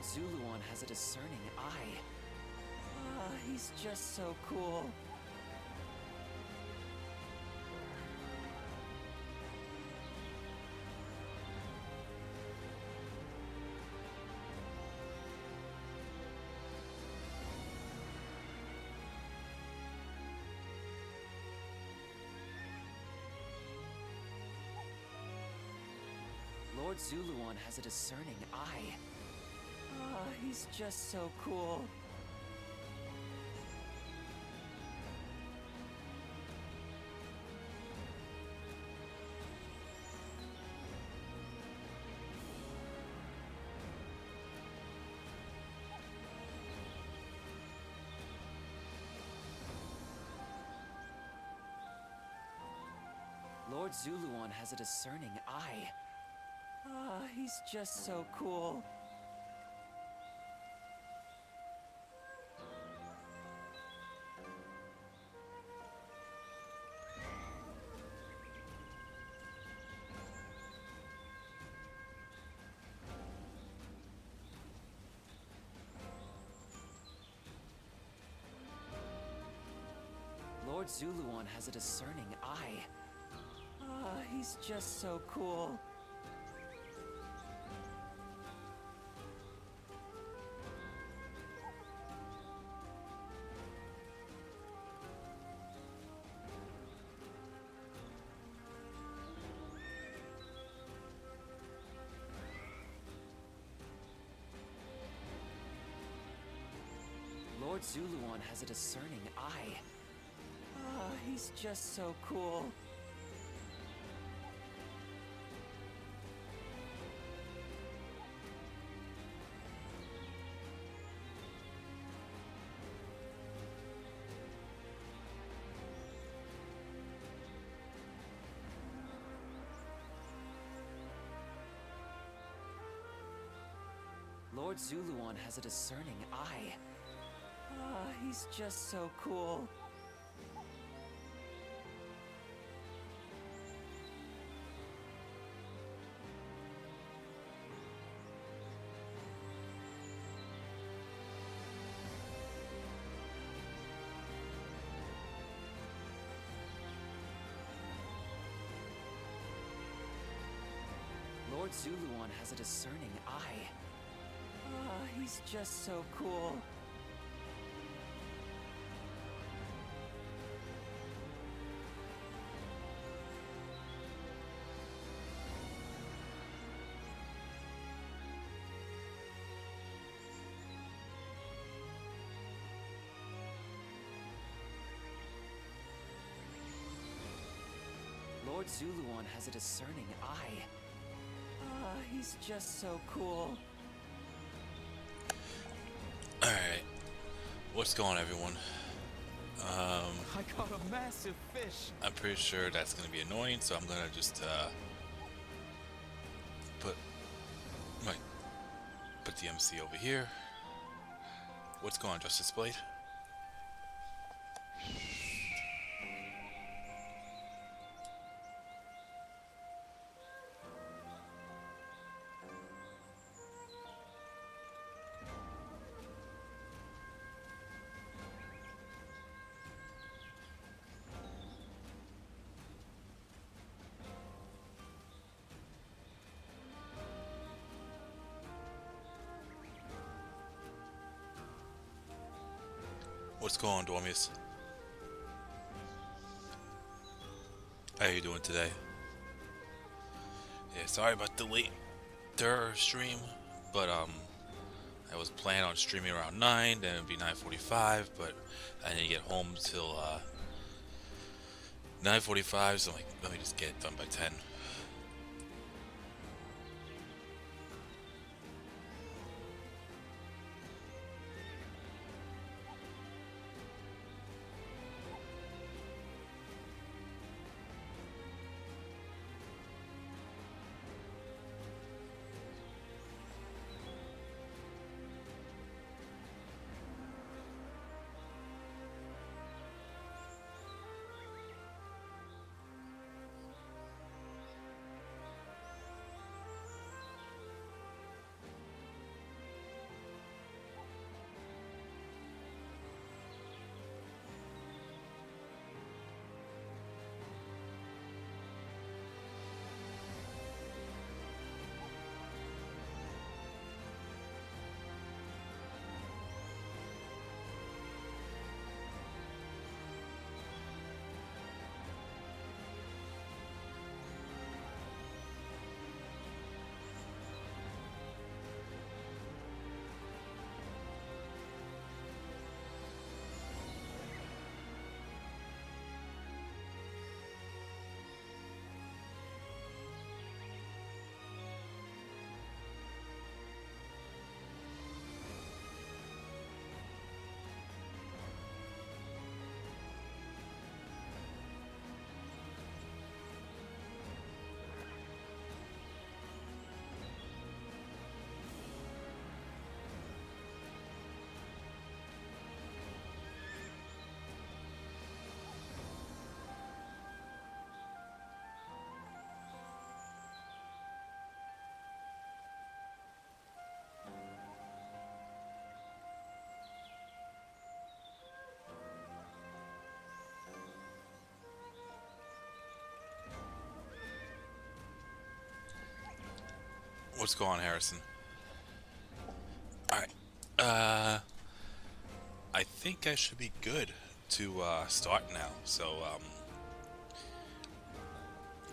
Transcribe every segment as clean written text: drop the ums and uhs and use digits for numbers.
Lord Zuluon has a discerning eye. He's just so cool. Lord Zuluon has a discerning eye. He's just so cool. Lord Zuluon has a discerning eye. He's just so cool. Lord Zuluon has a discerning eye. He's just so cool. Lord Zuluon has a discerning eye. He's just so cool. Lord Zuluon has a discerning eye. He's just so cool. Lord Zuluon has a discerning eye. He's just so cool. Lord Zuluon has a discerning eye. He's just so cool. Alright. What's going on, everyone? I caught a massive fish. I'm pretty sure that's going to be annoying, so I'm going to just put the MC over here. What's going on, Justice Blade? What's going on, Dormius? How you doing today? Yeah, sorry about the later stream, but I was planning on streaming around 9, then it'd be 9:45, but I didn't get home till 9:45, so I'm like, let me just get it done by 10. What's going on, Harrison? Alright. I think I should be good to start now. So,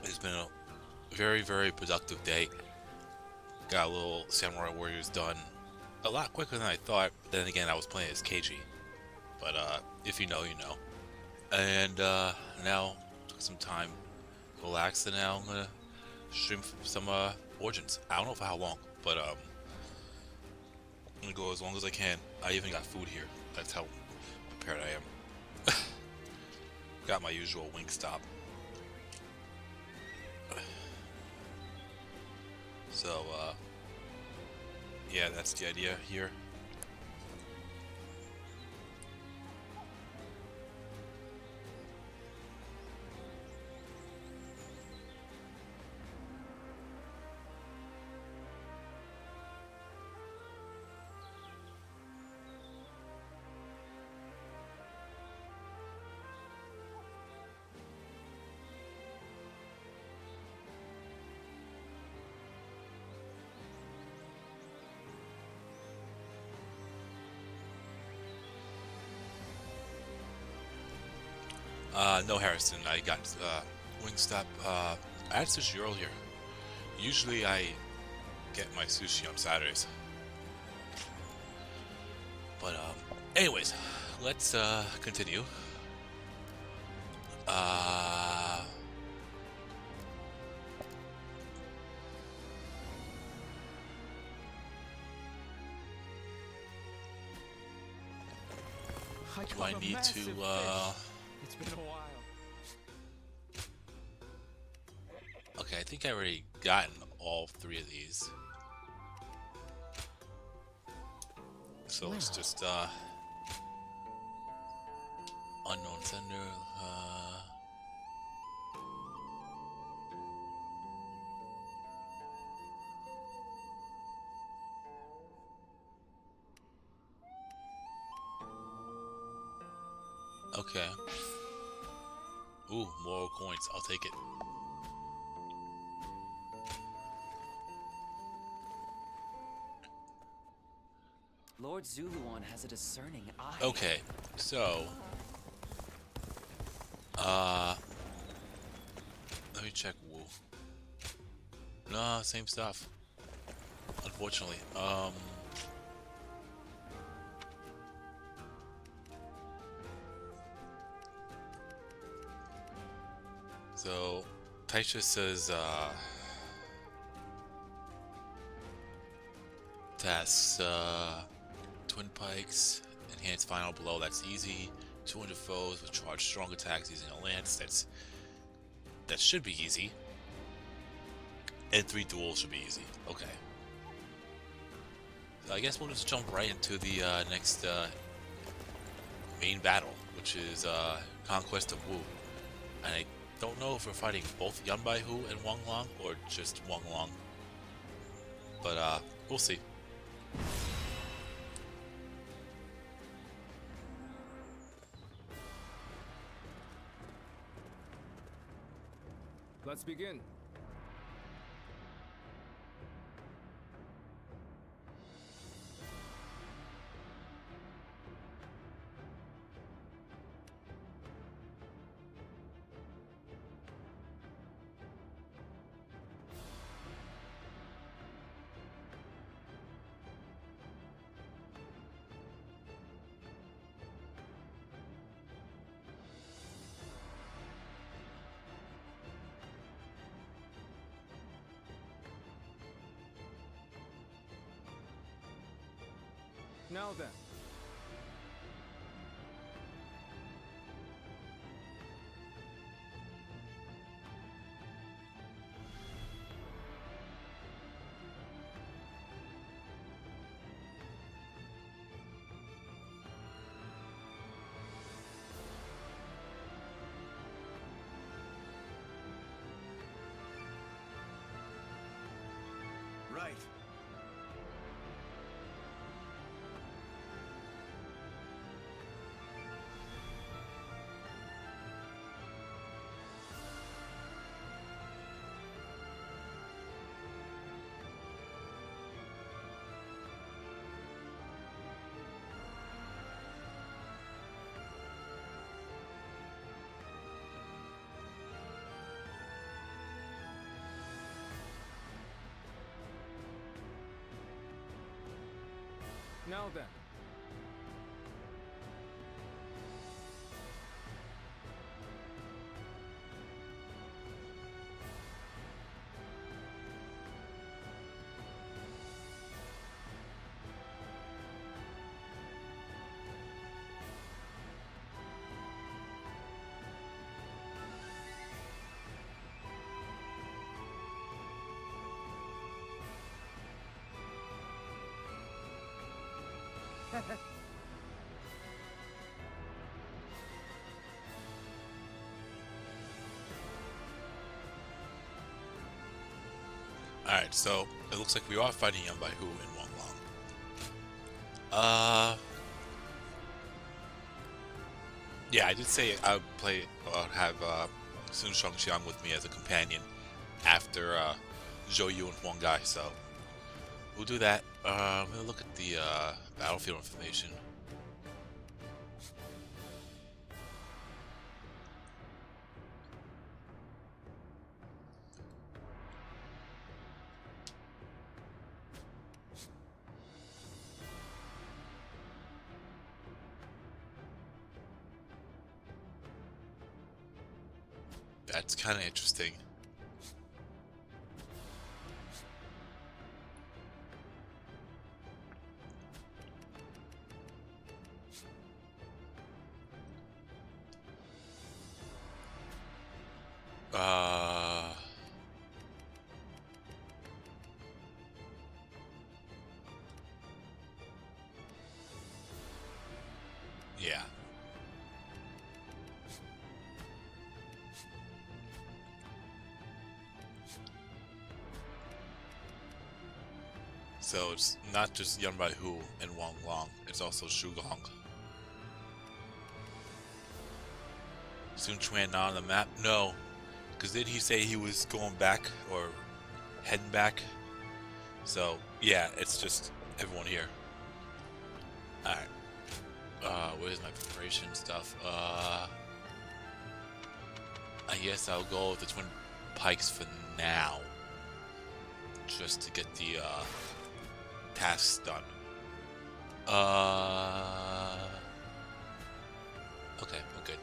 it's been a very, very productive day. Got a little Samurai Warriors done a lot quicker than I thought. Then again, I was playing as KG. But, if you know, you know. And, now, took some time to relax, and now I'm gonna stream some, Origins. I don't know for how long, but, I'm gonna go as long as I can. I even got food here. That's how prepared I am. Got my usual Wingstop. So, yeah, that's the idea here. No, Harrison, I got, Wingstop, I had sushi earlier. Usually I get my sushi on Saturdays. But, anyways, let's, continue. Do I need to, It's been a while. Okay, I think I already gotten all 3 of these. So it's just, unknown sender, okay. Ooh, more coins. I'll take it. Lord Zuluan has a discerning eye. Okay, so let me check Wu. No, same stuff. Unfortunately. So Taisha says tasks, twin pikes, enhanced final blow, that's easy. 200 foes with charged strong attacks using a lance, that should be easy. And 3 duels should be easy. Okay. So I guess we'll just jump right into the next main battle, which is Conquest of Wu. And I don't know if we're fighting both Yanbai Hu and Wang Long or just Wang Long. But we'll see. Let's begin. Now then. Right. Now then. Alright, so it looks like we are fighting Yan Bai Hu and Wang Long. Yeah, I did say I would play, have Sun Shangxiang with me as a companion after Zhou Yu and Huang Gai, so we'll do that. I'm gonna look at the battlefield information. That's kind of interesting. Yeah. So it's not just Yan Bai Hu and Wang Long, it's also Shu Gong. Sun Quan not on the map? No. Because did he say he was going back or heading back? So yeah, it's just everyone here. Alright. Where's my preparation stuff? I guess I'll go with the Twin Pikes for now. Just to get the tasks done. Okay, we're good.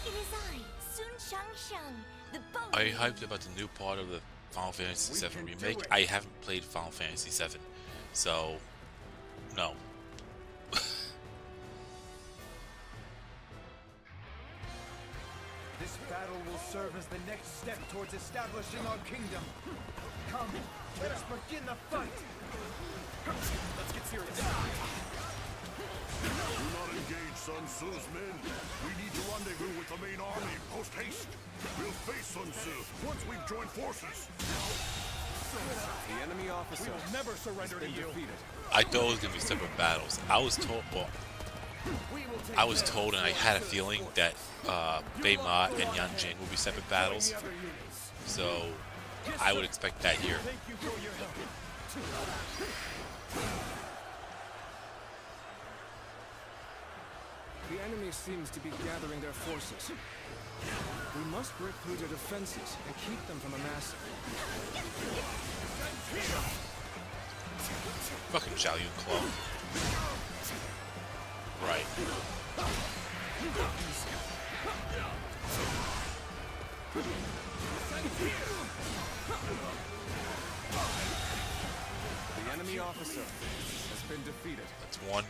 It is I, Sun Shangxiang, the bow. Are you hyped about the new part of the Final Fantasy VII remake? I haven't played Final Fantasy VII, so no. This battle will serve as the next step towards establishing our kingdom. Come, let us begin the fight! Let's get serious. Do not engage Sun Tzu's men. We need to rendezvous with the main army, post haste. We'll face Sun Tzu once we've joined forces. The enemy officer We will never surrender to you. defeated. I thought it was gonna be separate battles. I was told, well, I was told, and I had a feeling that Bei Ma and Yan Jing will be separate battles. So I would expect that here. Thank you for your help. The enemy seems to be gathering their forces. We must break through their defenses and keep them from amassing. Fucking Zhao Yun clone. Right. The enemy officer has been defeated. That's one.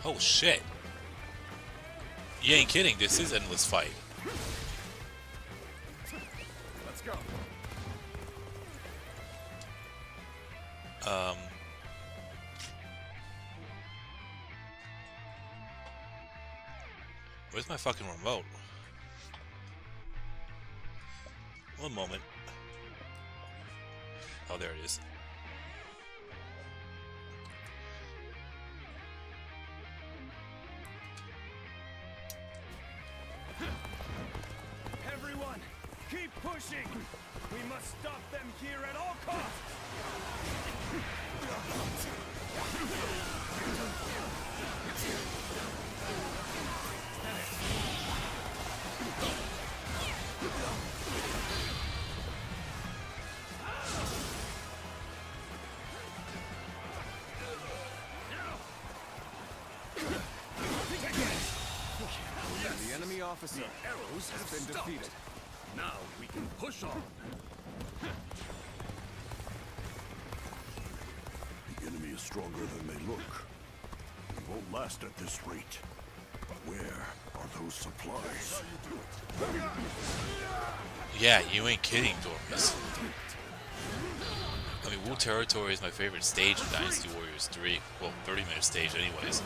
Oh shit. You ain't kidding, this is endless fight. Let's go. Where's my fucking remote? One moment. Oh, there it is. Everyone, keep pushing! We must stop them here at all costs! officer The arrows has have been stopped. defeated. Now we can push on. The enemy is stronger than they look. We won't last at this rate. Where are those supplies? Yeah, you ain't kidding, Dorcas. I mean, Wu Territory is my favorite stage in Dynasty Warriors 3. Well, 30-minute stage anyways.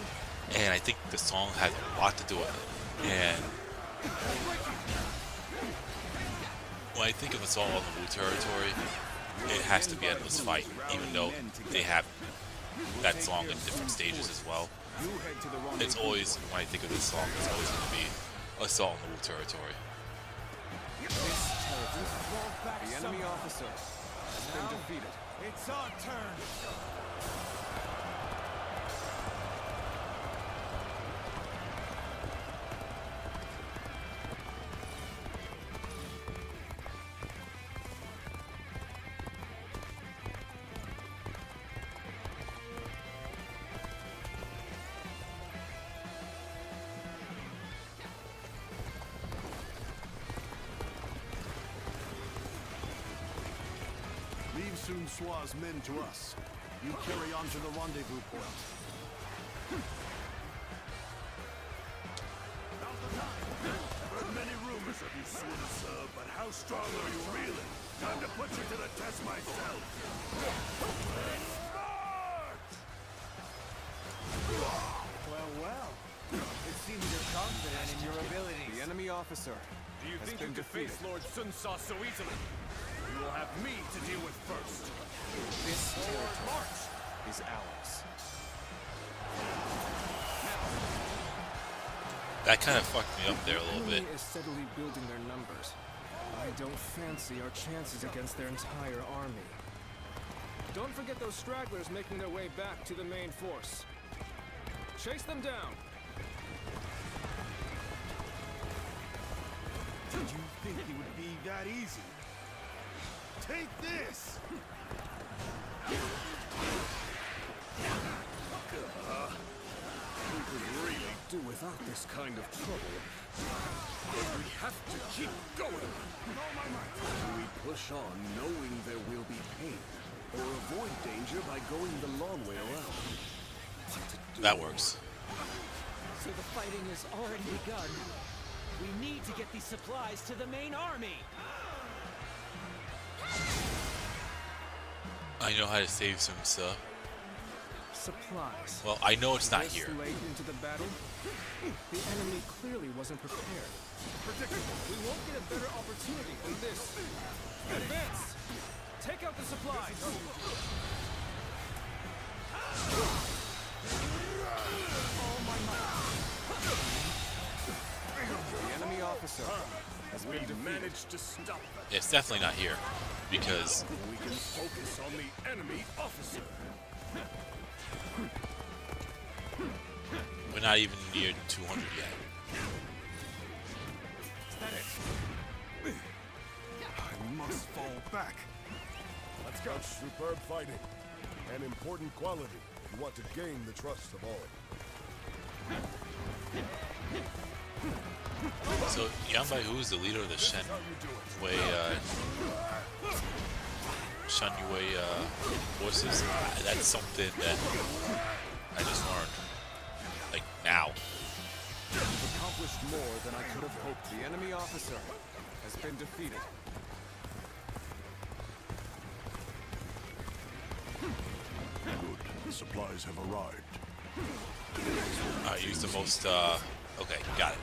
And I think the song has a lot to do with it. And when I think of us all on the Wu Territory, it has to be Endless Fight, even though they have that song in different stages as well. It's always, when I think of this song, it's always going to be Assault on the Wu Territory. The enemy officer has been defeated. It's our turn. Leave Sun Sua's men to us. You carry on to the rendezvous point. I've heard many rumors of you, Sun Tzu, but how strong are you really? Time to put you to the test myself. Well. It seems you're confident in your abilities. The enemy officer Do you has think been you can defeated. face Lord Sun Tzu so easily? You will have me to deal with first. This Forward territory march! is ours. That kind of fucked me up there a The little bit. enemy is steadily building their numbers. I don't fancy our chances against their entire army. Don't forget those stragglers making their way back to the main force. Chase them down. Did you think it would be that easy? Take this! We could really do without this kind of trouble. But we have to keep going. Do we push on knowing there will be pain? Or avoid danger by going the long way around? That works. So the fighting has already begun. We need to get these supplies to the main army. I know how to save some stuff. Supplies. Well, I know it's not This here. late into the battle, the enemy clearly wasn't prepared. We won't get a better opportunity than this. Advance! Take out the supplies! The enemy officer has been defeated. Managed to stop them. It's definitely not here. Because We can focus on the enemy officer. we're not even near 200 yet. I must fall back. Let's go. Superb fighting. An important quality. You want to gain the trust of all. So, Yanbai Hu is the leader of the Shen Wei, Shen Yue forces. That's something that I just learned. Like, now. You've accomplished more than I could have hoped. The enemy officer has been defeated. Good. The supplies have arrived. I used the most, okay, got it.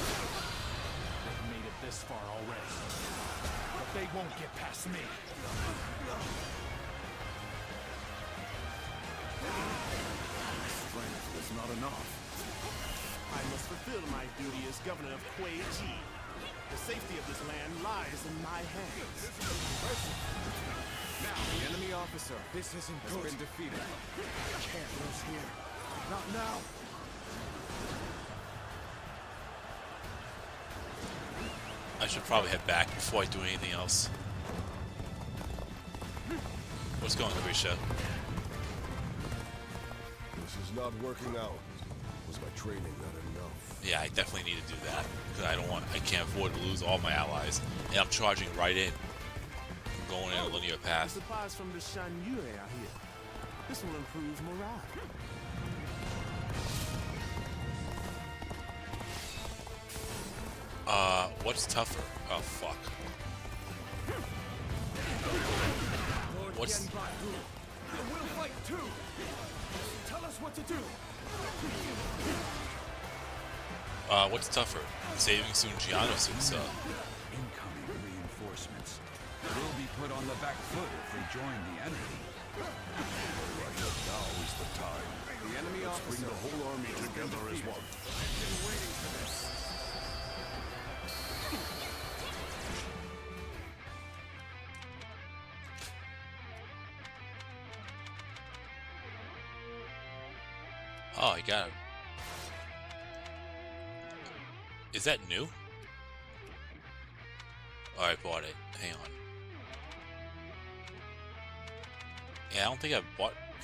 They've made it this far already. But they won't get past me. Strength is not enough. I must fulfill my duty as governor of Kuei Ji. The safety of this land lies in my hands. Now, the enemy officer This isn't has good. been defeated. Can't lose here. Not now. I should probably head back before I do anything else. What's going on, Grisha? This is not working out. Was Is my training not enough? Yeah, I definitely need to do that because I can't afford to lose all my allies, and I'm charging right in, going in a linear path. Supplies from the Shan Yue are here. This will improve morale. What's tougher? Oh fuck. What's We'll fight too. Tell us what to do. what's tougher? Saving Sun Jian or Sun Ce? Incoming reinforcements will be put on the back foot if they join the enemy. Now is the time. The enemy Let's bring officer. the whole army together as one. Been waiting for this. Oh, I got it. Is that new? Oh, I bought it. Hang on. Yeah, I don't think I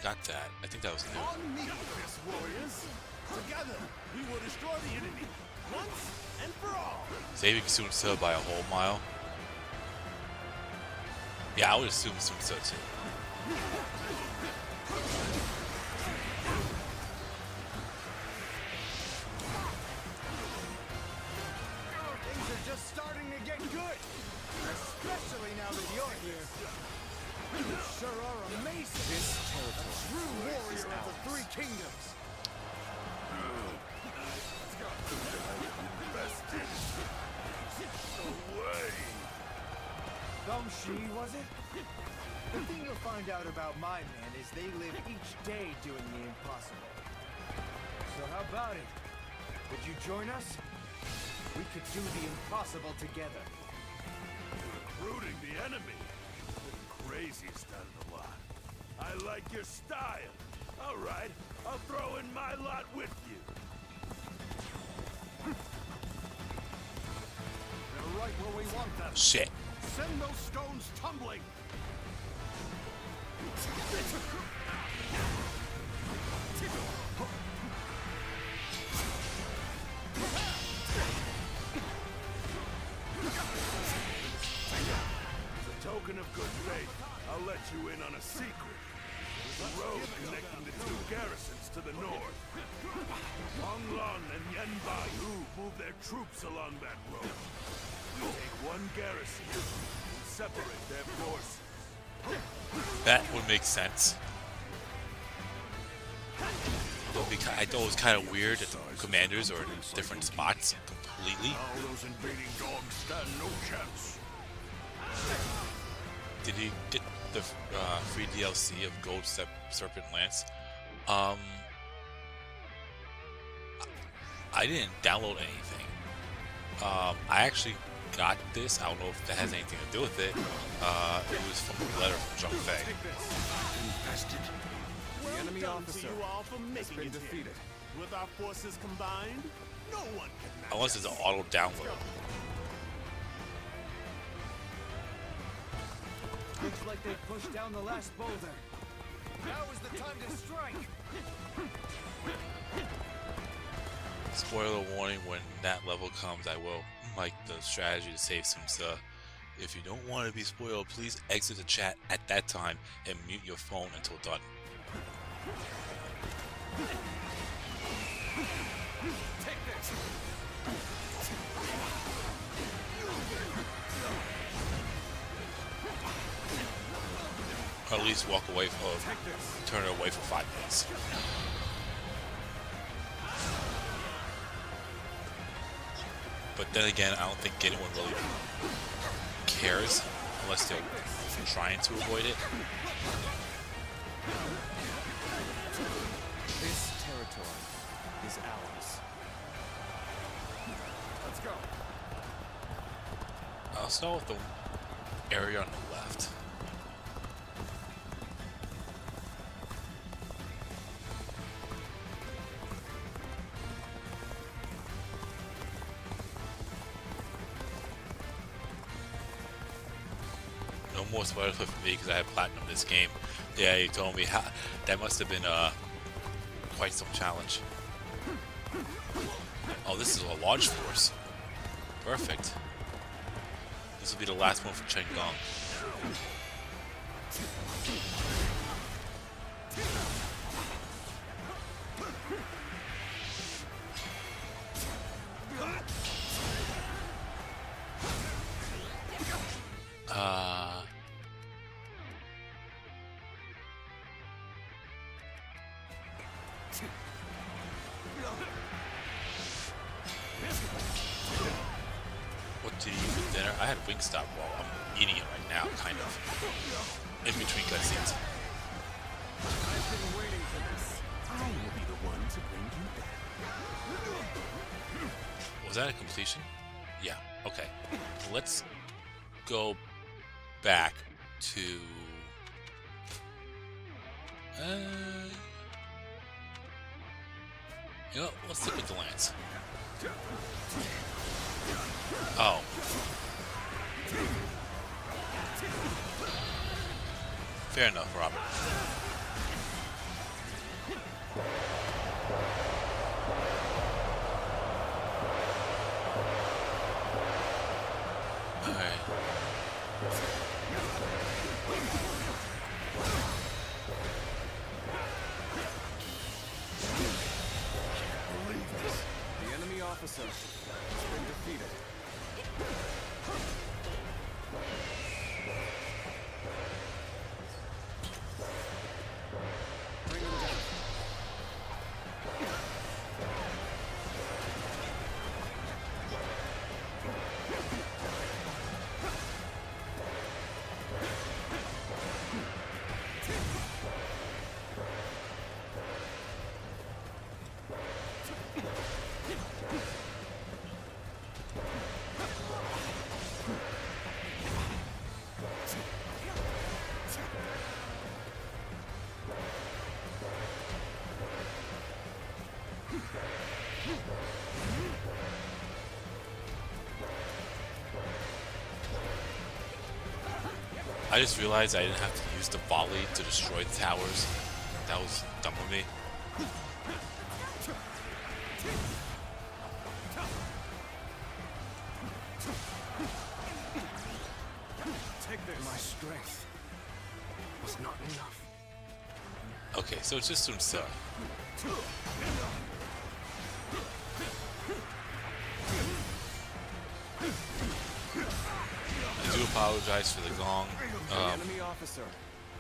got that. I think that was new. On me, fist warriors. Together, we will destroy the enemy once and for all. Saving Sun Ce by a whole mile. Yeah, I would assume Sun Ce too. Things are just starting to get good. Especially now that you're here. You sure are amazing. This A territory true warrior is of the ours. Three Kingdoms. Gongshi, was it? The thing you'll find out about my men is they live each day doing the impossible. So how about it? Would you join us? We could do the impossible together. Recruiting the enemy? The craziest out of the lot. I like your style. All right, I'll throw in my lot with you. They're right where we want them. Shit. Send those stones tumbling. As a token of good faith, I'll let you in on a secret. There's a road connecting the two garrisons to the north. Hong Long and Yen Bai-Hu move their troops along that road. Take one garrison and separate their forces. That would make sense. I thought it was kind of weird that the commanders are in different spots completely. Now those invading dogs stand no chance. Did you get the free DLC of Gold Serpent Lance? I didn't download anything. I actually got this. I don't know if that has anything to do with it. It was from a letter from Zhang Fei. The enemy Done to officer you all for has making been it here. defeated. With our forces combined, no one can match Unless it's an auto download. Looks like they pushed down the last boulder. Now is the time to strike. Spoiler warning, when that level comes, I will like the strategy to save Sun Ce. If you don't want to be spoiled, please exit the chat at that time and mute your phone until done. Take this. Or at least walk away from, turn it away for 5 minutes. But then again, I don't think anyone really cares unless they're trying to avoid it. This territory is ours. Let's go. I'll start with the area on the left. No more spoilers for me because I have platinum this game. Yeah, you told me that must have been quite some challenge. Oh, this is a large force. Perfect. This will be the last one for Chen Gong. What did you eat for dinner? I had Wingstop while I'm eating it right now, kind of. In between cutscenes. I've been waiting for this. I will be the one to bring you back. Was that a completion? Yeah, okay. Let's go back to... you know, let's stick with the lance. Oh. Fair enough, Robert. Alright. The enemy officer has been defeated. Bring him down. I just realized I didn't have to use the volley to destroy the towers. That was dumb of me. Take this. My strength was not enough. Okay, so it's just some stuff. I do apologize for the gong. The enemy officer.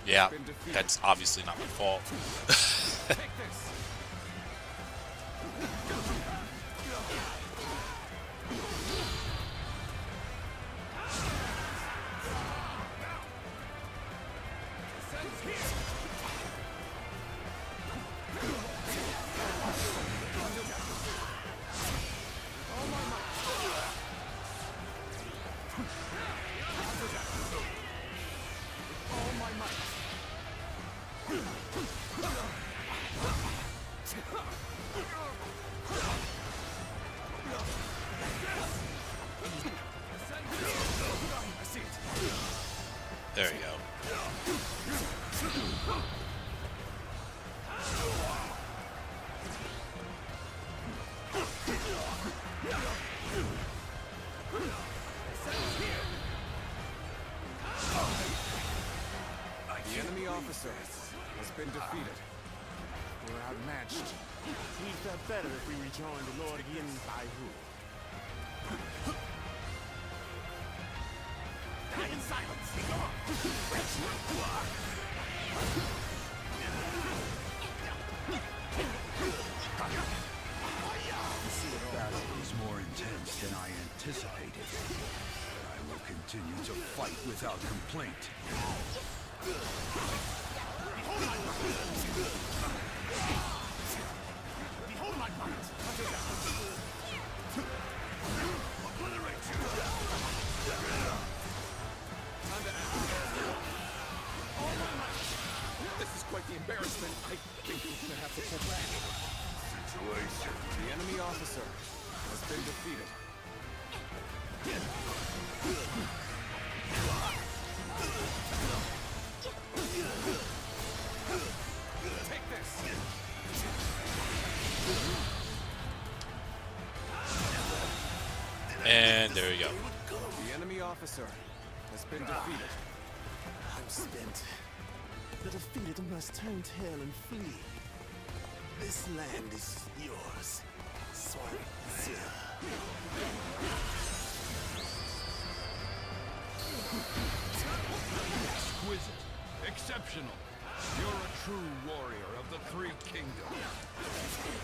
Yeah, that's obviously not my fault. Take this. There you go. The enemy officer has been defeated. We're outmatched. We'd felt better if we rejoined the Lord Yin Bai Hu. Die in silence! Be gone! The battle is more intense than I anticipated. I will continue to fight without complaint. Behold my might! Obliterate you! This is quite the embarrassment. I think we're gonna have to pull back. Situation. The enemy officer has been defeated. Take this. there you go. The enemy officer has been defeated. I'm spent. The defeated must turn tail and flee. This land is yours. Swansea. Exquisite. Exceptional. You're a true warrior of the Three Kingdoms.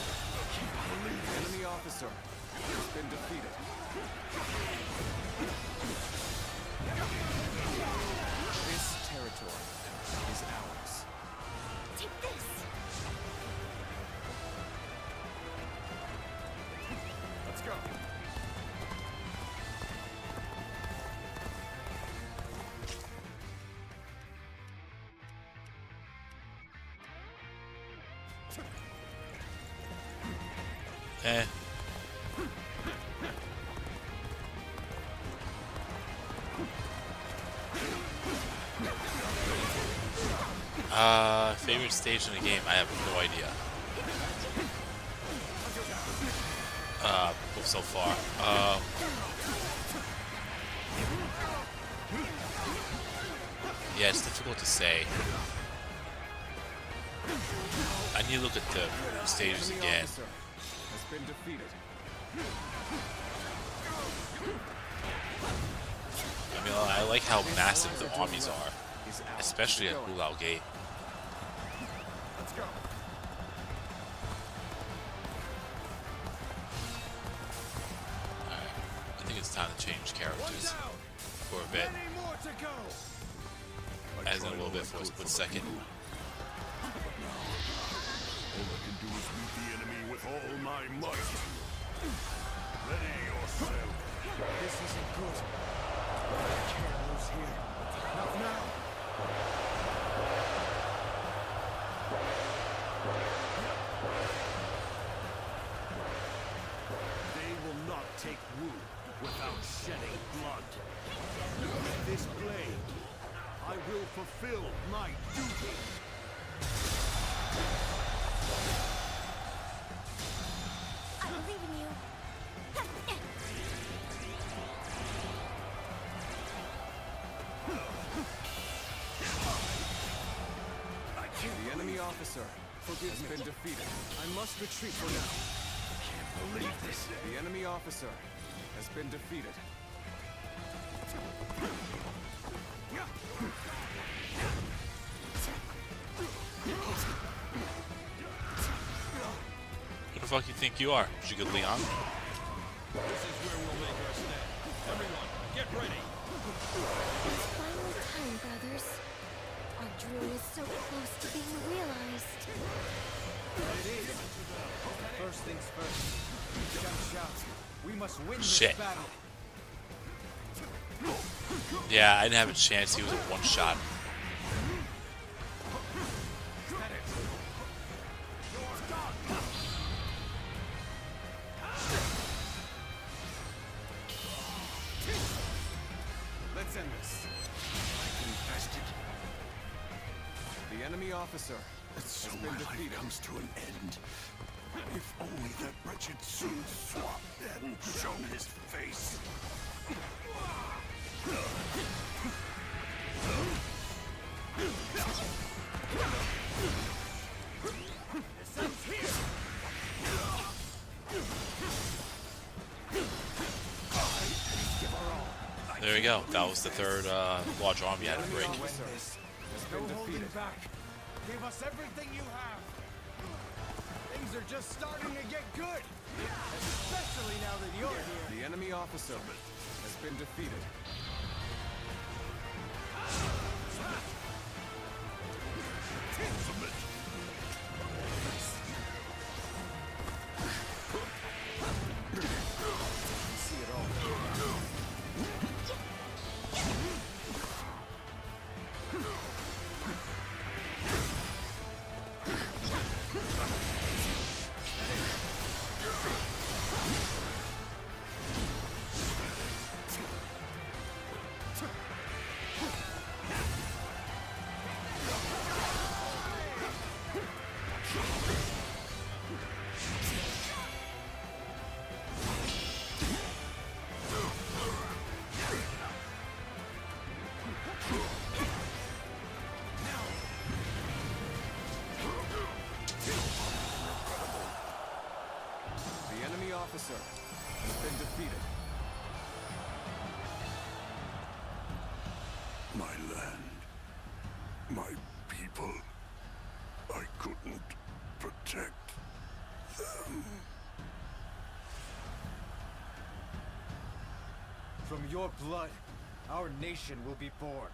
The enemy officer has been defeated. This territory is ours. Take this. Let's go. Eh. Favorite stage in the game? I have no idea. So far. Yeah, it's difficult to say. I need to look at the stages Enemy again. officer has been defeated. I mean, I like how massive the armies are, especially at Hulao Gate. Let's go. Alright, I think it's time to change characters for a bit, Many more to go. as in a little bit for a split second. All I can do is meet the enemy with all my might. Ready yourself. This isn't good. I can't lose here. Not now. They will not take Wu without shedding blood. With this blade, I will fulfill my duty. I believe in you. The enemy officer has been defeated. I must retreat for now. Can't believe this. The enemy officer has been defeated. Who the fuck you think you are? Did you get Leon? This is where we'll make our stand. Everyone, get ready. It's finally time, brothers. Our dream is so close to being realized. It is. First things first. Shout. We must win Shit. this battle. Yeah, I didn't have a chance. He was a one shot. Let's end this. The enemy officer So has my been life defeated. comes to an end. If only that wretched Sun Swap hadn't shown his face. There we go. That was the third large army I had to break. Officer has No been holding defeated. back. Give us everything you have. Things are just starting to get good. Especially now that you're here. The enemy officer has been defeated. See it all. sir, has been defeated. My land, my people, I couldn't protect them. From your blood, our nation will be born.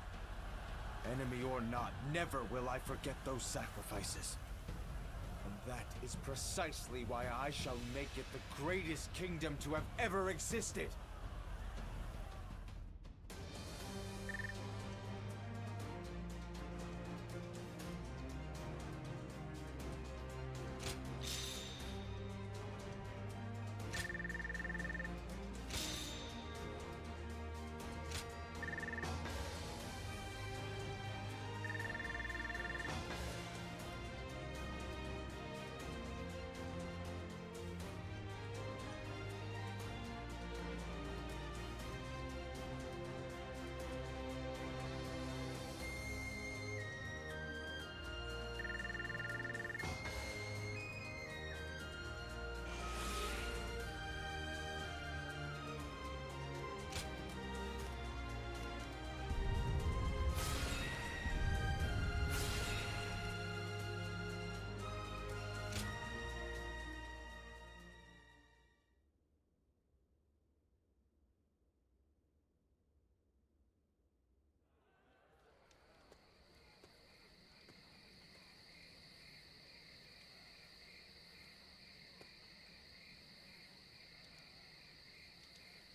Enemy or not, never will I forget those sacrifices. And that is precisely why I shall make it the greatest kingdom to have ever existed.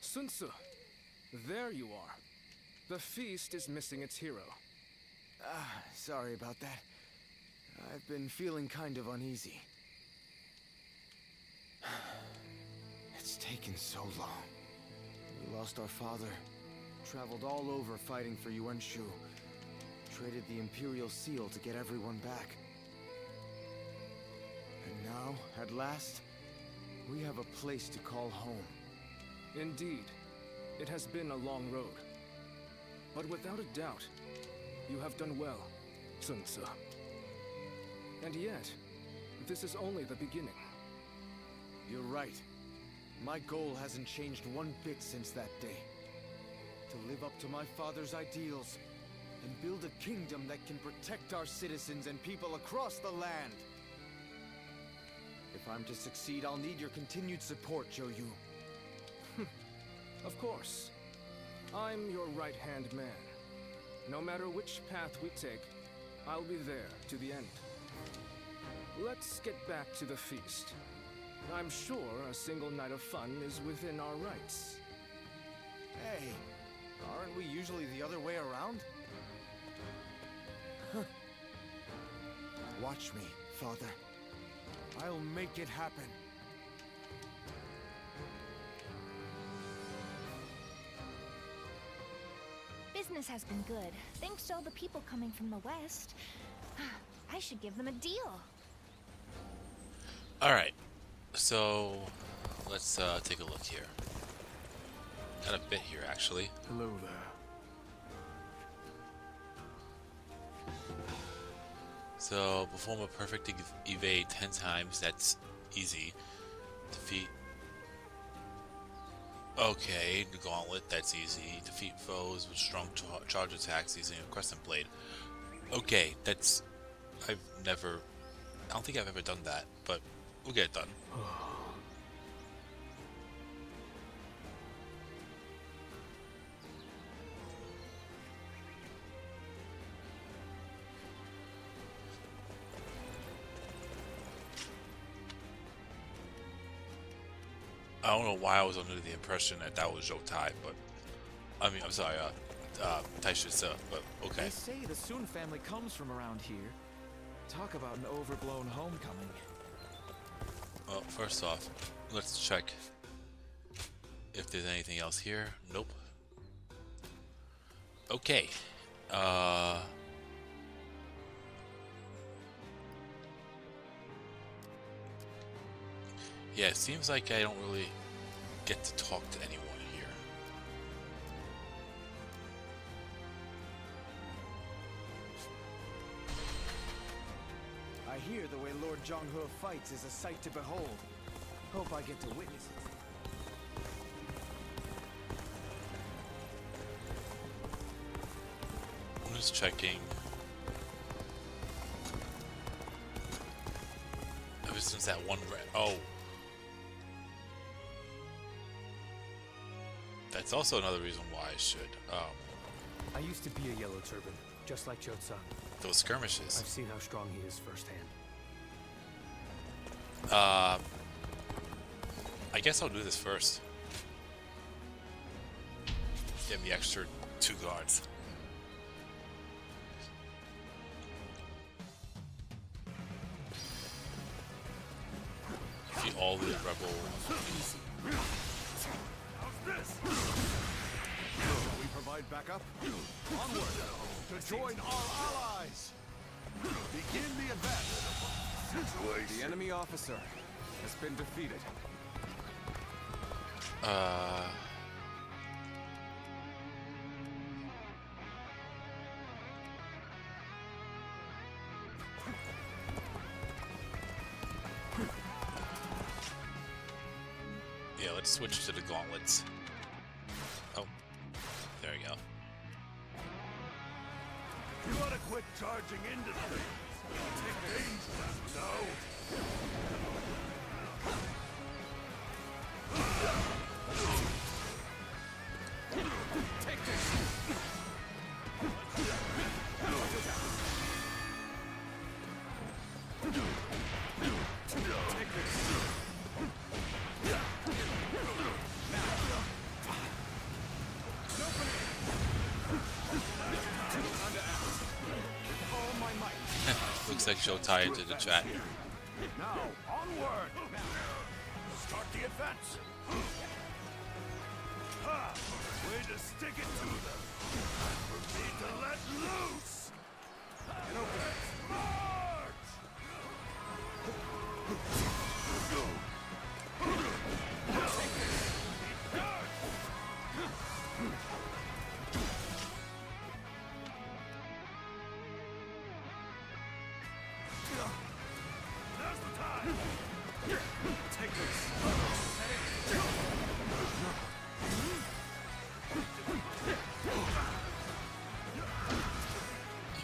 Sun Tzu, there you are. The feast is missing its hero. Sorry about that. I've been feeling kind of uneasy. It's taken so long. We lost our father, traveled all over fighting for Yuan-Shu, traded the Imperial Seal to get everyone back. And now, at last, we have a place to call home. Indeed, it has been a long road. But without a doubt, you have done well, Sun Tzu. And yet, this is only the beginning. You're right. My goal hasn't changed one bit since that day. To live up to my father's ideals, and build a kingdom that can protect our citizens and people across the land. If I'm to succeed, I'll need your continued support, Zhou. Of course. I'm your right-hand man. No matter which path we take, I'll be there to the end. Let's get back to the feast. I'm sure a single night of fun is within our rights. Hey, aren't we usually the other way around? Watch me, Father. I'll make it happen. Business has been good, thanks to all the people coming from the west. I should give them a deal. Alright, so let's take a look here. Got a bit here, actually. Hello there. So, perform a perfect evade 10 times. That's easy. Defeat. Okay, the gauntlet. That's easy. Defeat foes with strong charge attacks using a crescent blade. Okay, that's... I don't think I've ever done that, but we'll get it done. I don't know why I was under the impression that that was Zhou-Tai, but... I mean, I'm sorry, Taisha, but okay. They say the Sun family comes from around here. Talk about an overblown homecoming. Well, first off, let's check if there's anything else here. Nope. Okay. Yeah, it seems like I don't really get to talk to anyone here. I hear the way Lord Zhonghe fights is a sight to behold. Hope I get to witness it. just checking. Ever since that one oh. That's also another reason why I should. I used to be a Yellow Turban, just like Cho-san. Those skirmishes. I've seen how strong he is firsthand. I guess I'll do this first. Get me extra 2 guards. Defeat all the rebel. We provide backup. Onward to join our allies. Begin the advance. The enemy officer has been defeated. Yeah, let's switch to the gauntlets. Oh, there we go. You wanna quit charging into things? Take things now, no? Take this! Looks like she'll tie into the chat. Now, onward! Start the advance! Ha! Way to stick it to them! For me to let loose! March! Now's the time! Take this!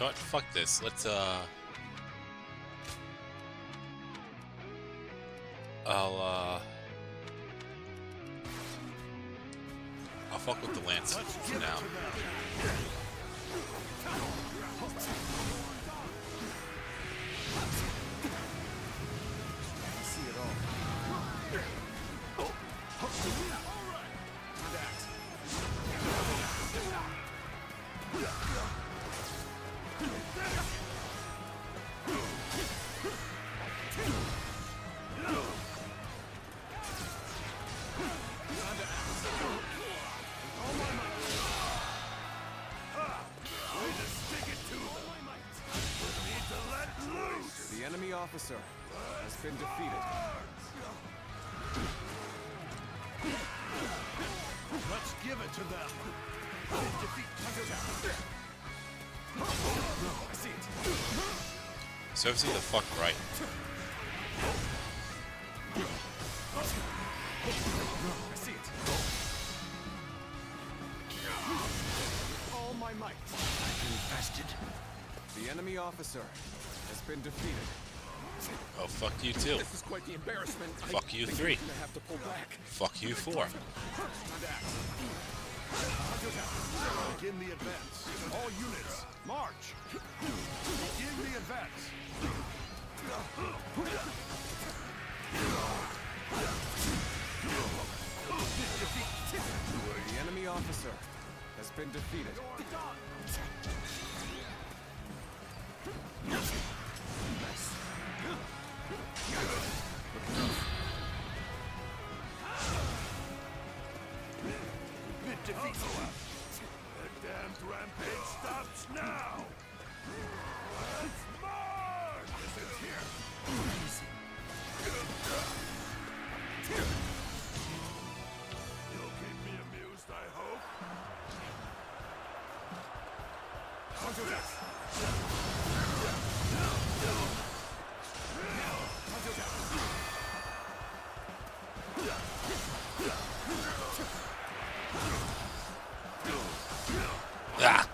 You know what? Fuck this. Let's I'll fuck with the lance for now. See it all. The enemy officer has been defeated. Let's give it to them! I see it. Serves you the fuck right. I see it. All my might. Infested. The enemy officer has been defeated. Oh, fuck you too. This is quite the embarrassment. Fuck you 3. I have to pull back. Fuck you 4. Begin the advance. All units, march! Begin the advance. The enemy officer has been defeated. Defeat. The damned rampage stops now! Let's march! This is here. You'll keep me amused, I hope. Onto this! Ah!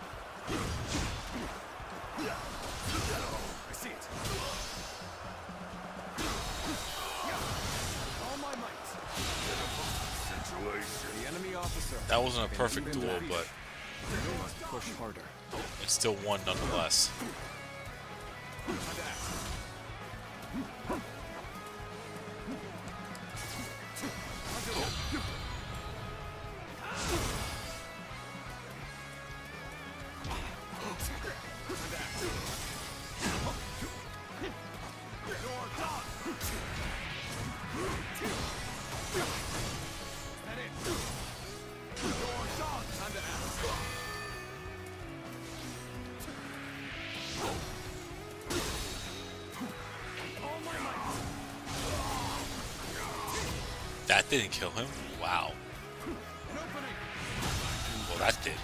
Congratulations. The enemy officer. That wasn't a perfect Been duel, defeated. but We must push harder. it's still one nonetheless. That didn't kill him? Wow. Well, that did.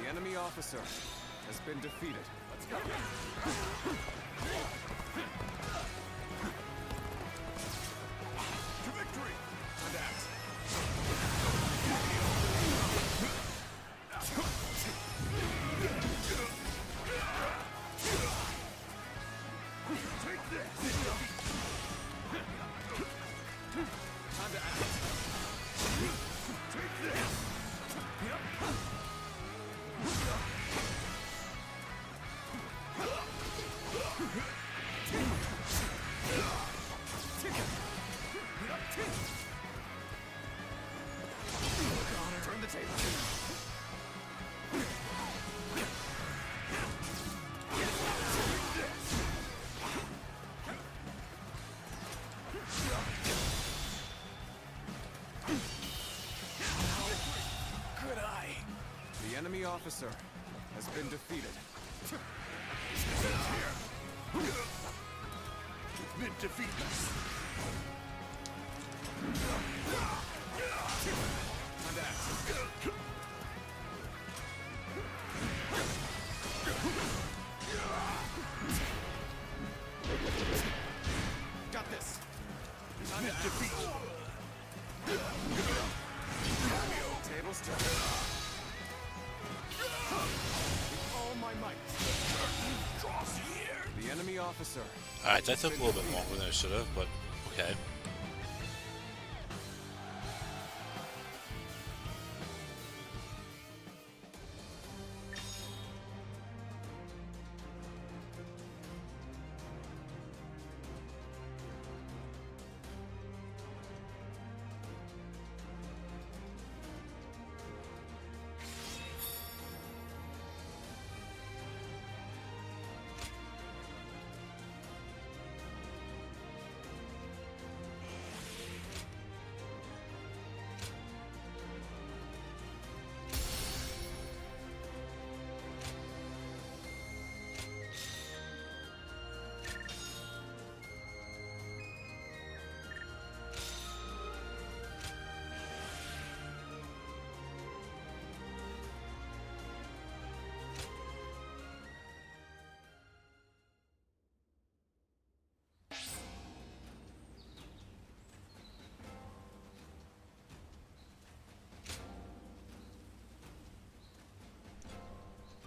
The enemy officer has been defeated. Let's go. To victory. Take this. Take this. Turn the table. Good eye. The enemy officer has been defeated. Been defeated. Got this. Been defeated. Tables turned. With all my might. The enemy officer. Alright, that took a little bit longer than it should have, but okay.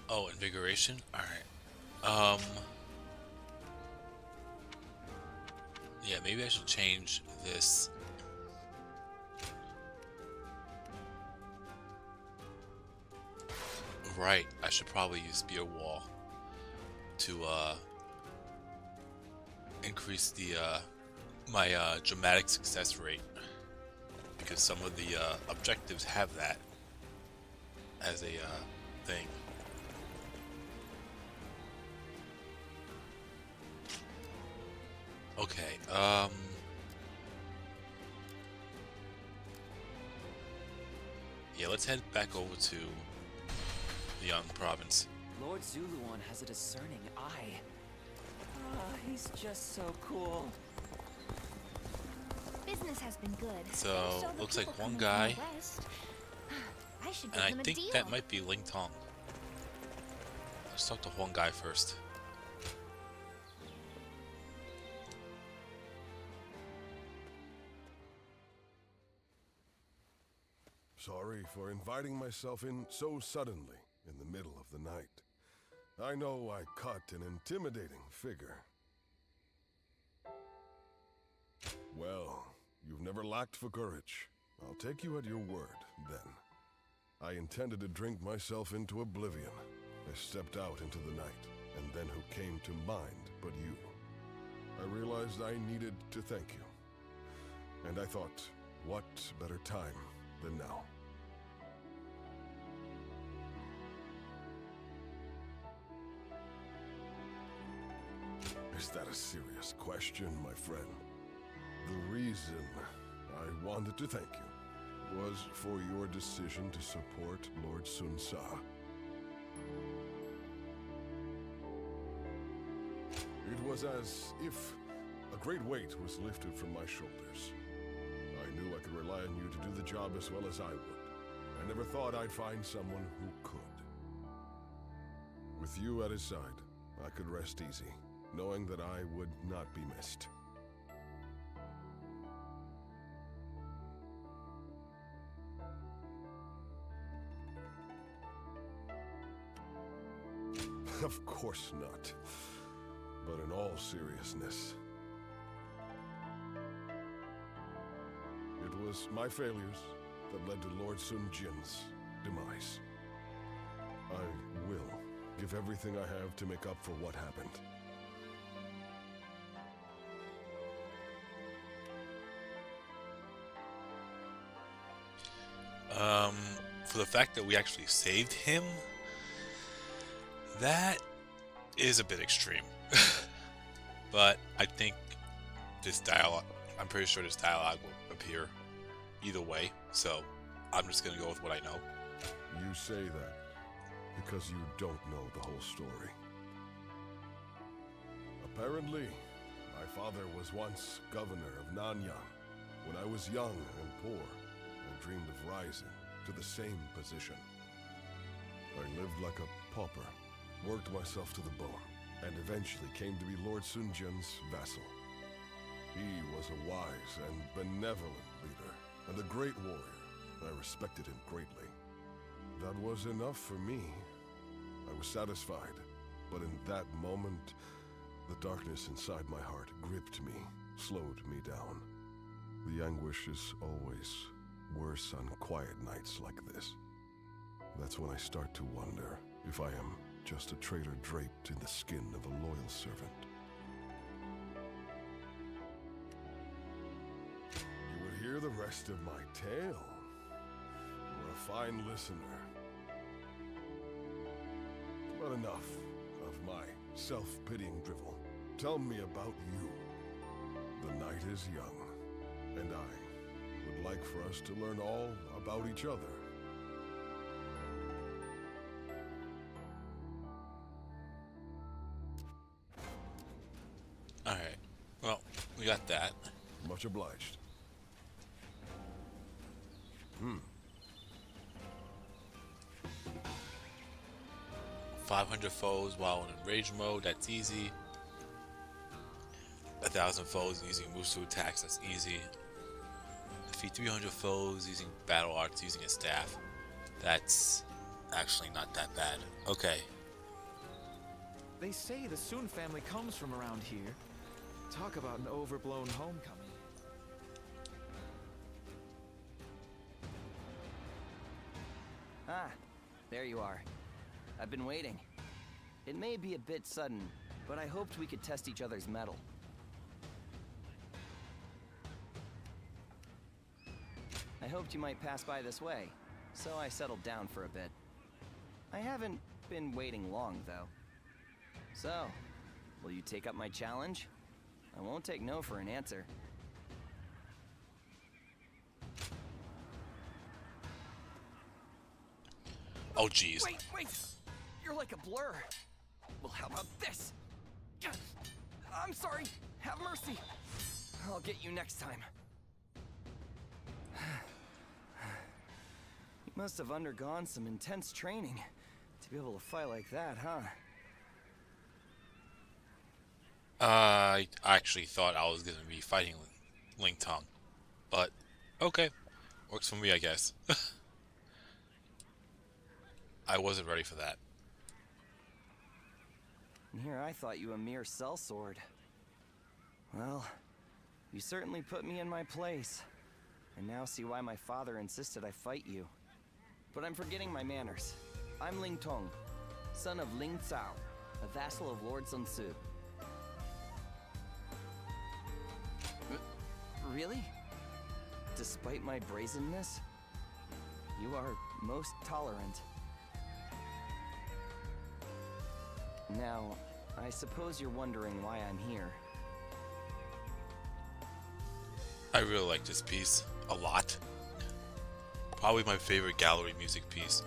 Oh, invigoration? Alright. Yeah, maybe I should change this. Right, I should probably use Spear Wall to increase the my dramatic success rate, because some of the objectives have that as a thing. Okay, yeah, let's head back over to the Young Province. Lord Zuluan has a discerning eye. Ah, he's just so cool. Business has been good. So, the looks like people one coming from guy, the west. I should and give I them a think deal. that might be Ling Tong. Let's talk to one guy first. Sorry for inviting myself in so suddenly in the middle of the night. I know I cut an intimidating figure. Well, you've never lacked for courage. I'll take you at your word, then. I intended to drink myself into oblivion. I stepped out into the night, and then who came to mind but you? I realized I needed to thank you. And I thought, what better time than now? Is that a serious question, my friend? The reason I wanted to thank you was for your decision to support Lord Sun Sa. It was as if a great weight was lifted from my shoulders. I knew I could rely on you to do the job as well as I would. I never thought I'd find someone who could. With you at his side, I could rest easy, knowing that I would not be missed. Of course not. But in all seriousness, it was my failures that led to Lord Sun Jin's demise. I will give everything I have to make up for what happened. For the fact that we actually saved him, that is a bit extreme. But I think this dialogue, I'm pretty sure this dialogue will appear either way, so I'm just gonna go with what I know. You say that because you don't know the whole story. Apparently, my father was once governor of Nanyang. When I was young and poor, I dreamed of rising to the same position. I lived like a pauper, worked myself to the bone, and eventually came to be Lord Sun Jin's vassal. He was a wise and benevolent leader, and a great warrior. I respected him greatly. That was enough for me. I was satisfied, but in that moment, the darkness inside my heart gripped me, slowed me down. The anguish is always worse on quiet nights like this. That's when I start to wonder if I am just a traitor draped in the skin of a loyal servant. You would hear the rest of my tale. You're a fine listener. But enough of my self-pitying drivel. Tell me about you. The night is young, and I would like for us to learn all about each other. Alright, well, we got that. Much obliged. 500 foes while in rage mode, that's easy. 1,000 foes using Musu attacks, that's easy. Defeat 300 foes using battle arts using a staff. That's actually not that bad. Okay. They say the Sun family comes from around here. Talk about an overblown homecoming. Ah, there you are. I've been waiting. It may be a bit sudden, but I hoped we could test each other's mettle. I hoped you might pass by this way, so I settled down for a bit. I haven't been waiting long, though. So, will you take up my challenge? I won't take no for an answer. Oh, jeez. Wait! You're like a blur. Well, how about this? I'm sorry. Have mercy. I'll get you next time. You must have undergone some intense training to be able to fight like that, huh? I actually thought I was gonna be fighting Ling Tong, but okay, works for me, I guess. I wasn't ready for that. And here I thought you a mere sellsword. Well, you certainly put me in my place. and now see why my father insisted I fight you. But I'm forgetting my manners. I'm Ling Tong, son of Ling Cao, a vassal of Lord Sun Tzu. Really? Despite my brazenness, you are most tolerant. Now, I suppose you're wondering why I'm here. I really like this piece a lot. Probably my favorite gallery music piece,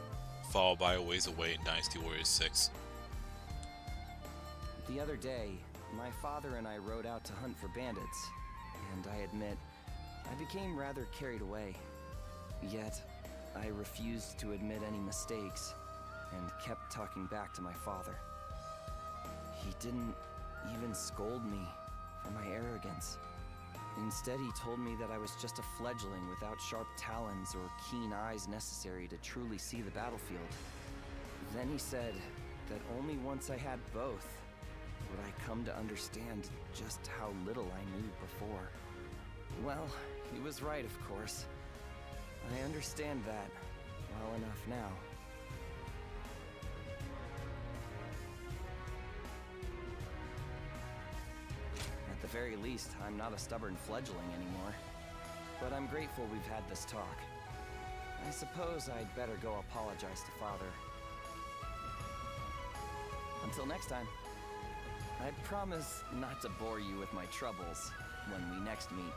followed by A Ways Away in Dynasty Warriors 6. The other day, my father and I rode out to hunt for bandits, and I admit, I became rather carried away. Yet, I refused to admit any mistakes, and kept talking back to my father. He didn't even scold me for my arrogance. Instead, he told me that I was just a fledgling without sharp talons or keen eyes necessary to truly see the battlefield. Then he said that only once I had both would I come to understand just how little I knew before. Well, he was right, of course. I understand that well enough now. At the very least, I'm not a stubborn fledgling anymore. But I'm grateful we've had this talk. I suppose I'd better go apologize to Father. Until next time, I promise not to bore you with my troubles when we next meet.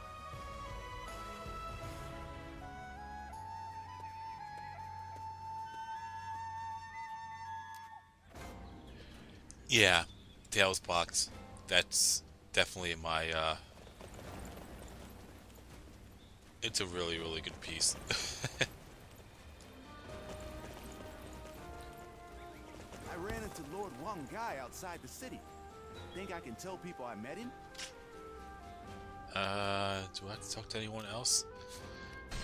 Yeah, Tails Box. That's definitely my, it's a really, really good piece. I ran into Lord Wang Gai outside the city. Think I can tell people I met him? Do I have to talk to anyone else?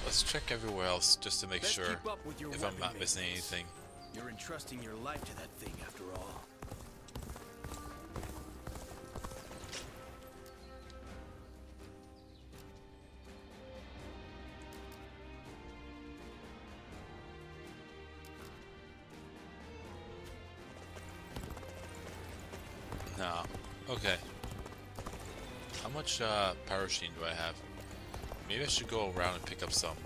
Let's check everywhere else just to make Best sure keep up with your if I'm weapon not missing maintenance. anything. You're entrusting your life to that thing after all. No. Okay. How much parachuting do I have? Maybe I should go around and pick up some.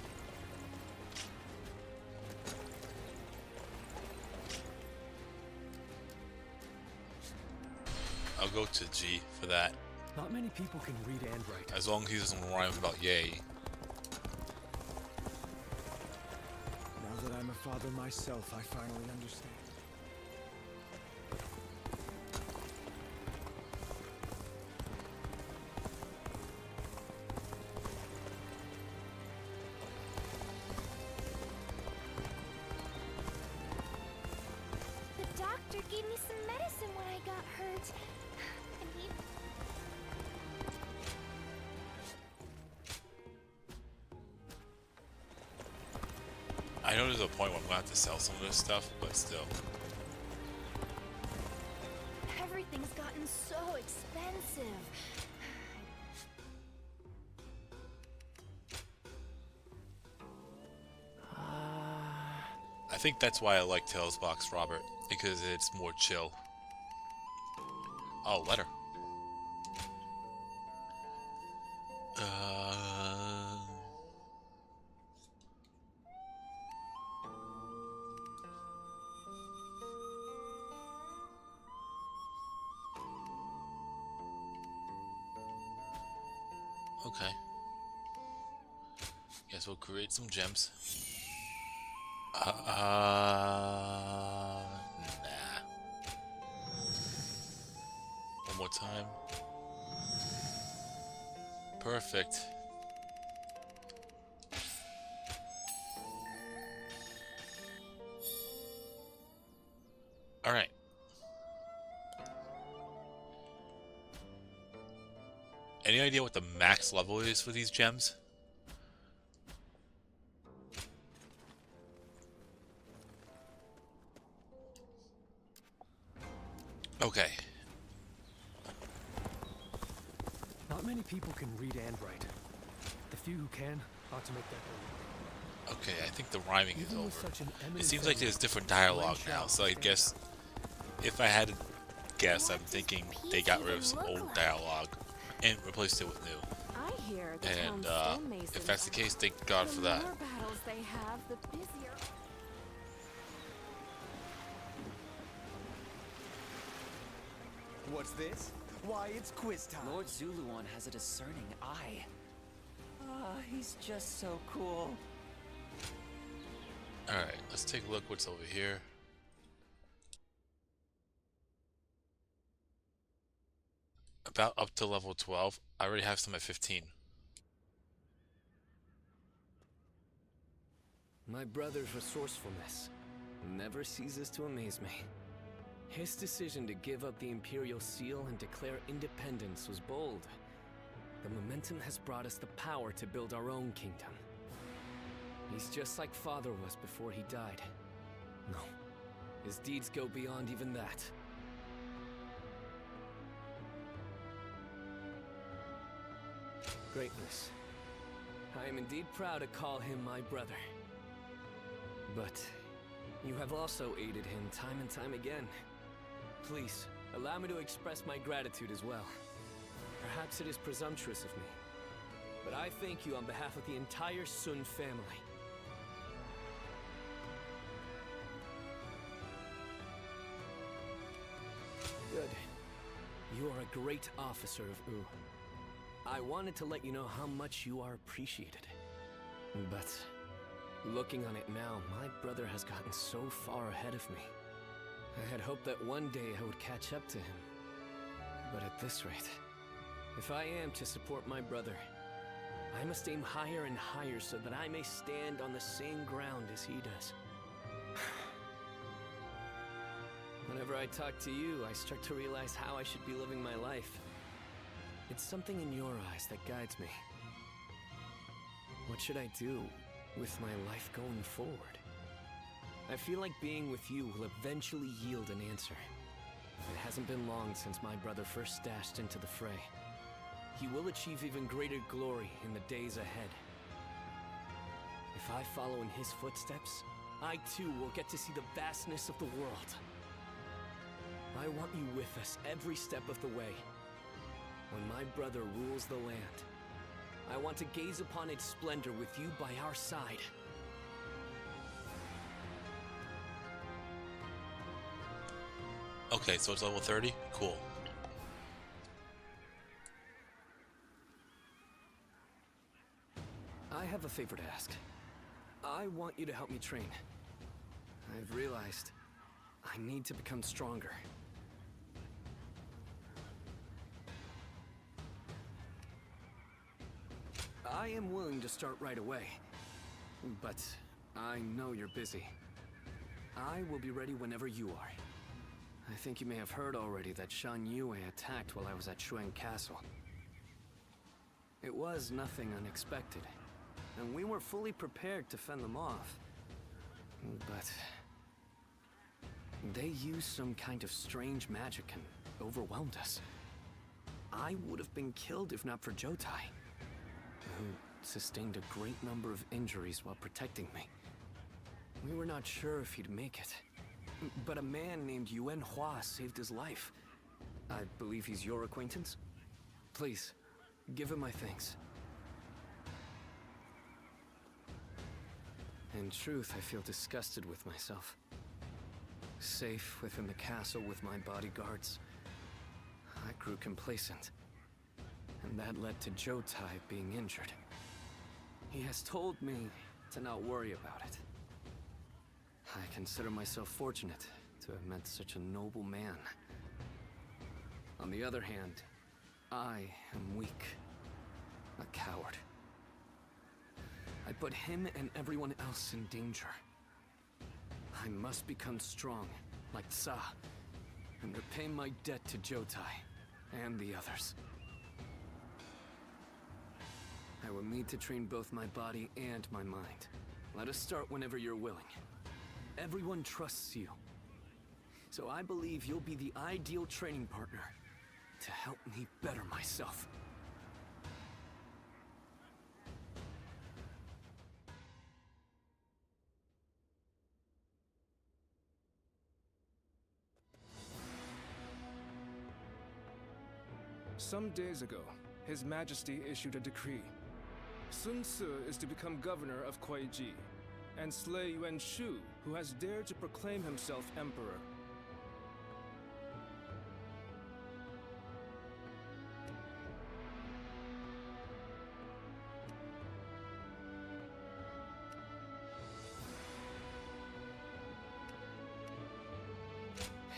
I'll go to G for that. Not many people can read and write. As long as he doesn't rhyme about yay. Now that I'm a father myself, I finally understand. The doctor gave me some medicine when I got hurt. And he... I know there's a point where I'm gonna have to sell some of this stuff, but still. Everything's gotten so expensive. I think that's why I like Tails Box, Robert, because it's more chill. Oh, letter. Okay. Guess we'll create some gems. Nah. One more time. Perfect. All right. Any idea what the max level is for these gems? Okay. Not many people can read and write. The few who can Ought to make that go. Okay, I think the rhyming is Even with over. such an It eminent seems like family, there's different dialogue Glenn now, so I Shao guess if I had to guess, I'm thinking they got rid of some old dialogue and replaced it with new. I hear the And town's stonemasons if that's the case, thank God for that. The more battles they have, the busier. What's this? Why, it's quiz time. Lord Zuluan has a discerning eye. Ah, he's just so cool. Alright, let's take a look what's over here. About up to level 12. I already have some at 15. My brother's resourcefulness never ceases to amaze me. His decision to give up the Imperial Seal and declare independence was bold. The momentum has brought us the power to build our own kingdom. He's just like Father was before he died. No, his deeds go beyond even that. Greatness. I am indeed proud to call him my brother. But you have also aided him time and time again. Please, allow me to express my gratitude as well. Perhaps it is presumptuous of me, but I thank you on behalf of the entire Sun family. Good. You are a great officer of U. I wanted to let you know how much you are appreciated. But looking on it now, my brother has gotten so far ahead of me. I had hoped that one day I would catch up to him. But at this rate, if I am to support my brother, I must aim higher and higher so that I may stand on the same ground as he does. Whenever I talk to you, I start to realize how I should be living my life. It's something in your eyes that guides me. What should I do with my life going forward? I feel like being with you will eventually yield an answer. It hasn't been long since my brother first dashed into the fray. He will achieve even greater glory in the days ahead. If I follow in his footsteps, I too will get to see the vastness of the world. I want you with us every step of the way. When my brother rules the land, I want to gaze upon its splendor with you by our side. Okay, so it's level 30? Cool. I have a favor to ask. I want you to help me train. I've realized I need to become stronger. I am willing to start right away, but I know you're busy. I will be ready whenever you are. I think you may have heard already that Shan Yue attacked while I was at Shuang Castle. It was nothing unexpected, and we were fully prepared to fend them off. But they used some kind of strange magic and overwhelmed us. I would have been killed if not for Jotai, who sustained a great number of injuries while protecting me. We were not sure if he'd make it, but a man named Yuan Hua saved his life. I believe he's your acquaintance? Please, give him my thanks. In truth, I feel disgusted with myself. Safe within the castle with my bodyguards, I grew complacent. And that led to Jotai being injured. He has told me to not worry about it. I consider myself fortunate to have met such a noble man. On the other hand, I am weak. A coward. I put him and everyone else in danger. I must become strong, like Tsa, and repay my debt to Jotai and the others. I will need to train both my body and my mind. Let us start whenever you're willing. Everyone trusts you. So I believe you'll be the ideal training partner to help me better myself. Some days ago, His Majesty issued a decree. Sun Ce is to become governor of Kuai-ji, and slay Yuan Shu, who has dared to proclaim himself emperor.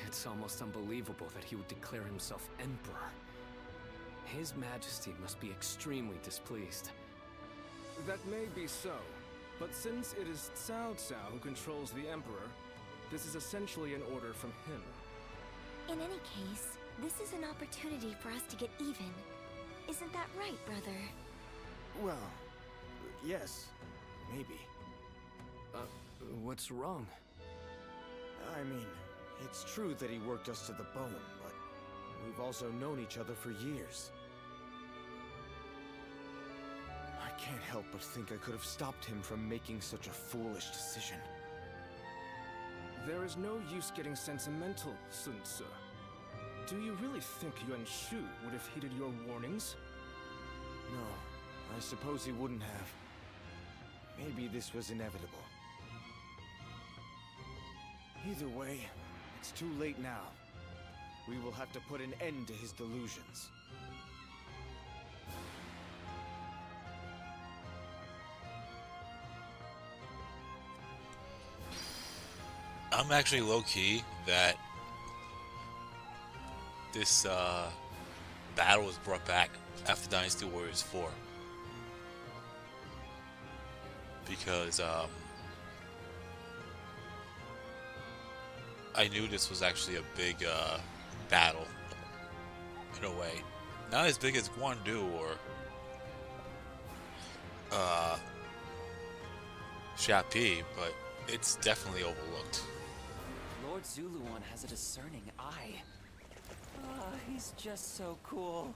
It's almost unbelievable that he would declare himself emperor. His Majesty must be extremely displeased. That may be so, but since it is Cao Cao who controls the Emperor, this is essentially an order from him. In any case, this is an opportunity for us to get even. Isn't that right, brother? Well, yes, maybe. What's wrong? I mean, it's true that he worked us to the bone, but we've also known each other for years. I can't help but think I could have stopped him from making such a foolish decision. There is no use getting sentimental, Sun Ce. Do you really think Yuan Shu would have heeded your warnings? No, I suppose he wouldn't have. Maybe this was inevitable. Either way, it's too late now. We will have to put an end to his delusions. I'm actually low-key that this battle was brought back after Dynasty Warriors 4. Because I knew this was actually a big battle, in a way. Not as big as Guandu or Shapi, but it's definitely overlooked. Lord Zuluan has a discerning eye. He's just so cool.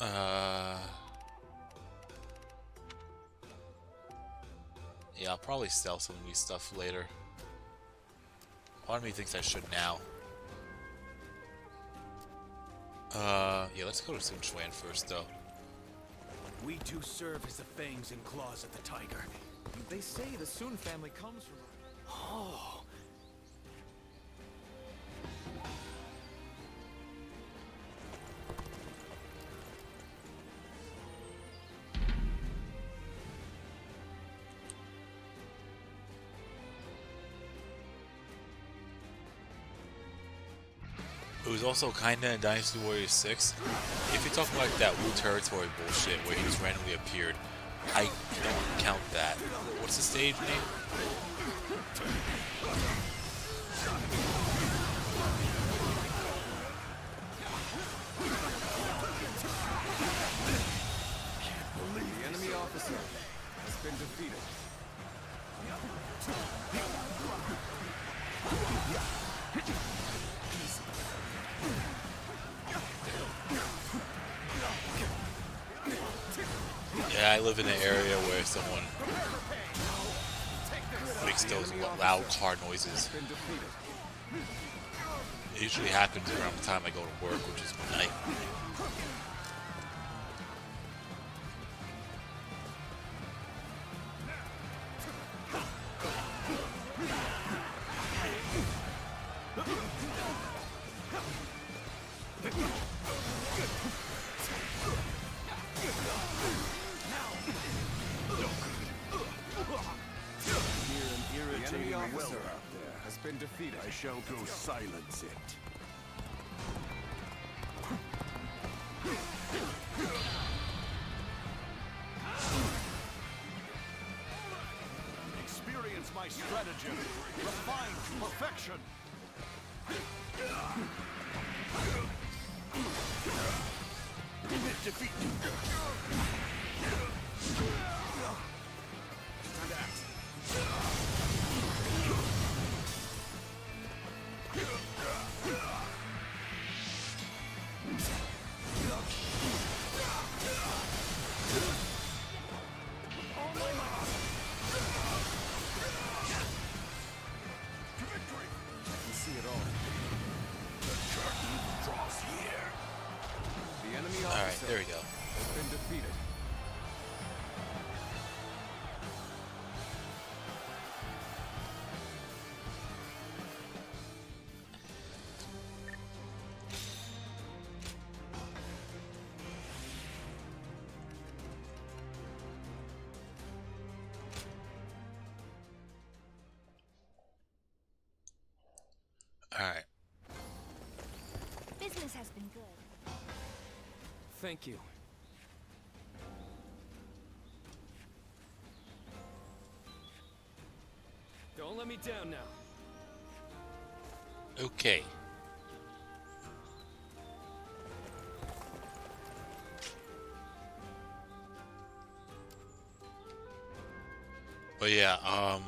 Yeah, I'll probably sell some of these stuff later. Part of me thinks I should now. Yeah, let's go to Sun Quan first, though. We too serve as the fangs and claws of the tiger. They say the Sun family comes from... Oh, It was also kinda in Dynasty Warriors 6. If you're talking like that Wu territory bullshit where he just randomly appeared, I don't count that. What's the stage name? The enemy officer has been defeated. Yeah, I live in an area where someone makes those loud car noises. It usually happens around the time I go to work, which is midnight. The enemy officer has been defeated. I shall go silence it. Experience my stratagem, refined to perfection. Defeat. Time to act. Alright, there we go. has been defeated. Alright. Business has been good. Thank you. Don't let me down now. Okay. But yeah,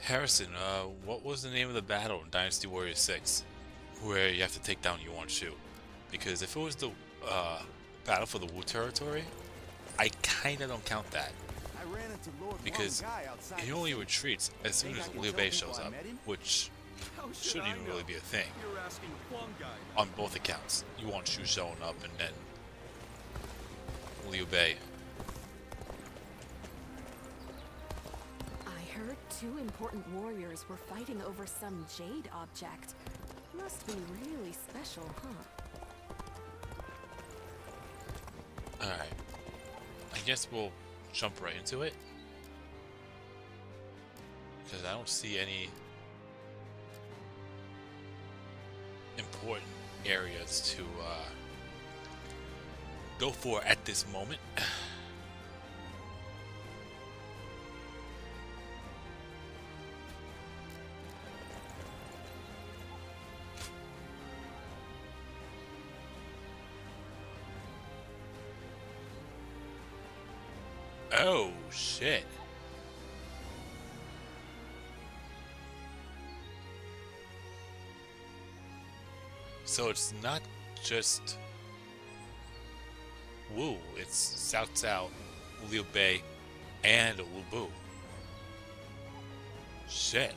Harrison, what was the name of the battle in Dynasty Warriors 6 where you have to take down Yuan Shu? Because if it was the battle for the Wu territory, I kinda don't count that. I ran into Lord Because Wang Guy outside he the only city. retreats as soon Think as I can Liu tell Bei people shows I up, met him? which How should shouldn't I even know? really be a thing You're asking Huang Guy. on both accounts. Yuan Shu showing up and then Liu Bei. I heard two important warriors were fighting over some jade object. Must be really special, huh? Alright. I guess we'll jump right into it. Because I don't see any important areas to go for at this moment. Oh, shit. So it's not just Wu, it's Cao Cao, Liu Bei, and Wu Bu. Shit.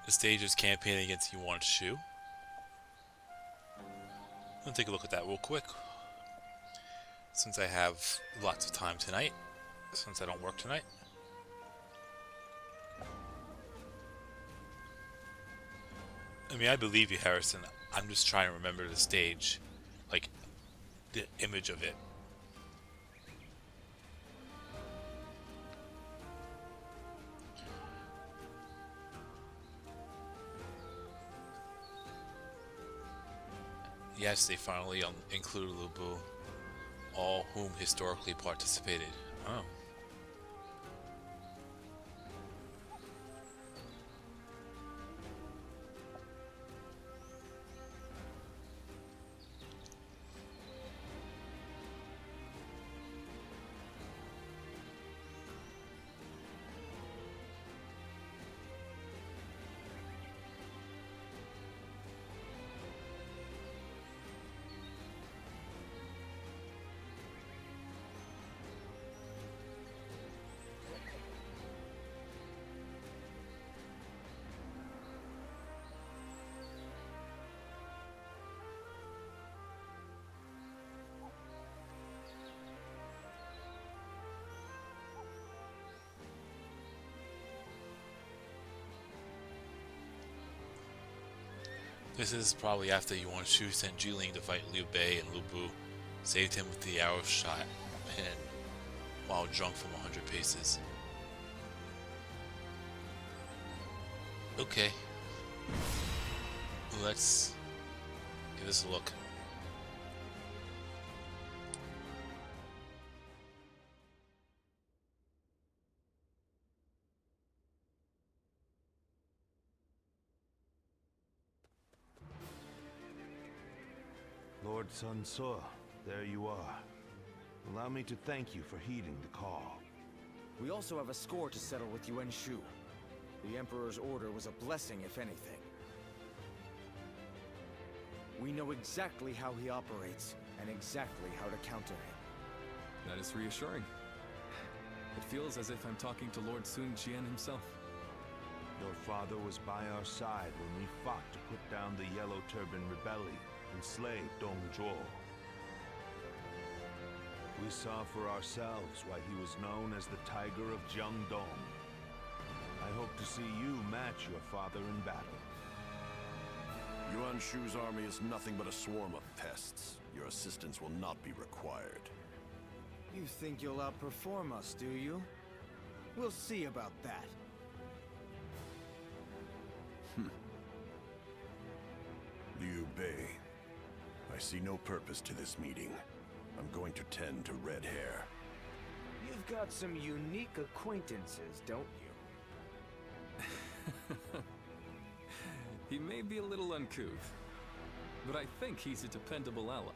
The stage is campaigning against Yuan Shu. Let's take a look at that real quick. Since I have lots of time tonight, since I don't work tonight. I mean, I believe you, Harrison. I'm just trying to remember the stage, like the image of it. Yes, they finally included Lu Bu, all whom historically participated. Oh. This is probably after Yuan Shu sent Jiling to fight Liu Bei and Lu Bu saved him with the arrow shot and while drunk from 100 paces. Okay. Let's give this a look. Lord Sun Ce, there you are. Allow me to thank you for heeding the call. We also have a score to settle with Yuan Shu. The Emperor's order was a blessing, if anything. We know exactly how he operates, and exactly how to counter him. That is reassuring. It feels as if I'm talking to Lord Sun Jian himself. Your father was by our side when we fought to put down the Yellow Turban Rebellion and slay Dong Zhuo. We saw for ourselves why he was known as the Tiger of Jiangdong. I hope to see you match your father in battle. Yuan Shu's army is nothing but a swarm of pests. Your assistance will not be required. You think you'll outperform us, do you? We'll see about that. Liu Bei, I see no purpose to this meeting. I'm going to tend to red hair. You've got some unique acquaintances, don't you? He may be a little uncouth, but I think he's a dependable ally.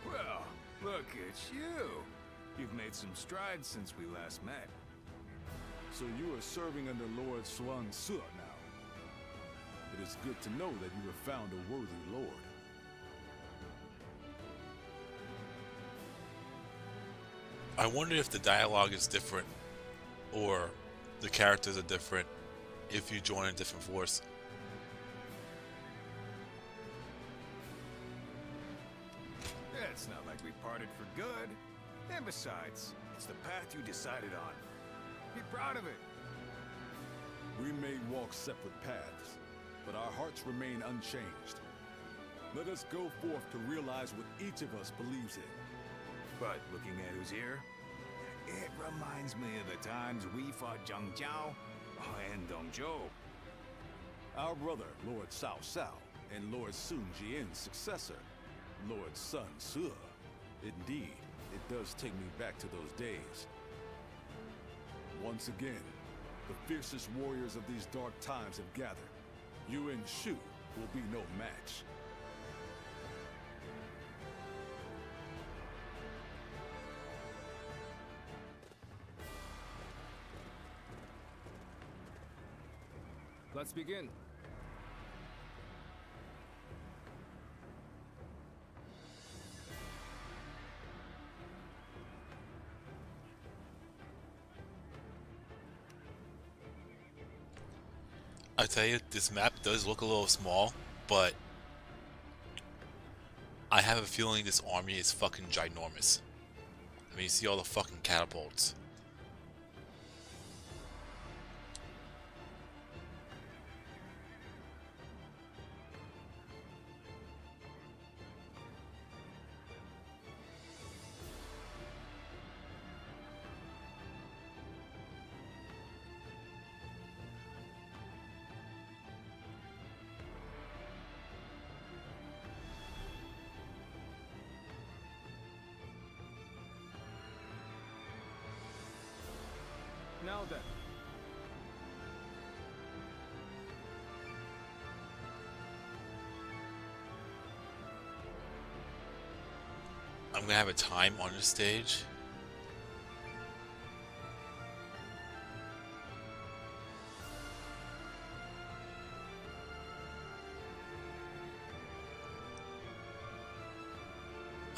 Well, look at you. You've made some strides since we last met. So you are serving under Lord Xuan Ce now. It is good to know that you have found a worthy lord. I wonder if the dialogue is different, or the characters are different if you join a different force. It's not like we parted for good. And besides, it's the path you decided on. Be proud of it. We may walk separate paths, but our hearts remain unchanged. Let us go forth to realize what each of us believes in. But looking at who's here, it reminds me of the times we fought Zhang Jiao and Dong Zhuo. Our brother, Lord Cao Cao, and Lord Sun Jian's successor, Lord Sun Ce. Indeed, it does take me back to those days. Once again, the fiercest warriors of these dark times have gathered. Yuan Shu will be no match. Let's begin. I tell you, this map does look a little small, but I have a feeling this army is fucking ginormous. I mean, you see all the fucking catapults. Now then. I'm gonna have a time on this stage.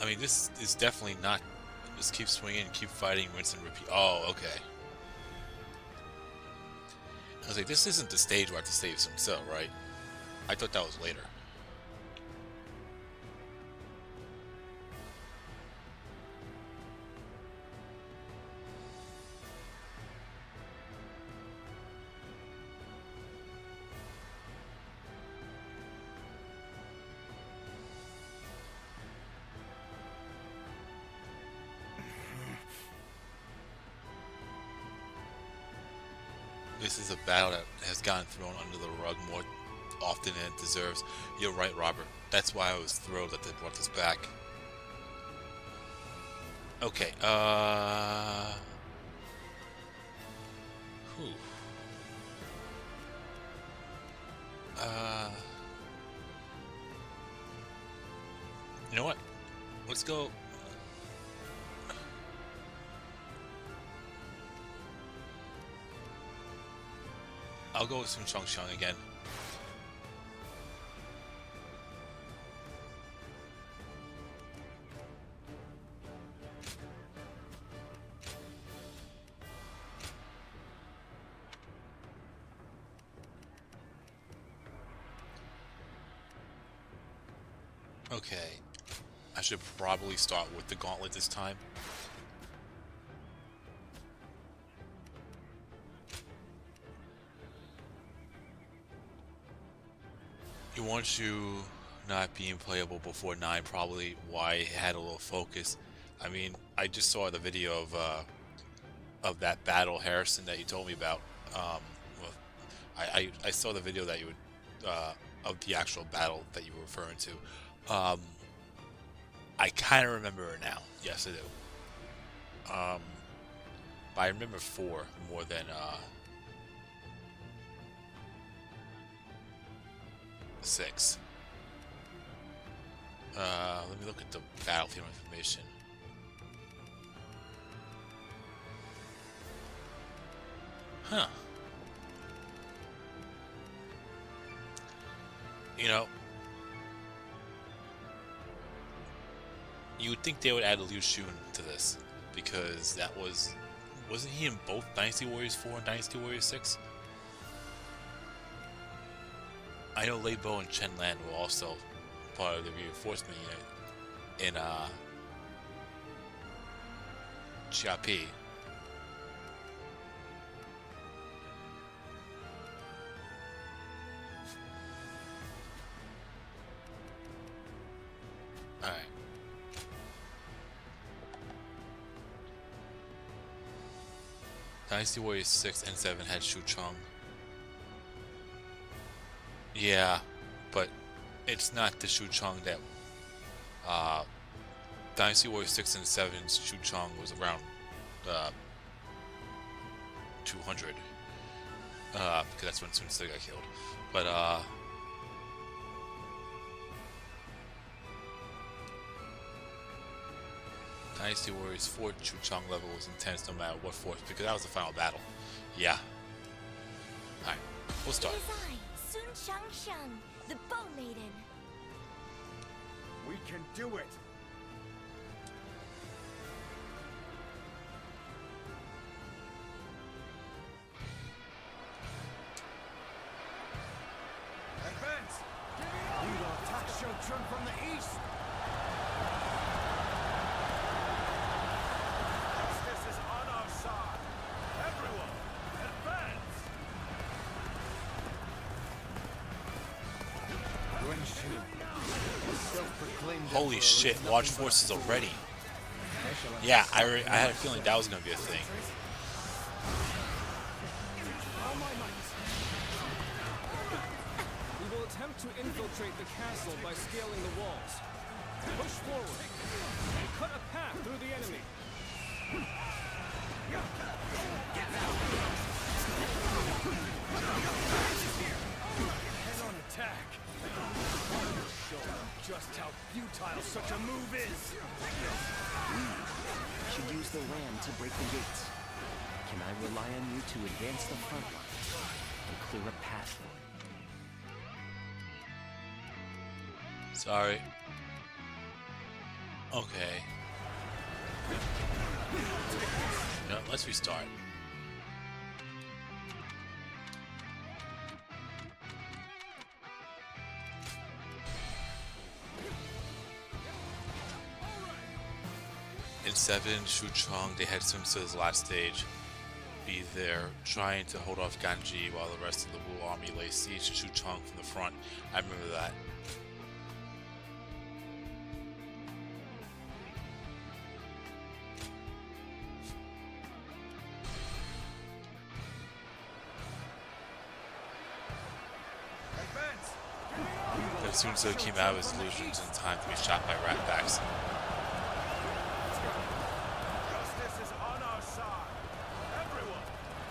I mean, this is definitely not. Just keep swinging, keep fighting, rinse and repeat. Oh, okay. I was like, this isn't the stage where I have to save some cell, right? I thought that was later. This is a battle that has gotten thrown under the rug more often than it deserves. You're right, Robert. That's why I was thrilled that they brought this back. Okay, Whew. You know what? Let's go. I'll go with some Chongcheng again. Okay, I should probably start with the gauntlet this time. You want to not being playable before 9, probably why it had a little focus. I mean, I just saw the video of that battle, Harrison, that you told me about. Well, I saw the video that you would of the actual battle that you were referring to. I kind of remember it now. Yes, I do. But I remember 4 more than 6. Let me look at the battlefield information. Huh. You know, you would think they would add Liu Xun to this, because that wasn't he in both Dynasty Warriors 4 and Dynasty Warriors 6? I know Lei Bo and Chen Lan were also part of the reinforcement unit in Xia. Alright. Dynasty Warriors 6 and 7 had Shu Chong. Yeah, but it's not the Shu Chong that Dynasty Warriors 6 and 7's Shu Chong was around 200. Because that's when Sun Tzu got killed. But Dynasty Warriors 4 Chu Chong level was intense no matter what force, because that was the final battle. Yeah. Alright, we'll start. It is I, Sun Shang, the Bow Maiden. We can do it! Advance! We will attack Shou Chun from the east! Justice is on our side! Everyone, advance! Holy shit, large forces already. Yeah, I had a feeling that was going to be a thing. We will attempt to infiltrate the castle by scaling the walls. Push forward and cut a path through the enemy. Head on attack. Show them just how futile such a move is. Should use the ram to break the gates. Can I rely on you to advance the front lines and clear a path for it? Sorry. Okay. No, let's restart. In 7, Shu Chong, they had Sun Tzu's last stage be there, trying to hold off Ganji while the rest of the Wu army lay siege to Shu Chong from the front. I remember that. But Sun Tzu came out of his illusions in time to be shot by ratbacks. Justice is on our side. Everyone,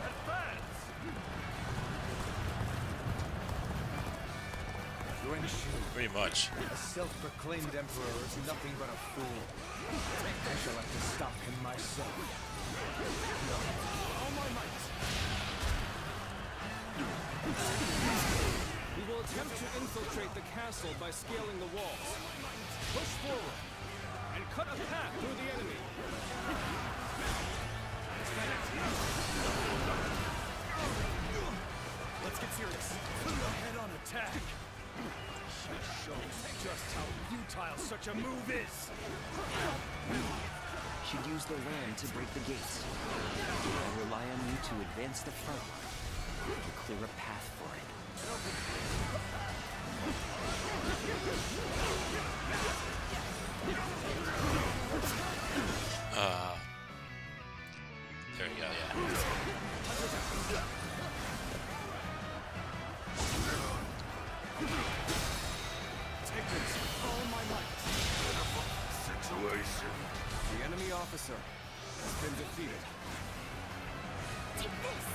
advance! Yuan-Shu. Pretty much. A self-proclaimed emperor is nothing but a fool. I shall have to stop him myself. All my might. We will attempt to infiltrate the castle by scaling the walls. Push forward and cut a path through the enemy. Let's get serious. Head-on attack. Shows just how futile such a move is. Should use the ram to break the gates. I rely on you to advance the front line to clear a path for it. There you go, yeah. Take this with all my might. Situation. The enemy officer has been defeated. Take this!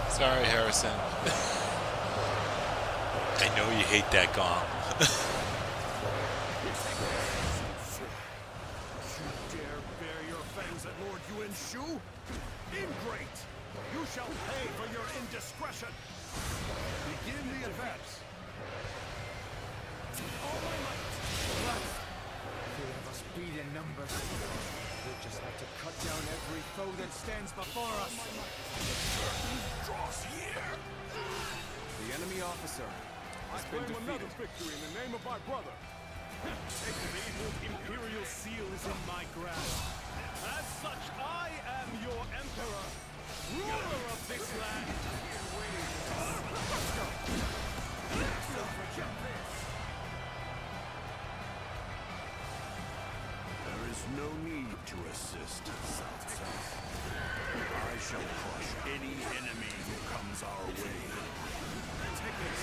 Sorry, Harrison. I know you hate that gong. You dare bare your fangs at Lord Yuan-Shu? Ingrate! You shall pay for your indiscretion! Begin the advance! All my might. Few of us beat in numbers. We'll just have to cut down every foe that stands before us. Draws here! The enemy officer has been defeated. Another victory in the name of my brother. A fabled imperial seal is in my grasp. As such, I am your emperor, ruler of this land. Let's go. Don't forget this. There is no need to assist, South South. I shall crush any enemy who comes our way. Take this.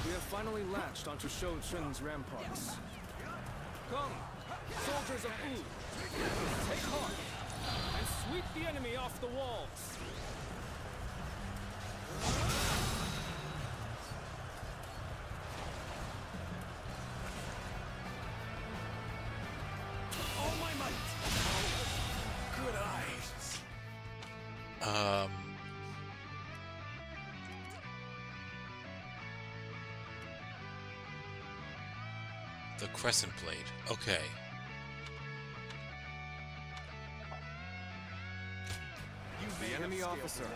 We have finally latched onto Shou Chun's ramparts. Come, soldiers of Wu, take heart and sweep the enemy off the walls. All my might. Good eyes. The crescent blade. Okay. The enemy officer.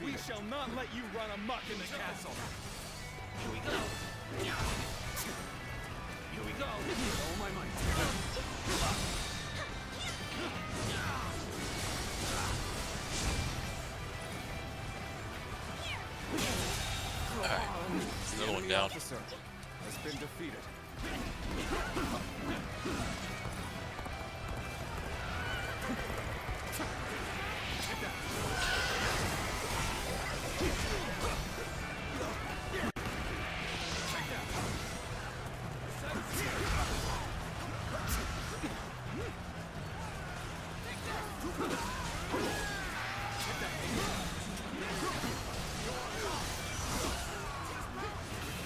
We shall not let you run amok in the castle. Here we go. Here we go. All my might. Alright. Another one down. Officer has been defeated.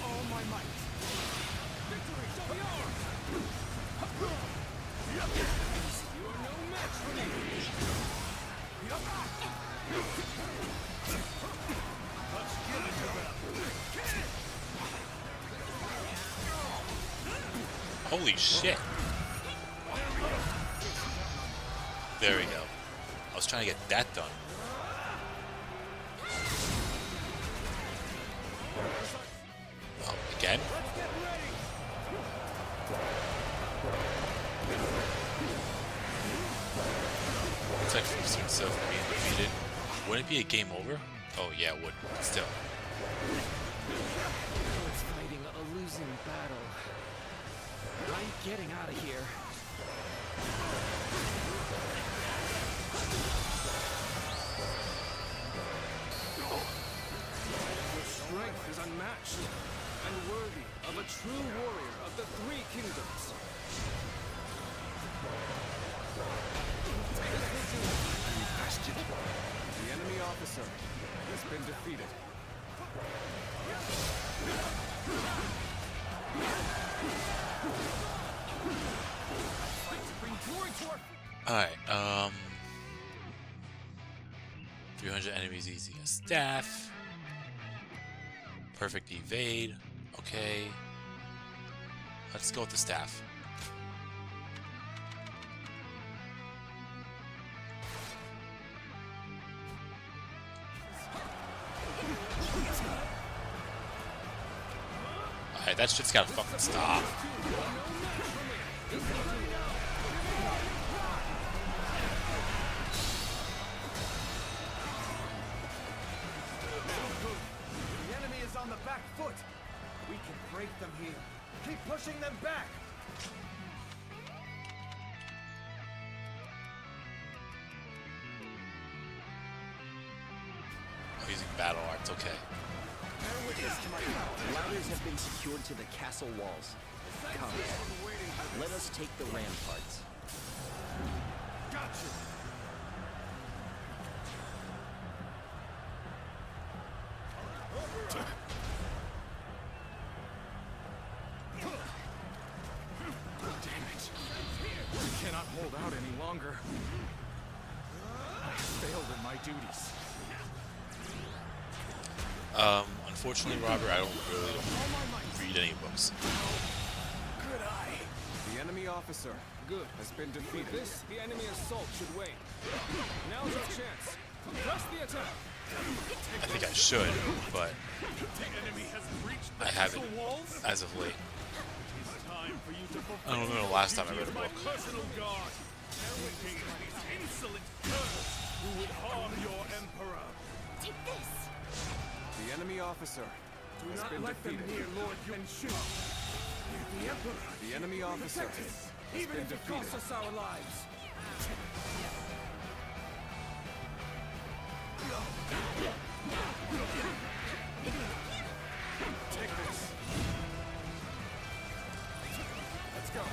All my might. Victory shall be ours. You are no match for me. Let's get it to them. Holy shit. There we go. I was trying to get that done. Oh, again? Let's get ready. looks like instead of being defeated, wouldn't it be a game over? Oh yeah, it would. Still. It's fighting a losing battle. I'm getting out of here. Your strength is unmatched and worthy of a true warrior of the Three Kingdoms. You bastard! The enemy officer has been defeated. Alright, 300 enemies easy. A staff. Perfect evade. Okay. Let's go with the staff. Alright, that shit's gotta fucking stop. The enemy is on the back foot. We can break them here. Keep pushing them back. I'm using battle arts, okay. Ladders have been secured to the castle walls. Come, let us take the ramparts. Gotcha. Damn it! We cannot hold out any longer. I failed in my duties. Unfortunately, Robert, I don't really read any books. Good eye. The enemy officer Good. has been defeated. With this, the enemy assault should wait. Now's our chance. Press the attack. I think I should, but I haven't as of late. I don't remember the last time I read a book. Personal guard. These insolent curs who would harm your emperor. Take this. The enemy officer Do has not been let them defeated. near Lord Yunshu. The Emperor. The enemy officer Protect us, has even been if it defeated. costs us our lives. Take this. Let's go.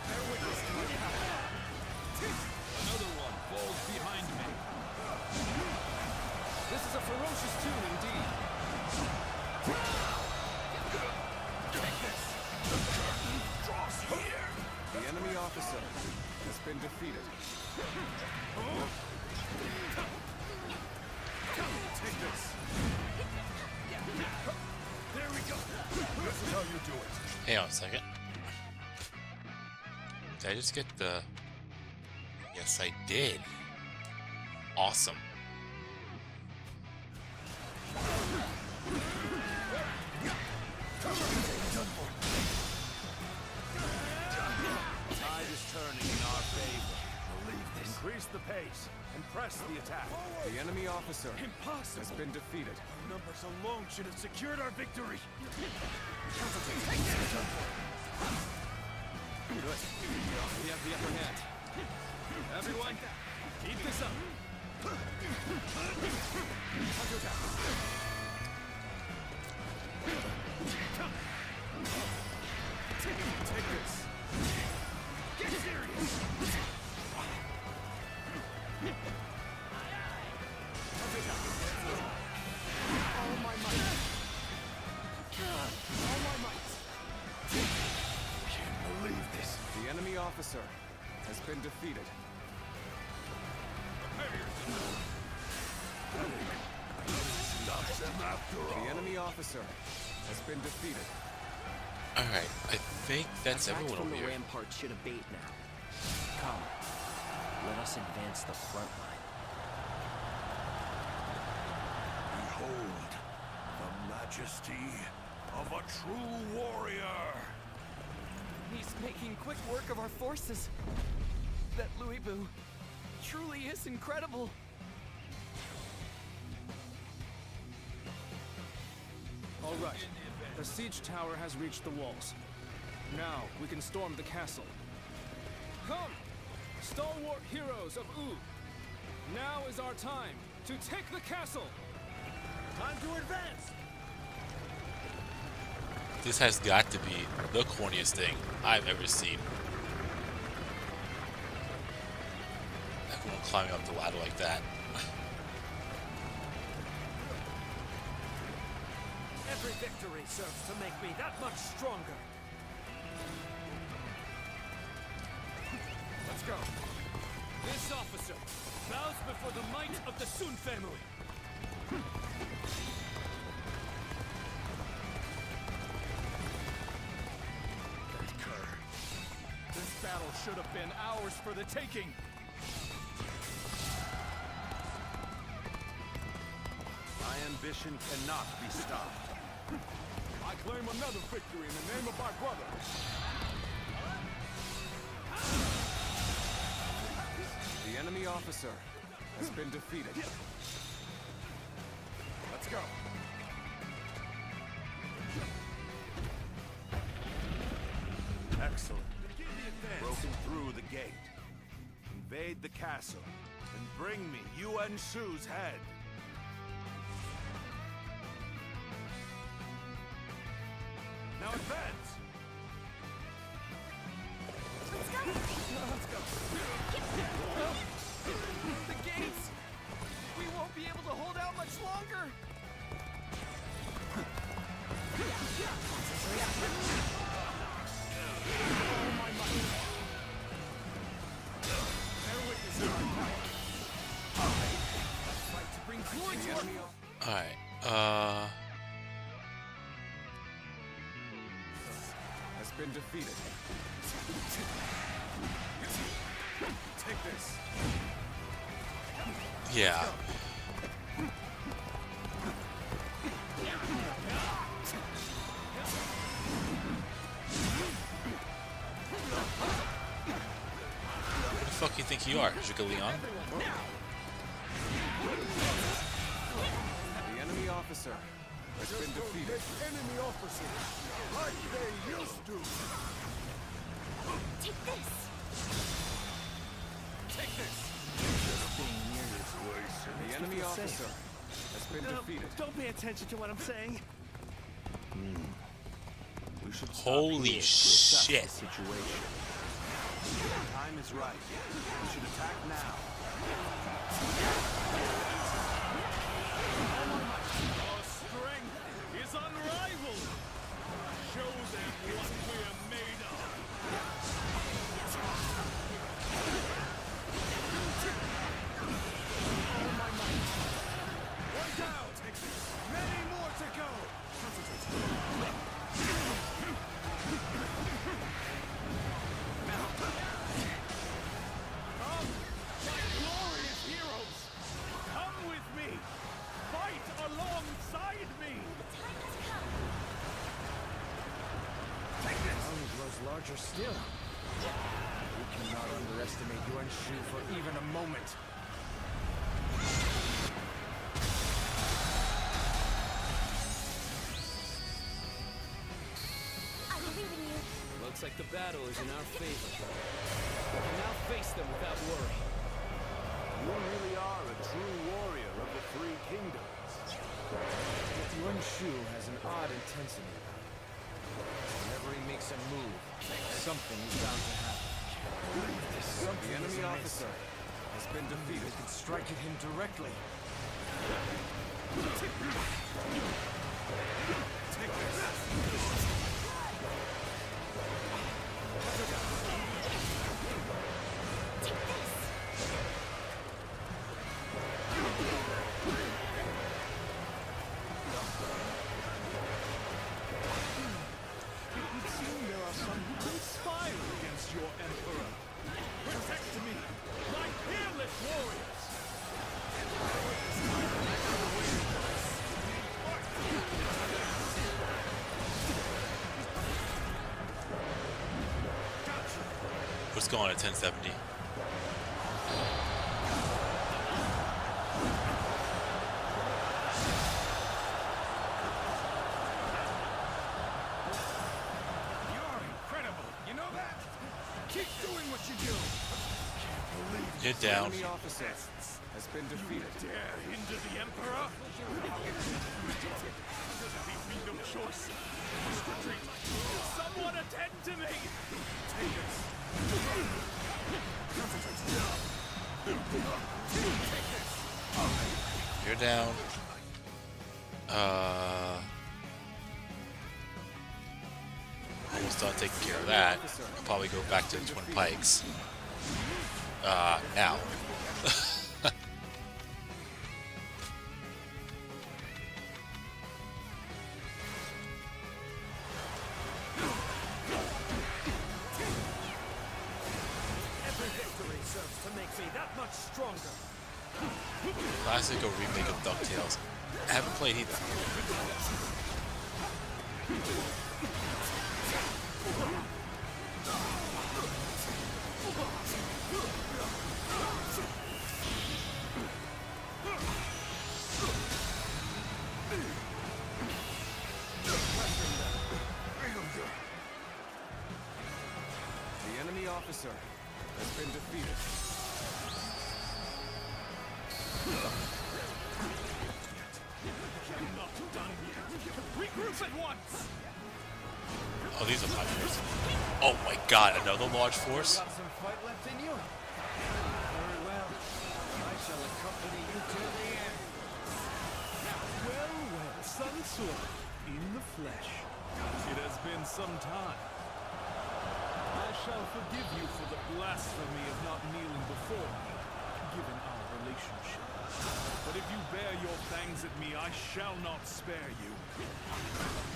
Bear witness to my power. Another one falls behind me. This is a ferocious tune indeed. The enemy officer has been defeated. Take this. There we go. This is how you do it. Hang on a second. Did I just get the... Yes, I did. Awesome. Tide is turning in our favor. Believe this. Increase the pace and press the attack. The enemy officer Impossible. has been defeated. Our numbers alone should have secured our victory. Good. We have the upper hand. Everyone, keep this up. Hunter down. Take this. Get serious. Hunter down. All my might. All my might. Can't believe this. The enemy officer has been defeated. Stop them after all. The enemy officer has been defeated. Alright, I think that's Attacks everyone from over the here. rampart should abate now. Come, let us advance the front line. Behold, the majesty of a true warrior. He's making quick work of our forces. That Louis Boo truly is incredible. All right. The siege tower has reached the walls. Now we can storm the castle. Come, stalwart heroes of Wu. Now is our time to take the castle. Time to advance. This has got to be the corniest thing I've ever seen. Everyone climbing up the ladder like that. Every victory serves to make me that much stronger. Let's go. This officer bows before the might of the Sun family. This battle should have been ours for the taking. My ambition cannot be stopped. I claim another victory in the name of my brother. The enemy officer has been defeated. Let's go. Excellent. Broken through the gate. Invade the castle and bring me Yuan Shu's head. Now advance! Let's go! Let's go! The gates! We won't be able to hold out much longer! Alright, Has been defeated. Take this. yeah. Who the fuck you think you are, Leon? The enemy officer has been defeated. Enemy officers, like they used to. Take this. Take this. The enemy officer has been defeated. Don't pay attention to what I'm saying. We should stop Holy here to assess shit. the situation. Time is right. We should attack now. Our strength is unrivaled. Show them what we are made of. One down. Many more to go. Come, my glorious heroes. Come with me. Fight alongside me. Army grows larger still. We cannot underestimate Yuan Shu for even a moment. I believe in you. Looks like the battle is in our favor. We can now face them without worry. You really are a true warrior of the Three Kingdoms. Yuan Shu has an odd intensity about him. Whenever he makes a move, something is bound to happen. The enemy officer has been defeated. We can strike at him directly. Take this. Your Emperor. Protect me, my peerless warriors! What's going on at 1070? You're incredible. You know that? Keep doing what you do. Get down. The officer has been defeated. You dare hinder the Emperor? Leave me no choice. Must retreat. Someone attend to me! Take this. You're down. Almost done taking care of that. I'll probably go back to the Twin Pikes. Now. Every victory serves to make me that much stronger. Classic or remake of DuckTales. I haven't played either. The enemy officer has been defeated. I'm not done yet. Regroup at once! Oh, these are large force. Oh my god, another large force? Got some fight left in you? Very well. I shall accompany you to the end. Well, well, Sunsword, in the flesh. It has been some time. I shall forgive you for the blasphemy of not kneeling before me, given our relationship. But if you bear your fangs at me, I shall not spare you.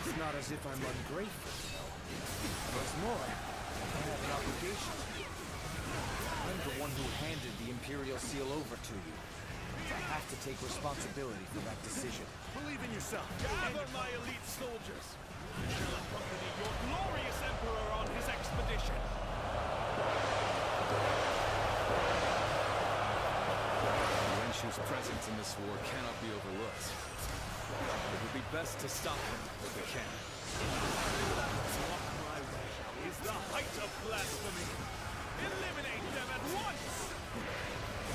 It's not as if I'm ungrateful, you know. What's more, I have an obligation to you. I'm the one who handed the Imperial Seal over to you. I have to take responsibility for that decision. Believe in yourself. Gather my elite soldiers. I shall accompany your glorious Emperor on his expedition. Yuanshu's presence in this war cannot be overlooked. It would be best to stop him if we can. Walk my way is the height of blasphemy. Eliminate them at once!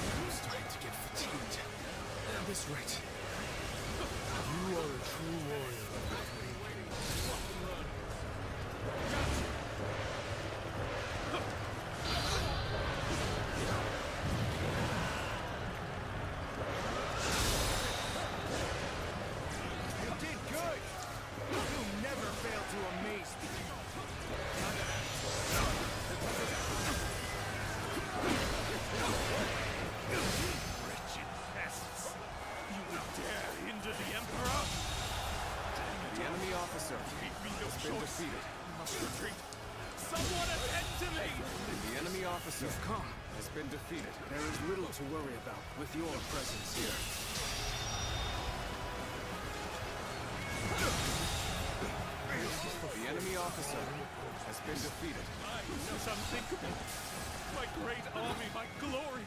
I'm starting to get fatigued. At this rate, you are a true warrior. You did good! You never fail to amaze me. Wretched pests! You would dare hinder the Emperor? The enemy officer Leave me no has been choice. defeated. Must retreat. Someone attend to me! The enemy officer has been defeated. There is little to worry about with your presence here. The enemy officer has been defeated. This is unthinkable. My great army, my glory,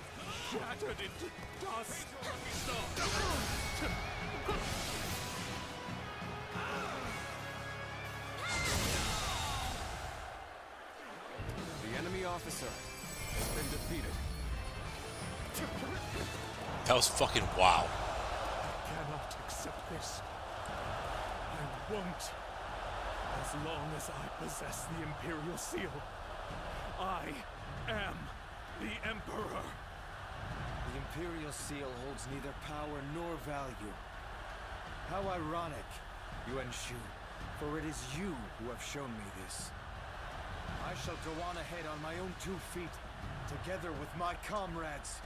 shattered into dust. The enemy officer has been defeated. That was fucking wow. I cannot accept this. I won't. As long as I possess the Imperial Seal, I am the Emperor. The Imperial Seal holds neither power nor value. How ironic, Yuanshu, for it is you who have shown me this. I shall go on ahead on my own 2 feet, together with my comrades.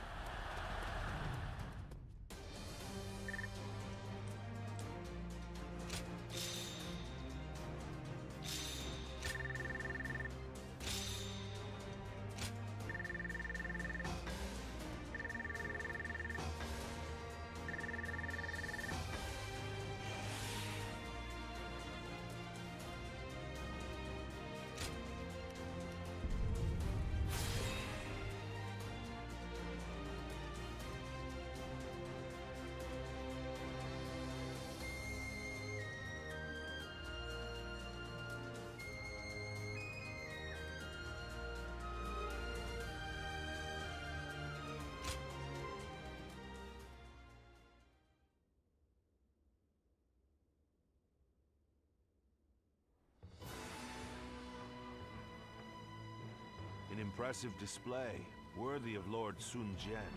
impressive display, worthy of Lord Sun Jian.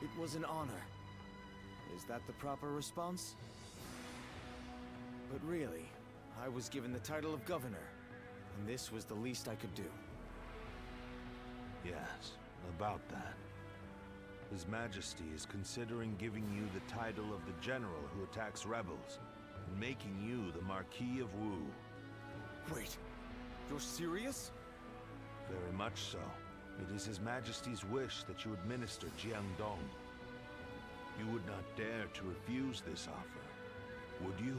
It was an honor. Is that the proper response? But really, I was given the title of governor, and this was the least I could do. Yes, about that. His Majesty is considering giving you the title of the general who attacks rebels, and making you the Marquis of Wu. Wait, you're serious? Very much so. It is His Majesty's wish that you administer Jiangdong. You would not dare to refuse this offer, would you?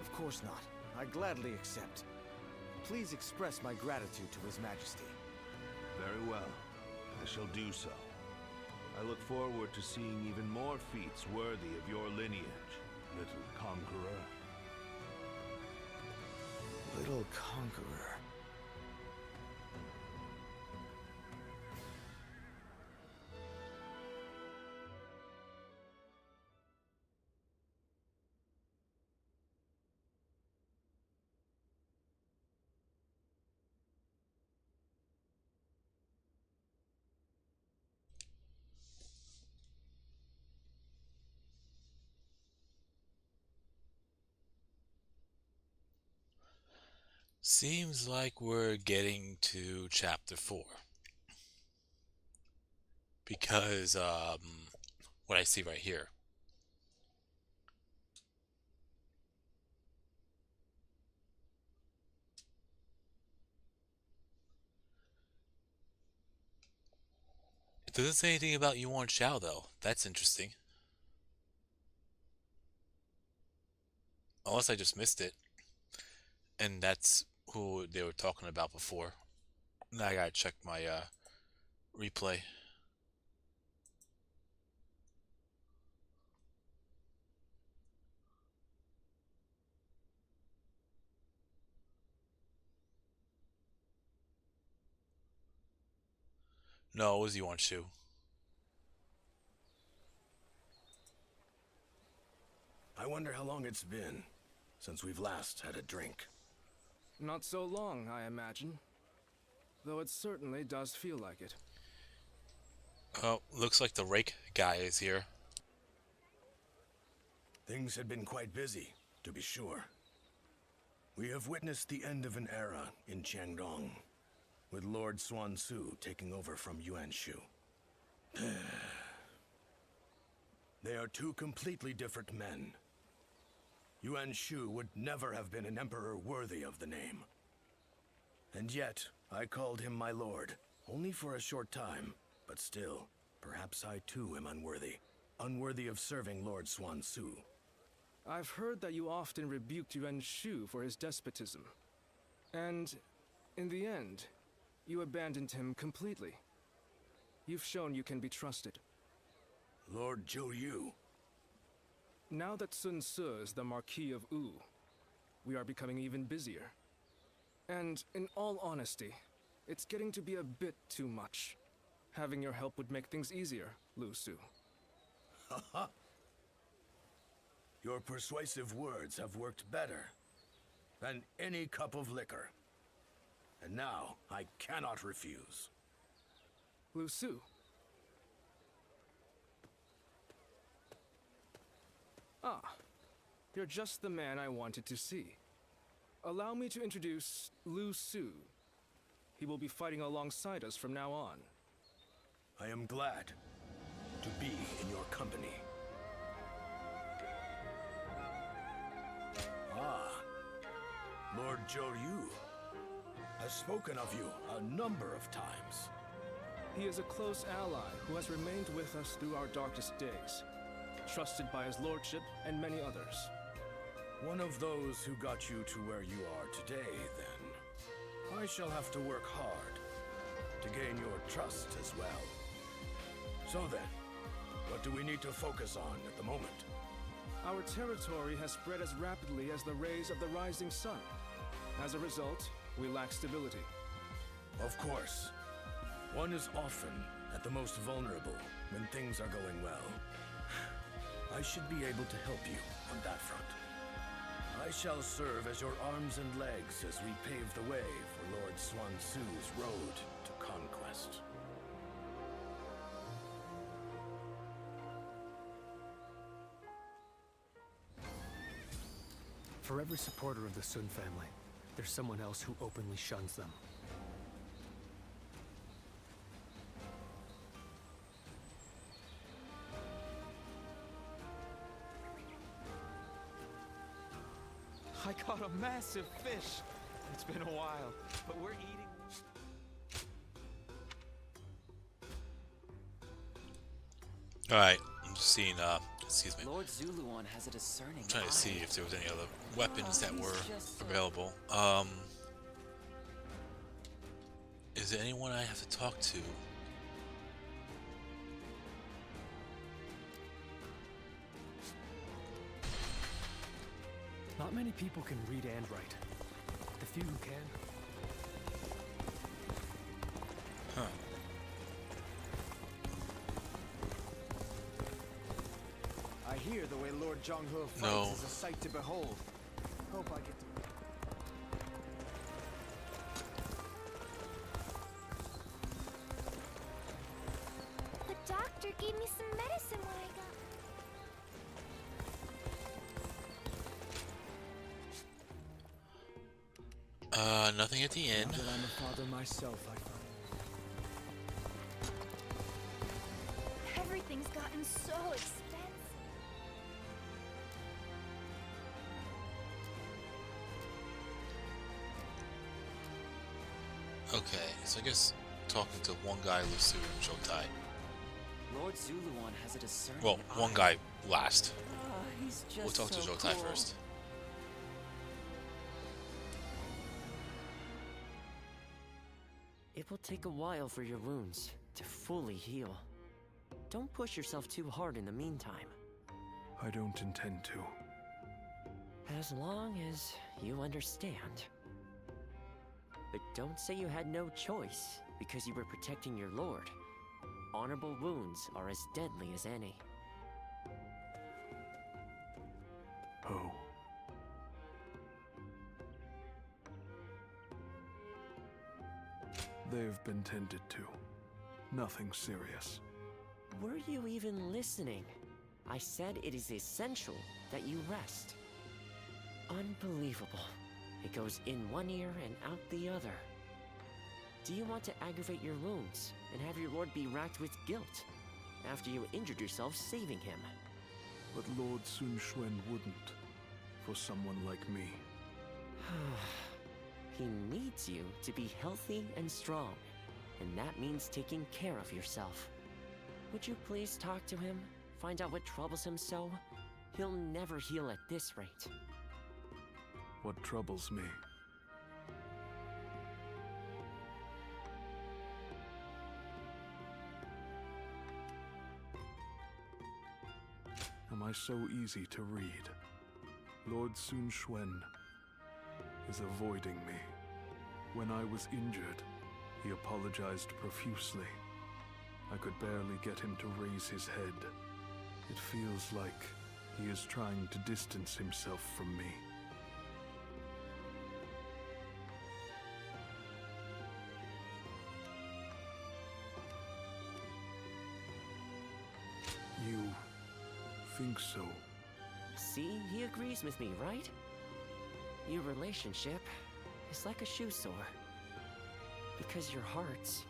Of course not. I gladly accept. Please express my gratitude to His Majesty. Very well. I shall do so. I look forward to seeing even more feats worthy of your lineage, little conqueror. Little conqueror. Seems like we're getting to chapter 4. Because, what I see right here. It doesn't say anything about Yuan Shao, though. That's interesting. Unless I just missed it. And that's who they were talking about before. Now I gotta check my replay. No, it was Yuan Shu. I wonder how long it's been since we've last had a drink. Not so long, I imagine. Though it certainly does feel like it. Oh, looks like the rake guy is here. Things had been quite busy, to be sure. We have witnessed the end of an era in Jiangdong, with Lord Xuan Su taking over from Yuan Shu. They are two completely different men. Yuan Shu would never have been an emperor worthy of the name. And yet, I called him my lord, only for a short time, but still, perhaps I too am unworthy. Unworthy of serving Lord Xuan Su. I've heard that you often rebuked Yuan Shu for his despotism. And, in the end, you abandoned him completely. You've shown you can be trusted. Lord Zhou Yu. Now that Sun Ce is the Marquis of Wu, we are becoming even busier. And, in all honesty, it's getting to be a bit too much. Having your help would make things easier, Lu Su. Haha. Your persuasive words have worked better than any cup of liquor. And now, I cannot refuse. Lu Su. Ah, you're just the man I wanted to see. Allow me to introduce Lu Su. He will be fighting alongside us from now on. I am glad to be in your company. Ah, Lord Zhou Yu has spoken of you a number of times. He is a close ally who has remained with us through our darkest days, trusted by his lordship and many others. One of those who got you to where you are today, then. I shall have to work hard to gain your trust as well. So then, what do we need to focus on at the moment? Our territory has spread as rapidly as the rays of the rising sun. As a result, we lack stability. Of course. One is often at the most vulnerable when things are going well. I should be able to help you on that front. I I shall serve as your arms and legs as we pave the way for Lord Swan Tzu's road to conquest. For every supporter of the Sun family, there's someone else who openly shuns them. I caught a massive fish. It's been a while, but we're eating. Alright, I'm just seeing, excuse me. Lord Zuluan has a discerning I'm trying to see if there was any other weapons that were just available. Is there anyone I have to talk to? Not many people can read and write. The few who can. Huh. I hear the way Lord Zhonghe fights No. is a sight to behold. Hope I get to... The doctor gave me some medicine when I got... Nothing at the end. Now that I'm a father myself, I find... Everything's gotten so expensive. Okay, so I guess talking to one guy, Lusu, and Shotai. Lord Zuluan has a discerning Well, one eye. guy last. He's just We'll talk to so Shotai cool. first. It will take a while for your wounds to fully heal. Don't push yourself too hard in the meantime. I don't intend to. As long as you understand. But don't say you had no choice because you were protecting your lord. Honorable wounds are as deadly as any. Oh. They've been tended to. Nothing serious. Were you even listening? I said it is essential that you rest. Unbelievable. It goes in one ear and out the other. Do you want to aggravate your wounds and have your lord be racked with guilt after you injured yourself saving him? But Lord Sun Xuan wouldn't. For someone like me. He needs you to be healthy and strong, and that means taking care of yourself. Would you please talk to him? Find out what troubles him so? He'll never heal at this rate. What troubles me? Am I so easy to read? Lord Sun Xuan is avoiding me. When I was injured, he apologized profusely. I could barely get him to raise his head. It feels like he is trying to distance himself from me. You think so? See, he agrees with me, right? Your relationship is like a shoe sore. Because your hearts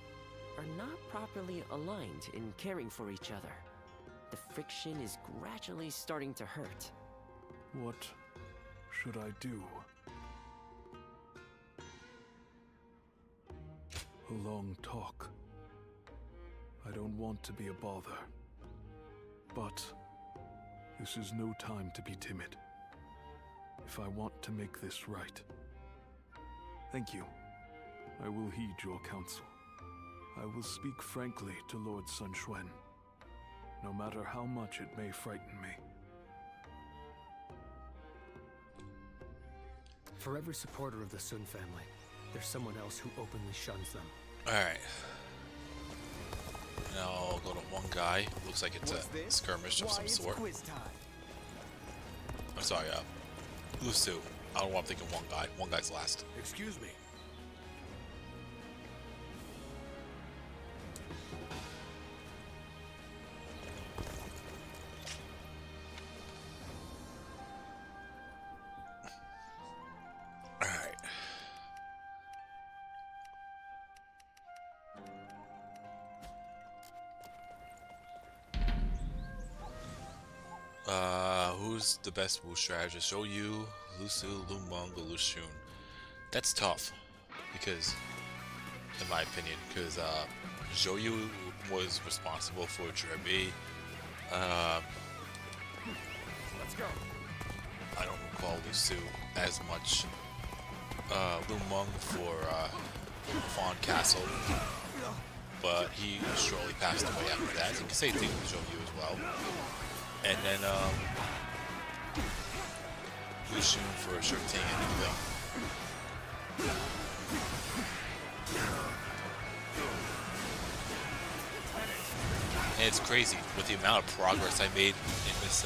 are not properly aligned in caring for each other. The friction is gradually starting to hurt. What should I do? A long talk. I don't want to be a bother. But this is no time to be timid. If I want to make this right. Thank you. I will heed your counsel. I will speak frankly to Lord Sun Xuan, no matter how much it may frighten me. For every supporter of the Sun family, there's someone else who openly shuns them. Alright. Now I'll go to one guy. Looks like it's a skirmish of some sort. I'm sorry, Lu Su. I don't know why I'm thinking one guy. One guy's last. Excuse me. Alright. Who's the best Wu strategist? Zhou, Lu Su, Lu Meng, or Lu Xun? That's tough, because, in my opinion, because Zhou was responsible for Zhebi. Let's go. I don't recall Lu Su as much. Lu Meng for Fawn Castle, but he shortly passed away after that. You can say things with Zhou as well. And then Lu Xun for Shirting and everything. And it's crazy with the amount of progress I made in this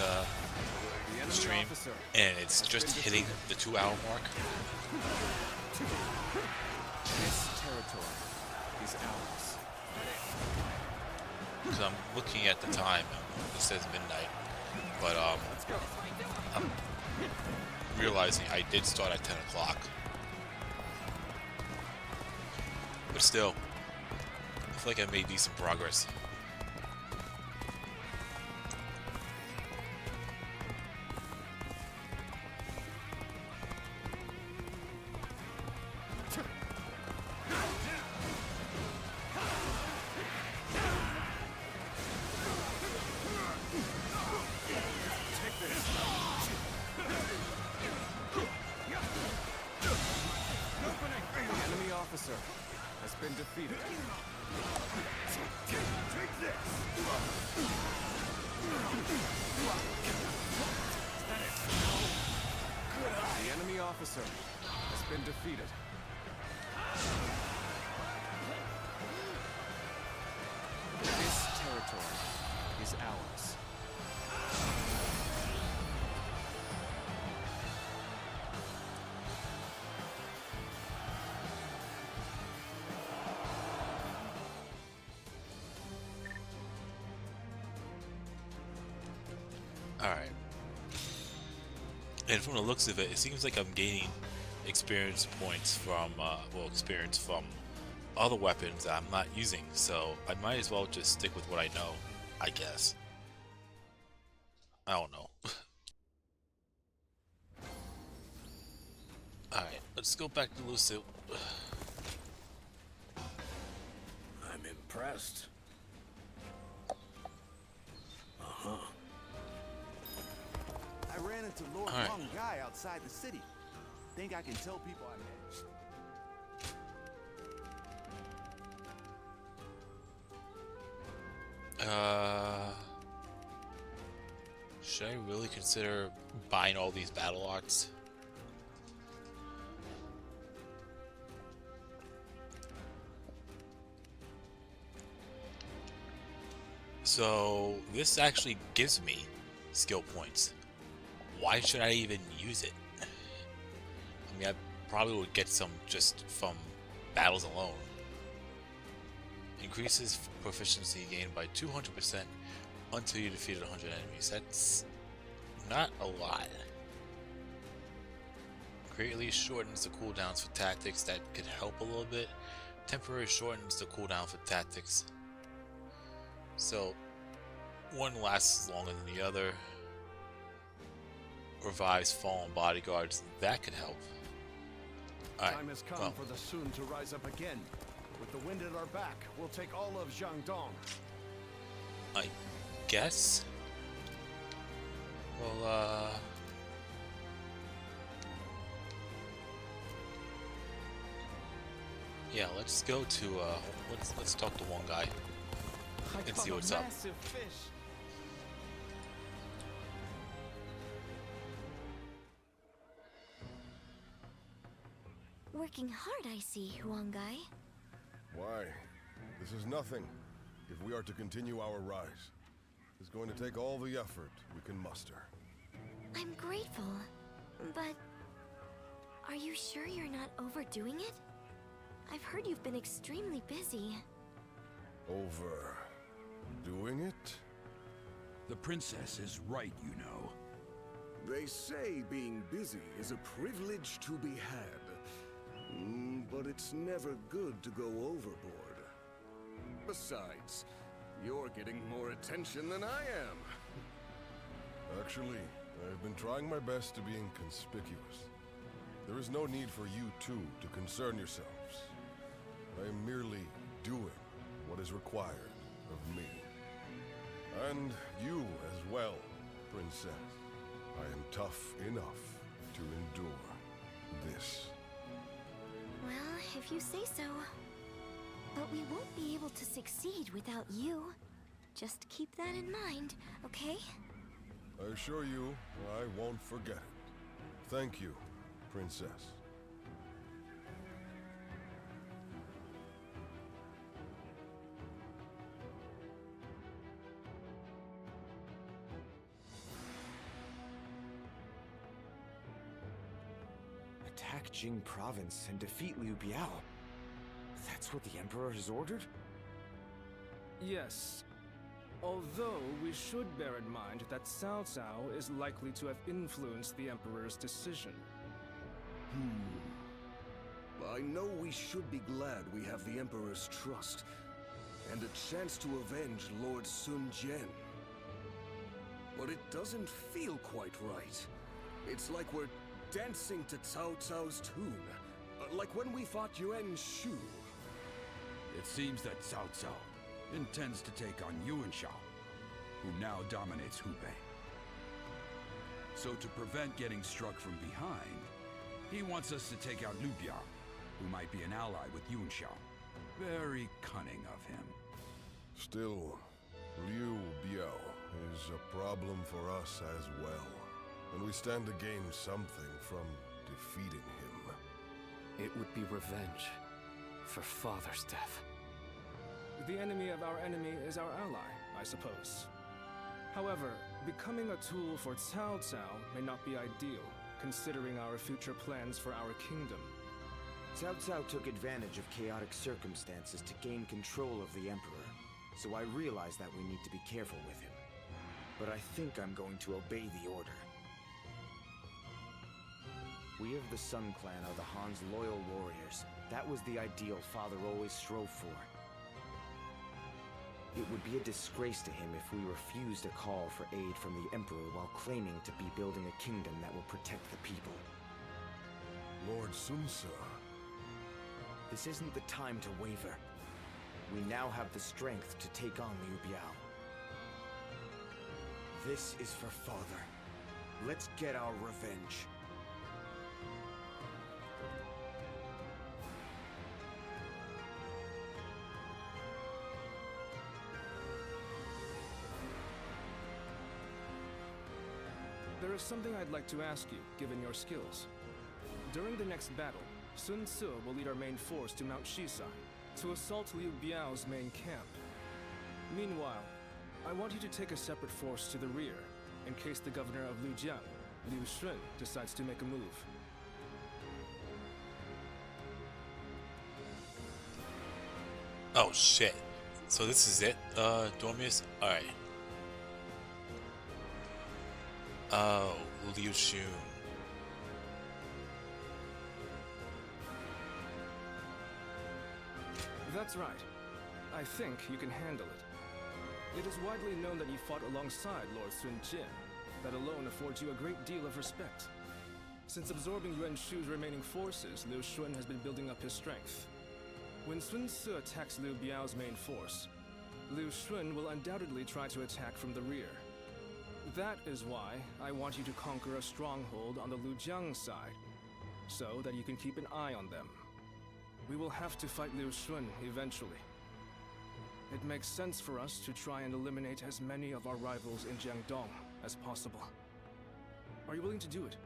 stream, and it's just hitting the 2-hour mark. This territory is ours. Because I'm looking at the time, it says midnight, but I'm realizing I did start at 10 o'clock. But still, I feel like I made decent progress. Alright. And from the looks of it, it seems like I'm gaining experience points from, experience from other weapons that I'm not using, so I might as well just stick with what I know, I guess. I don't know. Alright, let's go back to Lu Su. I'm impressed. I ran into Lord Wong Guy outside the city. Think I can tell people I met. Should I really consider buying all these battle arts? So this actually gives me skill points. Why should I even use it? I mean, I probably would get some just from battles alone. Increases proficiency gained by 200% until you defeated 100 enemies. That's not a lot. Greatly shortens the cooldowns for tactics. That could help a little bit. Temporary shortens the cooldown for tactics. So one lasts longer than the other. Revives fallen bodyguards. That could help. Alright, Time has come for the Sun to rise up again. With the wind at our back, we'll take all of Jiangdong. I guess. Well, yeah, let's go to, let's talk to one guy and see what's up. Working hard, I see, Huangai. Why? This is nothing. If we are to continue our rise, it's going to take all the effort we can muster. I'm grateful, but But are you sure you're not overdoing it? I've heard you've been extremely busy. Overdoing it? The princess is right, you know. They say being busy is a privilege to be had. But it's never good to go overboard. Besides, you're getting more attention than I am. Actually, I've been trying my best to be inconspicuous. There is no need for you two to concern yourselves. I am merely doing what is required of me. And you as well, Princess. I am tough enough to endure this. Well, if you say so. But we won't be able to succeed without you. Just keep that in mind, okay? I assure you, I won't forget it. Thank you, Princess. Attack Jing Province and defeat Liu Biao. That's what the Emperor has ordered? Yes. Although we should bear in mind that Cao Cao is likely to have influenced the Emperor's decision. I know we should be glad we have the Emperor's trust, and a chance to avenge Lord Sun Jian. But it doesn't feel quite right. It's like we're dancing to Cao Cao's tune, like when we fought Yuan Shu. It seems that Cao Cao intends to take on Yuan Shao, who now dominates Hubei. So to prevent getting struck from behind, he wants us to take out Liu Biao, who might be an ally with Yuan Shao. Very cunning of him. Still, Liu Biao is a problem for us as well, and we stand to gain something from defeating him. It would be revenge for Father's death. The enemy of our enemy is our ally, I suppose. However, becoming a tool for Cao Cao may not be ideal, considering our future plans for our kingdom. Cao Cao took advantage of chaotic circumstances to gain control of the Emperor, so I realize that we need to be careful with him. But I think I'm going to obey the order. We of the Sun Clan are the Han's loyal warriors. That was the ideal Father always strove for. It wode be a disgrace to him if we refused a call for aid from the Emperor while claiming to be building a kingdom that will protect the people. Lord Sun Ce. This isn't the time to waver. We now have the strength to take on Liu Biao. This is for Father. Let's get our revenge. There is something I'd like to ask you, given your skills. During the next battle, Sun Ce will lead our main force to Mount Shisai, to assault Liu Biao's main camp. Meanwhile, I want you to take a separate force to the rear, in case the governor of Lujiang, Liu Shun, decides to make a move. Oh shit. So this is it, Dormius? Alright. Oh, Liu Shun. That's right. I think you can handle it. It is widely known that you fought alongside Lord Sun Jian. That alone affords you a great deal of respect. Since absorbing Yuan Shu's remaining forces, Liu Shun has been building up his strength. When Sun Ce attacks Liu Biao's main force, Liu Shun will undoubtedly try to attack from the rear. That is why I want you to conquer a stronghold on the Lujiang side, so that you can keep an eye on them. We will have to fight Liu Shun eventually. It makes sense for us to try and eliminate as many of our rivals in Jiangdong as possible. Are you willing to do it?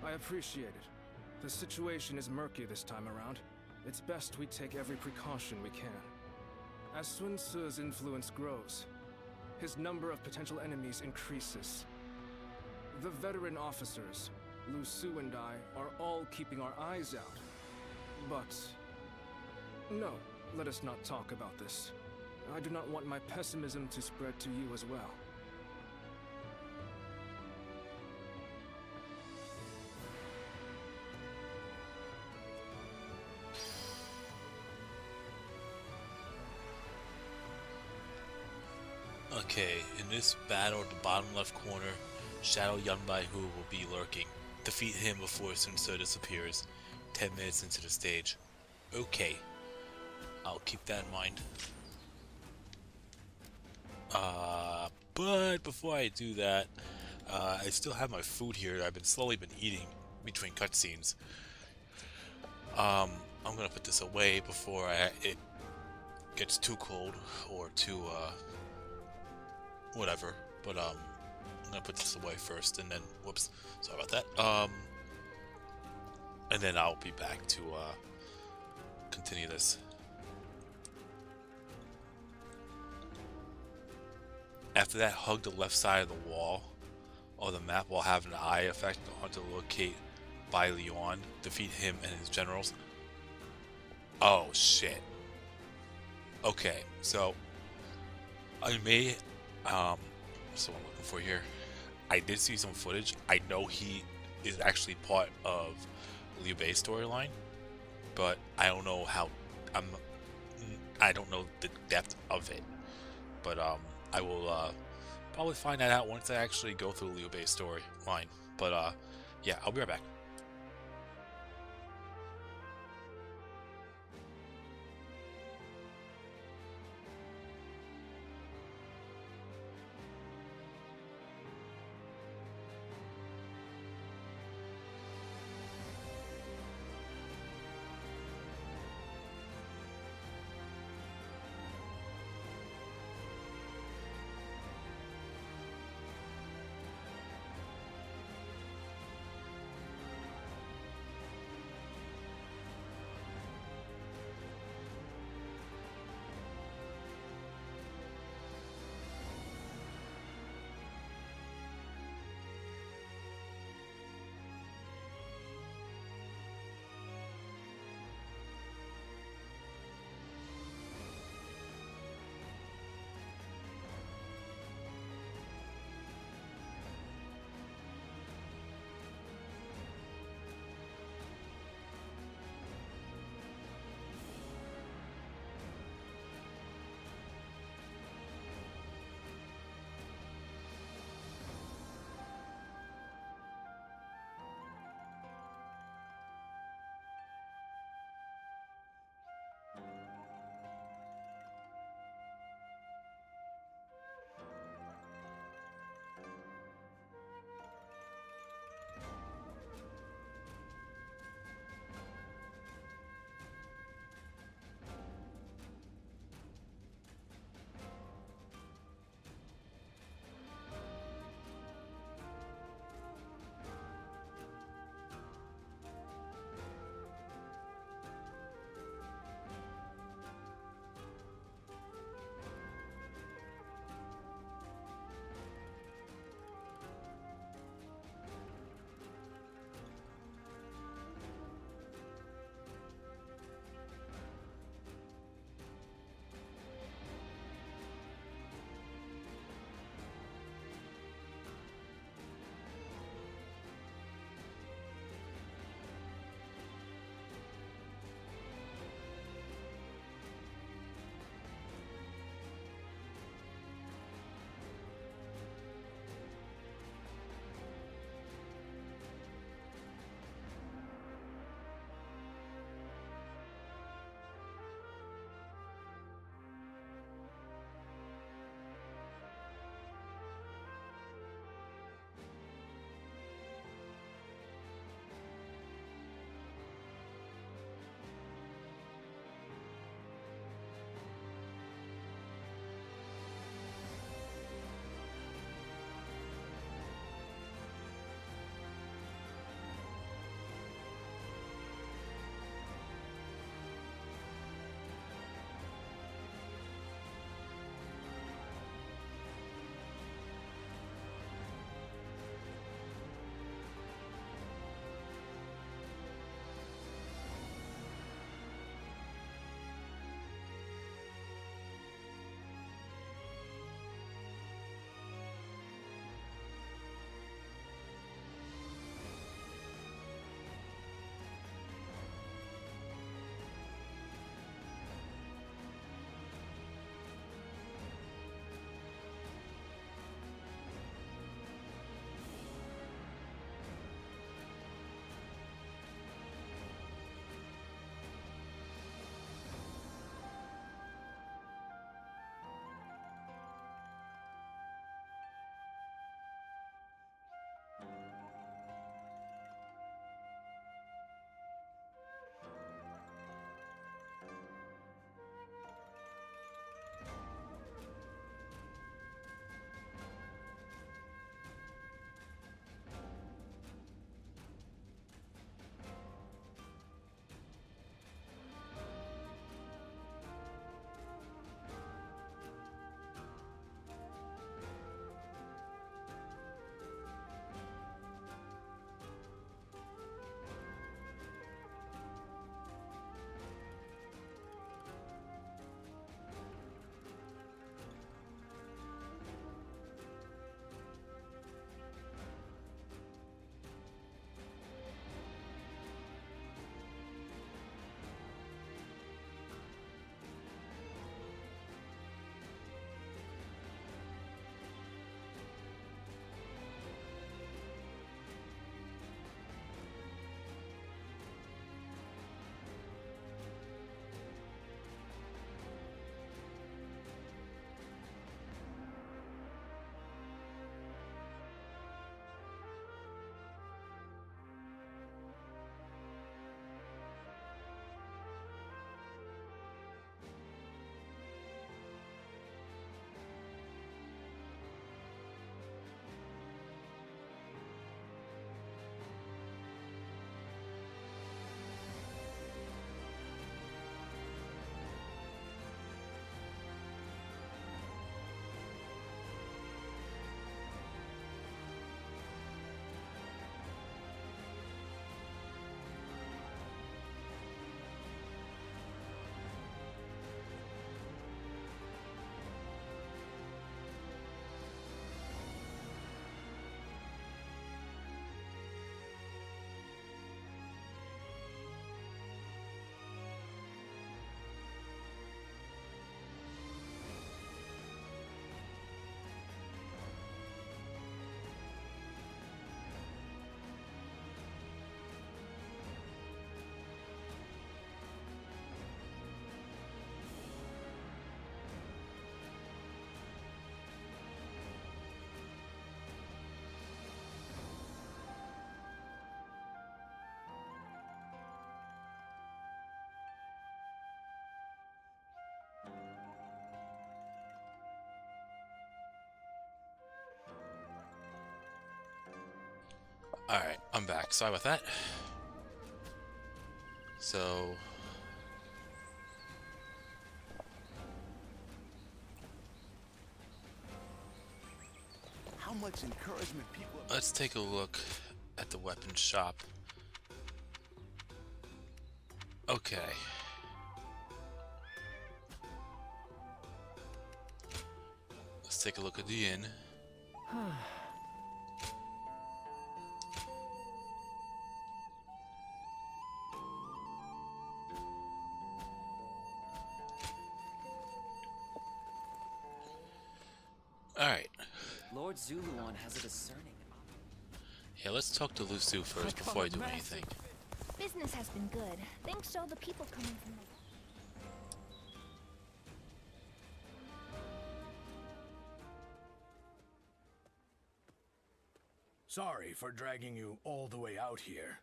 I appreciate it. The situation is murky this time around. It's best we take every precaution we can. As Sun Ce's influence grows, his number of potential enemies increases. The veteran officers, Lu Su and I, are all keeping our eyes out. But... no, let us not talk about this. I do not want my pessimism to spread to you as well. Okay, in this battle, the bottom left corner, Shadow Yunbai Hu will be lurking. Defeat him before Sun Tzu disappears. 10 minutes into the stage. Okay, I'll keep that in mind. But before I do that, I still have my food here. I've slowly been eating between cutscenes. I'm gonna put this away before it gets too cold or too whatever. But I'm gonna put this away first, and then whoops, sorry about that. And then I'll be back to continue this. After that, hug the left side of the wall or the map while having an eye effect on to locate Bai Luan, defeat him and his generals. Oh shit. Okay, so I may what's the one I'm looking for here? I did see some footage. I know he is actually part of Liu Bei's storyline, but I don't know how I don't know the depth of it. But I will probably find that out once I actually go through Liu Bei's storyline. But yeah, I'll be right back. Alright, I'm back. Sorry about that. So... How much encouragement people... let's take a look at the weapon shop. Okay. Let's take a look at the inn. Alright. Lord Zuluan has a discerning. Yeah, let's talk to Lusu first before I do anything. Business has been good, thanks to all the people coming from the... Sorry for dragging you all the way out here.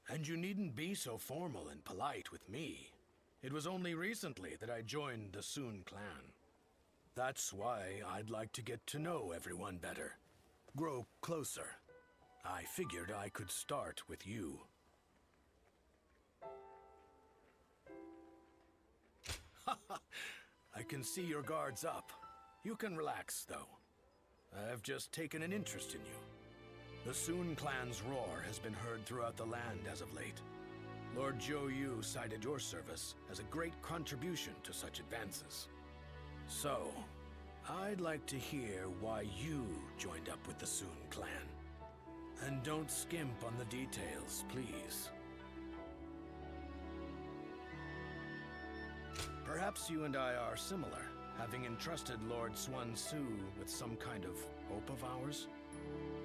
And you needn't be so formal and polite with me. It was only recently that I joined the Soon clan. That's why I'd like to get to know everyone better. Grow closer. I figured I could start with you. I can see your guard's up. You can relax, though. I've just taken an interest in you. The Soon clan's roar has been heard throughout the land as of late. Lord Zhou Yu cited your service as a great contribution to such advances. So, I'd like to hear why you joined up with the Soon clan. And don't skimp on the details, please. Perhaps you and I are similar, having entrusted Lord Xuan Su with some kind of hope of ours.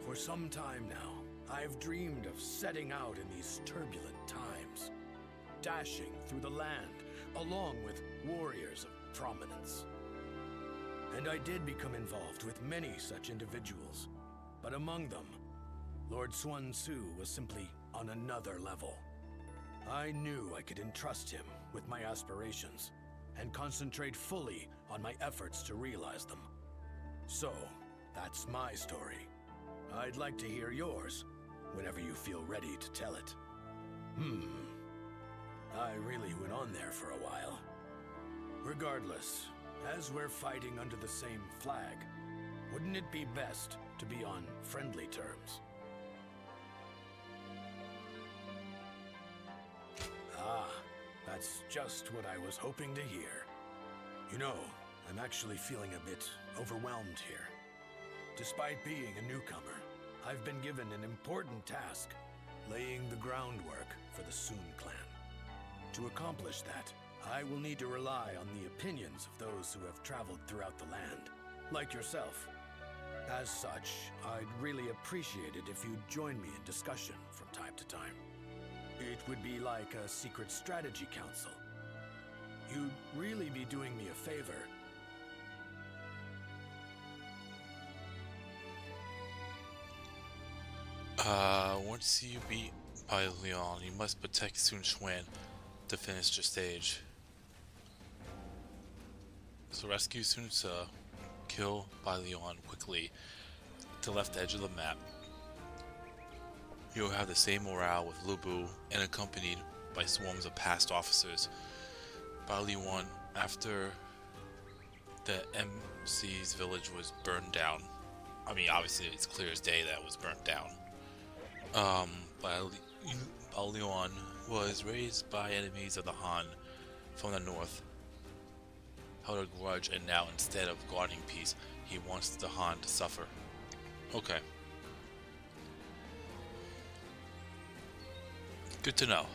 For some time now, I've dreamed of setting out in these turbulent times, dashing through the land, along with warriors of prominence. And I did become involved with many such individuals, but among them, Lord Xuan Su was simply on another level. I knew I could entrust him with my aspirations, and concentrate fully on my efforts to realize them. So, that's my story. I'd like to hear yours, whenever you feel ready to tell it. I really went on there for a while. Regardless, as we're fighting under the same flag, wouldn't it be best to be on friendly terms? Ah, that's just what I was hoping to hear. You know, I'm actually feeling a bit overwhelmed here. Despite being a newcomer, I've been given an important task, laying the groundwork for the Soon clan. To accomplish that, I will need to rely on the opinions of those who have traveled throughout the land, like yourself. As such, I'd really appreciate it if you'd join me in discussion from time to time. It would be like a secret strategy council. You'd really be doing me a favor. Once you beat Bai Leon, you must protect Sun Xuan to finish the stage. So rescue Sun Ce, kill Bai Leon quickly to the left edge of the map. You'll have the same morale with Lu Bu and accompanied by swarms of past officers. Bai Leon, after the MC's village was burned down, I mean obviously it's clear as day that it was burnt down. Bai Leon was raised by enemies of the Han from the north, held a grudge, and now instead of guarding peace, he wants the Han to suffer. Okay. Good to know.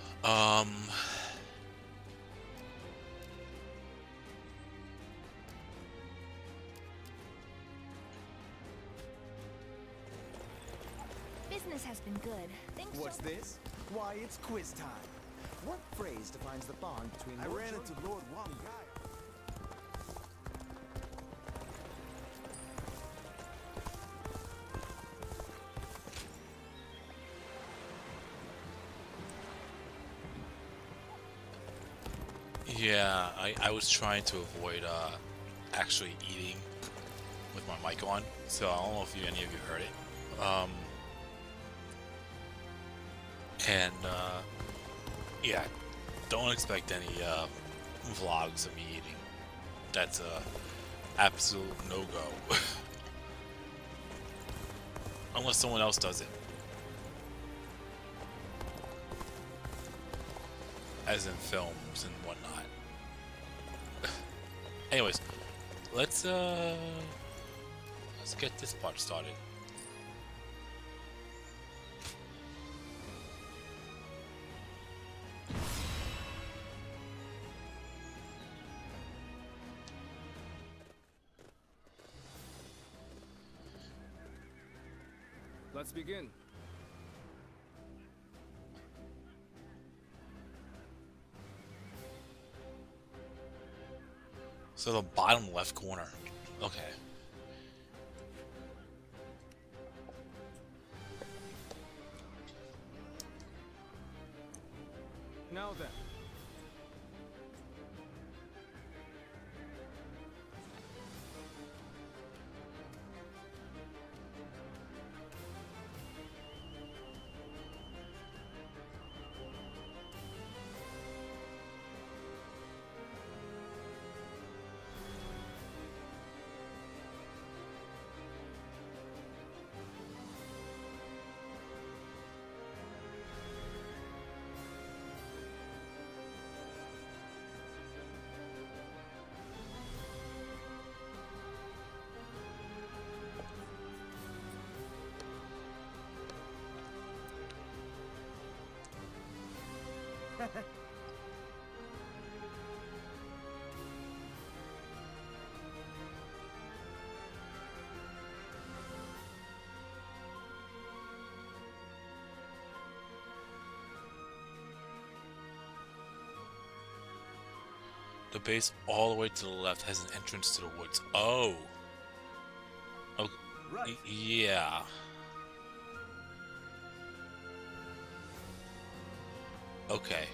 Business has been good. Thanks. What's this? Why, it's quiz time. What phrase defines the bond between I ran into Lord Wang Gai. Yeah, I was trying to avoid actually eating with my mic on, so I don't know if any of you heard it. And yeah, don't expect any vlogs of me eating. That's a absolute no-go. Unless someone else does it. As in films and whatnot. Anyways, let's get this part started. Let's begin. So the bottom left corner. Okay. Now then. The base all the way to the left has an entrance to the woods. Oh. Okay. Right. Yeah. Okay.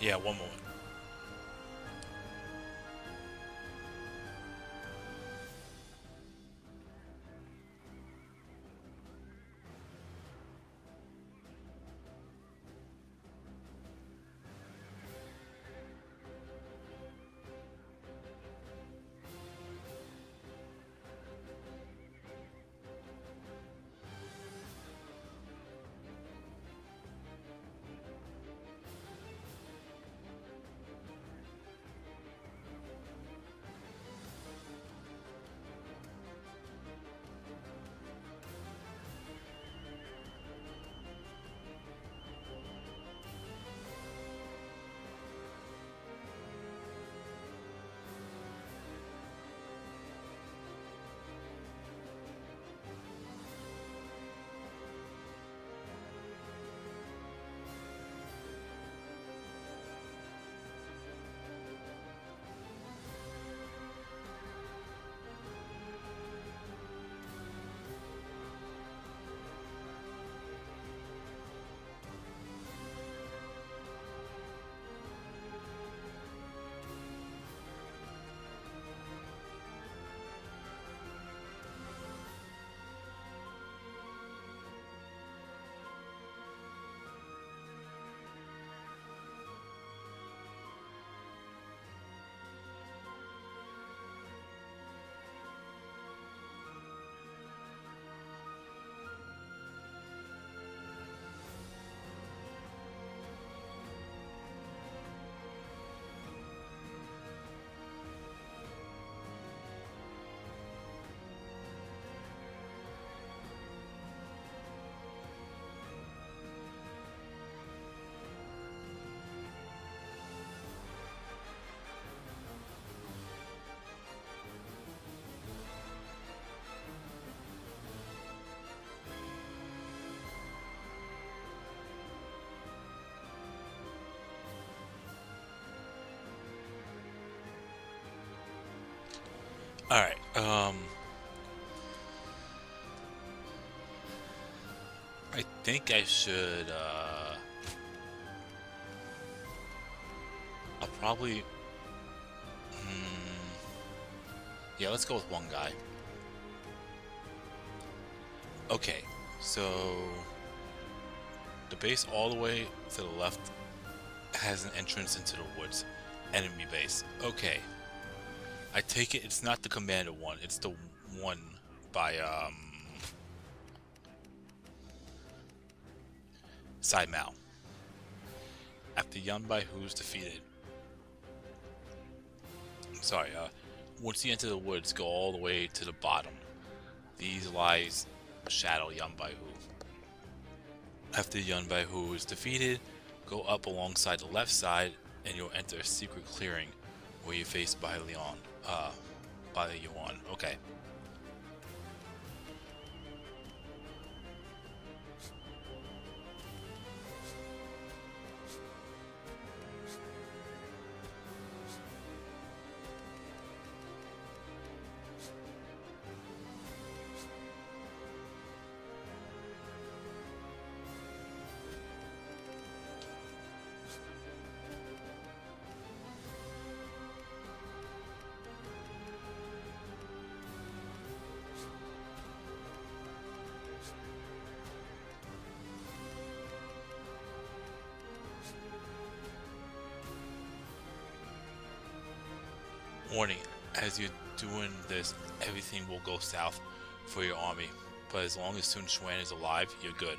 Yeah, one moment. Alright, I think I should, I'll probably, yeah, let's go with one guy. Okay, so the base all the way to the left has an entrance into the woods. Enemy base. Okay. I take it it's not the commander one, it's the one by Sai Mao. After Yanbai Hu's defeated. Sorry, once you enter the woods, go all the way to the bottom. These lies shadow Yanbai Hu. After Yanbai Hu is defeated, go up alongside the left side and you'll enter a secret clearing where you face by Leon. By the Yuan. Okay. Warning, as you're doing this, everything will go south for your army, but as long as Sun Quan is alive, you're good.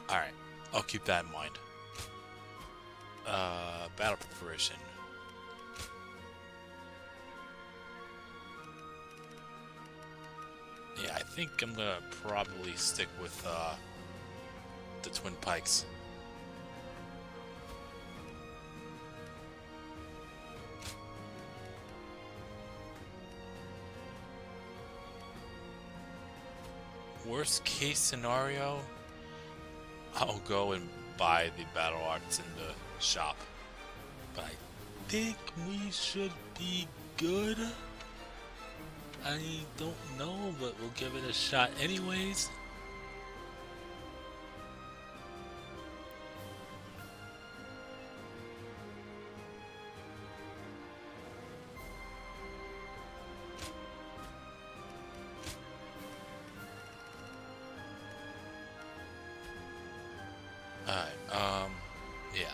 Alright, I'll keep that in mind. Battle preparation. Yeah, I think I'm gonna probably stick with the Twin Pikes. Worst case scenario, I'll go and buy the battle arts in the shop. But I think we should be good. I don't know, but we'll give it a shot anyways. Alright, yeah.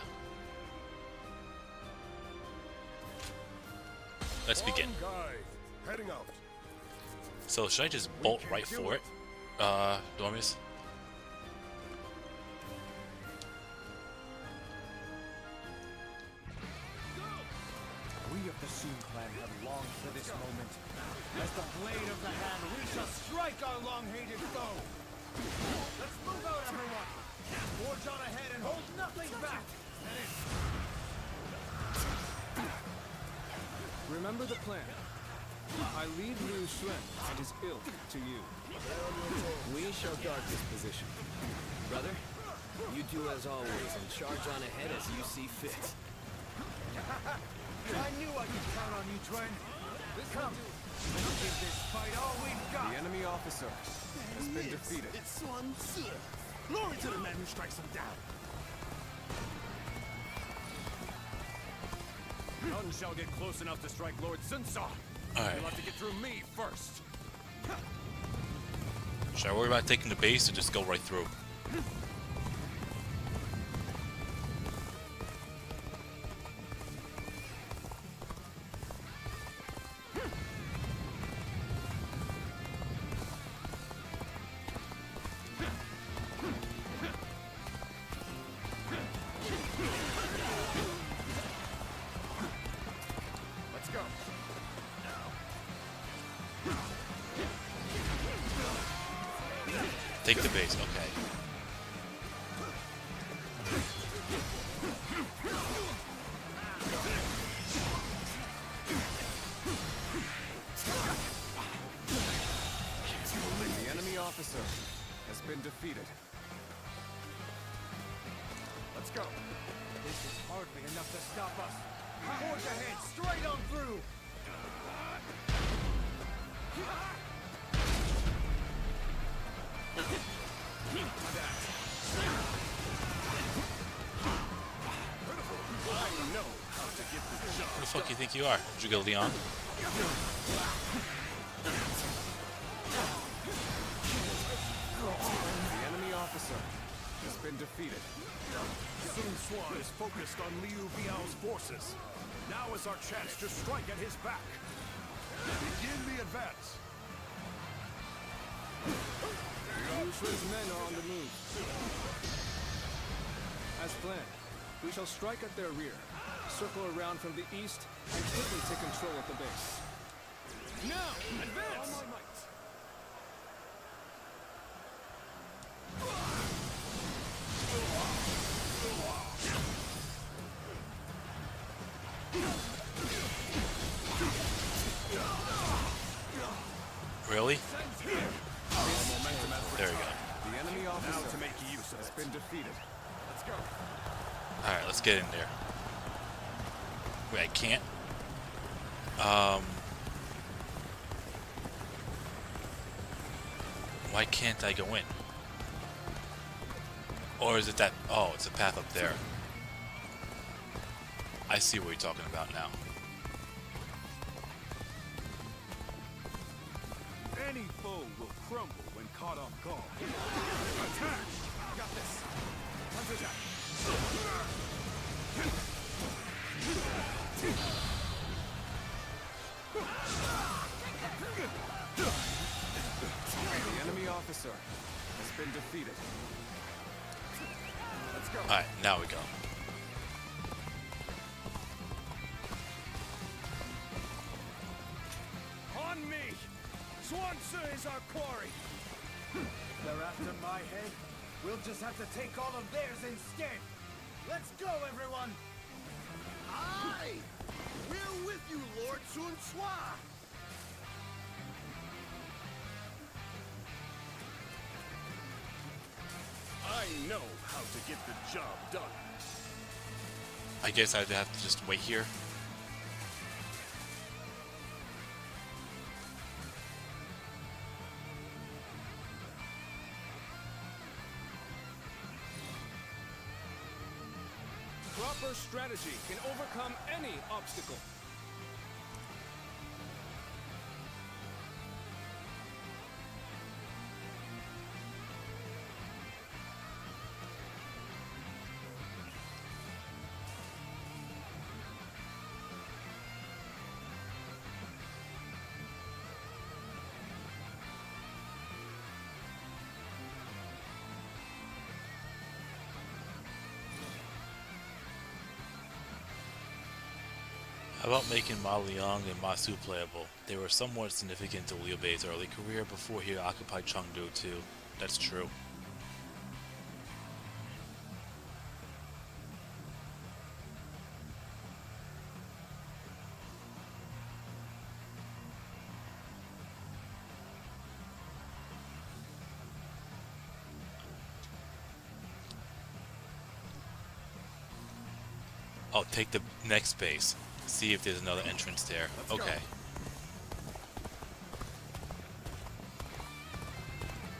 Let's begin. Heading out. So should I just bolt right for it, Dormius? We of the Sun clan have longed for this moment. As the blade of the hand, we shall strike our long-hated foe. Let's move out, everyone. Forge on ahead and hold nothing back. Remember the plan. I lead Liu Xuan and his ilk to you. We shall guard this position. Brother, you do as always and charge on ahead as you see fit. I knew I could count on you, Twen. Come, let's give this fight all we've got. The enemy officer has been defeated. It's Sun Tzu. Glory to the man who strikes him down. None shall get close enough to strike Lord Sun Tzu. Alright. You'll have to get through me first. Should I worry about taking the base or just go right through? Let's go. Take the base, okay. The enemy officer has been defeated. Let's go. This is hardly enough to stop us. Forge ahead, straight on through. Who the fuck you think you are? Did you get Leon? The enemy officer has been defeated. Sun Quan is focused on Liu Biao's forces. Now is our chance to strike at his back. Begin the advance. Liu Xuan's men are on the move. As planned, we shall strike at their rear, circle around from the east, and quickly take control of the base. Now, advance! All my might. Really? There we go. The enemy officer has been defeated. Let's go. Alright, let's get in there. Wait, I can't? Why can't I go in? Or is it that... Oh, it's a path up there. I see what you're talking about now. Any foe will crumble when caught off guard. Attack! Got this. Counterattack. The enemy officer has been defeated. Let's go. Alright, now we go. On me! Zhuangzi is our quarry! They're after my head. We'll just have to take all of theirs instead. Let's go, everyone! Aye! We're with you, Lord Sun Quan! I know how to get the job done. I guess I'd have to just wait here. Proper strategy can overcome any obstacle. How about making Ma Liang and Ma Su playable? They were somewhat significant to Liu Bei's early career before he occupied Chengdu too. That's true. I'll take the next base. See if there's another entrance there. Okay.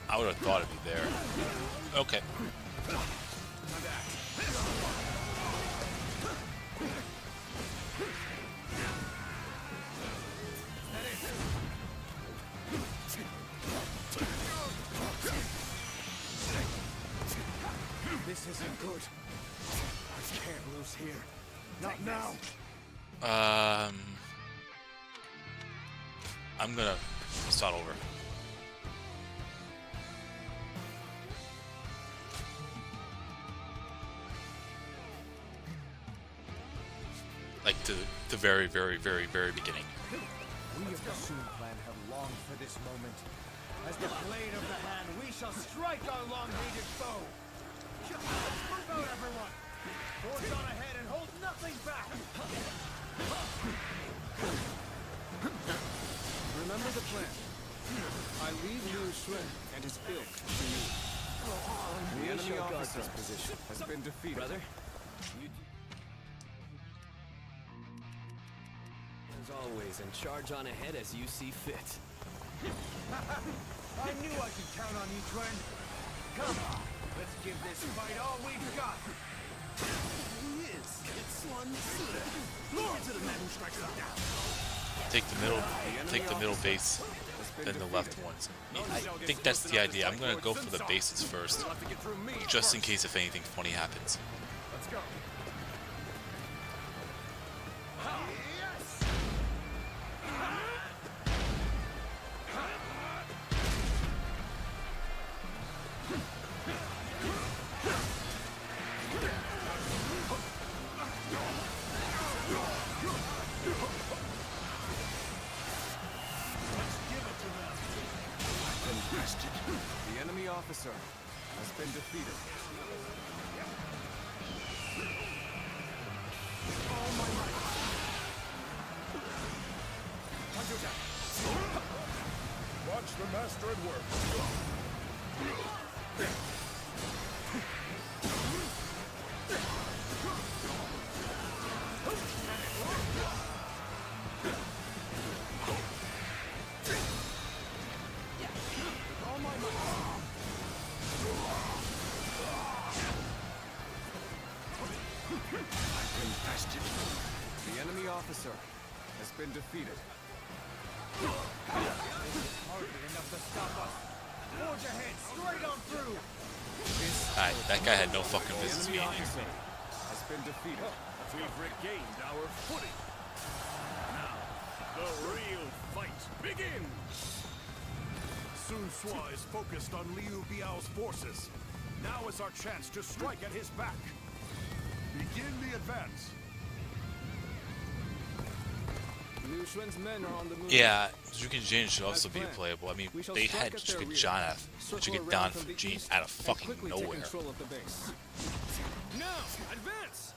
I would have thought it'd be there. Okay. This isn't good. I can't lose here. Not now. I'm gonna start over. Like the very, very, very, very beginning. We of the Sun clan have longed for this moment. As the blade of the hand, we shall strike our long-hated foe. Move out, everyone! Forge on ahead and hold nothing back! Remember the plan. I leave Liu Xuan and his ilk to you. The enemy officer's position has been defeated. Brother, as always, and charge on ahead as you see fit. I knew I could count on you, twin. Come on, let's give this fight all we've got. Who is? It's one Glory to the man who strikes it down. Take the middle base, then the left ones. I think that's the idea. I'm gonna go for the bases first, just in case if anything funny happens. Let's go. The enemy officer has been defeated. Oh my might! Watch the master at work. The enemy officer has been defeated. Hardly enough to stop us. Forge ahead, straight on through. Alright, that guy had no fucking business being here. Has been defeated. We've regained our footing. Now, the real fight begins! Sun Sua is focused on Liu Biao's forces. Now is our chance to strike at his back. Begin the advance. Liu Xuan's men are on the move. Yeah, Zhuge Jin should also be playable. I mean, they had Zhuge Dan from Jin out of fucking nowhere. Now, advance!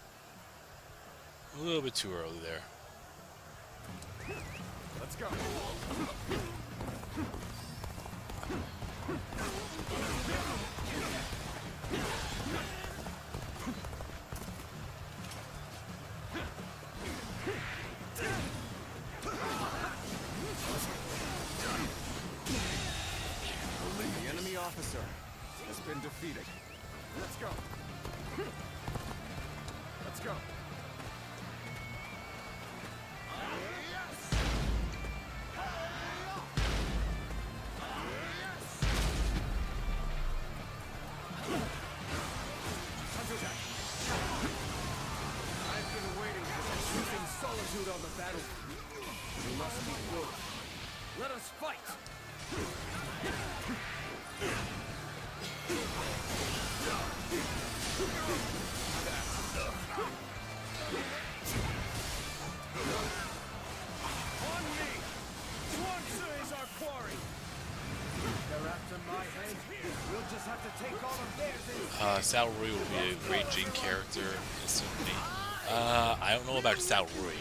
A little bit too early there. Let's go. The enemy officer has been defeated. Let's go. Let's go. I've been waiting for this. Choosing solitude on the battle. You must be good. Let us fight. On me! Zhuangzi is our quarry! They're after my head. We'll just have to take all of theirs. Sao Rui will be a great Jin character, instantly. I don't know about Sao Rui,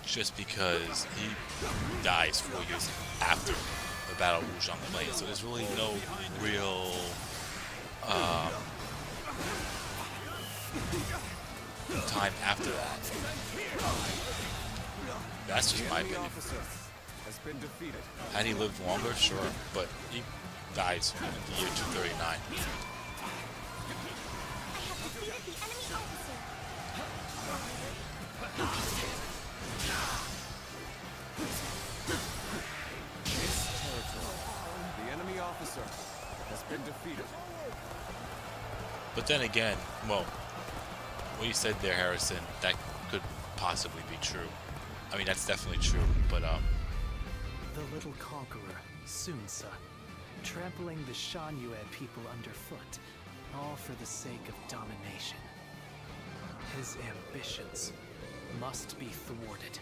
just because he dies 4 years after the Battle of Wuzhong Plain, so there's really no real time after that. That's just my opinion. Has been defeated. Had he lived longer, sure, but he dies in the year 239. This territory. The enemy officer has been defeated. But then again, well, what you said there, Harrison, that could possibly be true. I mean, that's definitely true, but The little conqueror, Sun Tzu, trampling the Shan Yue people underfoot, all for the sake of domination. His ambitions must be thwarted.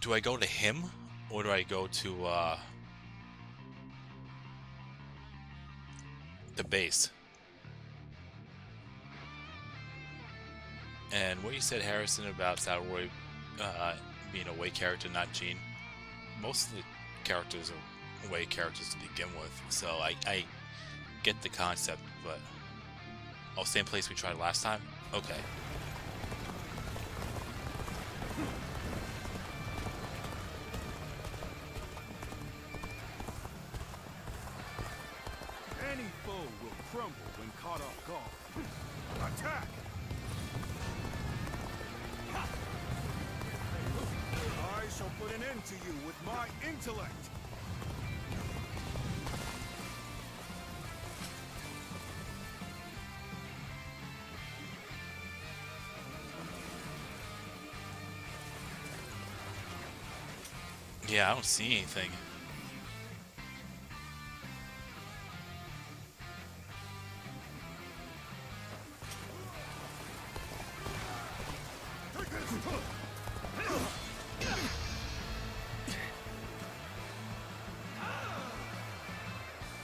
do I go to him or do I go to the base. And what you said, Harrison, about Saturday being a away character, not Gene. Most of the characters are away characters to begin with, so I get the concept, but... Oh, same place we tried last time? Okay. Any foe will crumble when caught off guard. Attack! I shall put an end to you with my intellect. Yeah, I don't see anything.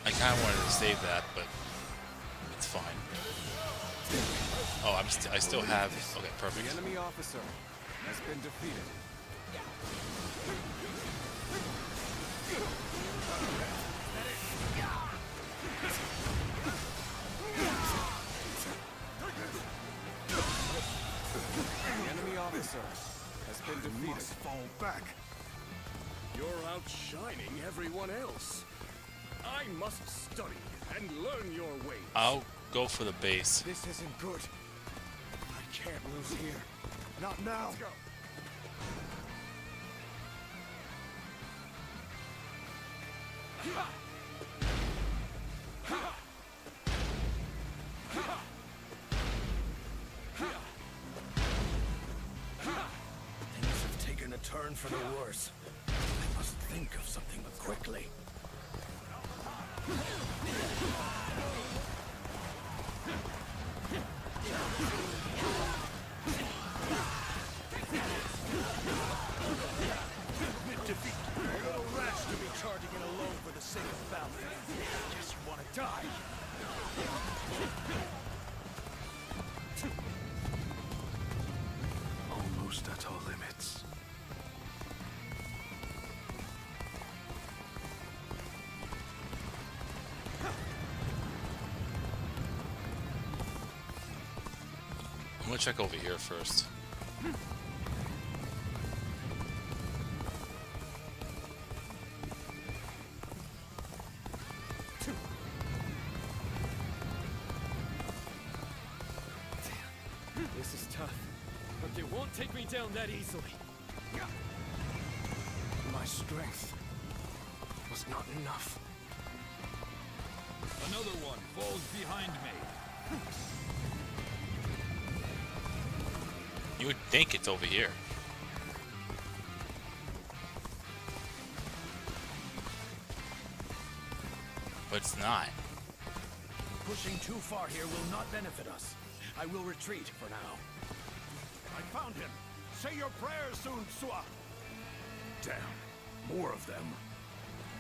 I kind of wanted to save that, but it's fine. Oh, I still have. Okay, perfect. The enemy officer has been defeated. The enemy officer has been defeated. You must fall back. You're outshining everyone else. I must study and learn your ways. I'll go for the base. This isn't good. I can't lose here. Not now. Let's go. Things have taken a turn for the worse. I must think of something quickly. Admit defeat. A little rash to be charging in alone for the sake of battle. Guess you want to die. Almost at our limits. I'm gonna check over here first. This is tough, but they won't take me down that easily. My strength was not enough. Another one falls behind me. You would think it's over here. But it's not. Pushing too far here will not benefit us. I will retreat for now. I found him. Say your prayers soon, Sua. Damn, more of them.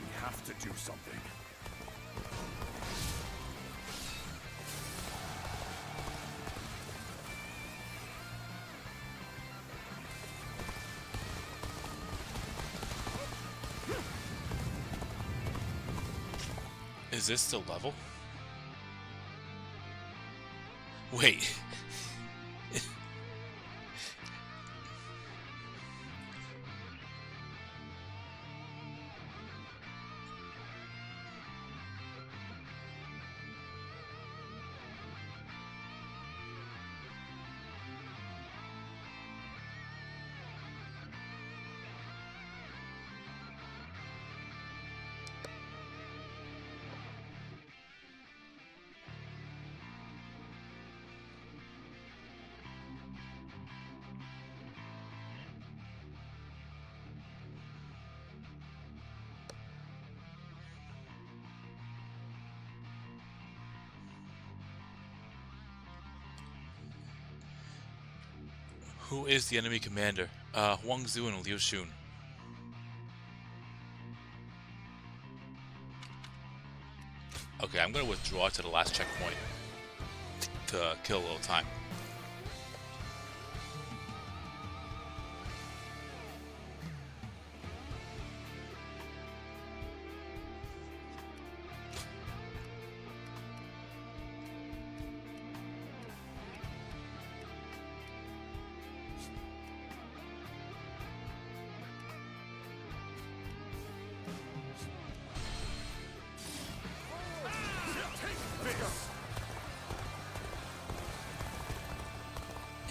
We have to do something. Is this the level? Wait. Who is the enemy commander? Huang Zu and Liu Xun. Okay. Okay, I'm gonna withdraw to the last checkpoint to kill a little time.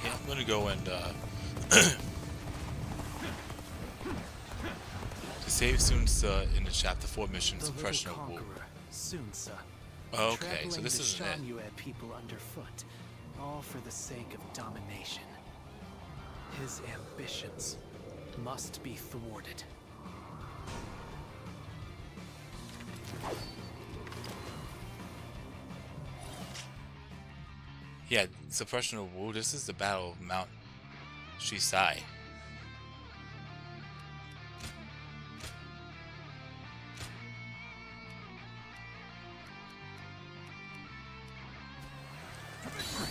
Yeah, I'm gonna go and to save Sunsa in the chapter 4 mission, Suppression of Wu. Sunsa. Okay, so this isn't it. Trampling the Shan people underfoot, all for the sake of domination. His ambitions must be thwarted. Yeah, Suppression of Wu. This is the Battle of Mount Shisai.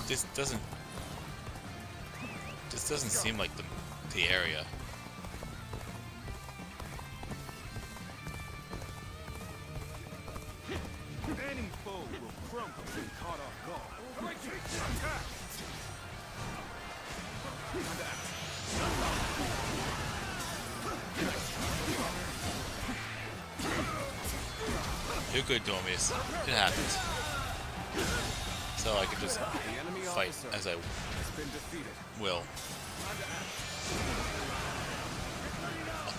This doesn't seem like the area. Any foe will crumble when caught off guard. Attack! You're good, Dormius. It happens. So I can just fight as I will.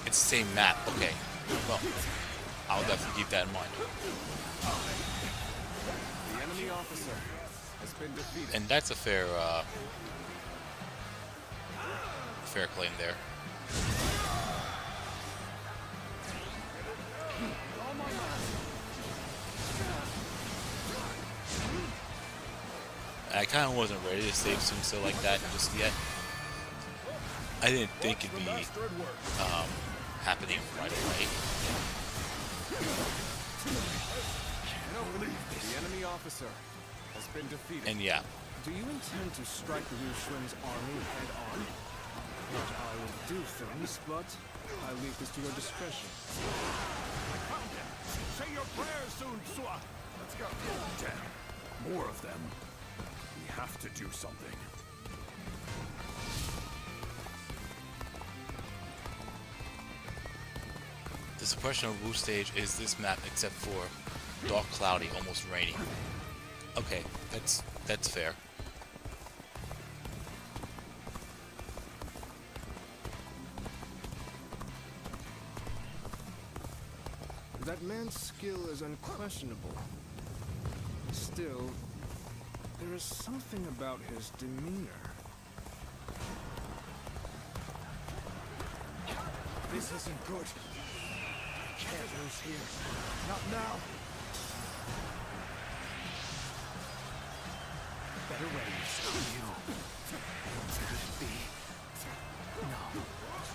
It's the same map. Okay. Well, I'll definitely keep that in mind. The enemy officer has been defeated. And that's a fair claim there. I kind of wasn't ready to save Sunsa like that just yet. I didn't think it'd be happening right away. The enemy officer has been defeated. And yeah. Do you intend to strike Liu Shun's army head on? Not I will do things, but I leave this to your discretion. Say your prayers soon, Sua. Let's go. Damn. More of them. We have to do something. The Suppression of Wu stage is this map except for dark, cloudy, almost rainy. Okay, that's fair. That man's skill is unquestionable. Still, there is something about his demeanor. This isn't good. I can't lose here. Not now. Better ready yourself, you. Could it be? No,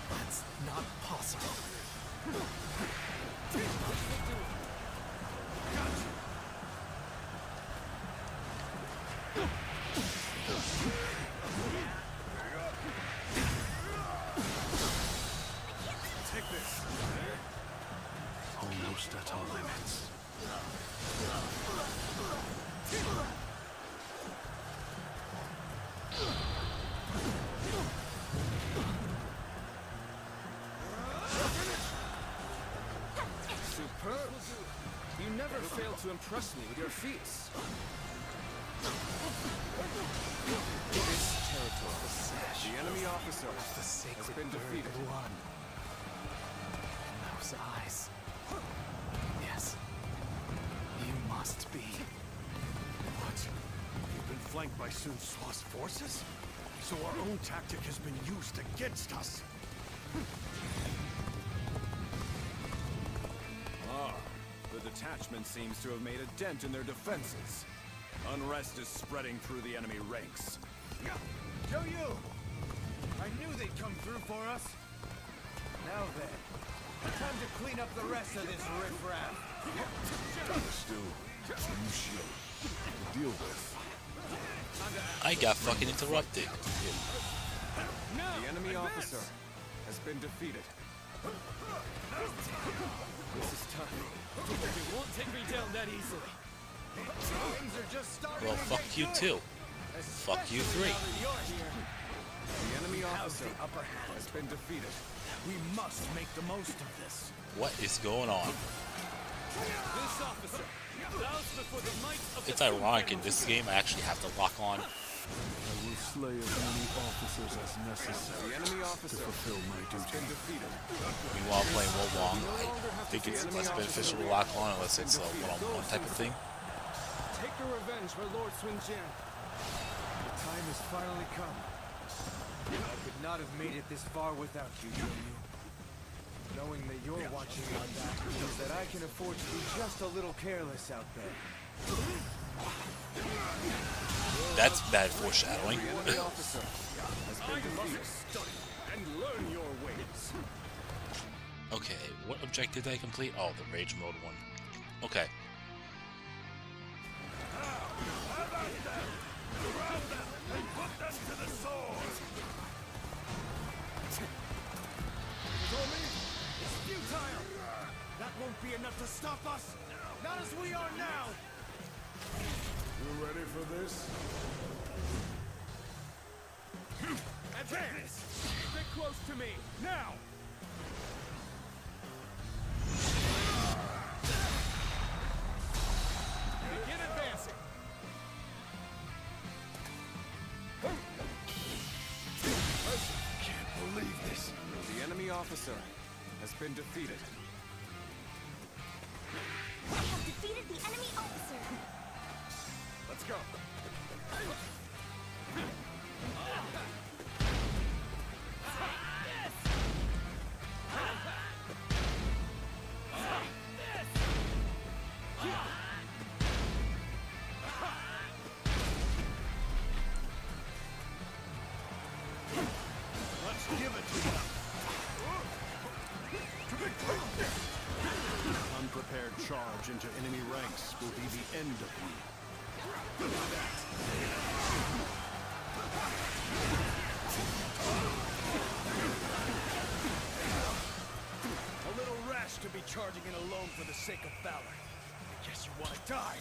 that's not possible. Take this. Almost at our limits. Superb. You never fail to impress me with your feats. This territory, the enemy officer The sacred has been defeated. one. And those eyes. Yes. You must be. What? We've been flanked by Sun Sua's forces? So our own tactic has been used against us. The detachment seems to have made a dent in their defenses. Unrest is spreading through the enemy ranks. Yo, you! I knew they'd come through for us. Now then, time to clean up the rest of this riffraff. Still Usual to deal with. I got fucking interrupted. The enemy officer has been defeated. This is tough. It won't take me down that easily. Things are just starting Well, to fuck get you good. too. Fuck you three. The enemy officer upper hand has been defeated. We must make the most of this. What is going on? This officer bows before the might of the It's ironic in this game I actually have to lock on. I will slay as many officers as necessary The enemy officer to fulfill my has duty. been defeated. Meanwhile, playing Wo Wong, I think it's less beneficial to lock on unless it's a one-on-one type of thing. Take your revenge for Lord Sun Jian. The time has finally come. I could not have made it this far without you, Yu. Knowing that you're watching my back means that I can afford to be just a little careless out there. That's bad foreshadowing. The enemy officer has been defeated. Study and learn your ways. Okay, what objective did I complete? Oh, the Rage Mode one. Okay. How about them? Grab them and put them to the sword. Tommy, it's futile. That won't be enough to stop us. Not as we are now. You ready for this? Advance! Stick close to me, now! Begin advancing! Can't believe this. The enemy officer has been defeated. We have defeated the enemy officer. Let's go. Let's give it to them. Unprepared charge into enemy ranks will be the end of you. A little rash to be charging in alone for the sake of valor. I guess you want to die.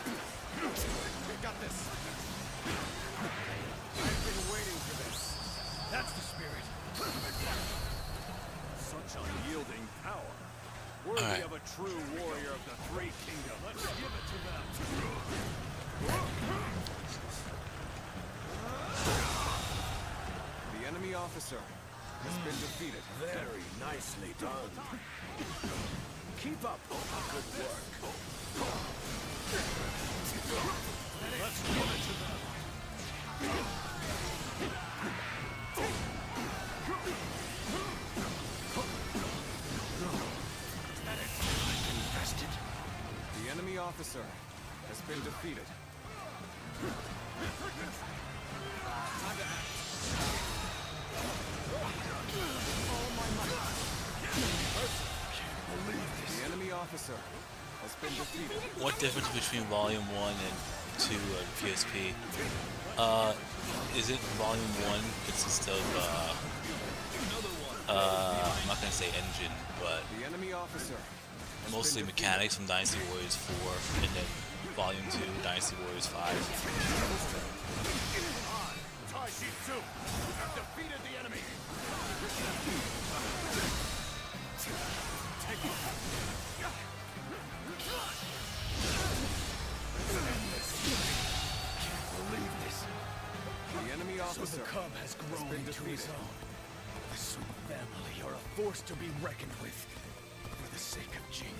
We got this. I've been waiting for this. That's the spirit. Such unyielding power. Worthy Alright. of a true warrior of the Three Kingdoms. Let's give it to them. The enemy officer has been defeated. Very nicely done. Keep up the good work. Let's give it to them. The enemy officer has been defeated. The enemy officer has been defeated. What difference between Volume 1 and 2 of PSP? Isn't Volume 1 consists of, I'm not gonna say engine, but The enemy officer has mostly been mechanics from Dynasty Warriors 4, and then Volume 2, Dynasty Warriors 5. Tai Shi Tzu, you have defeated the enemy. Take it. believe this. The enemy officer So the cub has grown been into defeated. his own. The Sun family are a force to be reckoned with. For the sake of Jing,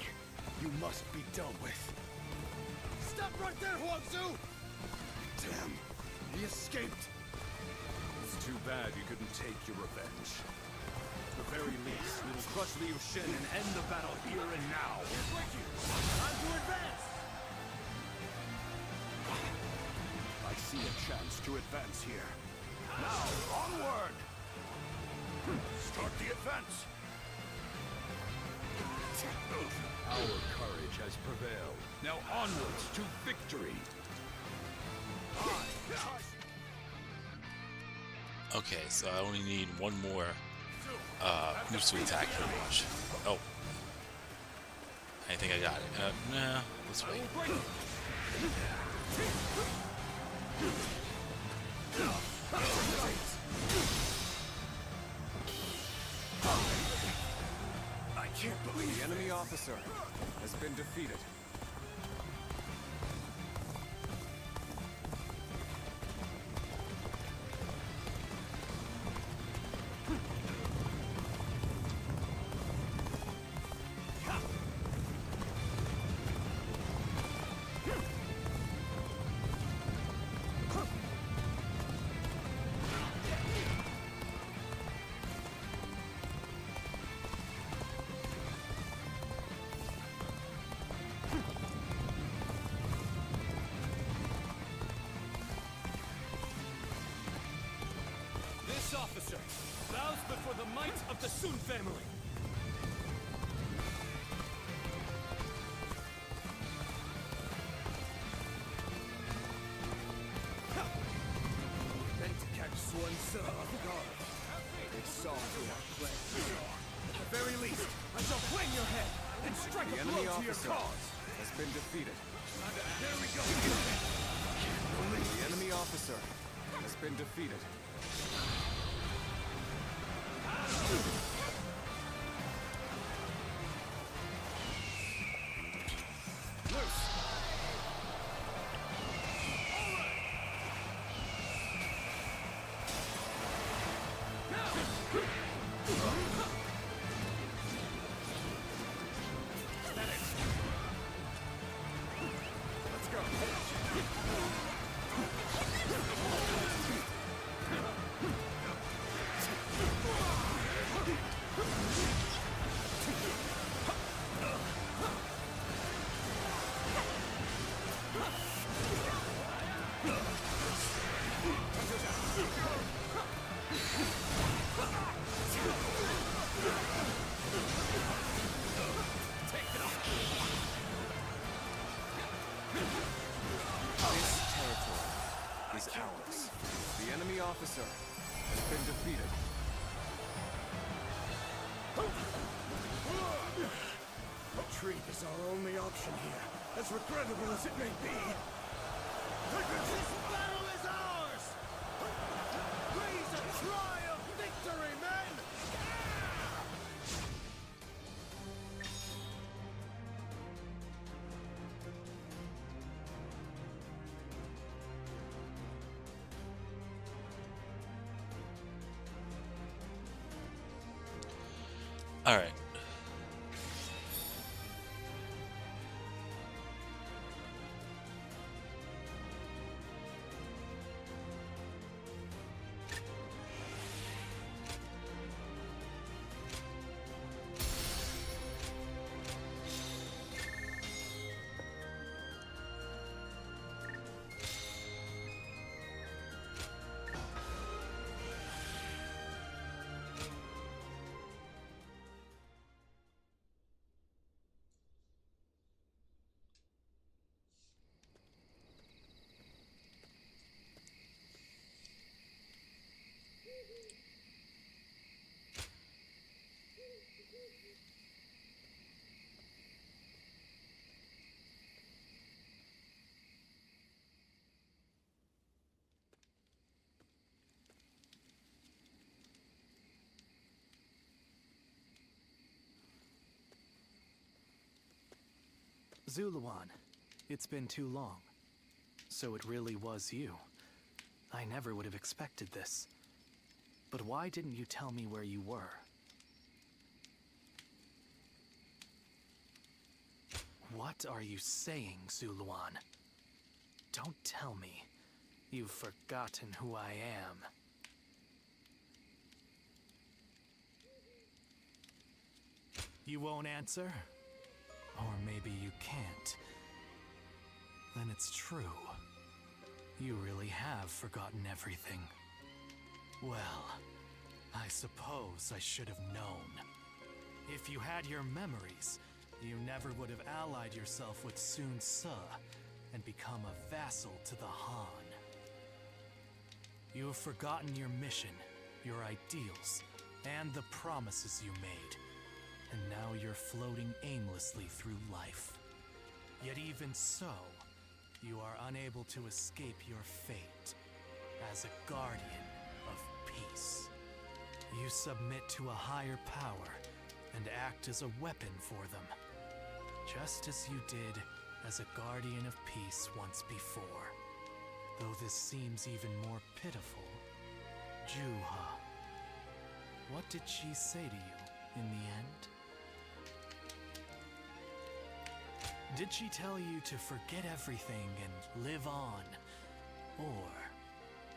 you must be dealt with. Stop right there, Huangzu! Damn, he escaped. It's too bad you couldn't take your revenge. the very least, we will crush Liu Shen and end the battle here and now. Time to advance! I see a chance to advance here. Now, onward! Start the advance! Our courage has prevailed. Now onwards to victory! Okay, so I only need one more moves to attack pretty much. Oh. I think I got it. Nah, let's wait. I can't believe the enemy officer has been defeated. This officer bows before the might of the Sun family. Meant to catch Swan Tzu off guard. They saw through our plan. At the very least, I shall fling your head and strike a blow to your cause. Has been defeated. There we go. The enemy officer has been defeated. Is ours. The enemy officer has been defeated. Retreat is our only option here, as regrettable as it may be. This battle is ours! Raise a cry of victory, men! All right. Zuluan, it's been too long. So it really was you. I never would have expected this. But why didn't you tell me where you were? What are you saying, Zuluan? Don't tell me you've forgotten who I am. You won't answer? Or maybe you can't. Then it's true. You really have forgotten everything. Well, I suppose I should have known. If you had your memories, you never would have allied yourself with Sun Ce and become a vassal to the Han. You have forgotten your mission, your ideals, and the promises you made, and now you're floating aimlessly through life. Yet even so, you are unable to escape your fate as a guardian of peace. You submit to a higher power and act as a weapon for them, just as you did as a guardian of peace once before. Though this seems even more pitiful, Juha, what did she say to you in the end? Did she tell you to forget everything and live on, or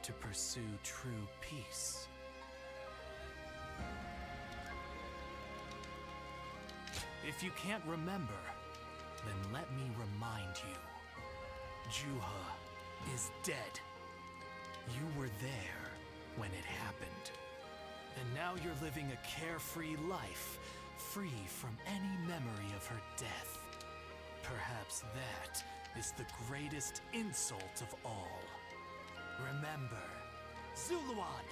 to pursue true peace? If you can't remember, then let me remind you. Juha is dead. You were there when it happened. And now you're living a carefree life, free from any memory of her death. Perhaps that is the greatest insult of all. Remember, Zuluan!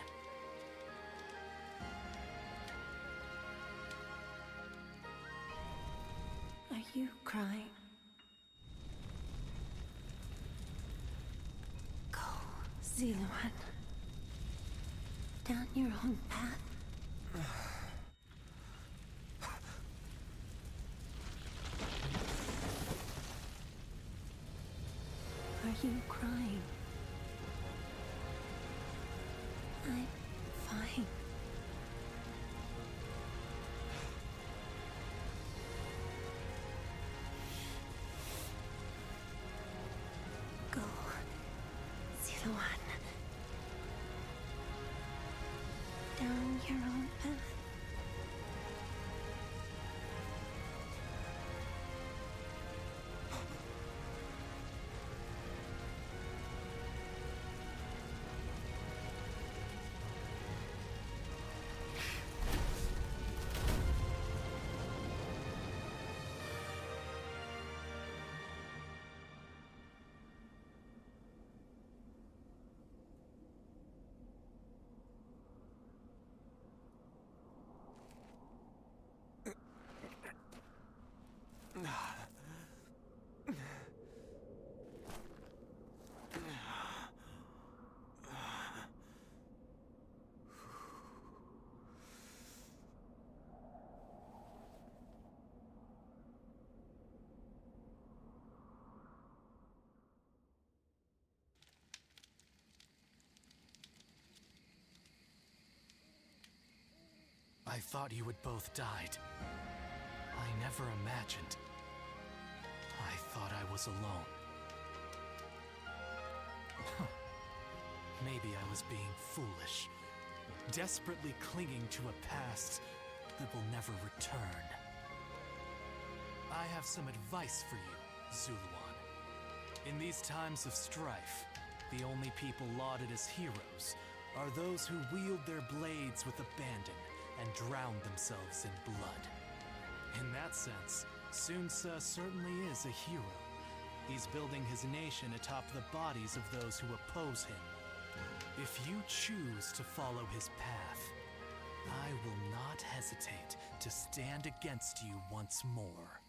Are you crying? Go, Zuluan. Down your own path. Are you crying? I'm fine. Go, Zuluan. Down your own path. I thought you had both died. I never imagined. I thought I was alone. Maybe I was being foolish, desperately clinging to a past that will never return. I have some advice for you, Zuluan. In these times of strife, the only people lauded as heroes are those who wield their blades with abandon and drown themselves in blood. In that sense, Sun Ce certainly is a hero. He's building his nation atop the bodies of those who oppose him. If you choose to follow his path, I will not hesitate to stand against you once more.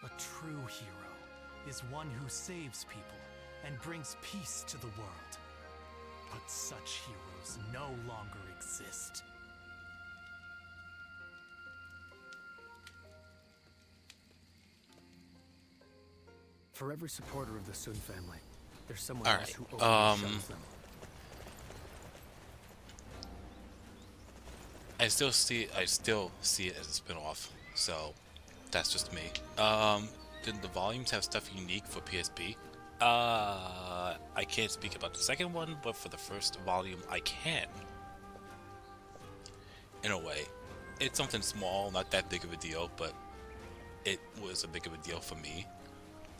A true hero is one who saves people and brings peace to the world. But such heroes no longer exist. For every supporter of the Sun family, there's someone All else right, who openly shuns them. I still see it as a spin-off, so that's just me. Did the volumes have stuff unique for PSP? I can't speak about the second one, but for the first volume, I can. in a way. It's something small, not that big of a deal, but it was a big of a deal for me.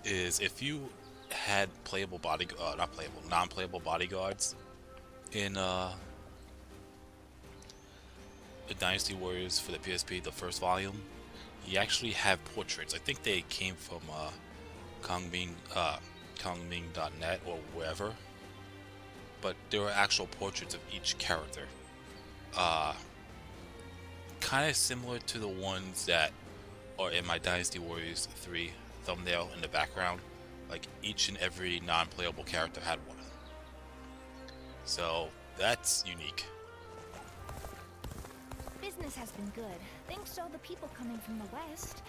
Is if you had playable non-playable bodyguards in the Dynasty Warriors for the PSP, the first volume, you actually have portraits. I think they came from Kongming.net or wherever, but there were actual portraits of each character. Kind of similar to the ones that are in my Dynasty Warriors 3 thumbnail in the background. Like each and every non-playable character had one. So that's unique. Business has been good, thanks to all the people coming from the west.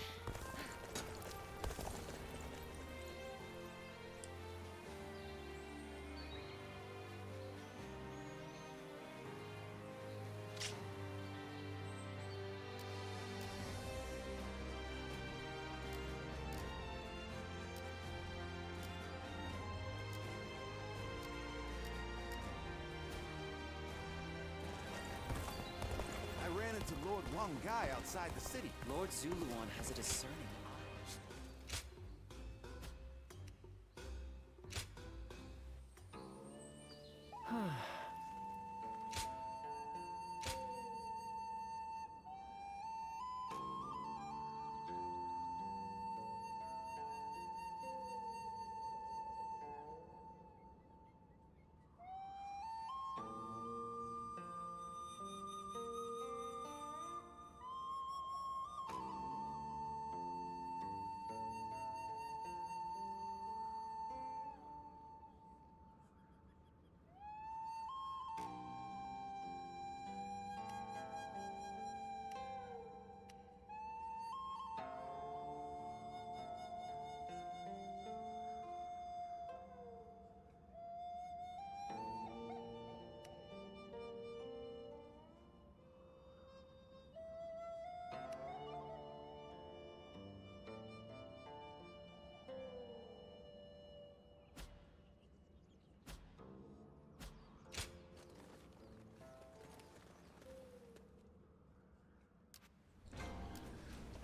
Lord Wang guy outside the city. Lord Zuluan has a discerning eye.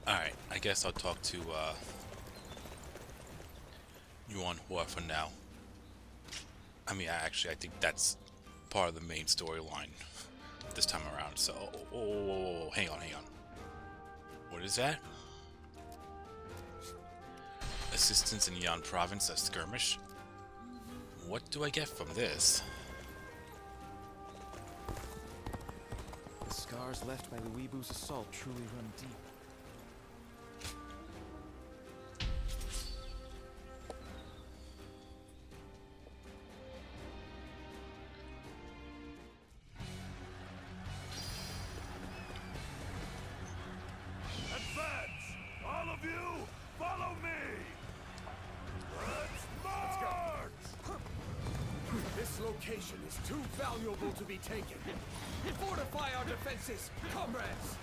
Alright, I guess I'll talk to Yuan Hua for now. I mean, I think that's part of the main storyline this time around, so... Oh, hang on. What is that? Assistance in Yan Province, a skirmish? What do I get from this? The scars left by the Weebu's assault truly run deep. Advance! All of you, follow me! Let's march! This location is too valuable to be taken. Fortify our defenses, comrades!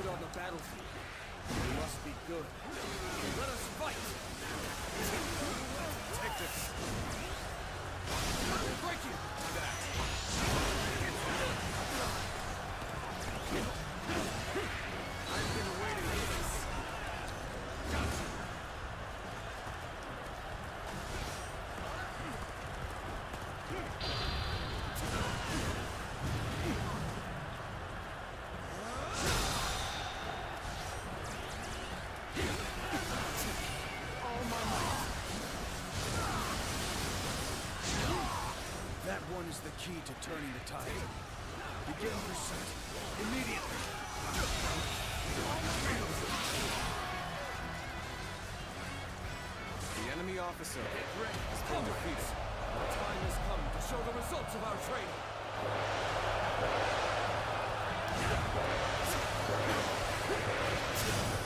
good on the battlefield. We must be good. Let us fight! Take this! Break you! That! I've been waiting for this. Gotcha! That one is the key to turning the tide. Begin pursuit. Immediately. The enemy officer has been defeated. The time has come to show the results of our training.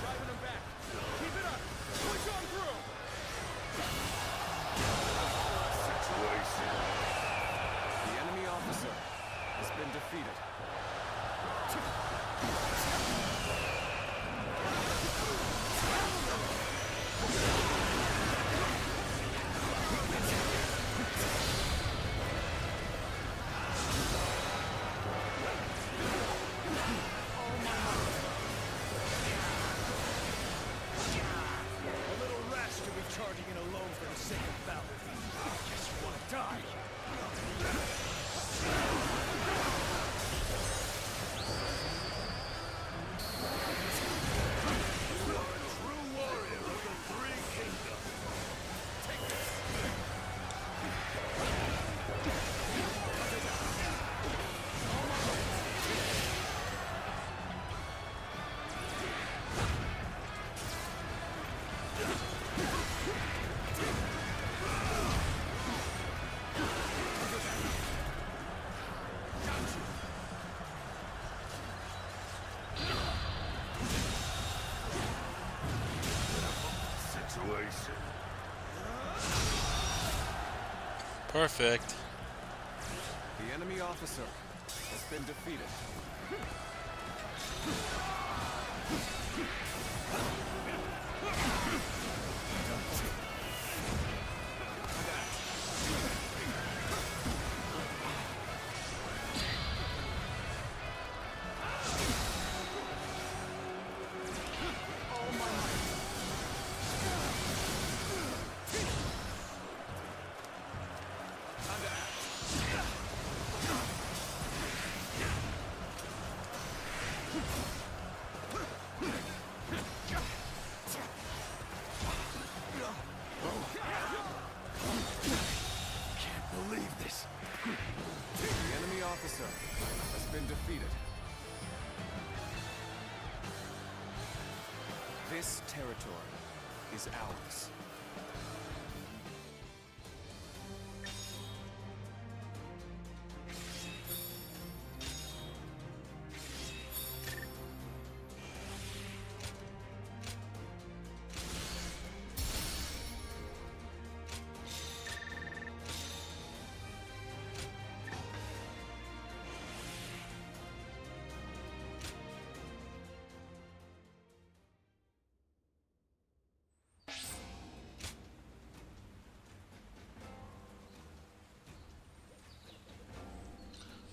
Driving him back. Keep it up. Push on through. Situation. The enemy officer has been defeated. A little rash to be charging in alone for the sake of valor. Guess you want to die. You are a true warrior of the Three Kingdoms. Take this. Situation. Perfect. The enemy officer has been defeated. Can't believe this. The enemy officer has been defeated. This territory is ours.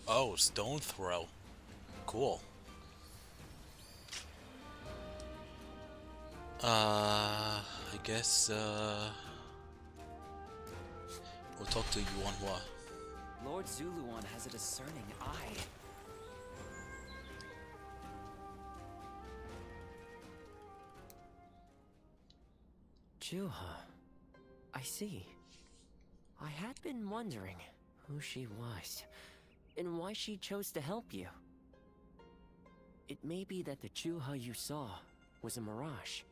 Oh, stone throw. Cool. I guess, we'll talk to Yuan Hua. Lord Zuluan has a discerning eye. Juha. I see. I had been wondering who she was, and why she chose to help you. It may be that the Juha you saw was a mirage,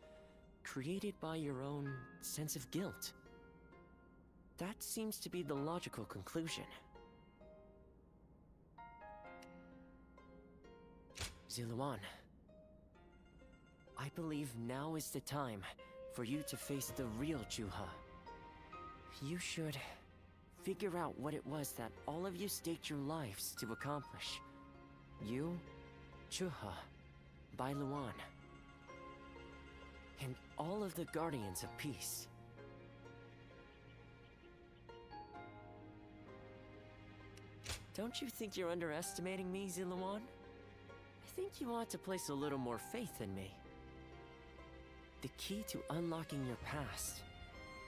created by your own sense of guilt. That seems to be the logical conclusion. Zuluan, I believe now is the time for you to face the real Juha. You should figure out what it was that all of you staked your lives to accomplish. You, Juha, Bai Luan, and all of the Guardians of Peace. Don't you think you're underestimating me, Ziluan? I think you ought to place a little more faith in me. The key to unlocking your past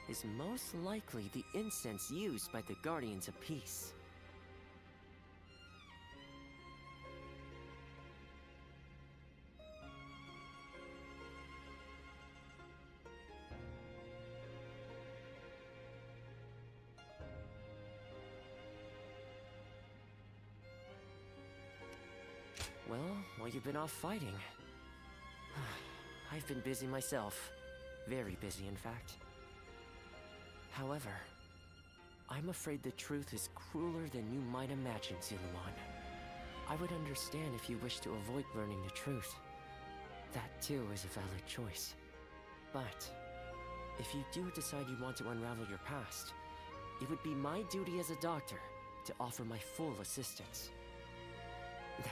is most likely the incense used by the Guardians of Peace. Well, while you've been off fighting, I've been busy myself. Very busy, in fact. However, I'm afraid the truth is crueler than you might imagine, Ziluan. I would understand if you wish to avoid learning the truth. That too is a valid choice. But if you do decide you want to unravel your past, it would be my duty as a doctor to offer my full assistance.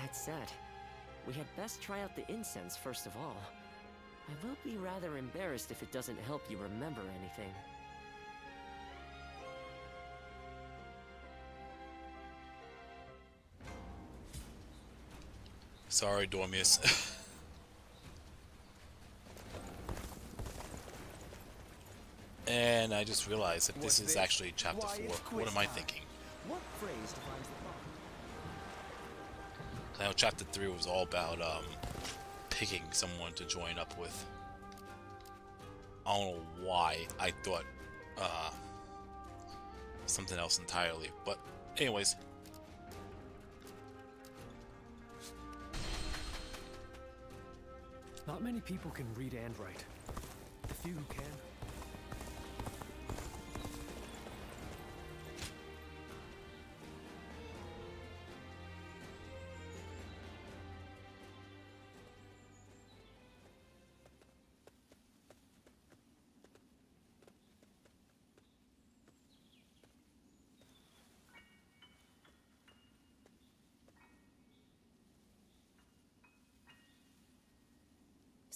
That said, we had best try out the incense first of all. I will be rather embarrassed if it doesn't help you remember anything. Sorry, Dormius. And I just realized that this is actually chapter 4. What am I thinking? What phrase defines the I know chapter 3 was all about picking someone to join up with. I don't know why I thought something else entirely, but anyways. Not many people can read and write. The few who can.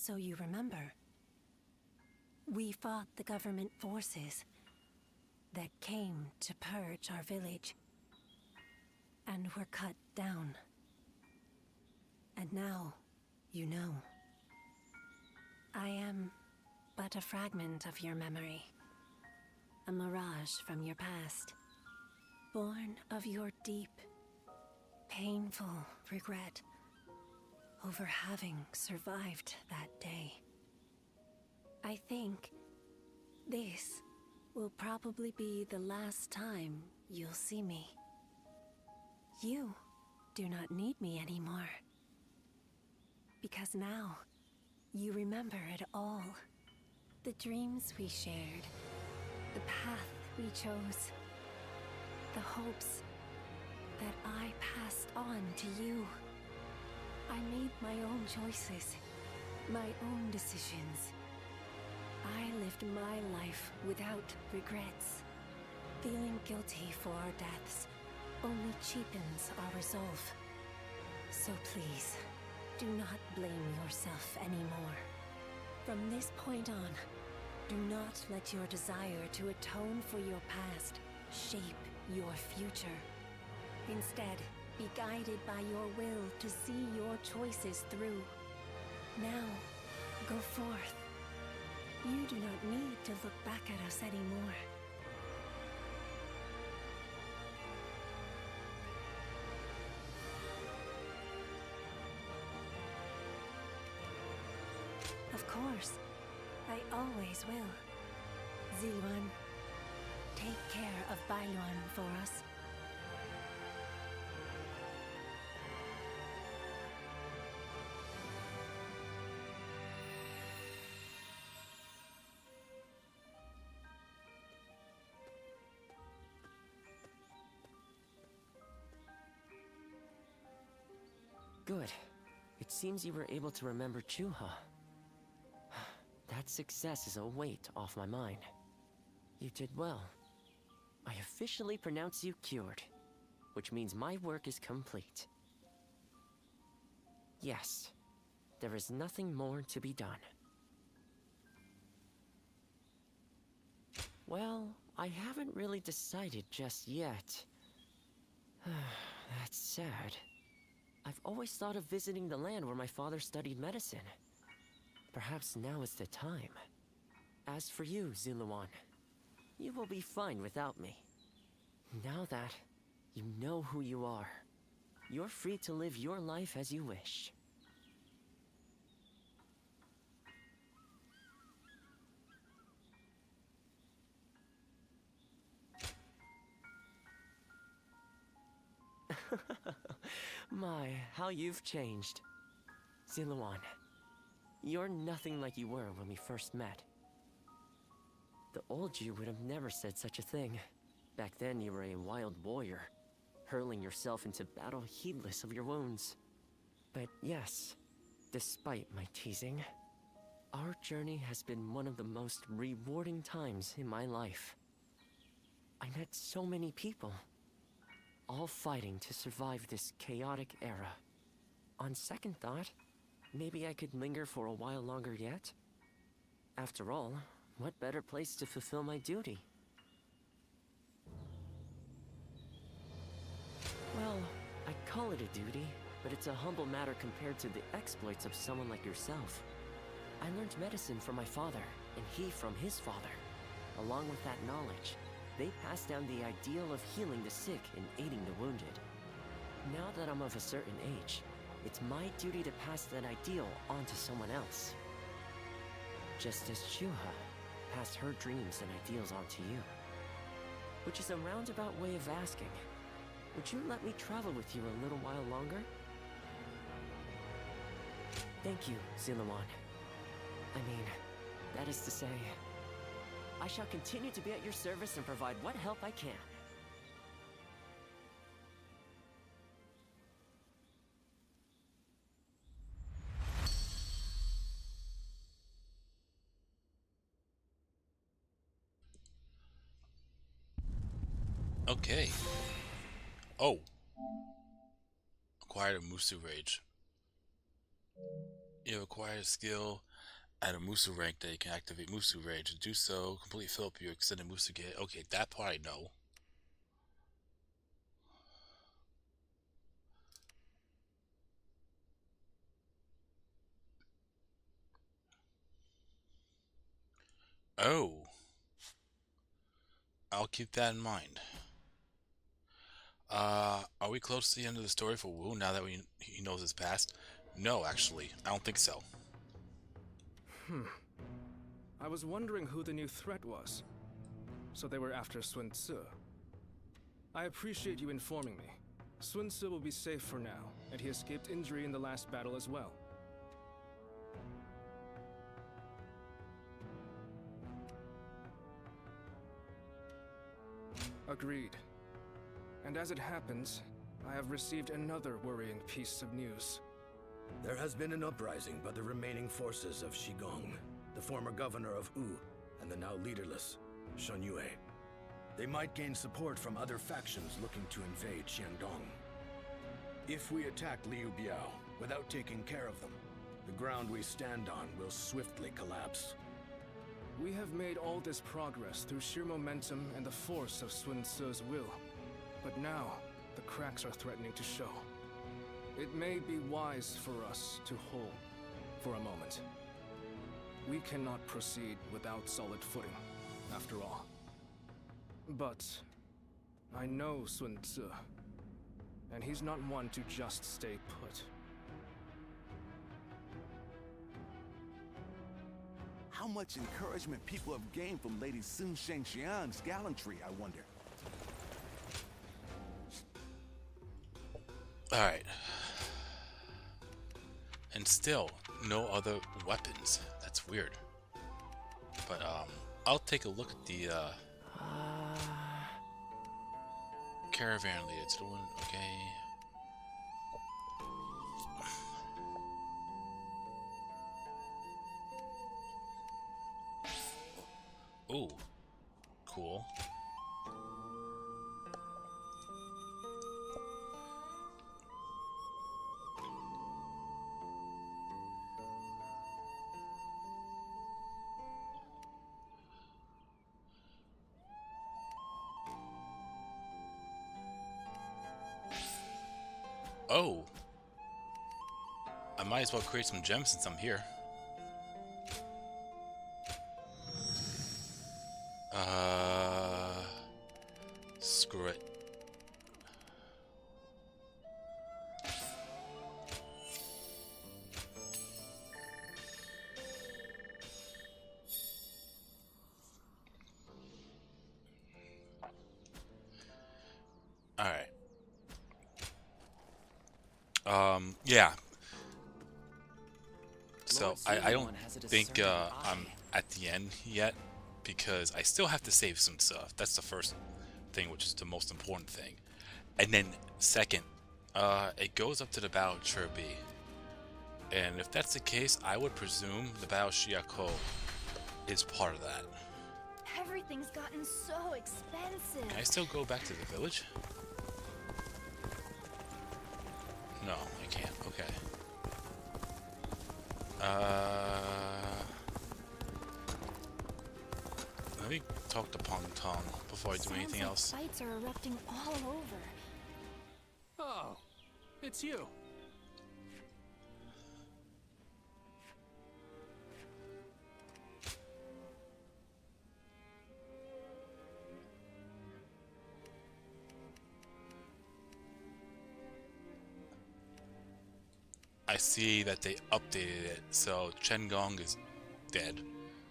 So you remember, we fought the government forces that came to purge our village, and were cut down. And now, you know, I am but a fragment of your memory, a mirage from your past, born of your deep, painful regret over having survived that day. I think this will probably be the last time you'll see me. You do not need me anymore. Because now, you remember it all. The dreams we shared, the path we chose, the hopes that I passed on to you. I made my own choices, my own decisions. I lived my life without regrets. Feeling guilty for our deaths only cheapens our resolve. So please, do not blame yourself anymore. From this point on, do not let your desire to atone for your past shape your future. Instead, be guided by your will to see your choices through. Now, go forth. You do not need to look back at us anymore. Of course, I always will. Ziluan, take care of Bailuan for us. Good. It seems you were able to remember Chuha. That success is a weight off my mind. You did well. I officially pronounce you cured, which means my work is complete. Yes, there is nothing more to be done. Well, I haven't really decided just yet. That's sad. I've always thought of visiting the land where my father studied medicine. Perhaps now is the time. As for you, Ziluan, you will be fine without me. Now that you know who you are, you're free to live your life as you wish. My, how you've changed. Ziluan, you're nothing like you were when we first met. The old you would have never said such a thing. Back then you were a wild warrior, hurling yourself into battle heedless of your wounds. But yes, despite my teasing, our journey has been one of the most rewarding times in my life. I met so many people, all fighting to survive this chaotic era. On second thought, maybe I could linger for a while longer yet. After all, what better place to fulfill my duty? Well, I call it a duty, but it's a humble matter compared to the exploits of someone like yourself. I learned medicine from my father, and he from his father. Along with that knowledge, they passed down the ideal of healing the sick and aiding the wounded. Now that I'm of a certain age, it's my duty to pass that ideal on to someone else. Just as Shuha passed her dreams and ideals on to you. Which is a roundabout way of asking, would you let me travel with you a little while longer? Thank you, Ziluan. I mean, that is to say, I shall continue to be at your service and provide what help I can. Okay. Oh. Acquired a Musu Rage. You have acquired a skill at a Musu rank that you can activate Musu Rage. To do so, completely fill up your extended Musu kit. Okay, that part I know. Oh. I'll keep that in mind. Are we close to the end of the story for Wu now that he knows his past? No, actually. I don't think so. I was wondering who the new threat was. So they were after Sun Tzu. I appreciate you informing me. Sun Tzu will be safe for now, and he escaped injury in the last battle as well. Agreed. And as it happens, I have received another worrying piece of news. There has been an uprising by the remaining forces of Shigong, the former governor of Wu, and the now leaderless Shunyue. They might gain support from other factions looking to invade Xiandong. If we attack Liu Biao without taking care of them, the ground we stand on will swiftly collapse. We have made all this progress through sheer momentum and the force of Sun Tzu's will. But now, the cracks are threatening to show. It may be wise for us to hold for a moment. We cannot proceed without solid footing, after all. But I know Sun Tzu, and he's not one to just stay put. How much encouragement people have gained from Lady Sun Shengxiang's gallantry, I wonder. Alright. And still, no other weapons. That's weird. But, I'll take a look at the, caravan leader. It's the one, okay. Ooh. Cool. Oh. I might as well create some gems since I'm here. Screw it. Alright. Yeah. So, I don't think I'm at the end yet, because I still have to save some stuff. That's the first thing, which is the most important thing. And then, second, it goes up to the Battle of Chirby. And if that's the case, I would presume the Battle of Shiako is part of that. Everything's gotten so expensive. Can I still go back to the village? No, I can't. Okay. Let me talk to Pong Tong before I do anything else. Fights are erupting all over. Oh, it's you. I see that they updated it, so Chen Gong is dead.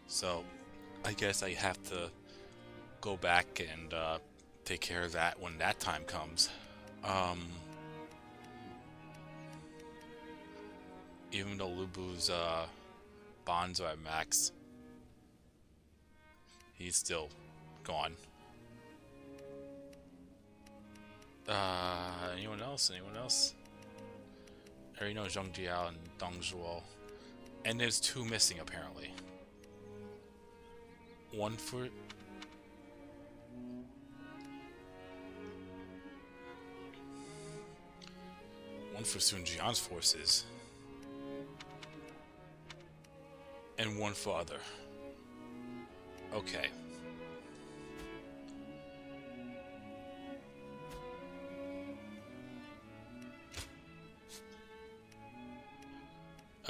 So I guess I have to go back and take care of that when that time comes. Even though Lubu's bonds are at max, he's still gone. Anyone else? Anyone else? I already know Zheng Jiao and Dong Zhuo. And there's two missing, apparently. One for... one for Sun Jian's forces. And one for other. Okay.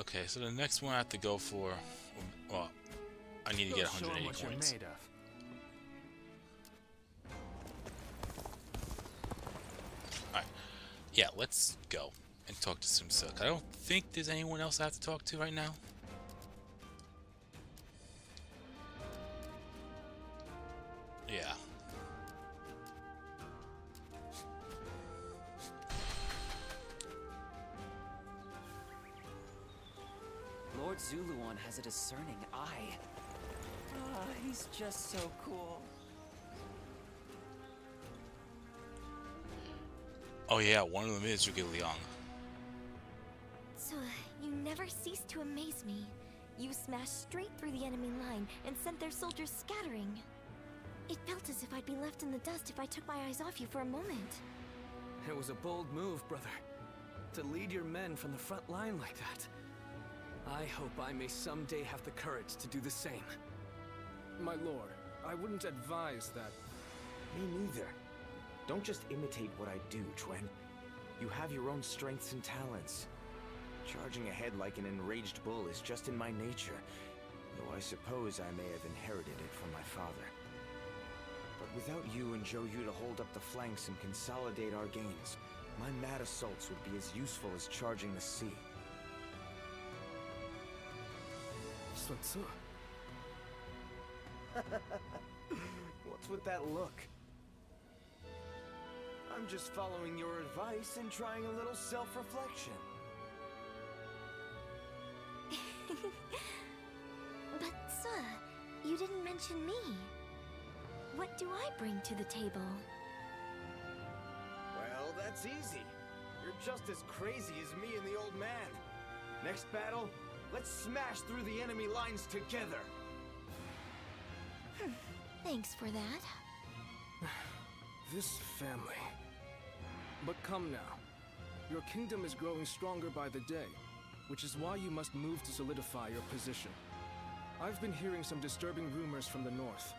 Okay, so the next one I have to go for, well, I need to get 180 coins. Alright, yeah, let's go and talk to Sun Suk. I don't think there's anyone else I have to talk to right now. Yeah. Lord Zuluon has a discerning eye. Ah, he's just so cool. Oh yeah, one of them is Zhuge Liang. So, you never cease to amaze me. You smashed straight through the enemy line and sent their soldiers scattering. It felt as if I'd be left in the dust if I took my eyes off you for a moment. It was a bold move, brother. To lead your men from the front line like that. I hope I may someday have the courage to do the same. My lord, I wouldn't advise that. Me neither. Don't just imitate what I do, Chuen. You have your own strengths and talents. Charging ahead like an enraged bull is just in my nature, though I suppose I may have inherited it from my father. But without you and Zhou Yu to hold up the flanks and consolidate our gains, my mad assaults would be as useful as charging the sea. Sun Tzu. What's with that look? I'm just following your advice and trying a little self-reflection. But, sir, you didn't mention me. What do I bring to the table? Well, that's easy. You're just as crazy as me and the old man. Next battle, let's smash through the enemy lines together. Thanks for that. This family. But come now. Your kingdom is growing stronger by the day, which is why you must move to solidify your position. I've been hearing some disturbing rumors from the north.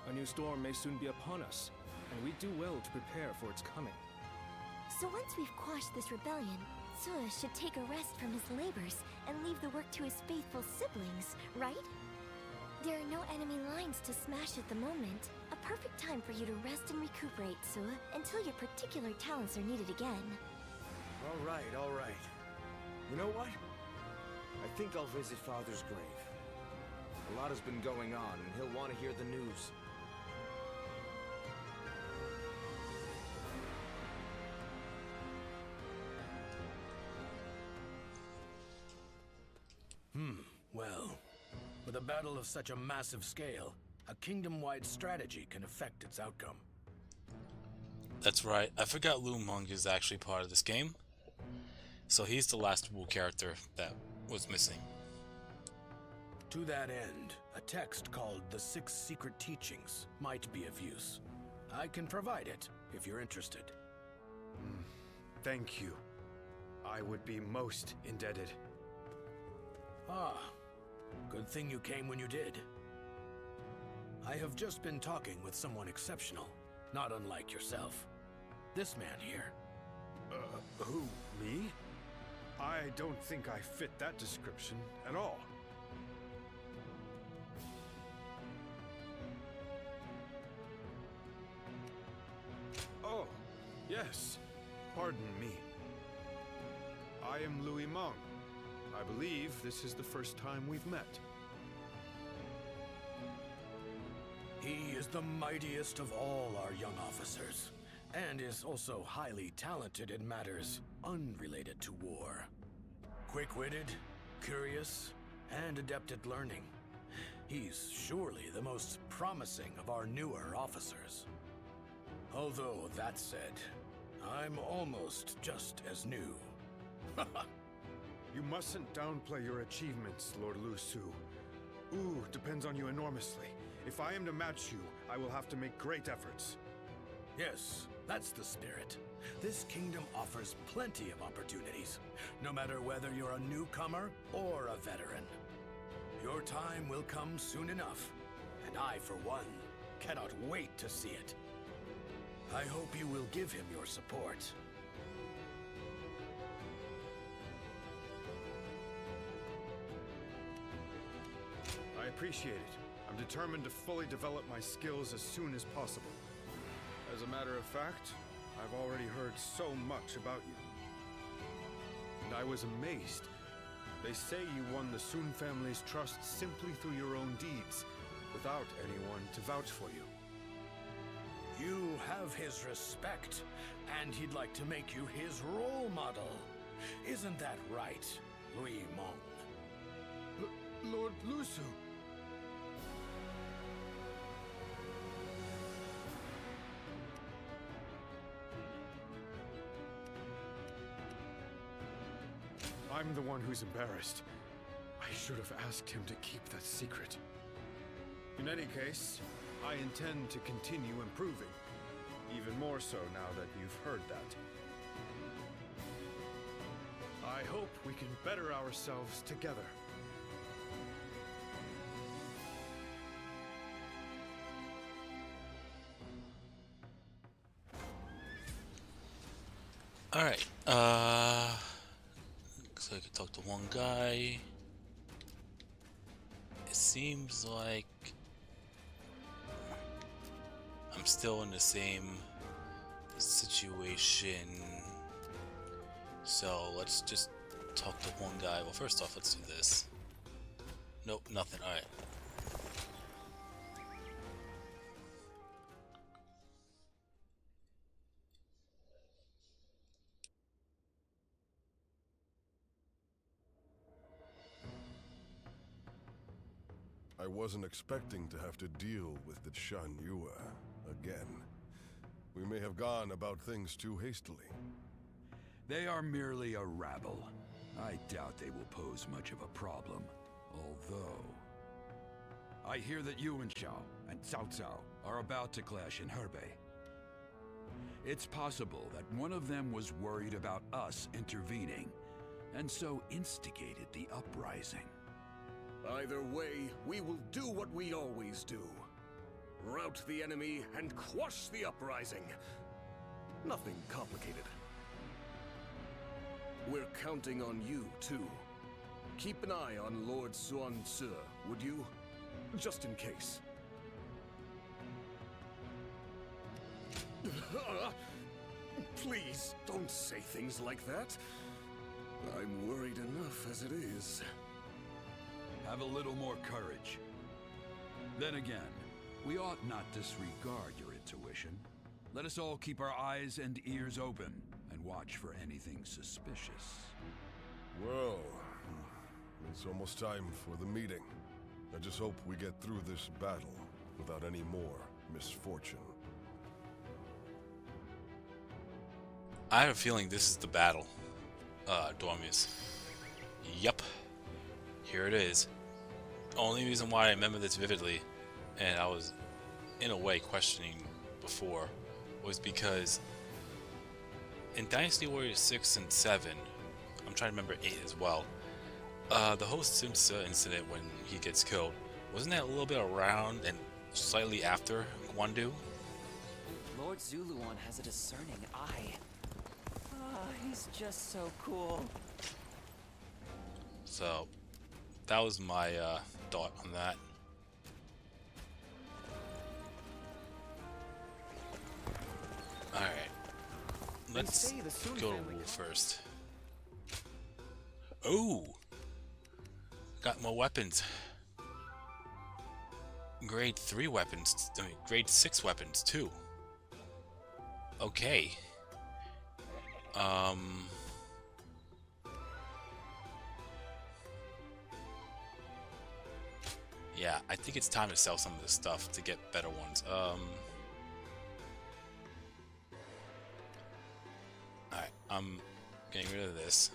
A new storm may soon be upon us, and we do well to prepare for its coming. So once we've quashed this rebellion, Sua should take a rest from his labors and leave the work to his faithful siblings, right? There are no enemy lines to smash at the moment. A perfect time for you to rest and recuperate, Sua, until your particular talents are needed again. All right, all right. You know what? I think I'll visit Father's grave. A lot has been going on, and he'll want to hear the news. Well, with a battle of such a massive scale, a kingdom-wide strategy can affect its outcome. That's right. I forgot Lu Meng is actually part of this game. So he's the last Wu character that was missing. To that end, a text called The Six Secret Teachings might be of use. I can provide it, if you're interested. Thank you. I would be most indebted. Ah, good thing you came when you did. I have just been talking with someone exceptional, not unlike yourself. This man here. Who, me? I don't think I fit that description at all. Oh, yes. Pardon me. I am Louis Meng. I believe this is the first time we've met. He is the mightiest of all our young officers, and is also highly talented in matters unrelated to war. Quick-witted, curious, and adept at learning. He's surely the most promising of our newer officers. Although, that said, I'm almost just as new. You mustn't downplay your achievements, Lord Lu Su. Wu depends on you enormously. If I am to match you, I will have to make great efforts. Yes, that's the spirit. This kingdom offers plenty of opportunities, no matter whether you're a newcomer or a veteran. Your time will come soon enough, and I, for one, cannot wait to see it. I hope you will give him your support. I appreciate it. I'm determined to fully develop my skills as soon as possible. As a matter of fact, I've already heard so much about you. And I was amazed. They say you won the Sun family's trust simply through your own deeds, without anyone to vouch for you. You have his respect, and he'd like to make you his role model. Isn't that right, Louis Meng? Lord Lu Su. I'm the one who's embarrassed. I should have asked him to keep that secret. In any case, I intend to continue improving. Even more so now that you've heard that. I hope we can better ourselves together. Alright, looks like I talked to one guy. It seems like I'm still in the same situation. So let's just talk to one guy. Well, first off, let's do this. Nope, nothing. Alright. I wasn't expecting to have to deal with the Shan Yue again. We may have gone about things too hastily. They are merely a rabble. I doubt they will pose much of a problem. Although... I hear that Yuan Shao and Cao Cao are about to clash in Hebei. It's possible that one of them was worried about us intervening, and so instigated the uprising. Either way, we will do what we always do. Rout the enemy and quash the uprising. Nothing complicated. We're counting on you, too. Keep an eye on Lord Xuan Ce, would you? Just in case. Please, don't say things like that. I'm worried enough as it is. Have a little more courage. Then again, we ought not disregard your intuition. Let us all keep our eyes and ears open and watch for anything suspicious. Well, it's almost time for the meeting. I just hope we get through this battle without any more misfortune. I have a feeling this is the battle, Dormius. Yup. Here it is. Only reason why I remember this vividly, and I was in a way questioning before, was because in Dynasty Warriors 6 and 7, I'm trying to remember 8 as well, the host Simsa incident when he gets killed, wasn't that a little bit around and slightly after Guandu? Lord Zuluan has a discerning eye. He's just so cool. So, that was my thought on that. Alright. Let's go to Wu first. Oh! Got more weapons. Grade 3 weapons. I mean, grade 6 weapons, too. Okay. Yeah, I think it's time to sell some of this stuff to get better ones. Alright, I'm getting rid of this.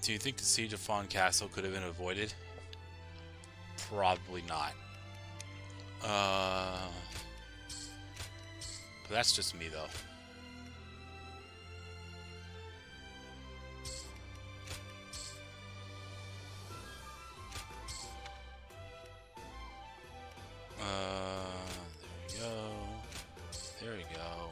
Do you think the siege of Fawn Castle could have been avoided? Probably not. But that's just me, though. There we go. There we go.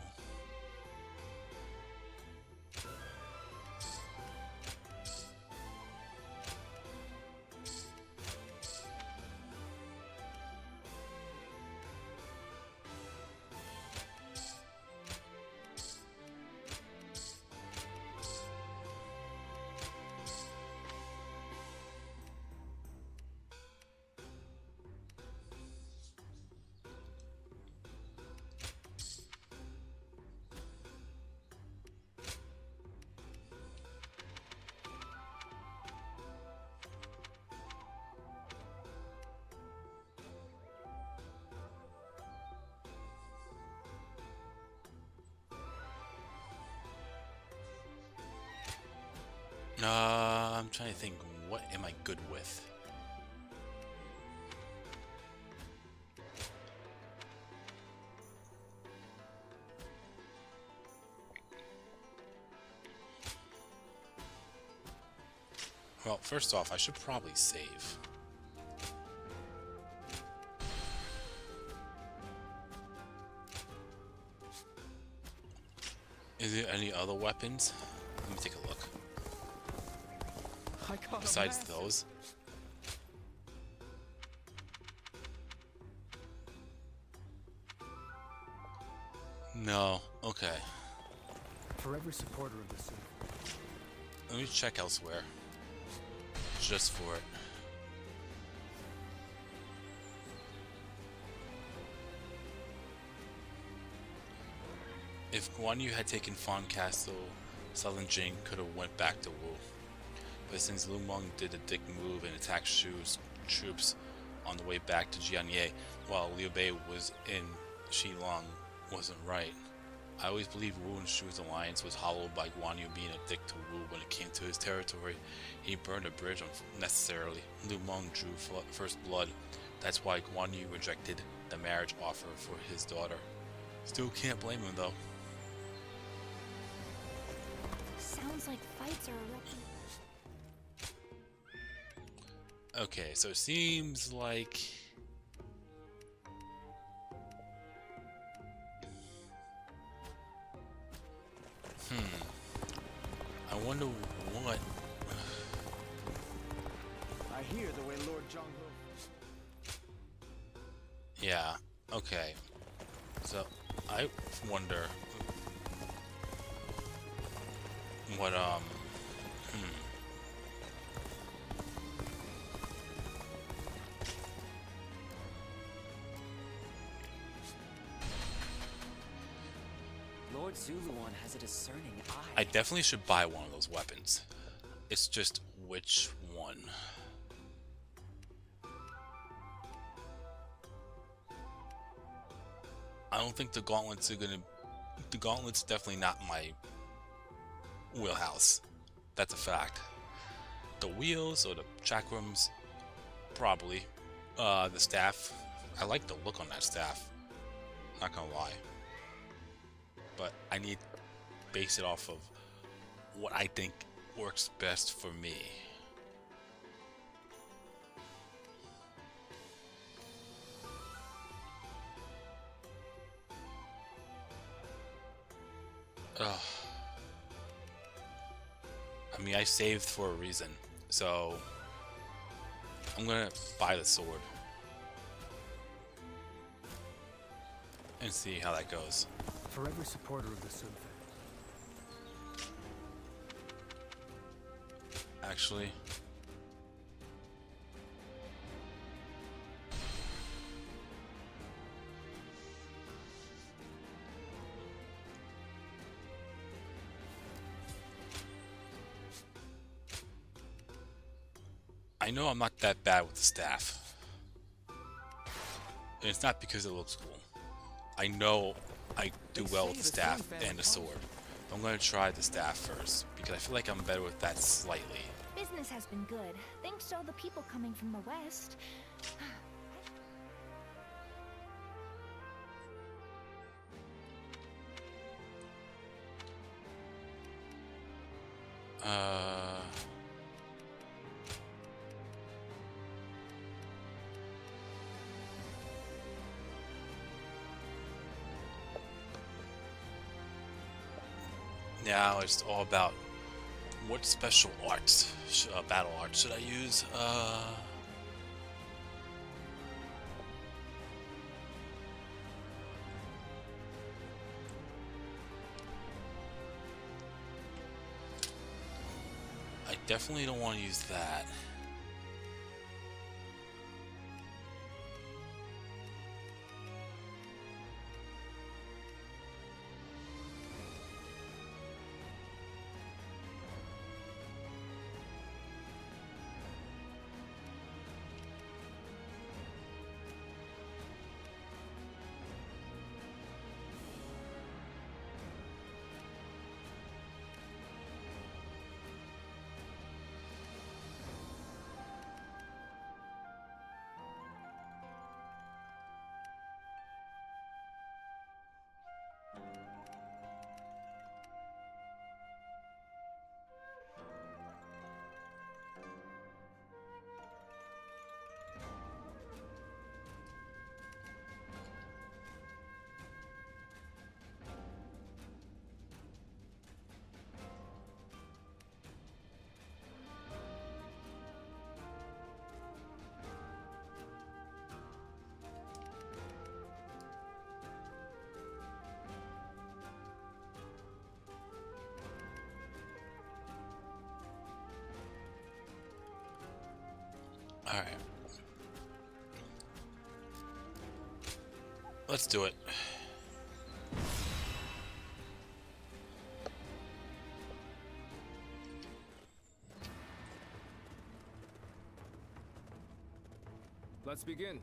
I'm trying to think, what am I good with? Well, first off, I should probably save. Is there any other weapons? Let me take a look. Besides those. No. Okay. For every supporter of the city. Let me check elsewhere. Just for it. If Guan Yu had taken Fawn Castle, Southern Jing could have went back to Wu. But since Lu Meng did a dick move and attacked Shu's troops on the way back to Jianye, while Liu Bei was in Shilong, wasn't right. I always believed Wu and Shu's alliance was hollowed by Guan Yu being a dick to Wu when it came to his territory. He burned a bridge unnecessarily. Lu Meng drew first blood. That's why Guan Yu rejected the marriage offer for his daughter. Still can't blame him though. Sounds like fights are erupting. Okay, so it seems like... I wonder what... I hear the way Lord Zhang He... Yeah, okay. So, I wonder... what, Lord Zuluan has a discerning eye. I definitely should buy one of those weapons. It's just which one. I don't think the gauntlets are gonna... The gauntlet's definitely not my wheelhouse. That's a fact. The wheels or the chakrams, probably. The staff, I like the look on that staff. Not gonna lie. But I need to base it off of what I think works best for me. Ugh. I mean, I saved for a reason, so I'm gonna buy the sword and see how that goes. For every supporter of the Sun Faith. Actually, I know I'm not that bad with the staff. And it's not because it looks cool. I know I do well with the staff and the sword. But I'm going to try the staff first, because I feel like I'm better with that slightly. Business has been good, thanks to all the people coming from the west. Now it's all about what special arts, battle arts should I use? I definitely don't want to use that. Alright. Let's do it. Let's begin.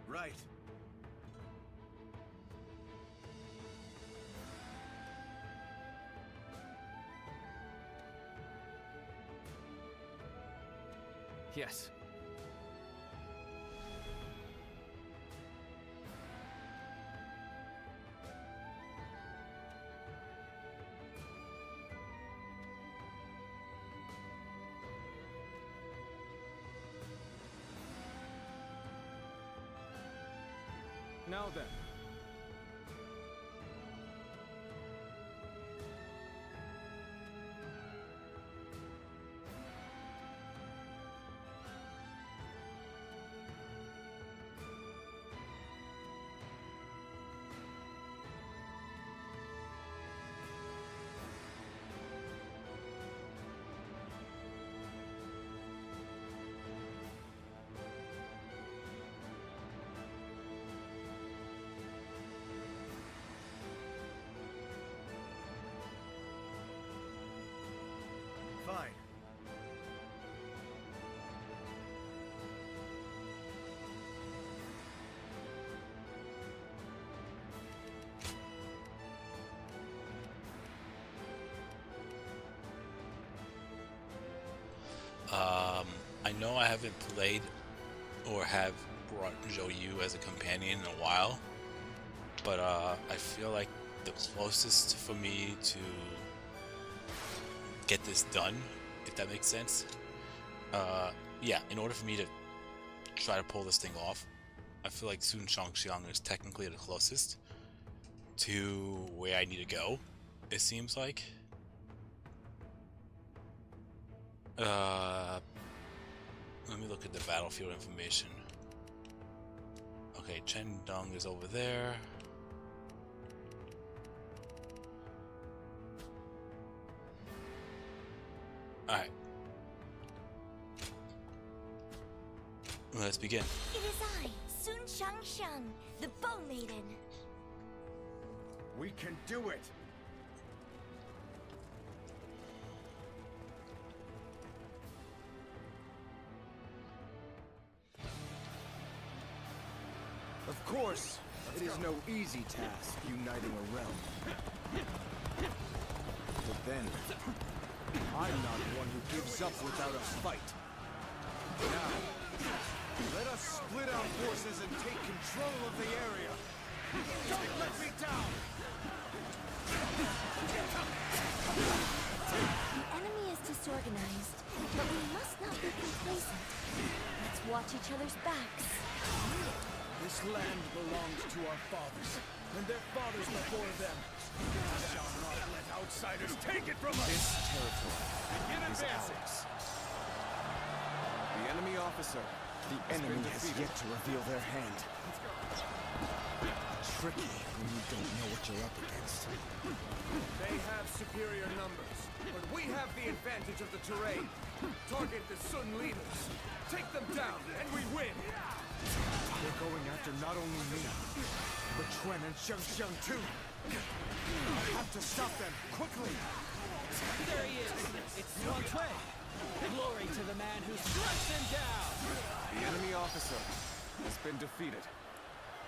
Right. Yes. Now then. Fine. I know I haven't played or have brought Zhou Yu as a companion in a while, but I feel like the closest for me to get this done, if that makes sense. Yeah, in order for me to try to pull this thing off, I feel like Sun Shangxiang is technically the closest to where I need to go, it seems like. Let me look at the battlefield information. Okay, Chen Dong is over there. Alright. Let's begin. It is I, Sun Shangxiang, the Bow Maiden. We can do it! Of course, it is no easy task uniting a realm. But then, I'm not one who gives up without a fight. Now, let us split our forces and take control of the area. Don't let me down! The enemy is disorganized, but we must not be complacent. Let's watch each other's backs. This land belongs to our fathers, and their fathers before them. We shall not let outsiders take it from us! This territory is ours. The enemy officer. The enemy has yet to reveal their hand. Tricky when you don't know what you're up against. They have superior numbers, but we have the advantage of the terrain. Target the Sun leaders. Take them down, and we win! They're going after not only me, but Quan and Xiangxiang too. I have to stop them, quickly! There he is! It's Yuan Cui! Glory to the man who struck them down! The enemy officer has been defeated.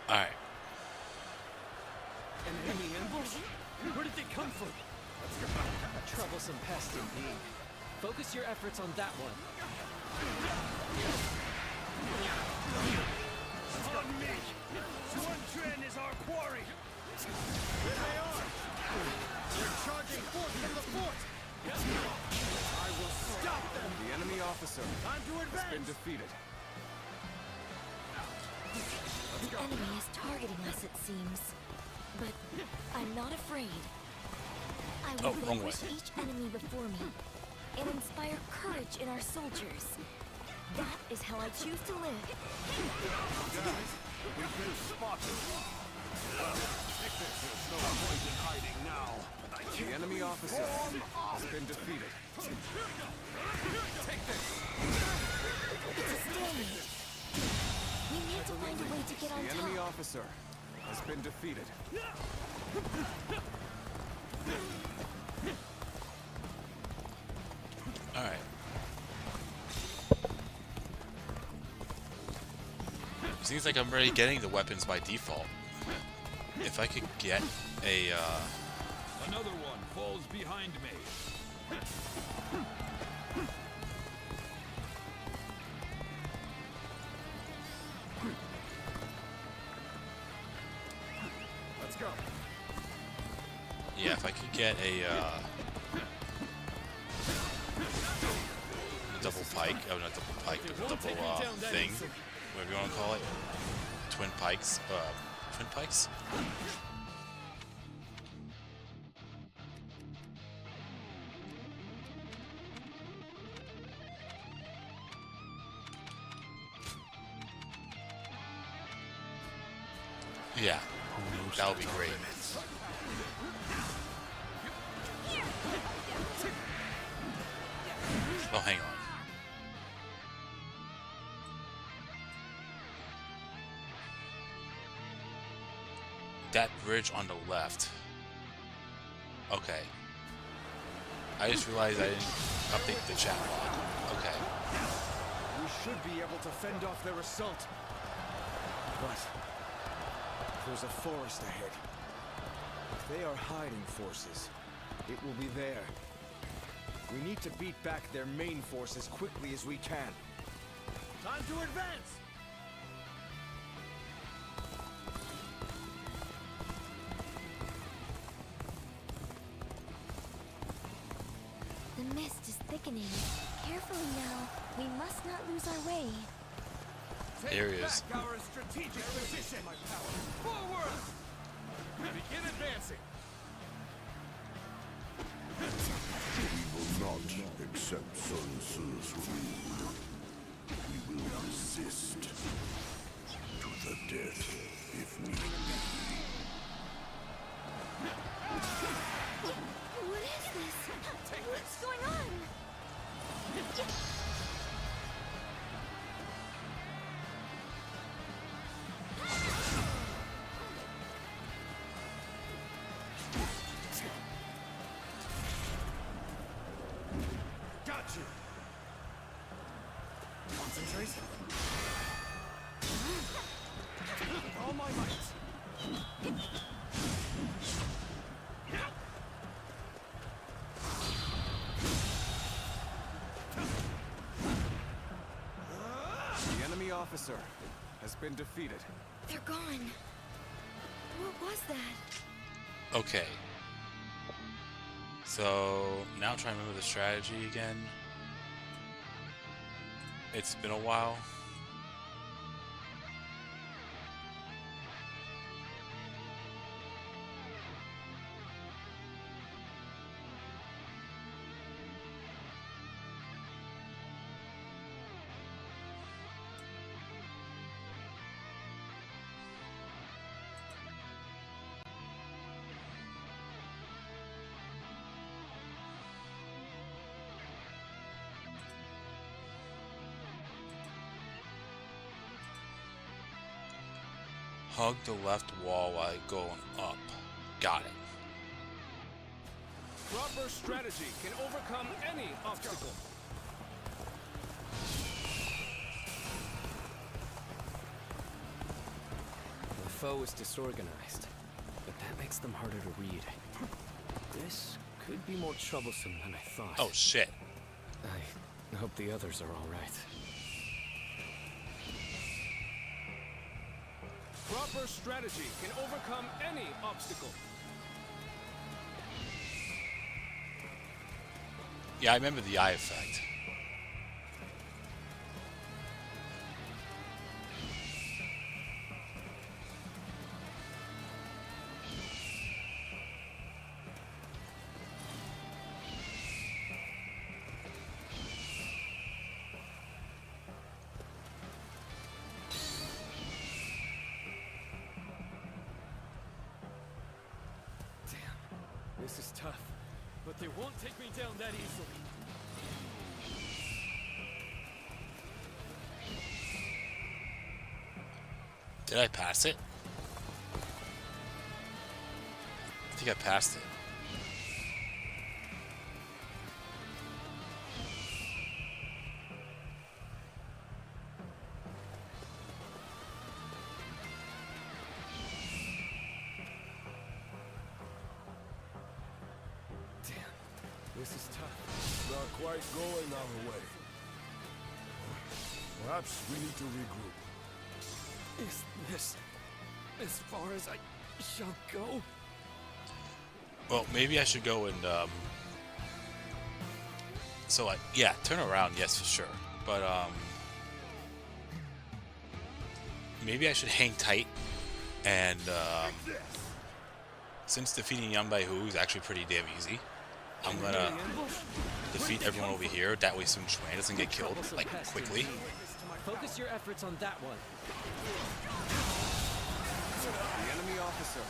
Alright. An enemy ambush? Where did they come from? A troublesome pest indeed. Focus your efforts on that one. On me! Sun Quan is our quarry! There they are! They're charging forth from the fort! I will stop them! The enemy officer has been defeated. The enemy is targeting us, it seems. But I'm not afraid. I will vanquish each enemy before me and inspire courage in our soldiers. That is how I choose to live. Guys, we've been spotted. There's no point in hiding now. The enemy officer has been defeated. Take this! It's a stalemate. We need to find a way to get on The top. enemy officer has been defeated. Alright. Seems like I'm already getting the weapons by default. If I could get a, Another one falls behind me. Let's go. yeah, if I could get a double pike, oh not double pike, but a double thing, whatever you want to call it, twin pikes, twin pikes? Yeah, that would be great. Oh, hang on. That bridge on the left. Okay. I just realized I didn't update the chat log. Okay. We should be able to fend off their assault. But there's a forest ahead. If they are hiding forces, it will be there. We need to beat back their main force as quickly as we can. Time to advance! The mist is thickening. Carefully now. We must not lose our way. There he is. Back our strategic position. Forward! Begin advancing. We will not accept Sun Tzu's rule. We will resist to the death if need be. What is this? What's going on? Got you. Concentrate. All my might. The enemy officer has been defeated. They're gone. What was that? Okay. So, now I'm trying to remember the strategy again. It's been a while. Hug the left wall while going up. Got it. Proper strategy can overcome any obstacle. The foe is disorganized, but that makes them harder to read. This could be more troublesome than I thought. Oh shit. I hope the others are all right. Proper strategy can overcome any obstacle. Yeah, I remember the eye effect. This is tough, but they won't take me down that easily. Did I pass it? I think I passed it. not quite going our way. Perhaps we need to regroup. Is this as far as I shall go? Well, maybe I should go and, so, like, yeah, turn around, yes, for sure. But, maybe I should hang tight and, since defeating Yanbai-Hu is actually pretty damn easy, I'm gonna defeat everyone over here. That way Sun Quan doesn't get killed, like, quickly. Focus your efforts on that one. The enemy officer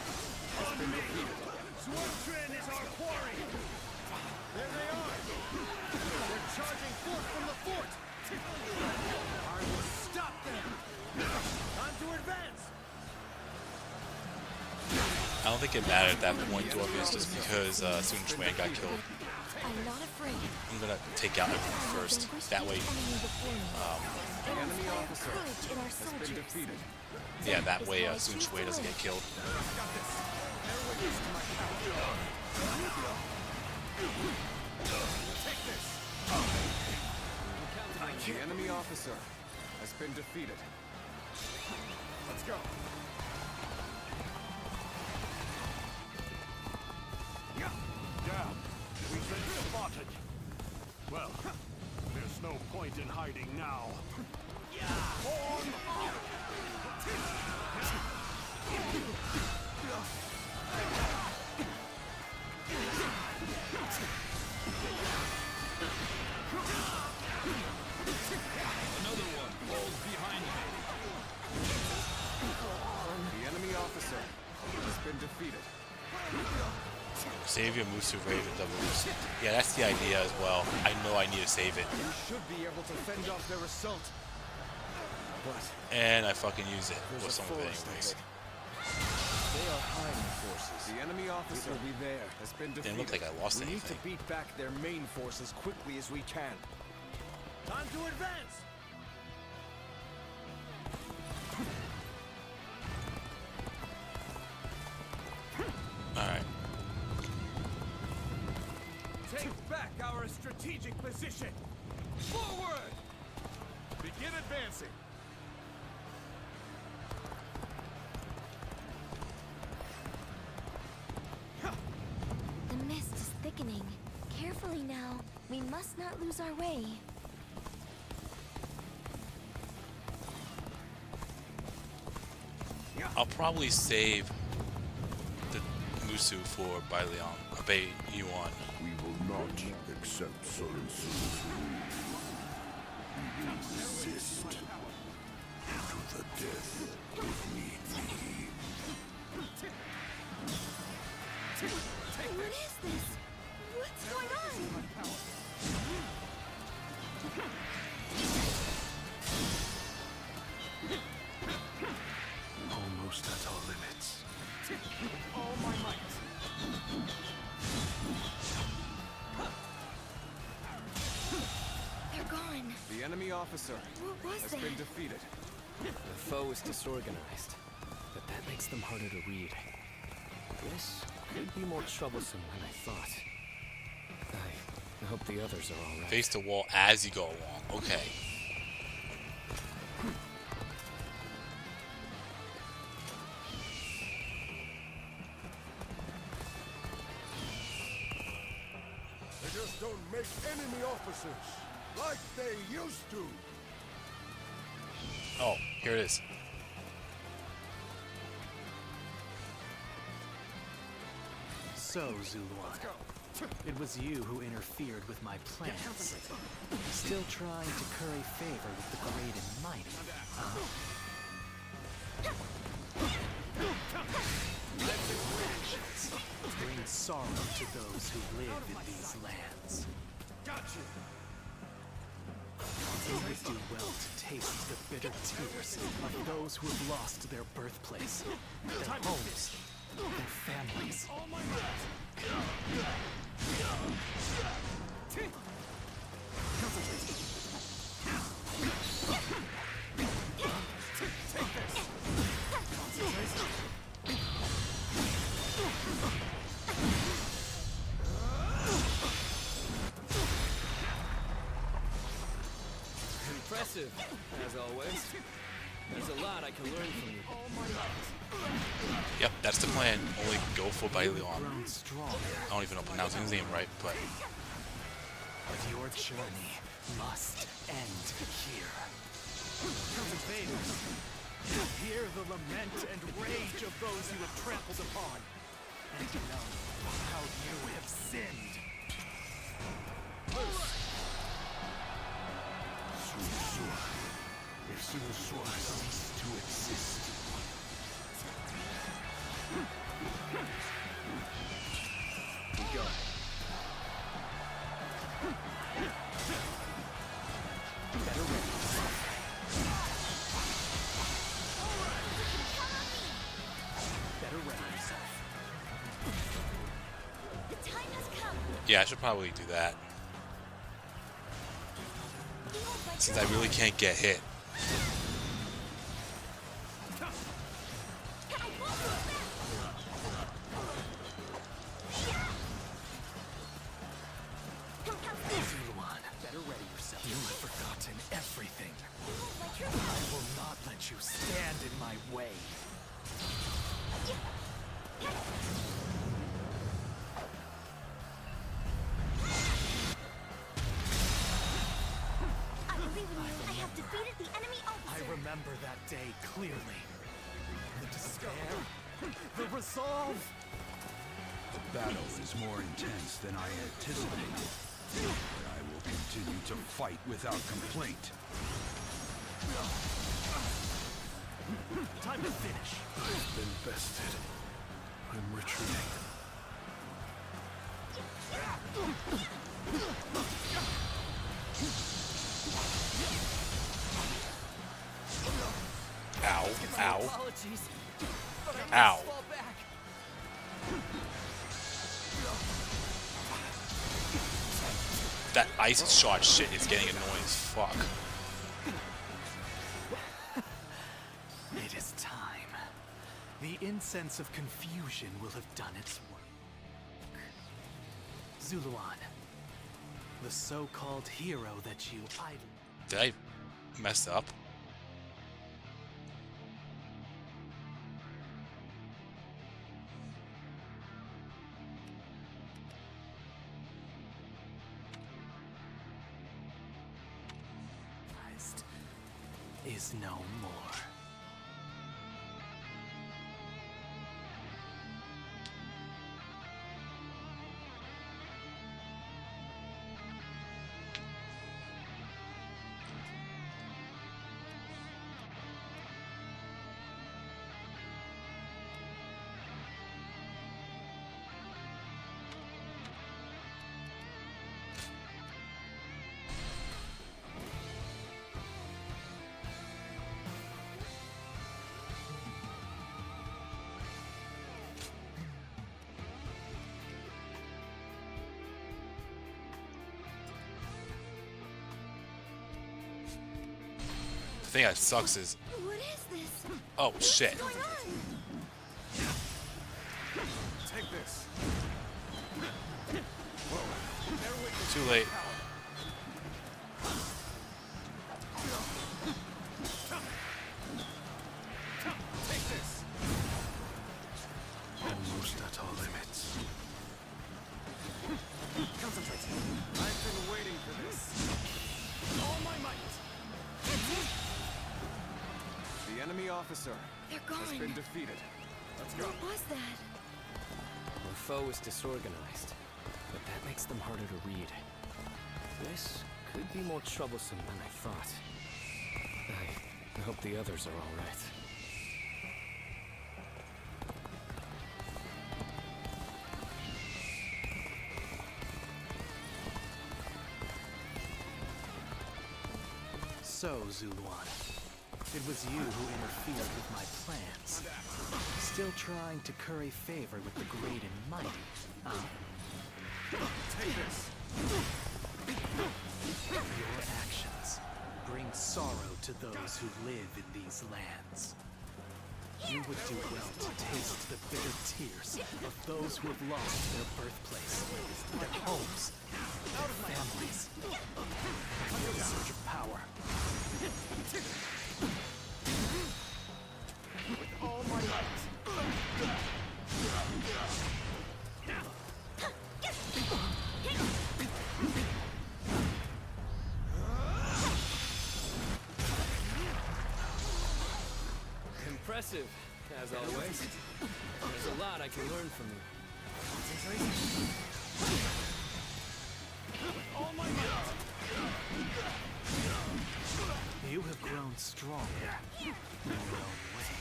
has been defeated. Sun Quan is our quarry! There they are! They're charging forth from the fort! I will stop them! Time to advance! I don't think it mattered at that point, Dorcas, just because Sun Quan got killed. I'm not afraid. I'm gonna take out everyone first. That way, The enemy officer has been defeated. yeah, that way Sun Quan doesn't get killed. The enemy officer has been defeated. Let's go. Yeah, we've been spotted. Well, there's no point in hiding now. Another one falls behind me. The enemy officer has been defeated. Save your Musu Raven doubles. Yeah, that's the idea as well. I know I need to save it. You should be able to fend off their assault. But And I fucking use it there's with a some of it forest anyways. ahead. They are hiding forces. The enemy officer will be there. Has been defeated. Didn't look like I lost we anything. need to beat back their main force as quickly as we can. Time to advance. Alright. Take back our strategic position! Forward! Begin advancing! The mist is thickening. Carefully now. We must not lose our way. I'll probably save the Musu for Bai Yuan. We will not accept Sun Tzu's rule. We will resist to the death if need be. What is this? What's going on? Almost at our limits. All my might. They're gone. The enemy officer What was has that? been defeated. The foe is disorganized, but that makes them harder to read. This could be more troublesome than I thought. I hope the others are alright. Face the wall as you go along. Okay. They just don't make enemy officers like they used to. Oh, here it is. So, Zuluan, it was you who interfered with my plans. Still trying to curry favor with the great and mighty, huh? Let your actions bring sorrow to those who live in these lands. Gotcha! You would do well to taste the bitter tears of those who have lost their birthplace, their homes, their families. impressive, as always. There's a lot I can learn from you. Yep, that's the plan. Only go for Bailion. I don't even know pronouncing his name right, but But your journey must end here. Invaders, hear the lament and rage of those you have trampled upon, and know how you have sinned. If Susua ceased to exist. Go. Better ready yourself. Better ready yourself. The time has come. yeah, I should probably do that. Since I really can't get hit. Zuluan, better ready yourself. You have forgotten everything. I will not let you stand in my way. I believe in you. I have defeated the enemy officer. I remember that day clearly. The despair, the resolve. The battle is more intense than I anticipated, but I will continue to fight without complaint. Time to finish. I've been bested. I'm retreating. Ow, ow, Apologies, but I ow. must fall back. That ice shot shit is getting annoying as fuck. It is time. The incense of confusion will have done its work. Zuluan, the so-called hero that you idolize. Did I mess up? Is no more. The thing that sucks is... What is this? Oh, shit. What's going on? Take this. Too late. Take this. Almost at our limits. Concentrate. I've been waiting for this. All my might. The enemy officer They're has gone. been defeated. Let's go. What was that? Our foe is disorganized, but that makes them harder to read. This could be more troublesome than I thought. I hope the others are all right. So, Zuluan, it was you who interfered with my plans. Still trying to curry favor with the great and mighty, huh? Take this. Your actions bring sorrow to those who live in these lands. You would do well to taste the bitter tears of those who have lost their birthplace, their homes, their families, in the search of power. With all my might. Impressive, as always. There's a lot I can learn from you. With all my might. You have grown stronger in your own way.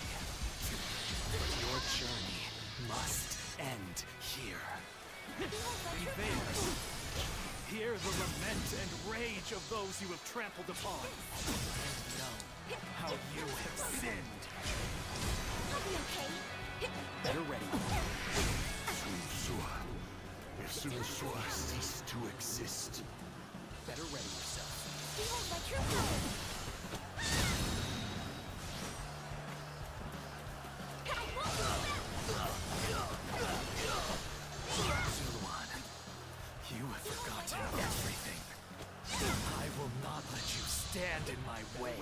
But your journey must end here. Prevailers, hear the lament and rage of those you have trampled upon. And know how you have sinned. I'll be okay. Better ready. If Sunsua ceased to exist. Better ready yourself. Behold my true power. Zuluan, you have forgotten everything. I will not let you stand in my way.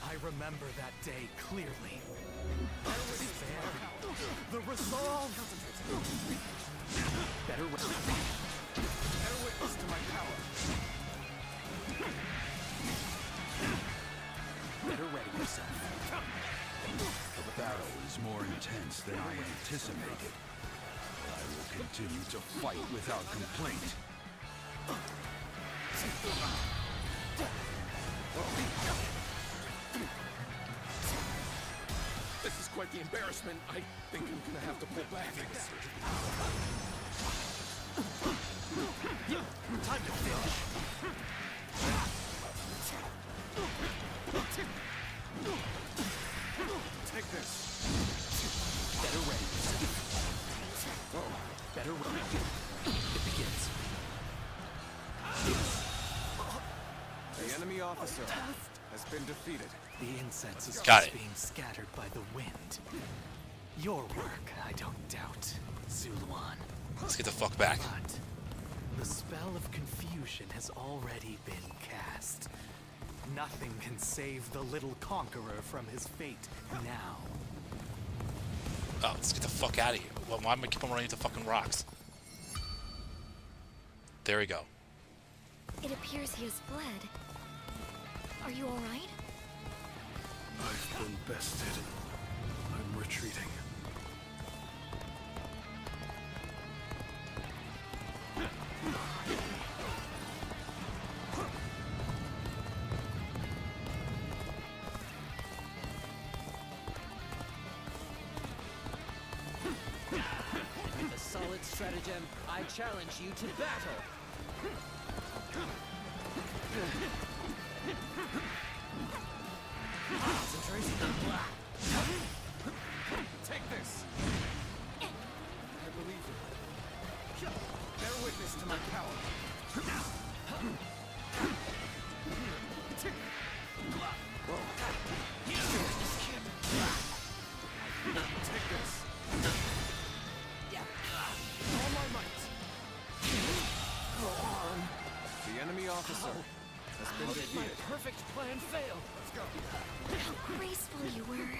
I remember that day clearly. Despair, the resolve. Better witness to my power. Better ready yourself. The battle is more intense than I anticipated. I will continue to fight without complaint. This is quite the embarrassment. I think I'm gonna have to pull back. Time to finish. Take this. Better ready yourself. Better ready. It begins. The enemy officer has been defeated. The incense is Got just it. being scattered by the wind. Your work, I don't doubt, Zuluan. Let's get the fuck back. But the spell of confusion has already been cast. Nothing can save the little conqueror from his fate now. Oh, let's get the fuck out of here. Well, why am I keep on running into fucking rocks? There we go. It appears he has fled. Are you all right? I've been bested. I'm retreating. With a solid stratagem, I challenge you to battle. Take this. I believe you. Bear witness to my power. Take this. All my might. Go on. The enemy officer has been How did my defeated. perfect plan fail? Let's go. How graceful you were.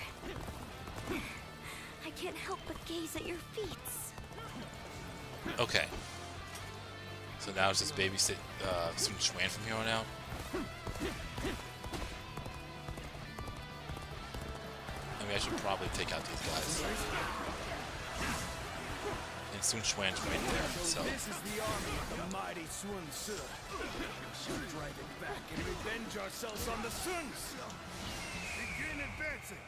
I can't help but gaze at your feet. Okay. So now it's just babysit some Schwan from here on out. I mean, I should probably take out these guys. And Sun Chuan's right there, so. This is the army of the mighty Sun Ce. We shall drive it back and revenge ourselves on the Suns. Begin advancing.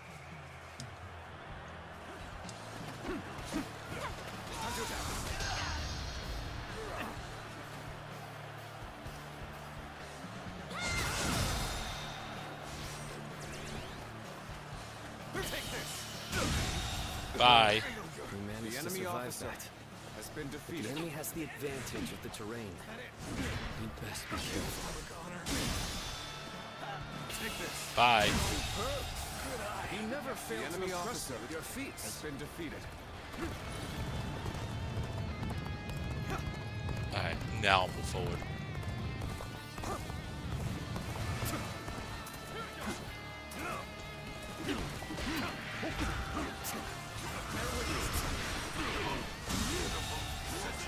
Bye. We managed The to enemy survive officer that. has been The defeated. enemy has the advantage of the terrain. You best be careful. Take this. Bye. You never The fail to enemy impress officer me with your feats. has been defeated. Alright, now I'll move forward.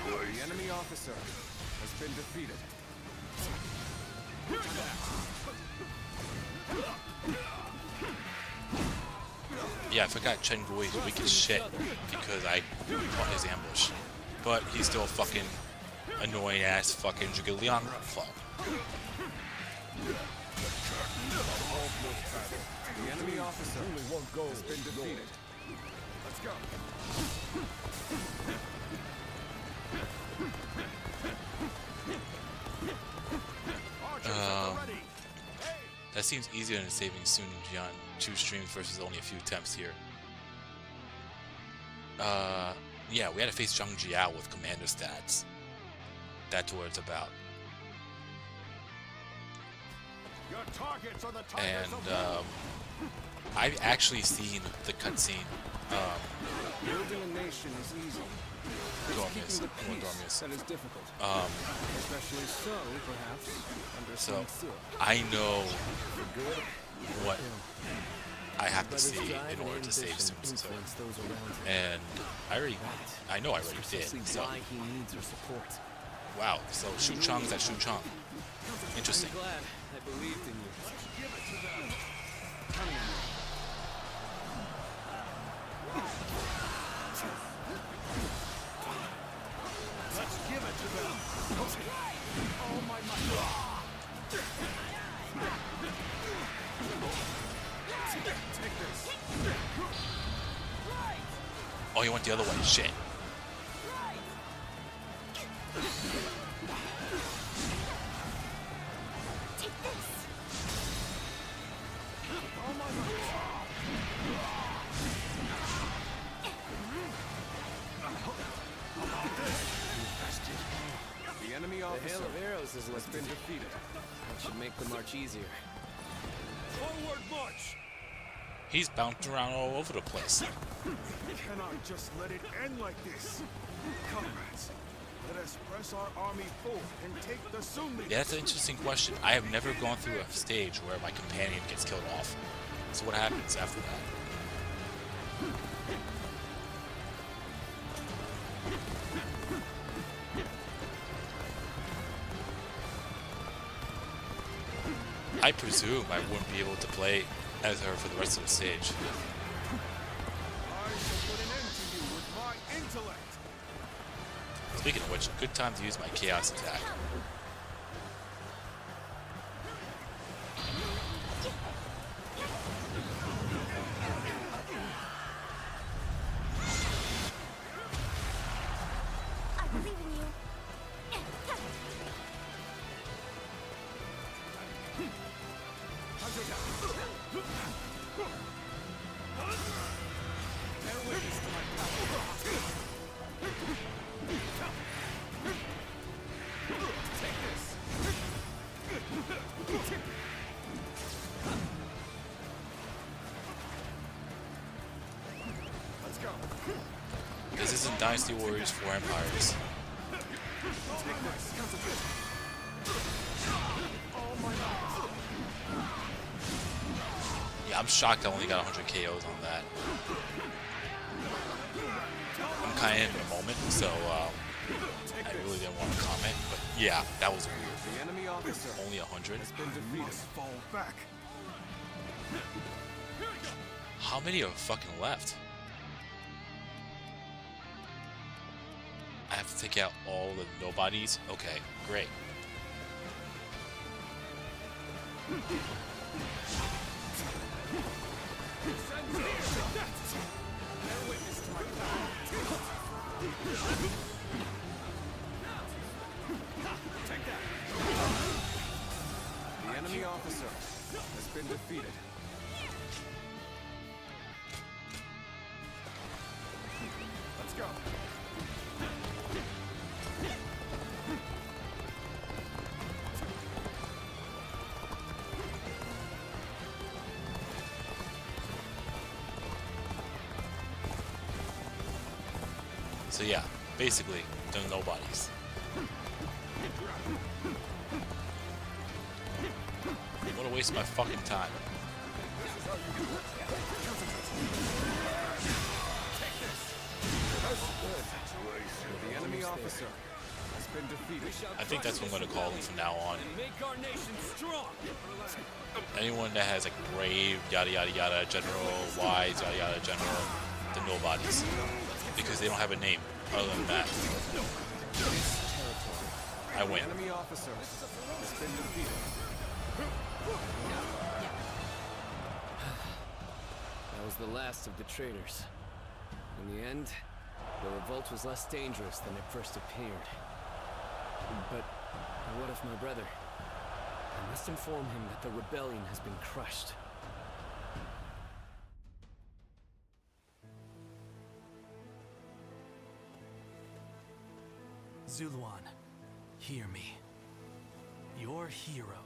The enemy officer has been defeated. Yeah, I forgot Chen Gui is weak as shit because I caught his ambush. But he's still a fucking annoying ass fucking Zhuge Fuck. The enemy officer has been defeated. Let's go. That seems easier than saving Sun Jian 2 streams versus only a few attempts here. Yeah, we had to face Zhang Jiao with commander stats. That's what it's about. Your targets are the And I've actually seen the cutscene. Building a nation is easy. It's keeping the peace that is difficult. Especially so, perhaps, under So Sun Tzu. I know what I have to see in order to save Sun Tzu. And I know I already did. So wow, so Shu Chang's at Shu Chang. Interesting. I'm glad I believed in you. Let's give it to them. Oh my Take this. Oh, he went the other way. Shit. Take this. The enemy The hail officer of arrows is has lifted. been defeated. That should make the march easier. Forward march. He's bouncing around all over the place. We cannot just let it end like this. Comrades, let us press our army forward and take the Sun leaders. Yeah, that's an interesting question. I have never gone through a stage where my companion gets killed off. So what happens after that? I presume I wouldn't be able to play as her for the rest of the stage. I shall put an end to you with my intellect. Speaking of which, good time to use my chaos attack. I believe in you. Let's go. This isn't Dynasty Warriors 4 Empires. Yeah, I'm shocked I only got 100 KOs on that. I'm kind of in the moment, so I really didn't want to comment, but yeah, that was weird. The enemy officer Only 100? has been defeated. Fall back. How many are fucking left? I have to take out all the nobodies? Okay, great. The enemy officer has been defeated. Let's go. So yeah, basically, they're nobodies. What a waste of my fucking time. The enemy officer has been defeated. I think that's what I'm going to call them from now on. Make our nation strong. Anyone that has like brave, yada yada yada, general, wise, yada yada, general, the nobodies. Because they don't have a name other than that. I win. The enemy officer has been defeated. That was the last of the traitors. In the end, the revolt was less dangerous than it first appeared. But what of my brother? I must inform him that the rebellion has been crushed. Zuluan, hear me. Your hero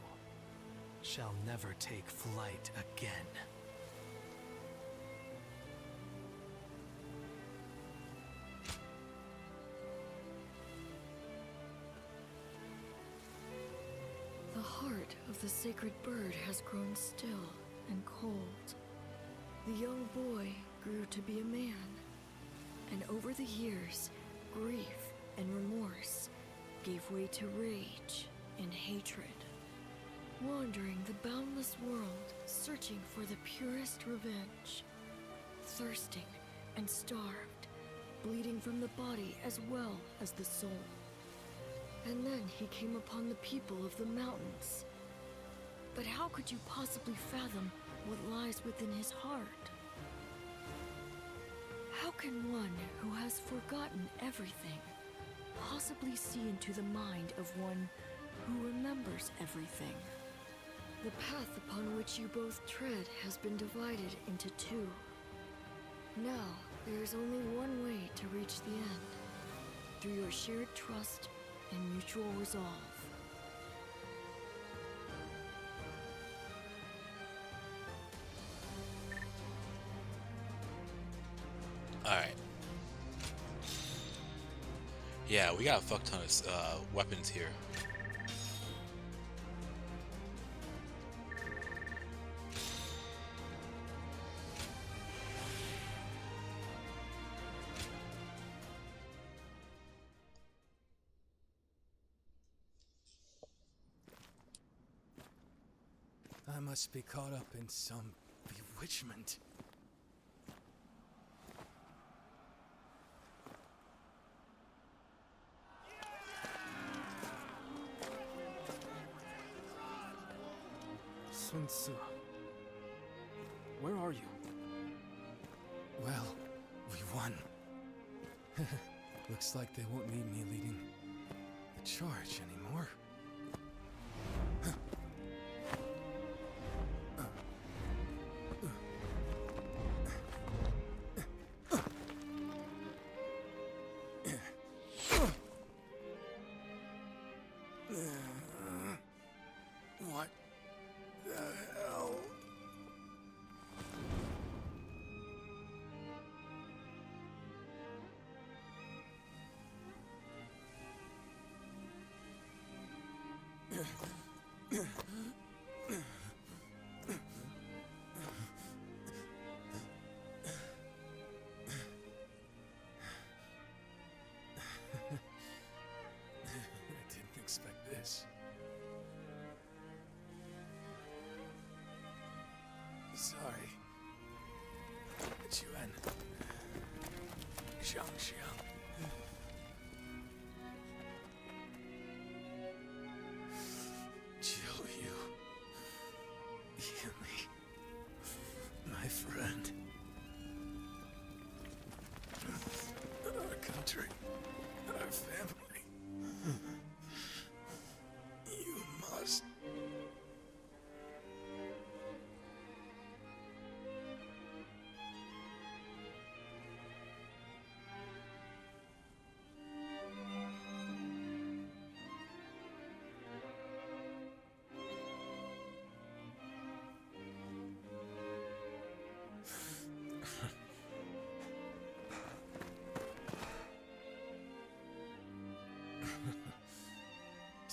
shall never take flight again. The heart of the sacred bird has grown still and cold. The young boy grew to be a man, and over the years, grief and remorse gave way to rage and hatred. Wandering the boundless world, searching for the purest revenge. Thirsting and starved, bleeding from the body as well as the soul. And then he came upon the people of the mountains. But how could you possibly fathom what lies within his heart? How can one who has forgotten everything possibly see into the mind of one who remembers everything? The path upon which you both tread has been divided into two. Now, there is only one way to reach the end, through your shared trust and mutual resolve. Alright. Yeah, we got a fuck ton of weapons here. I must be caught up in some bewitchment. Sun Tzu, where are you? Well, we won. Looks like they won't need me leading the charge anymore. What the hell? I didn't expect this. Sorry. Chuan. Xiang. Jiu Yu. Yumi. My friend. Our country. Our family. You must.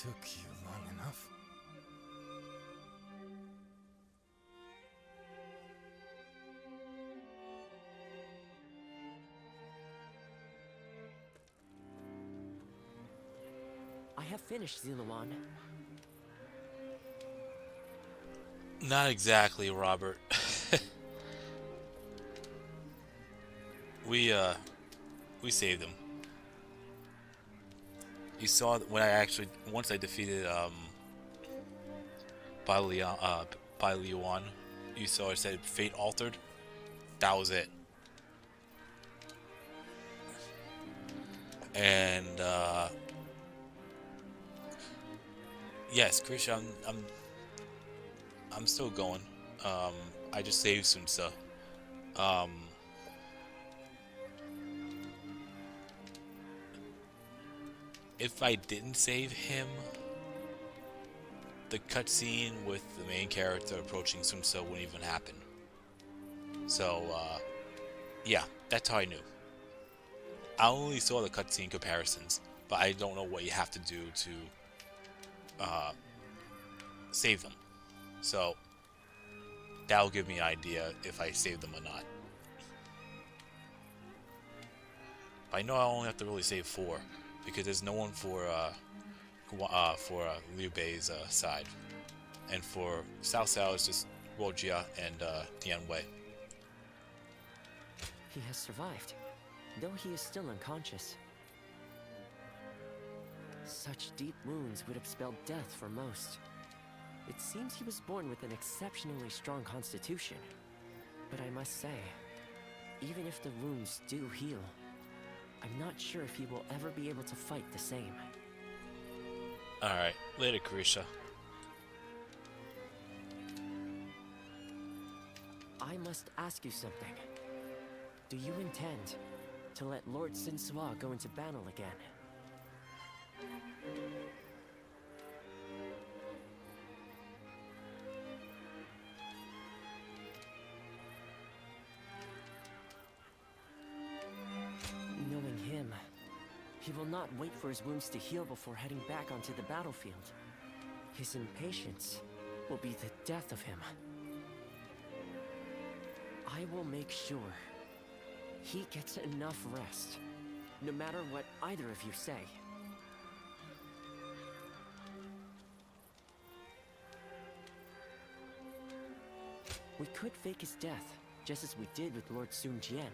took you long enough. I have finished, Zilawan. Not exactly, Robert. We saved him. You saw that when once I defeated Leon, you saw it said fate altered. That was it. And yes, Krisha, I'm still going. I just saved Sunsa. If I didn't save him, the cutscene with the main character approaching Sunsa wouldn't even happen. So, yeah, that's how I knew. I only saw the cutscene comparisons, but I don't know what you have to do to save them. So, that'll give me an idea if I save them or not. I know I only have to really save 4, because there's no one for Liu Bei's side, and for Cao Cao it's just Rojia and Dian Wei. He has survived, though he is still unconscious. Such deep wounds would have spelled death for most. It seems he was born with an exceptionally strong constitution. But I must say, even if the wounds do heal, I'm not sure if he will ever be able to fight the same. Alright, later, Carisha. I must ask you something. Do you intend to let Lord Sinsua go into battle again? Knowing him, he will not wait for his wounds to heal before heading back onto the battlefield. His impatience will be the death of him. I will make sure he gets enough rest, no matter what either of you say. We could fake his death, just as we did with Lord Sun Jian.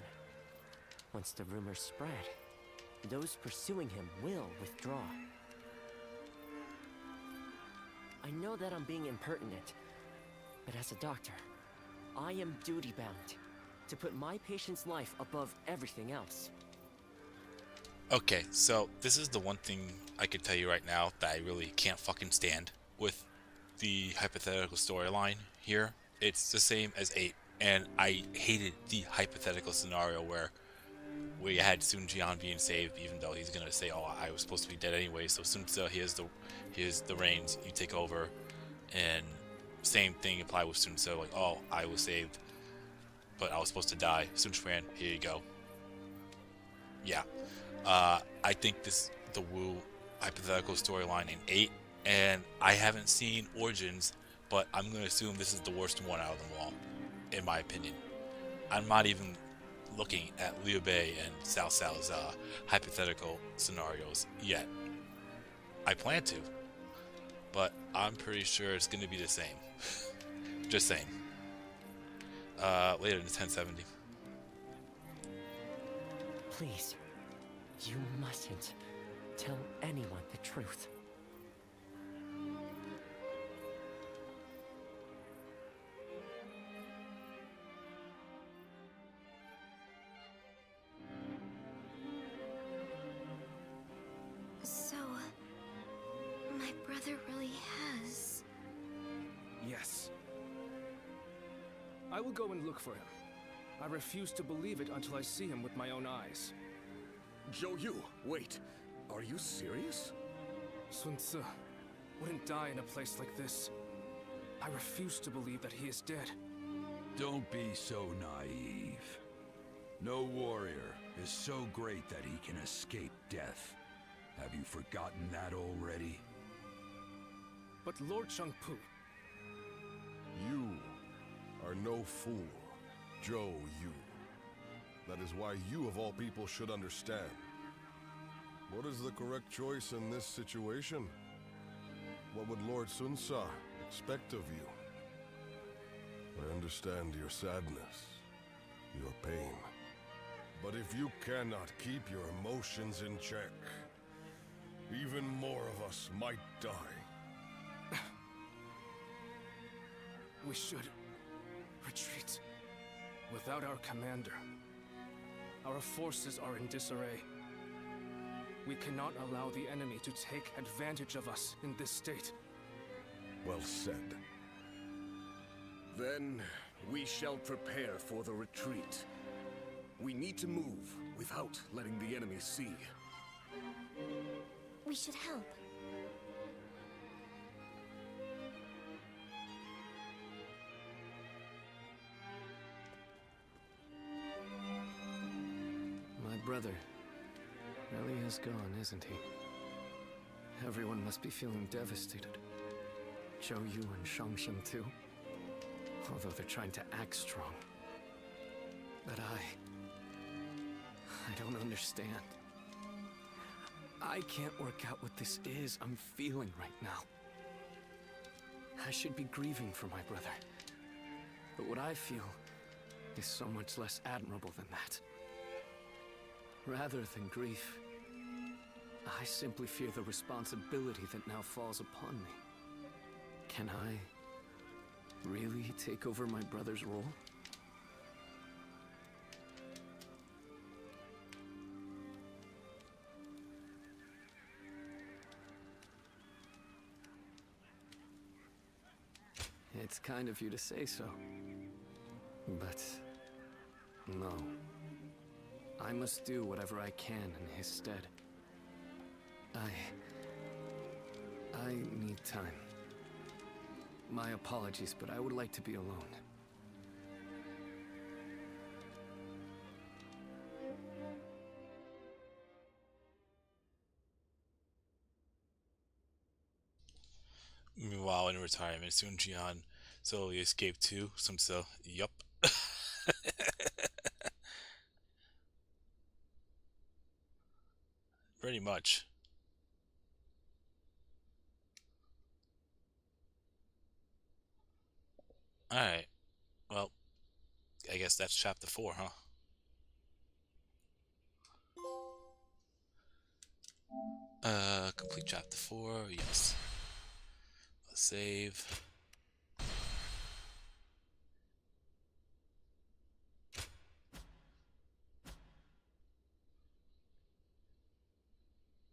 Once the rumors spread, those pursuing him will withdraw. I know that I'm being impertinent, but as a doctor, I am duty-bound to put my patient's life above everything else. Okay, so this is the one thing I can tell you right now that I really can't fucking stand with the hypothetical storyline here. It's the same as 8, and I hated the hypothetical scenario where you had Sun Jian being saved, even though he's gonna say, "Oh, I was supposed to be dead anyway." So Sun Tzu, here's the reins, you take over, and same thing apply with Sun Tzu, like, "Oh, I was saved, but I was supposed to die. Sun Quan, here you go." Yeah, I think the Wu hypothetical storyline in 8, and I haven't seen Origins, but I'm gonna assume this is the worst one out of them all, in my opinion. I'm not even looking at Liu Bei and Cao Cao's hypothetical scenarios yet. I plan to, but I'm pretty sure it's gonna be the same. Just saying. Later in 1070. Please, you mustn't tell anyone the truth. So, my brother really has... Yes. I will go and look for him. I refuse to believe it until I see him with my own eyes. Zhou Yu, wait. Are you serious? Sun Tzu wouldn't die in a place like this. I refuse to believe that he is dead. Don't be so naive. No warrior is so great that he can escape death. Have you forgotten that already? But Lord Chengpu... You are no fool, Zhou Yu. That is why you of all people should understand. What is the correct choice in this situation? What would Lord Sun Ce expect of you? I understand your sadness, your pain. But if you cannot keep your emotions in check, even more of us might die. We should retreat. Without our commander, our forces are in disarray. We cannot allow the enemy to take advantage of us in this state. Well said. Then we shall prepare for the retreat. We need to move without letting the enemy see. We should help. My brother really is gone, isn't he? Everyone must be feeling devastated. Zhou Yu and Shangxing too. Although they're trying to act strong. But I don't understand. I can't work out what this is I'm feeling right now. I should be grieving for my brother. But what I feel is so much less admirable than that. Rather than grief, I simply fear the responsibility that now falls upon me. Can I really take over my brother's role? It's kind of you to say so. But no. I must do whatever I can in his stead. I need time. My apologies, but I would like to be alone. Meanwhile, in retirement, Sun Jian slowly escaped too. Sun Ce, yup. Pretty much. Alright. Well, I guess that's chapter 4, huh? Complete chapter 4, yes. Let's save.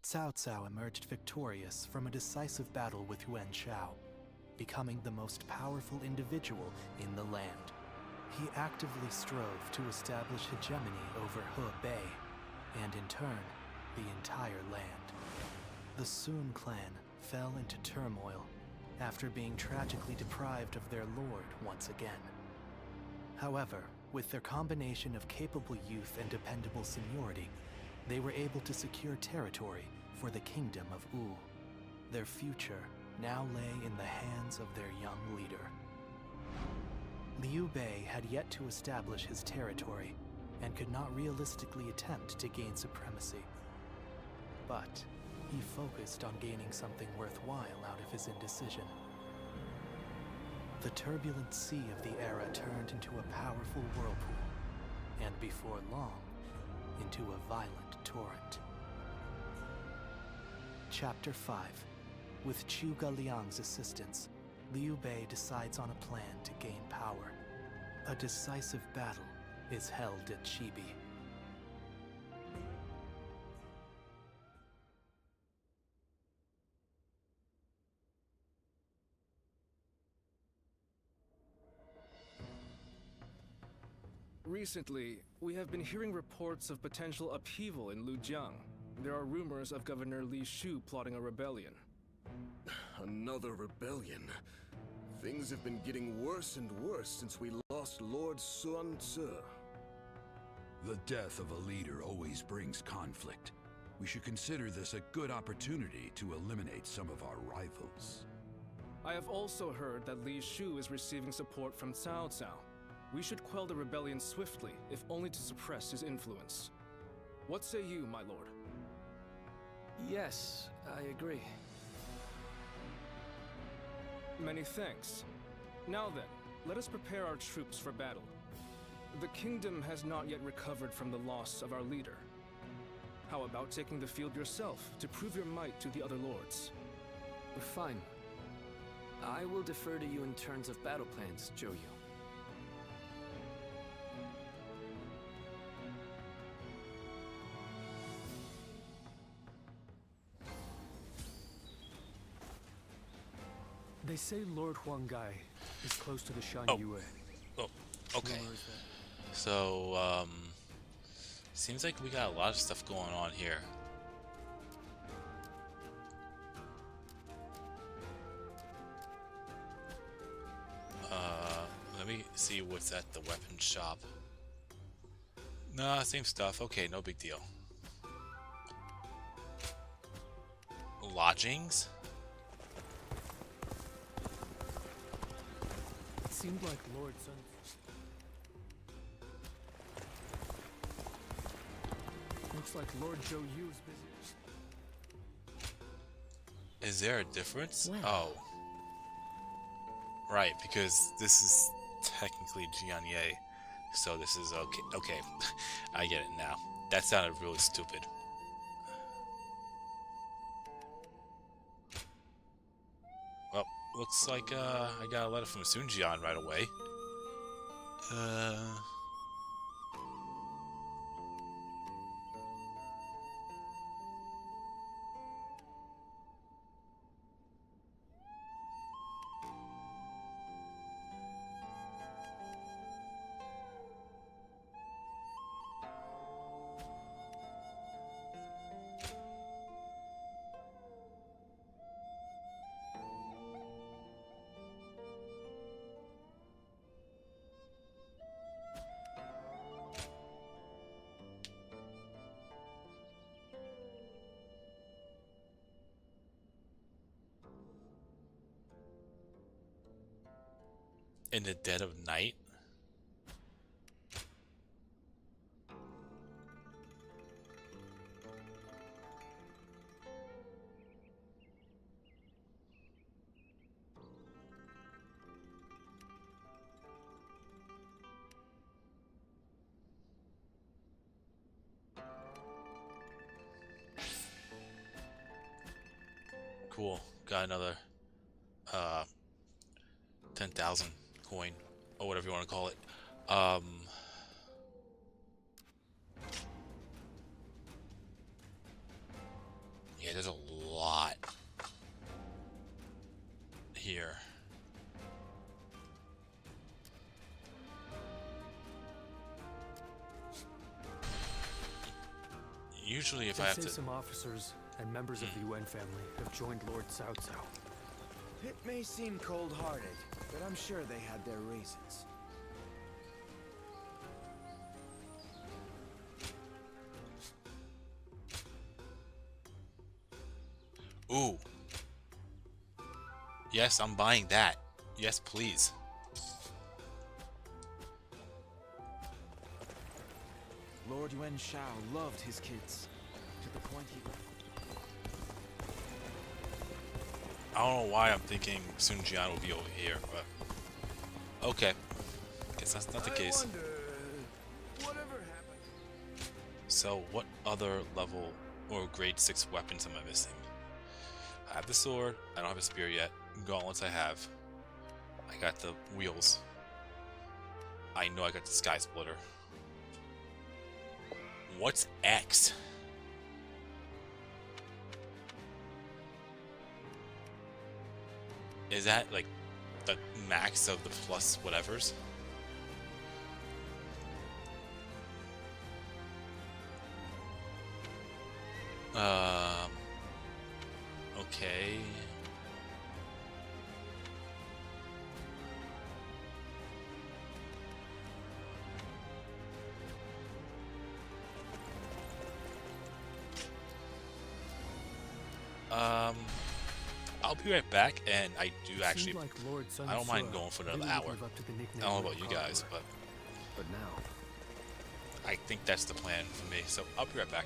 Cao Cao emerged victorious from a decisive battle with Yuan Shao, becoming the most powerful individual in the land. He actively strove to establish hegemony over Hebei, and in turn, the entire land. The Sun clan fell into turmoil after being tragically deprived of their lord once again. However, with their combination of capable youth and dependable seniority, they were able to secure territory for the kingdom of Wu. Their future now lay in the hands of their young leader. Liu Bei had yet to establish his territory and could not realistically attempt to gain supremacy. But he focused on gaining something worthwhile out of his indecision. The turbulent sea of the era turned into a powerful whirlpool, and before long, into a violent torrent. Chapter 5. With Zhuge Liang's assistance, Liu Bei decides on a plan to gain power. A decisive battle is held at Chibi. Recently, we have been hearing reports of potential upheaval in Lujiang. There are rumors of Governor Li Shu plotting a rebellion. Another rebellion. Things have been getting worse and worse since we lost Lord Sun Ce. The death of a leader always brings conflict. We should consider this a good opportunity to eliminate some of our rivals. I have also heard that Li Shu is receiving support from Cao Cao. We should quell the rebellion swiftly, if only to suppress his influence. What say you, my lord? Yes, I agree. Many thanks. Now then, let us prepare our troops for battle. The kingdom has not yet recovered from the loss of our leader. How about taking the field yourself to prove your might to the other lords? Fine. I will defer to you in terms of battle plans, Joyu. They say Lord Huanggai is close to the Shan Yue. Oh, okay. So, seems like we got a lot of stuff going on here. Let me see what's at the weapon shop. Nah, same stuff. Okay, no big deal. Lodgings? It seemed like Lord Sun. Looks like Lord Zhou Yu is busy. Is there a difference? Well. Oh. Right, because this is technically Jianye, so this is okay. Okay, I get it now. That sounded really stupid. Well, looks like I got a letter from Sunjian right away. In the dead of night? Cool. Got another 10,000 coin, or whatever you want to call it. Yeah, there's a lot here. Usually if I have to... some officers and members of the Yuan family have joined Lord Cao Cao. It may seem cold-hearted, but I'm sure they had their reasons. Ooh. Yes, I'm buying that. Yes, please. Lord Yuan Shao loved his kids, to the point he... I don't know why I'm thinking Sun Jian will be over here, but... Okay. Guess that's not the case. Whatever happened? So, what other level or grade 6 weapons am I missing? I have the sword, I don't have a spear yet. Gauntlets I have. I got the wheels. I know I got the sky splitter. What's X? Is that like the max of the plus whatevers? Okay. I'll be right back, and I do actually, like Lord Sun I don't mind Tzu going for another really hour. live up to the I nickname don't know of about you guys, Conqueror. but now, I think that's the plan for me. So I'll be right back.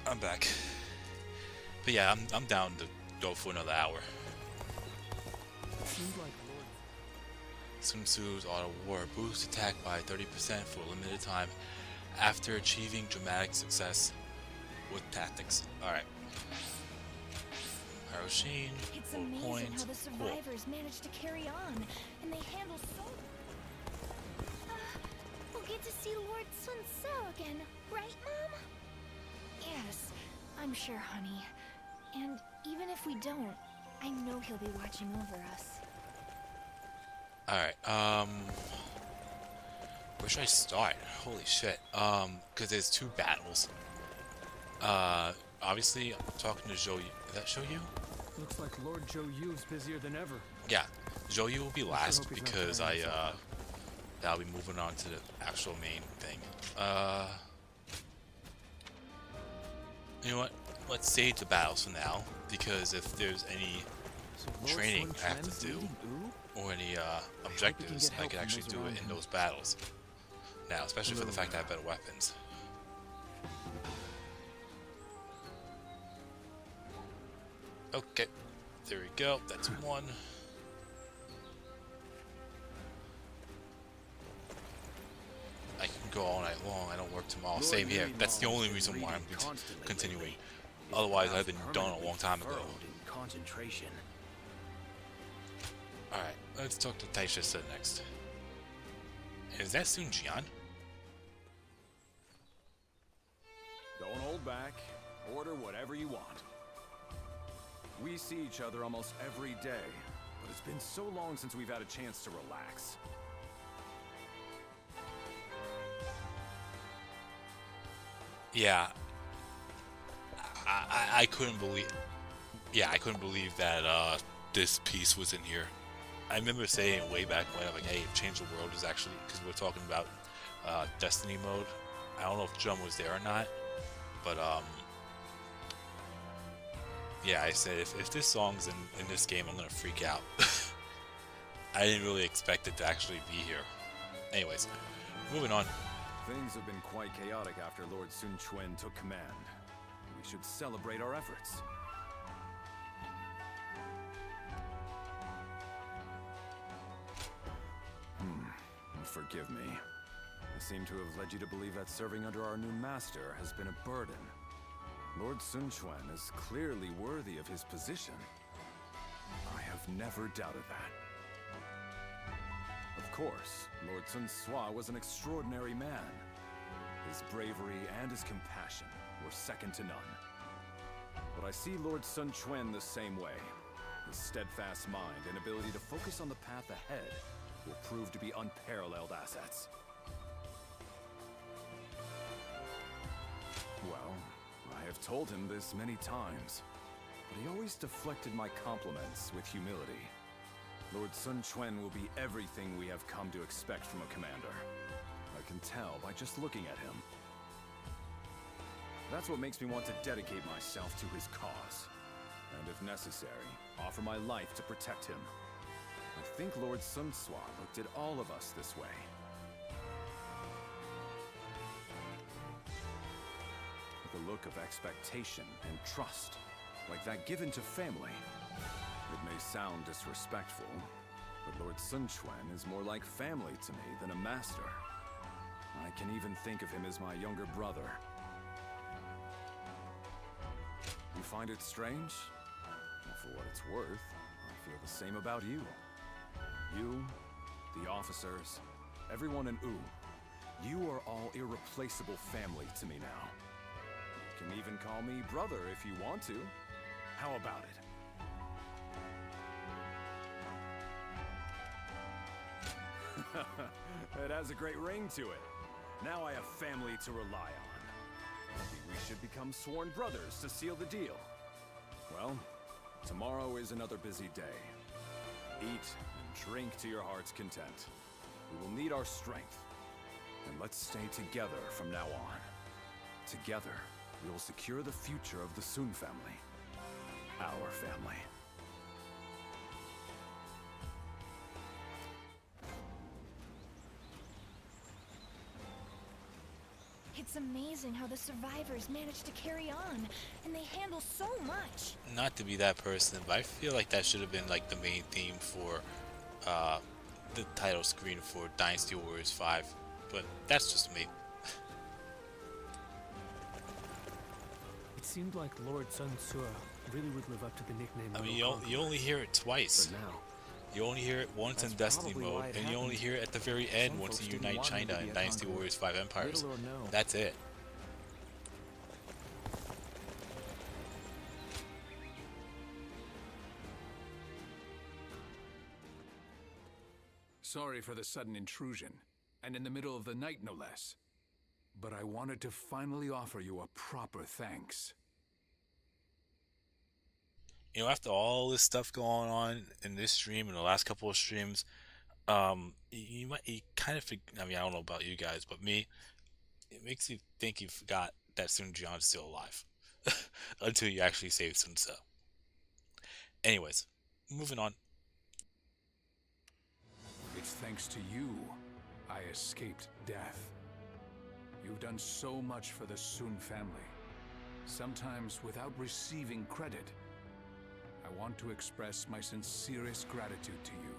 I'm back. But yeah, I'm down to go for another hour. Seems like Sun Tzu's Auto War boosts attack by 30% for a limited time after achieving dramatic success with tactics. Alright. Hiroshine, It's 4 amazing points. how the Cool. survivors managed to carry on, and they handle so. We'll get to see Lord Sun Tzu again, right, Mom? Yes, I'm sure, honey. And even if we don't, I know he'll be watching over us. Alright, where should I start? Holy shit. Because there's 2 battles. Obviously, I'm talking to Zhou Yu. Is that Zhou Yu? looks like Lord Zhou Yu's busier than ever. Yeah, Zhou Yu will be last hope he's not because playing I'll be moving on to the actual main thing. You know what? Let's save the battles for now, because if there's any training I have to do, or any objectives, I can actually do it in those battles. Now, especially for the fact that I have better weapons. Okay, there we go. That's 1. I can go all night long. I don't work tomorrow. Same here. That's the only reason why I'm continuing. Otherwise, I've been done a long time ago. Concentration. Alright, let's talk to Taishisa next. Is that Sun Jian? Don't hold back. Order whatever you want. We see each other almost every day, but it's been so long since we've had a chance to relax. Yeah. I couldn't believe... Yeah, I couldn't believe that this piece was in here. I remember saying way back when, I'm like, hey, Change the World is actually... Because we're talking about Destiny mode. I don't know if Drum was there or not, but yeah, I said if this song's in this game, I'm gonna freak out. I didn't really expect it to actually be here. Anyways, moving on. Things have been quite chaotic after Lord Sun Quan took command. We should celebrate our efforts. Forgive me. I seem to have led you to believe that serving under our new master has been a burden. Lord Sun Quan is clearly worthy of his position. I have never doubted that. Of course, Lord Sun Sua was an extraordinary man. His bravery and his compassion were second to none. But I see Lord Sun Quan the same way. His steadfast mind and ability to focus on the path ahead will prove to be unparalleled assets. Well, I have told him this many times, but he always deflected my compliments with humility. Lord Sun Quan will be everything we have come to expect from a commander. I can tell by just looking at him. That's what makes me want to dedicate myself to his cause, and if necessary, offer my life to protect him. I think Lord Sun Sua looked at all of us this way. With a look of expectation and trust, like that given to family. It may sound disrespectful, but Lord Sun Quan is more like family to me than a master. I can even think of him as my younger brother. You find it strange? Well, for what it's worth, I feel the same about you. You, the officers, everyone in Wu, you are all irreplaceable family to me now. You can even call me brother if you want to. How about it? It has a great ring to it. Now I have family to rely on. Maybe we should become sworn brothers to seal the deal. Well, tomorrow is another busy day. Eat and drink to your heart's content. We will need our strength. And let's stay together from now on. Together, we will secure the future of the Sun family. Our family. It's amazing how the survivors managed to carry on, and they handle so much. Not to be that person, but I feel like that should have been like the main theme for the title screen for Dynasty Warriors 5. But that's just me. It seemed like Lord Sun Tzu really would live up to the nickname. I mean, you only hear it twice. You only hear it once in Destiny mode, and you only hear it at the very end once you unite China in Dynasty Warriors 5 Empires. That's it. Sorry for the sudden intrusion, and in the middle of the night no less. But I wanted to finally offer you a proper thanks. You know, after all this stuff going on in this stream and the last couple of streams, you kind of, I mean, I don't know about you guys, but me, it makes you think you forgot that Sun Jian's still alive until you actually save Sun Tzu. Anyways, moving on. It's thanks to you I escaped death. You've done so much for the Sun family, sometimes without receiving credit. I want to express my sincerest gratitude to you.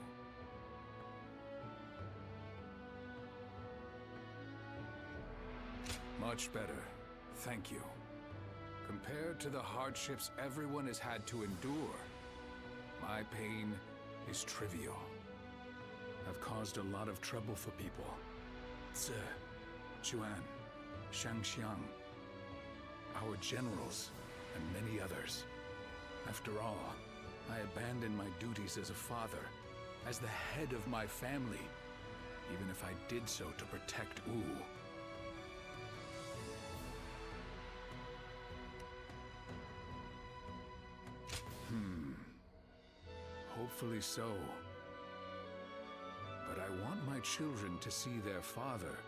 Much better, thank you. Compared to the hardships everyone has had to endure, my pain is trivial. I've caused a lot of trouble for people. Zi, Juan, Shangxiang, our generals, and many others. After all, I abandoned my duties as a father, as the head of my family, even if I did so to protect Wu. Hopefully so. But I want my children to see their father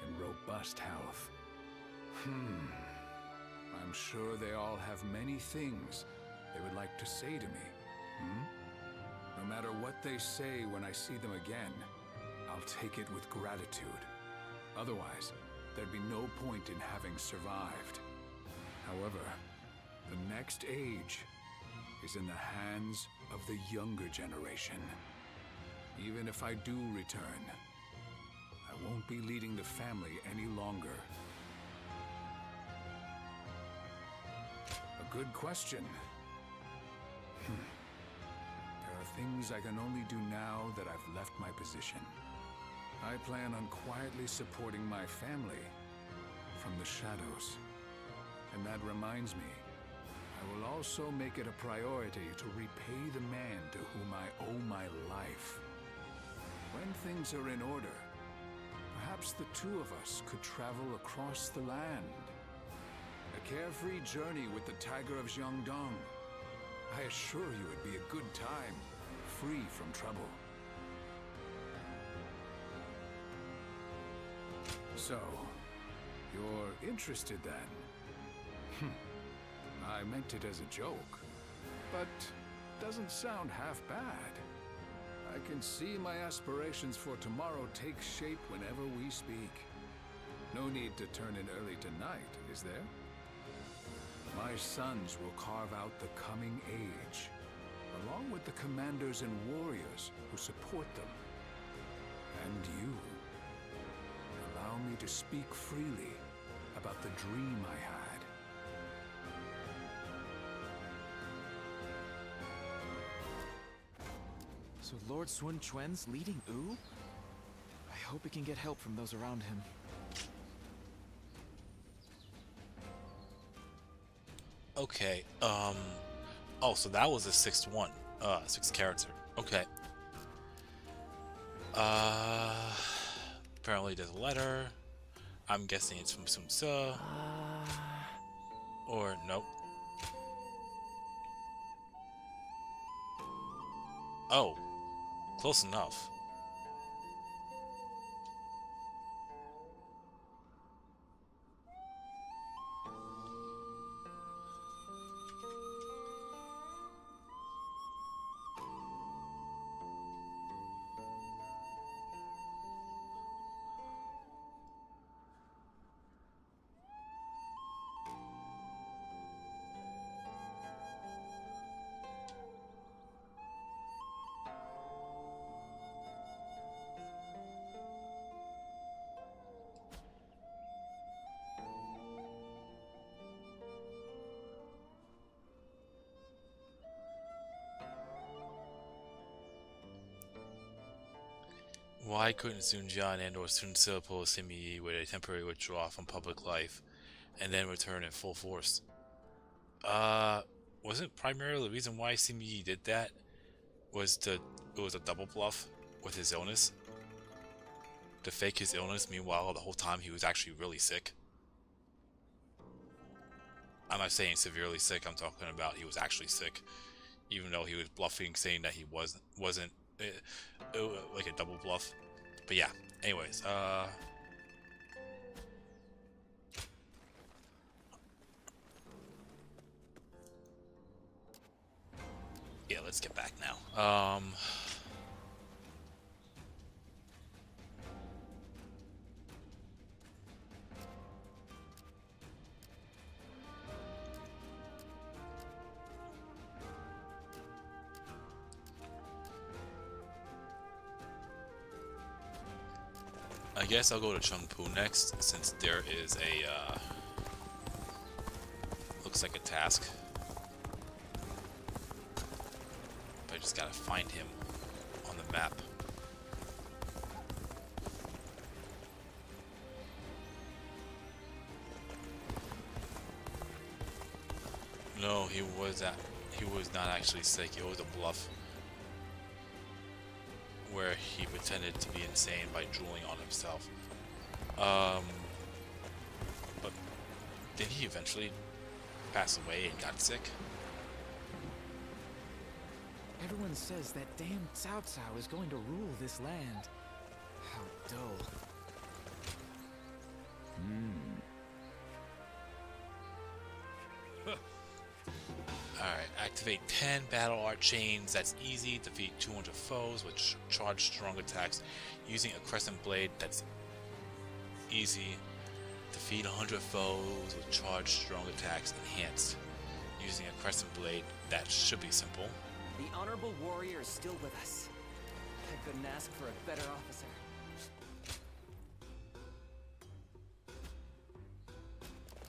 in robust health. I'm sure they all have many things they would like to say to me. No matter what they say when I see them again, I'll take it with gratitude. Otherwise, there'd be no point in having survived. However, the next age is in the hands of the younger generation. Even if I do return, I won't be leading the family any longer. A good question. There are things I can only do now that I've left my position. I plan on quietly supporting my family from the shadows. And that reminds me, I will also make it a priority to repay the man to whom I owe my life. When things are in order, perhaps the two of us could travel across the land. A carefree journey with the Tiger of Jiangdong. I assure you it'd be a good time, free from trouble. So, you're interested then? I meant it as a joke, but doesn't sound half bad. I can see my aspirations for tomorrow take shape whenever we speak. No need to turn in early tonight, is there? My sons will carve out the coming age, along with the commanders and warriors who support them. And you. Allow me to speak freely about the dream I had. So Lord Sun Quan's leading Wu? I hope he can get help from those around him. Okay, oh, so that was a sixth one, sixth character. Okay. Apparently there's a letter. I'm guessing it's from Sun Tzu. Or, nope. Oh, close enough. Why couldn't Sun Jian and or Sun Ce pull Sima Yi with a temporary withdrawal from public life and then return in full force? Wasn't primarily the reason why Sima Yi did that it was a double bluff with his illness? To fake his illness, meanwhile the whole time he was actually really sick. I'm not saying severely sick, I'm talking about he was actually sick. Even though he was bluffing, saying that he wasn't like a double bluff. But yeah, anyways, yeah, let's get back now. I guess I'll go to Chengpu next, since there is a, looks like a task. But I just gotta find him on the map. No, he was not actually sick, it was a bluff. Where he pretended to be insane by drooling on himself. But did he eventually pass away and got sick? Everyone says that damn Cao Cao is going to rule this land. How dull. Alright, activate 10 battle art chains. That's easy. Defeat 200 foes with charged strong attacks using a crescent blade. That's easy. Defeat 100 foes with charged strong attacks enhanced using a crescent blade. That should be simple. The honorable warrior is still with us. I couldn't ask for a better officer.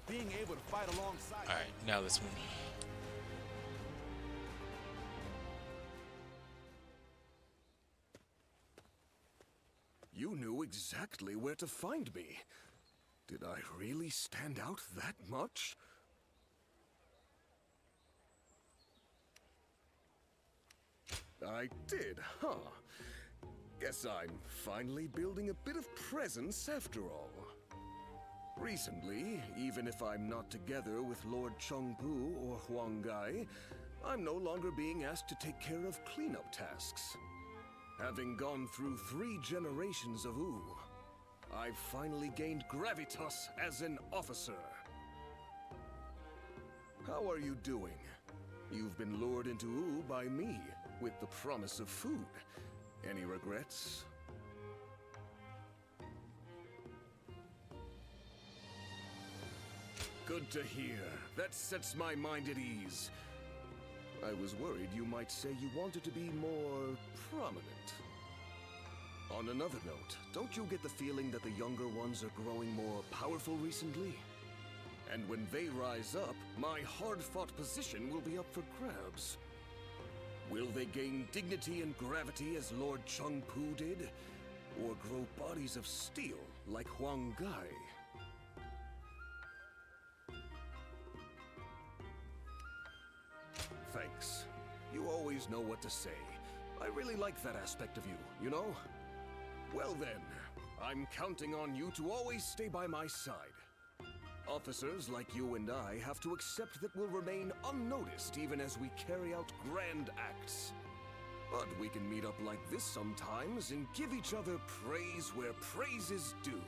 Being able to fight alongside. Alright, now this one. You knew exactly where to find me. Did I really stand out that much? I did, huh? Guess I'm finally building a bit of presence after all. Recently, even if I'm not together with Lord Chengpu or Huang Gai, I'm no longer being asked to take care of cleanup tasks. Having gone through 3 generations of Wu, I've finally gained gravitas as an officer. How are you doing? You've been lured into Wu by me, with the promise of food. Any regrets? Good to hear. That sets my mind at ease. I was worried you might say you wanted to be more prominent. On another note, don't you get the feeling that the younger ones are growing more powerful recently? And when they rise up, my hard-fought position will be up for grabs. Will they gain dignity and gravity as Lord Chengpu did? Or grow bodies of steel like Huang Gai? Thanks. You always know what to say. I really like that aspect of you, you know? Well then, I'm counting on you to always stay by my side. Officers like you and I have to accept that we'll remain unnoticed even as we carry out grand acts. But we can meet up like this sometimes and give each other praise where praise is due.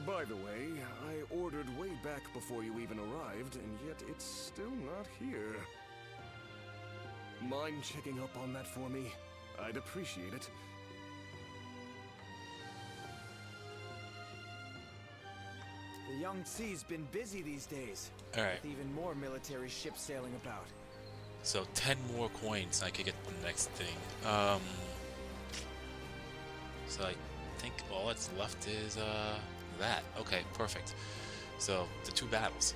By the way, I ordered way back before you even arrived, and yet it's still not here. Mind checking up on that for me? I'd appreciate it. The Yangtze's been busy these days. Alright. With even more military ships sailing about. So 10 more coins, I could get the next thing. So I think all that's left is that. Okay, perfect. So the 2 battles.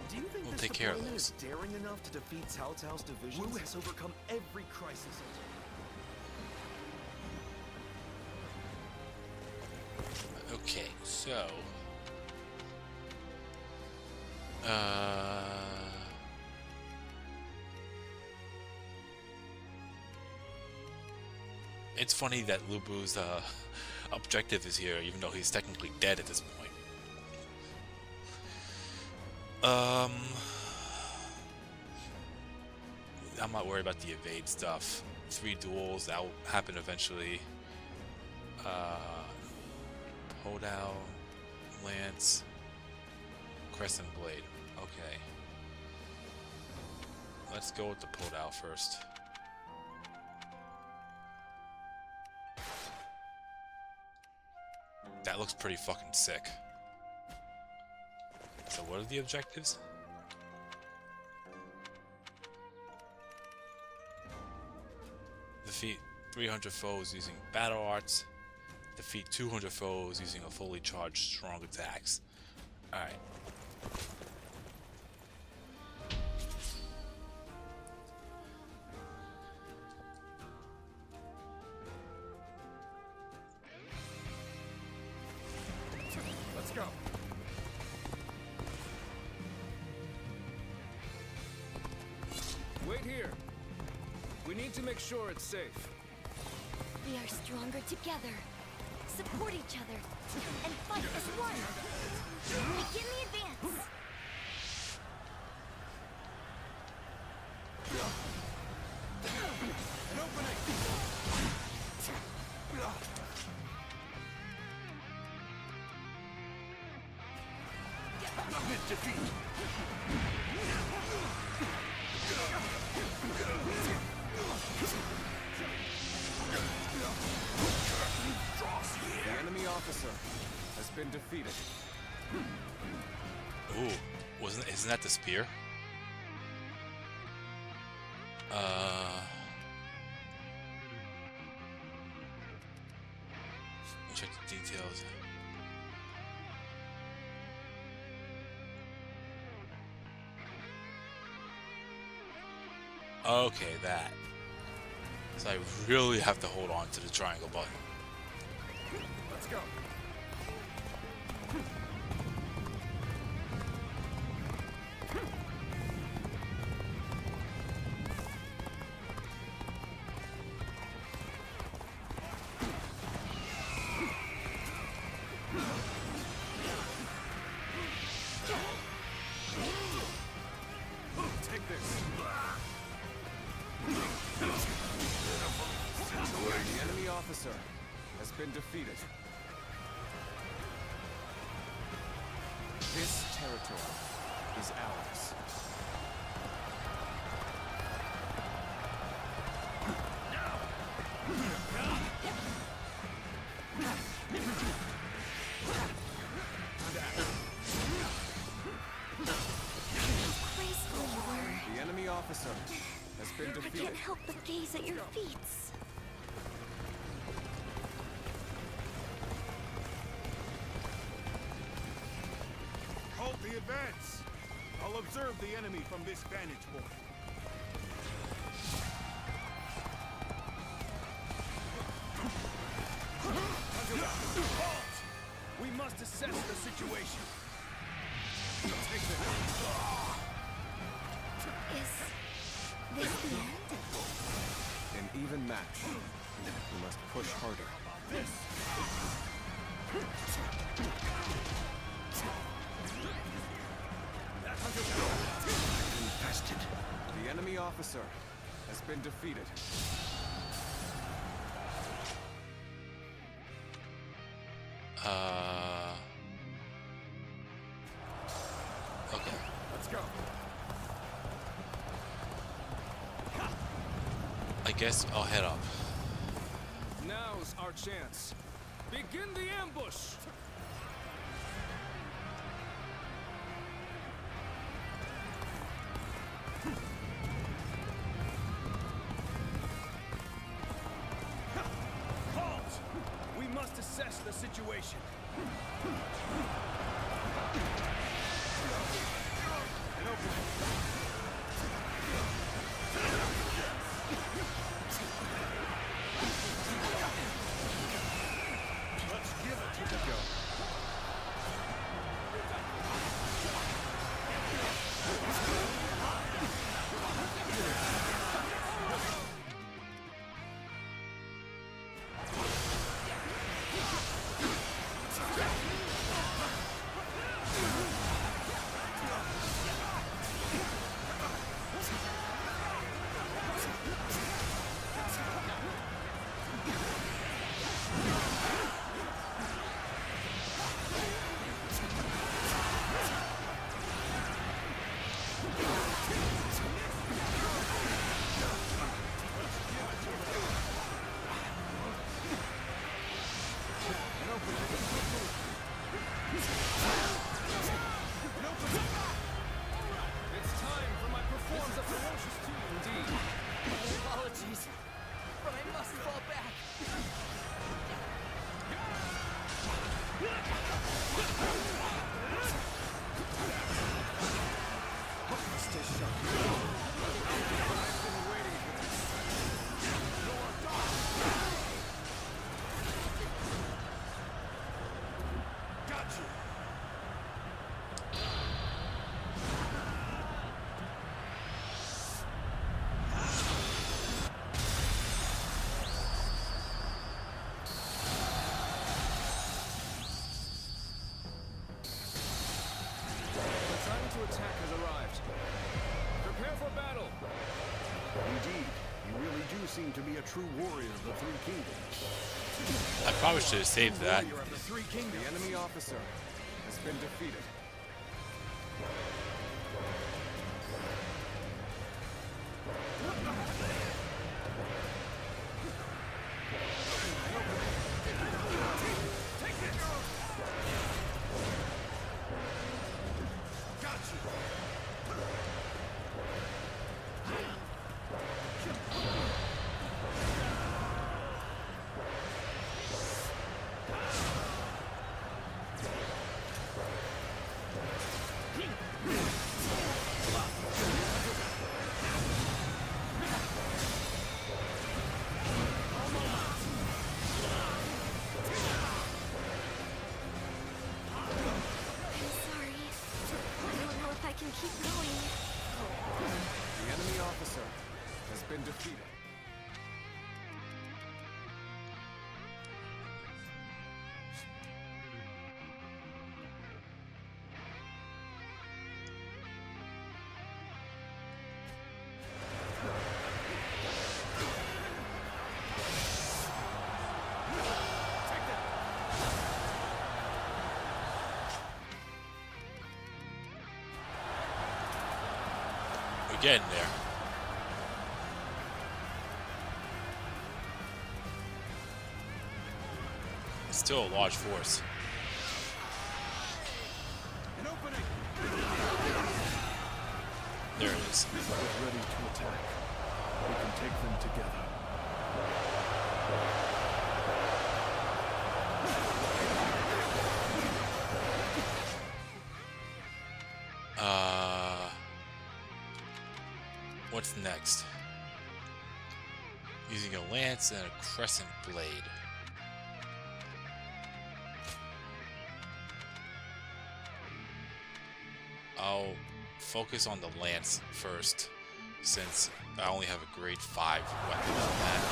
Do you think we'll this take care of opponent those. is daring enough to defeat Cao Cao's division? Wu has overcome every crisis. So, it's funny that Lubu's objective is here, even though he's technically dead at this point. I'm not worried about the evade stuff. 3 duels, that'll happen eventually. Podal, Lance, Crescent Blade. Okay. Let's go with the Podal first. That looks pretty fucking sick. So what are the objectives? Defeat 300 foes using battle arts. Defeat 200 foes using a fully charged strong attacks. Alright. Let's go. Wait here. We need to make sure it's safe. We are stronger together. Support each other. And fight as one. Begin the advance. An opening. Admit defeat. The enemy officer has been defeated. Ooh, isn't that the spear? Check the details. Okay, that. So I really have to hold on to the triangle button. Let's go. Take this. The enemy officer has been defeated. This territory is ours. Graceful you were. The enemy officer has been I defeated. can't help but gaze at your feet. Halt the advance! I'll observe the enemy from this vantage point. Halt! We must assess the situation. Take this. Is this the end? An even match. We must push harder. This. Infested. The enemy officer has been defeated. Okay. Let's go. I guess I'll head up. Now's our chance. Begin the ambush. Halt! We must assess the situation. An opening. Let's give it to the go. ferocious team indeed. Apologies, but I must fall back. Stay sharp. I've been waiting for this. Got you. The time to attack has arrived. Prepare for battle. Indeed, you really do seem to be a true warrior of the Three Kingdoms. I probably should have saved that. Warrior of the Three Kingdoms. The enemy officer has been defeated. Take it! Got you! Sorry. I don't know if I can keep going. The enemy officer has been defeated. We're getting there. It's still a large force. An opening. There it is. Get ready to attack. We can take them together. What's next? Using a lance and a crescent blade. I'll focus on the lance first, since I only have a grade 5 weapon on that.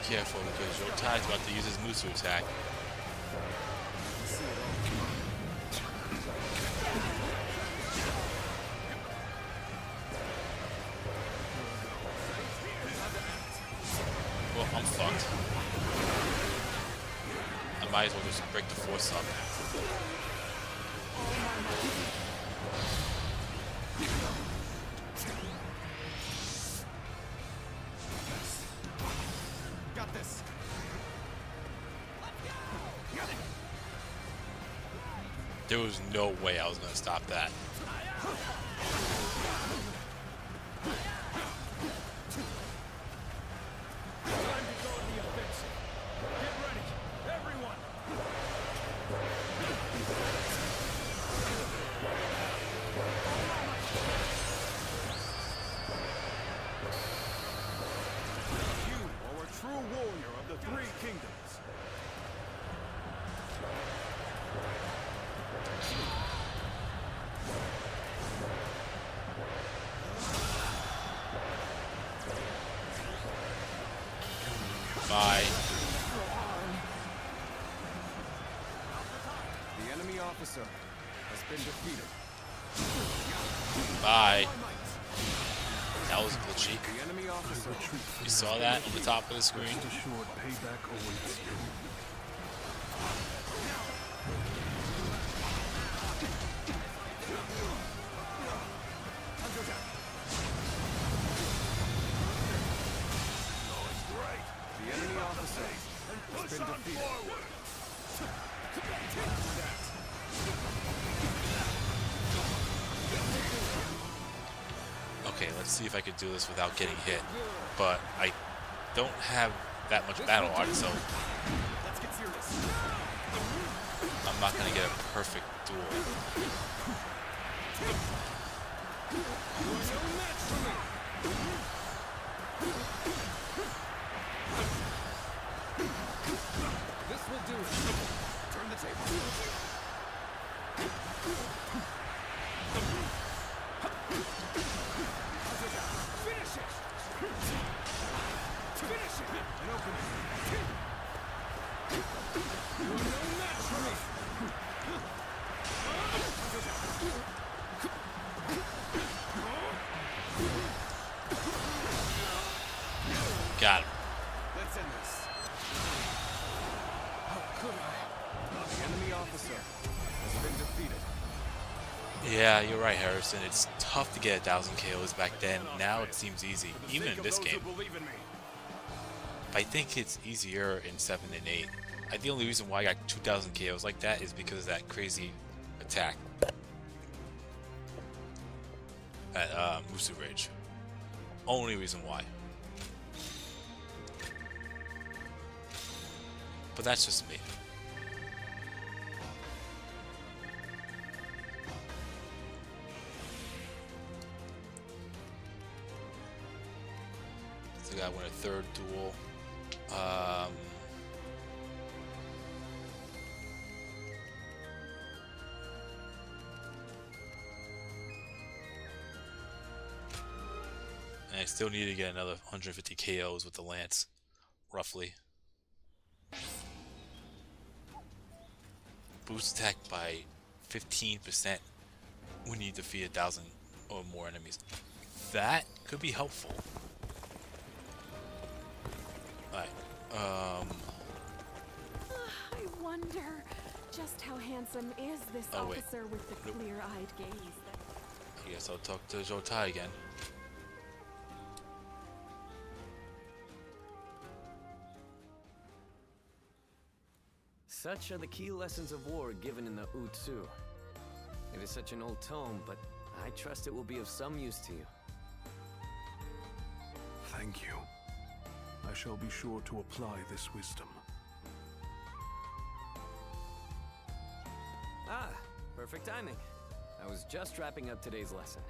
Careful because Yotai's about to use his Musu attack. Well, I'm fucked. I might as well just break the force up. Got this. There was no way I was going to stop that. Time to go on the offensive. Get ready, everyone. You are a true warrior of the Three Kingdoms. Bye. The enemy officer has been defeated. Bye. That was glitchy. The enemy officer. You saw that on the top of the screen? Rest assured, payback awaits you. Okay, let's see if I can do this without getting hit. But I don't have that much battle art, so I'm not gonna get a perfect duel. This will do it. Turn the table. Finish it! Finish it! And open it. You are no match for me! Got him. Let's end this. How could I? The enemy officer has been defeated. Yeah, you're right, Harrison. It's tough to get 1,000 KOs back then. Now it seems easy, even in this game. I think it's easier in 7 and 8. The only reason why I got 2,000 KOs like that is because of that crazy attack at Musu Ridge. Only reason why. But that's just me. So I gotta win a third duel. And I still need to get another 150 KOs with the lance, roughly. Boost attack by 15% when you defeat 1,000 or more enemies. That could be helpful. Alright, I wonder just how handsome is this officer with the clear-eyed gaze. I guess I'll talk to Jotai again. Such are the key lessons of war given in the Utsu. It is such an old tome, but I trust it will be of some use to you. Thank you. I shall be sure to apply this wisdom. Ah, perfect timing. I was just wrapping up today's lesson.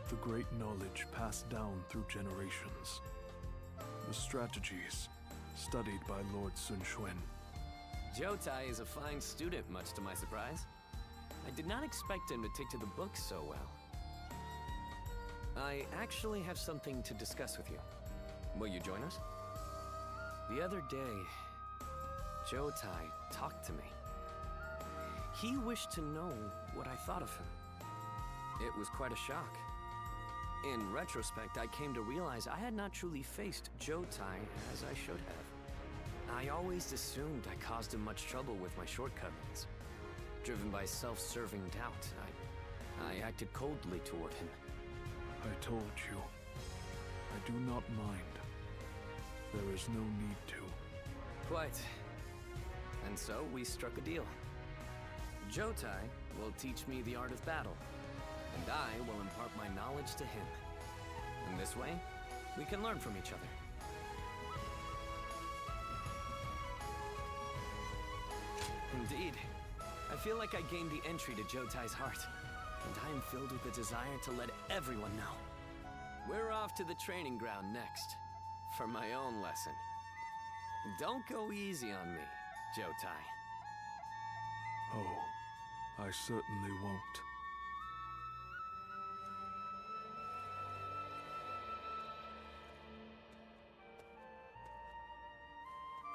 The great knowledge passed down through generations. The strategies studied by Lord Sun Quan. Jotai is a fine student, much to my surprise. I did not expect him to take to the books so well. I actually have something to discuss with you. Will you join us? The other day, Jotai talked to me. He wished to know what I thought of him. It was quite a shock. In retrospect, I came to realize I had not truly faced Jotai as I should have. I always assumed I caused him much trouble with my shortcomings. Driven by self-serving doubt, I acted coldly toward him. I told you. I do not mind. There is no need to. Quite. And so we struck a deal. Jotai will teach me the art of battle, and I will impart my knowledge to him. In this way, we can learn from each other. Indeed. I feel like I gained the entry to Jotai's heart, and I am filled with the desire to let everyone know. We're off to the training ground next, for my own lesson. Don't go easy on me, Jotai. Oh, I certainly won't.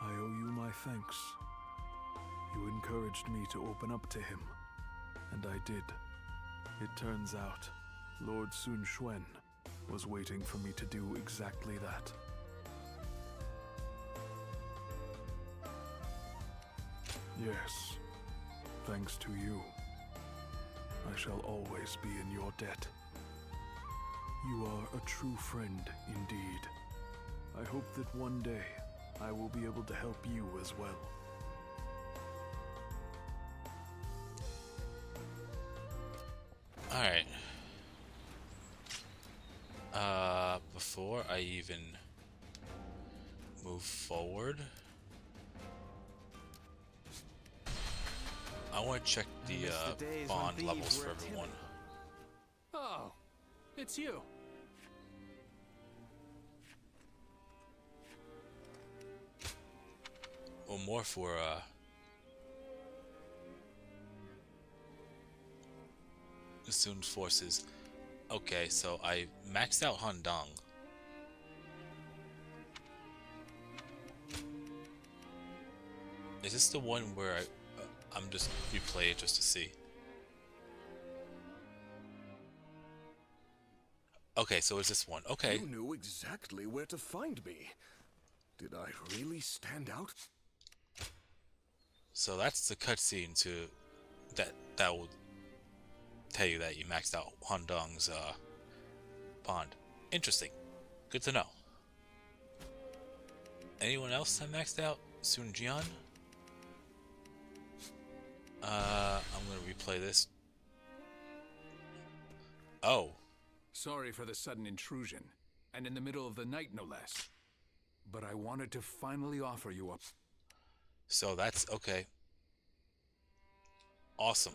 I owe you my thanks. You encouraged me to open up to him, and I did. It turns out, Lord Sun Quan was waiting for me to do exactly that. Yes, thanks to you, I shall always be in your debt. You are a true friend indeed. I hope that one day I will be able to help you as well. Alright. Before I even move forward, I want to check the bond levels for everyone. Oh, it's you. Or more for assumed forces. Okay, so I maxed out Handong. Is this the one where I'm just replay it just to see? Okay, so it's this one. Okay. You knew exactly where to find me. Did I really stand out? So that's the cutscene to that will tell you that you maxed out Handong's bond. Interesting. Good to know. Anyone else that maxed out Sun Jian? I'm gonna replay this. Oh. Sorry for the sudden intrusion, and in the middle of the night, no less. But I wanted to finally offer you a... So that's okay. Awesome.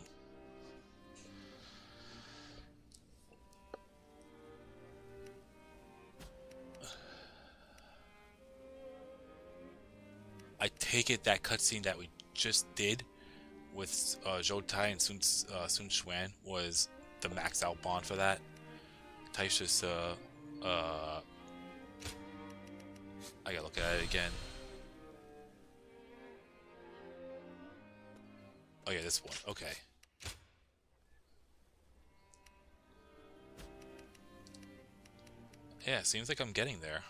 I take it that cutscene that we just did with Zhou Tai and Sun Quan was the max out bond for that. Taisha's I gotta look at it again. Oh yeah, this one. Okay. Yeah, seems like I'm getting there.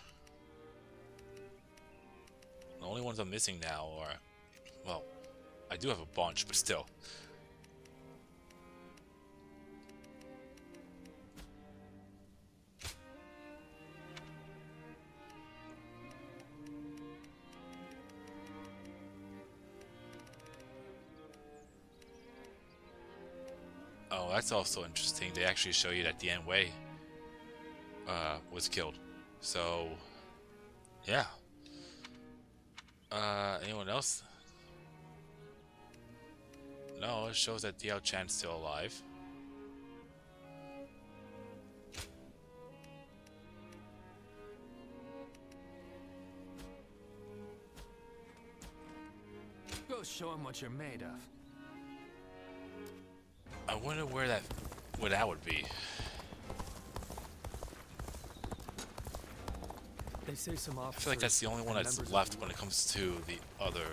The only ones I'm missing now are, well, I do have a bunch, but still. Oh, that's also interesting. They actually show you that Dian Wei was killed. So, yeah. Anyone else? No, it shows that Diao Chan's still alive. Go show him what you're made of. I wonder where that would be. They say some I feel like that's the only one that's left when it comes to the other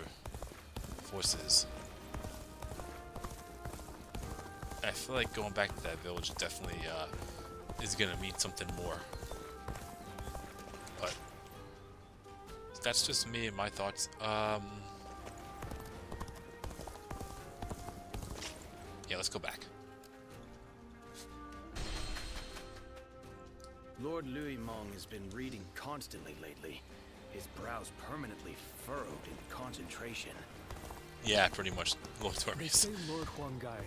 forces. I feel like going back to that village definitely is gonna mean something more. But that's just me and my thoughts. Yeah, let's go back. Lord Louis Mong has been reading constantly lately, his brows permanently furrowed in concentration. Yeah, pretty much. Lord They Tormes. say Lord Huangai.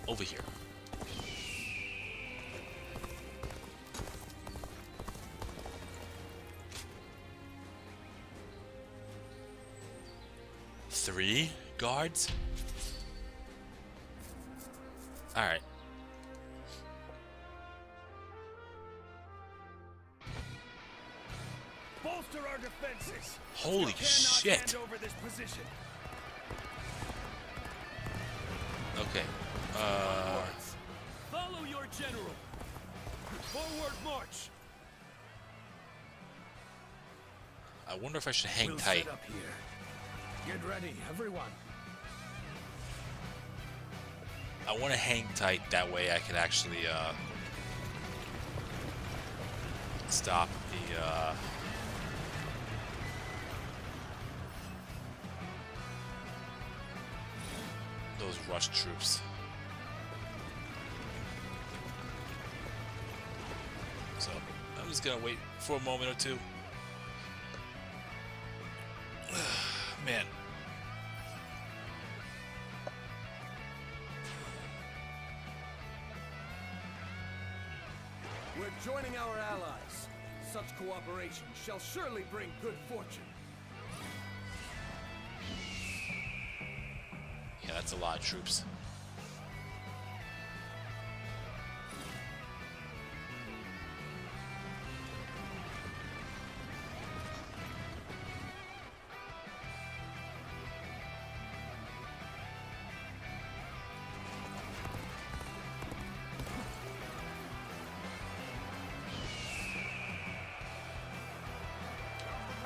Over here. Three guards? Alright. Bolster our defenses. Holy We cannot shit. hand over this position. Okay. Follow your general. Forward march. I wonder if I should hang We'll tight. set up here. Get ready, everyone. I want to hang tight, that way I can actually stop the those rush troops. just gonna wait for a moment or two. Man. We're joining our allies. Such cooperation shall surely bring good fortune. Yeah, that's a lot of troops.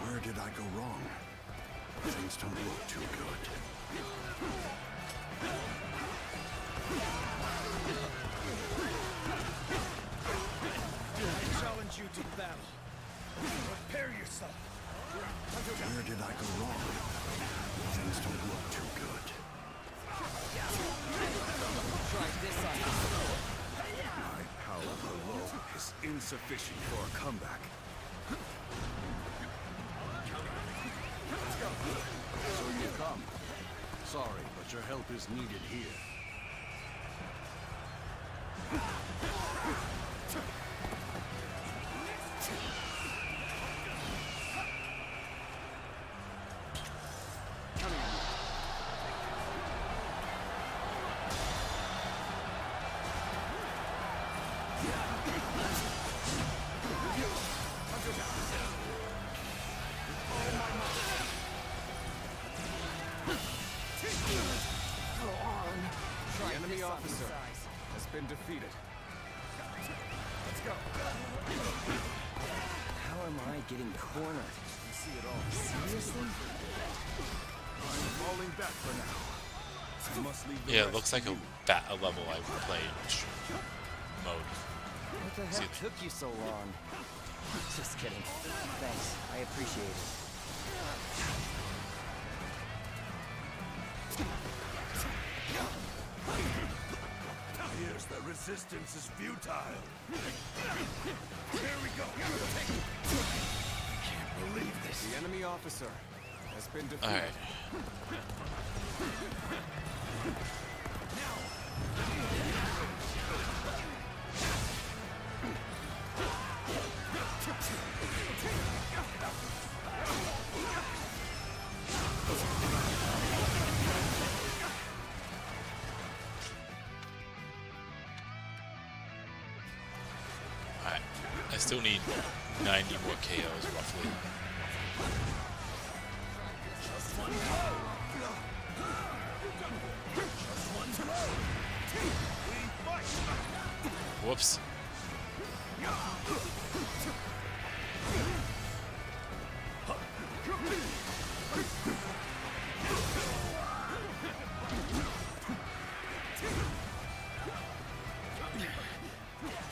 Where did I go wrong? Things don't look too good. I challenge you to battle. Prepare yourself. Where did I go wrong? Things don't look too good. Try this on. My power alone is insufficient for a comeback. So you come. Sorry, but your help is needed here. The enemy officer has been defeated. Let's go. How am I getting cornered? You see it all. Seriously? I'm falling back for now. I must leave the Yeah, it rest looks to like you. a level I played mode. What the heck took you so long? Just kidding. Thanks. I appreciate it. Here's the resistance is futile. Here we go. Can't believe this. The enemy officer has been defeated. All right. Alright, I still need 90 more KOs roughly. Whoops.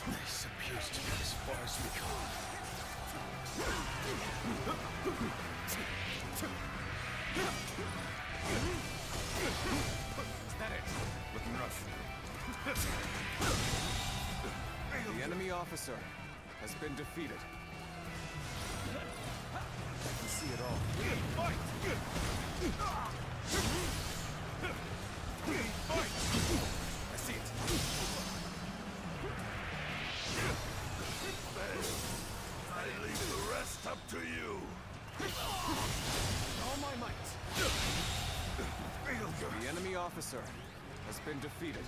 This appears to be as far as we come. Is that it? Looking rough. The enemy officer has been defeated. I can see it all. I see it. I leave the rest up to you. All my might. The enemy officer has been defeated.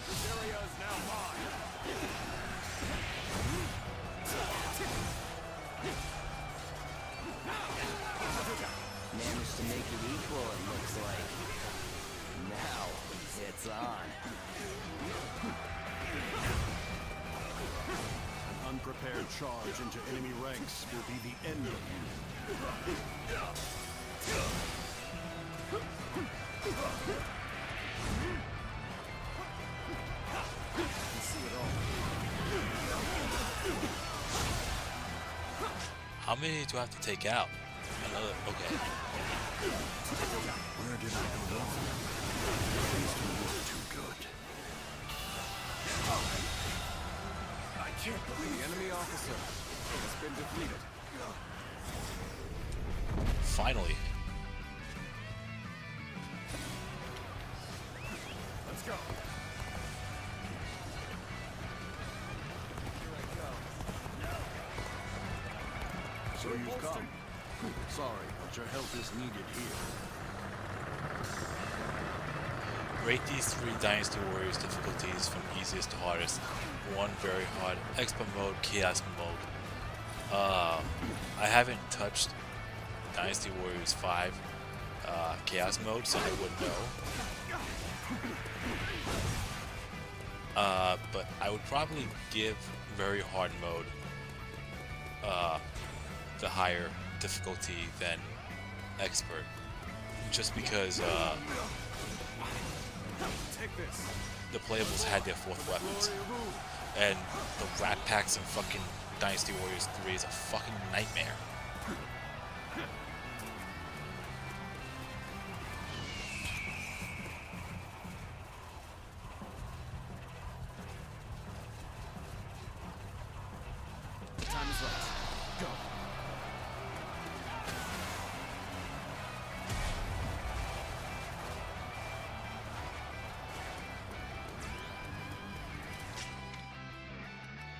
This area is now mine. Managed to make it equal, it looks like. Now, it's on. An unprepared charge into enemy ranks will be the end of you. I can see it all. How many do I have to take out? Another, okay. Where did I go wrong? Things don't look too good. The enemy officer has been defeated. Finally. Let's go. So you've come. Sorry, but your help is needed here. Rate these 3 Dynasty Warriors difficulties from easiest to hardest. 1 very hard, Expo mode, Chaos mode. I haven't touched Dynasty Warriors 5 Chaos mode, so I wouldn't know. But I would probably give very hard mode the higher difficulty than expert, just because the playables had their 4th weapons, and the rat packs in fucking Dynasty Warriors 3 is a fucking nightmare. Time is right. Go.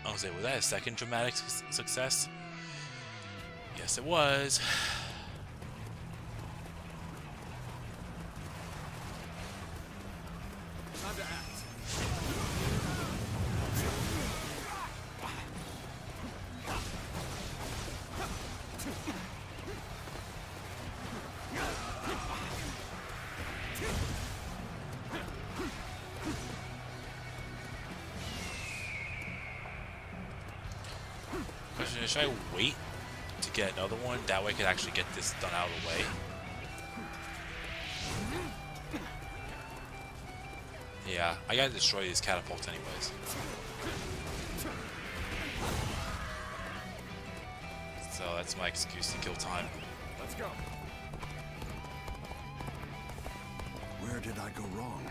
I was like, was that a second dramatic success? Yes, it was. Time to act. Question is, should I wait to get another one? That way I could actually get this done out of the way. Yeah, I gotta destroy these catapults anyways. So that's my excuse to kill time. Let's go. Where did I go wrong?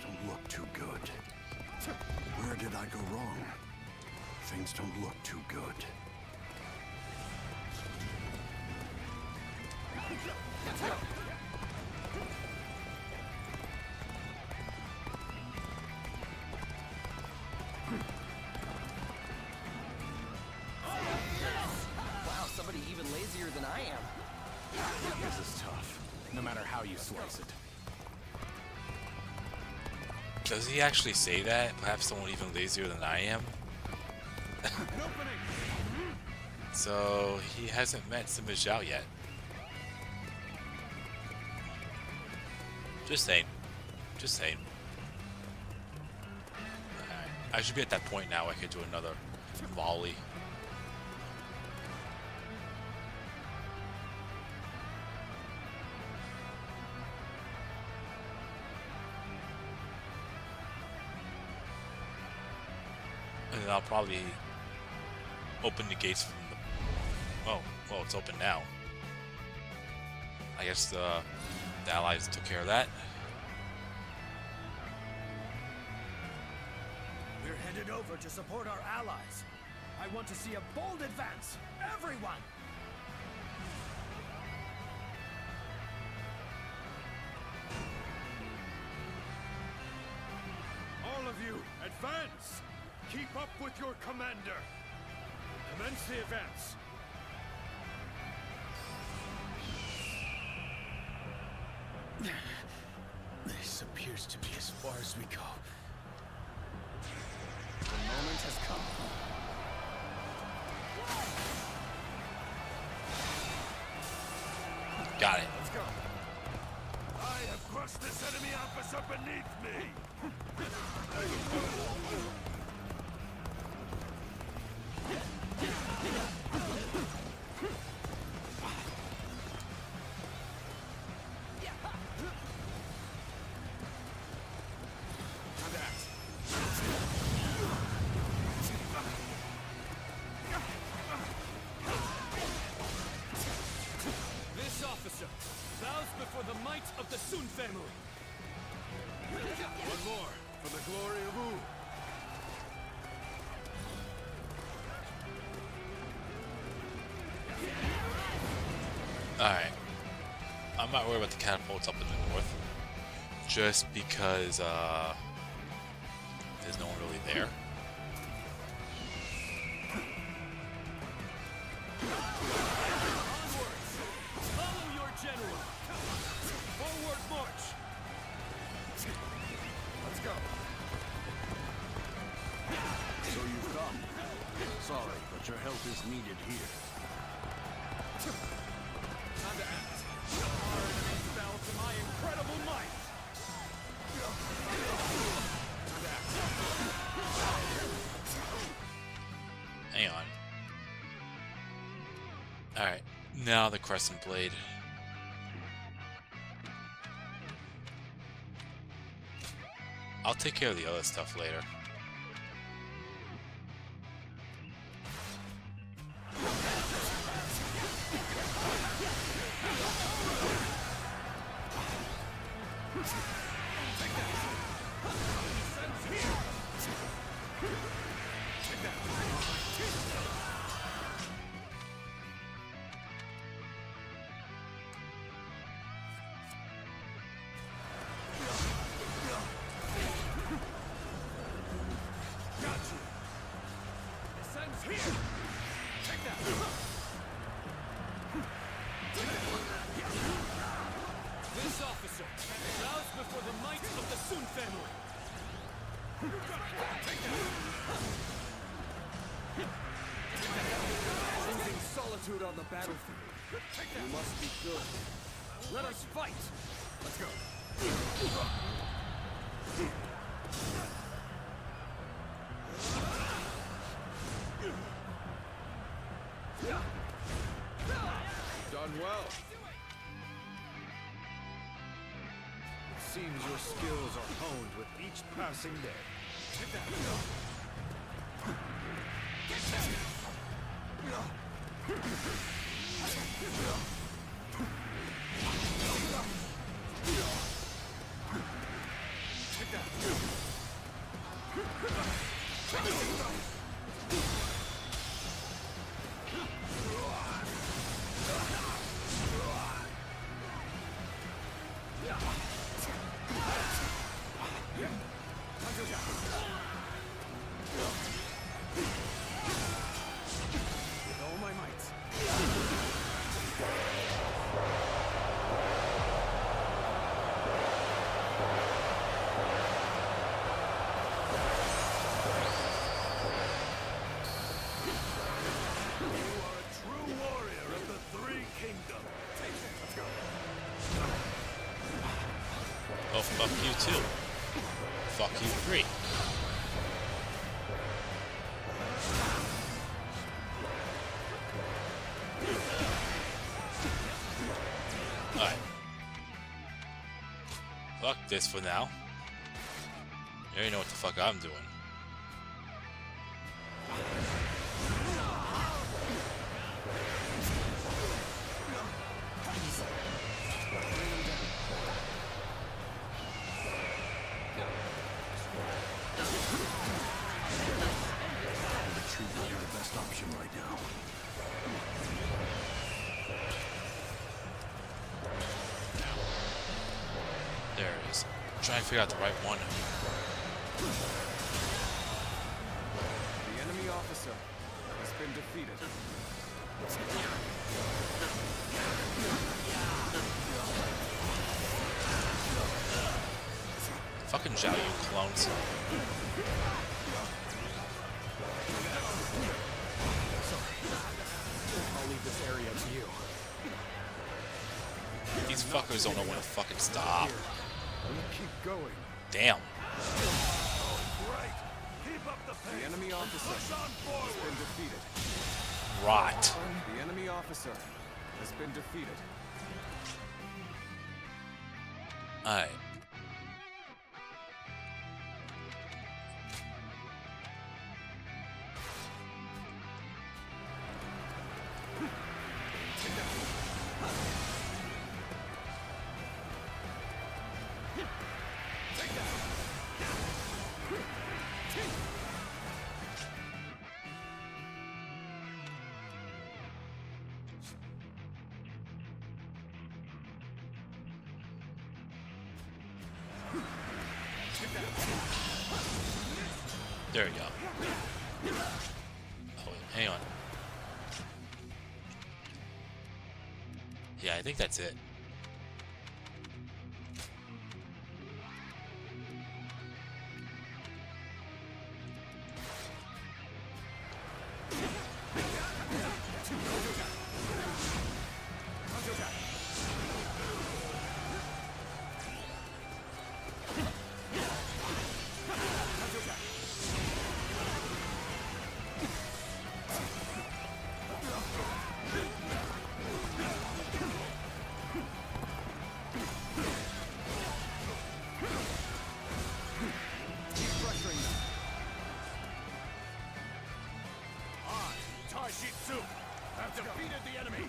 Don't look too good. Where did I go wrong? Things don't look too good. Let's go. Wow, somebody even lazier than I am. This is tough, no matter how you slice it. Does he actually say that? Perhaps someone even lazier than I am? So he hasn't met Sima Zhao yet. Just saying. Just saying. I should be at that point now. I could do another volley. And then I'll probably open the gates from the... Oh, well, it's open now. I guess the allies took care of that. We're headed over to support our allies. I want to see a bold advance. Everyone! All of you, advance! Keep up with your commander! Commence the advance! This appears to be as far as we go. The moment has come. Got it. Let's go. I have crushed this enemy officer beneath me! This officer bows before the might of the Sun family. One more, for the glory of Wu! Alright. I'm not worried about the catapults up in the north. Just because, there's no one really there. Follow your general. Forward march. Let's go. So you've come. Sorry, but your help is needed here. Time to act. Our enemies fell to my incredible might. Time to act. Hang on. Alright, now the Crescent Blade. I'll take care of the other stuff later. This officer bows before the might of the Sun family. Choosing solitude on the battlefield. You must be good. Let us fight. Let's go. Done well. Seems your skills are honed with each passing day. Take that. With all my might. True warrior of the Three Kingdoms. Let's go. Oh, fuck you too. Fuck you three. Alright. Fuck this for now. You already know what the fuck I'm doing. Retreat would be the best option right now. There it is. I'm trying to figure out the right one. The enemy officer has been defeated. Fucking Zhao, you clones. I'll leave this area to you. These fuckers don't know when to fucking stop. Keep going. Damn. Great. Keep up the pace. The enemy officer Push on has forward. been defeated. Rot. The enemy officer has been defeated. Alright. There we go. Oh, wait, hang on. Yeah, I think that's it. Have defeated the enemy!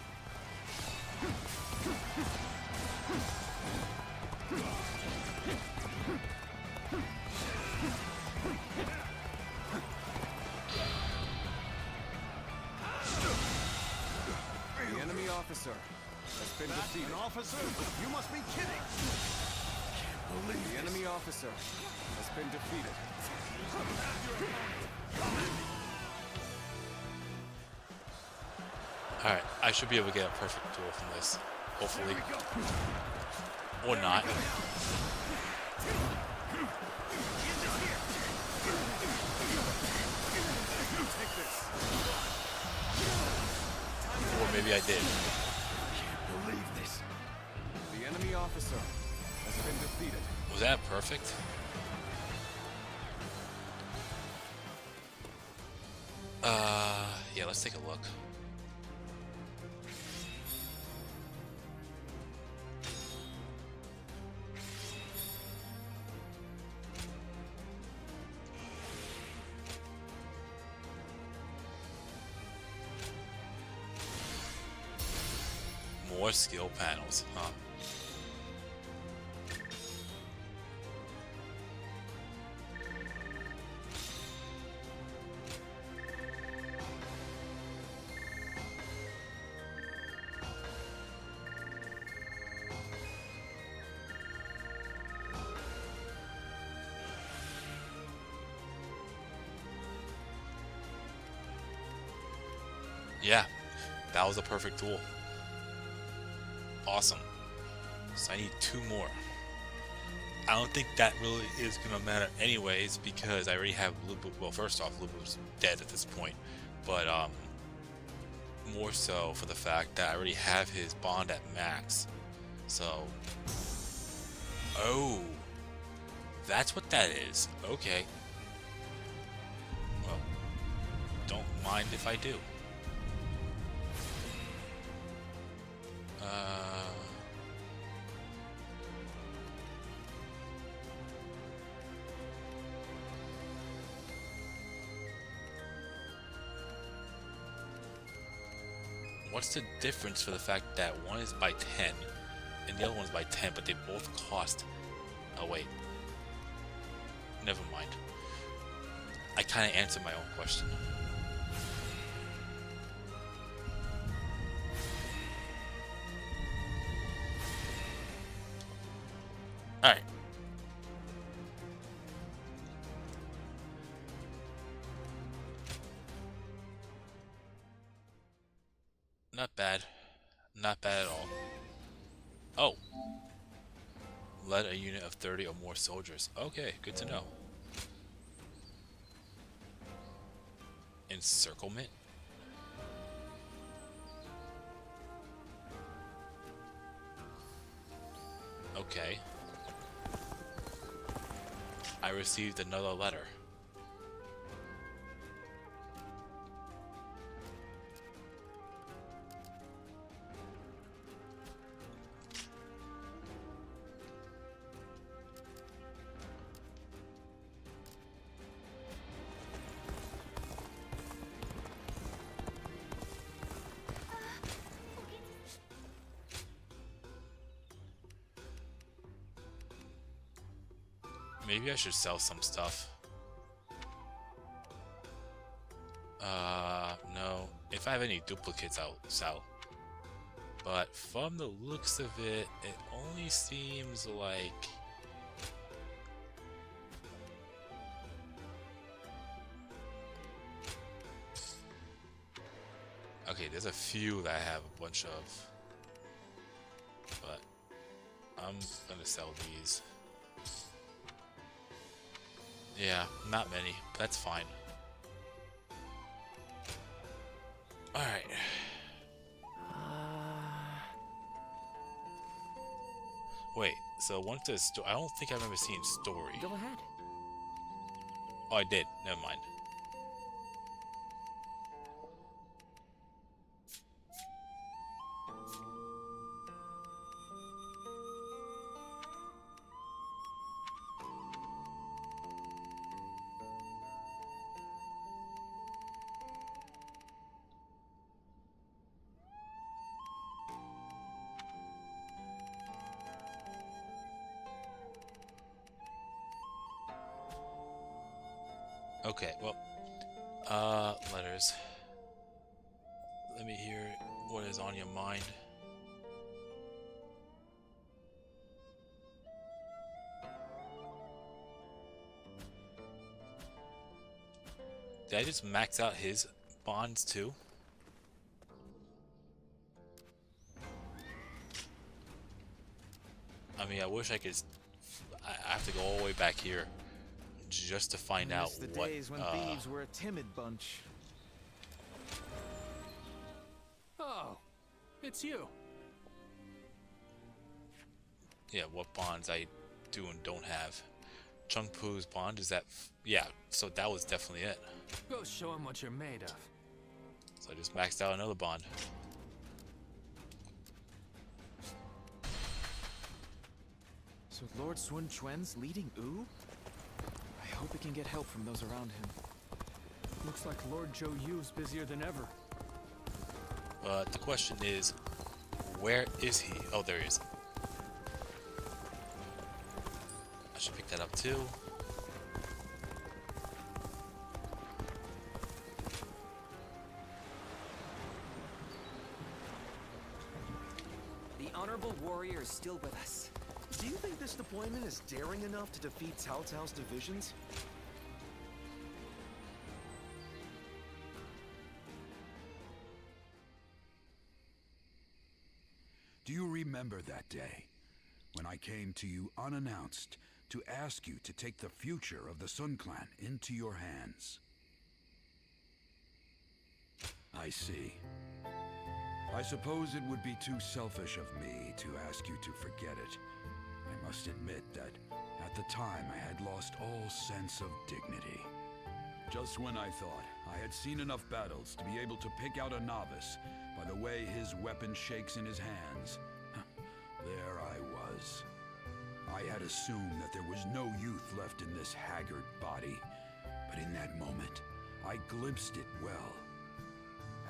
The enemy officer has been defeated. An officer? You must be kidding! Can't believe the enemy officer has been defeated. Alright, I should be able to get a perfect duel from this. Hopefully. Or not. Or maybe I did. Can't believe this. The enemy officer has been defeated. Was that perfect? Yeah, let's take a look. More skill panels, huh? Yeah, that was a perfect duel. Awesome. So I need 2 more. I don't think that really is gonna matter anyways because I already have Lubu. Well, first off, Lubu's dead at this point, but more so for the fact that I already have his bond at max. So, oh, that's what that is. Okay. Well, don't mind if I do. What's the difference for the fact that one is by 10 and the other one's by 10, but they both cost... Oh wait. Never mind. I kind of answered my own question. Alright. Not bad. Not bad at all. Oh. Led a unit of 30 or more soldiers. Okay, good to know. Encirclement? Okay. I received another letter. Maybe I should sell some stuff. No. If I have any duplicates, I'll sell. But from the looks of it, it only seems like... Okay, there's a few that I have a bunch of. But I'm gonna sell these. Yeah, not many. That's fine. Alright. Wait, so once there's story, I don't think I've ever seen story. Go ahead. Oh, I did. Never mind. Okay, well, letters. Let me hear what is on your mind. Did I just max out his bonds too? I mean, I wish I could. I have to go all the way back here just to find out the what. days when thieves were a timid bunch. Oh, it's you. Yeah, what bonds I do and don't have. Chung Poo's bond, is that... yeah, so that was definitely it. Go show him what you're made of. So I just maxed out another bond. So Lord Sun Quan's leading Wu? I hope he can get help from those around him. Looks like Lord Zhou Yu's busier than ever. But the question is, where is he? Oh, there he is. I should pick that up too. The honorable warrior is still with us. Do you think this deployment is daring enough to defeat Cao Cao's divisions? Do you remember that day when I came to you unannounced to ask you to take the future of the Sun Clan into your hands? I see. I suppose it would be too selfish of me to ask you to forget it. I must admit that at the time I had lost all sense of dignity. Just when I thought I had seen enough battles to be able to pick out a novice by the way his weapon shakes in his hands, there I was. I had assumed that there was no youth left in this haggard body, but in that moment, I glimpsed it well.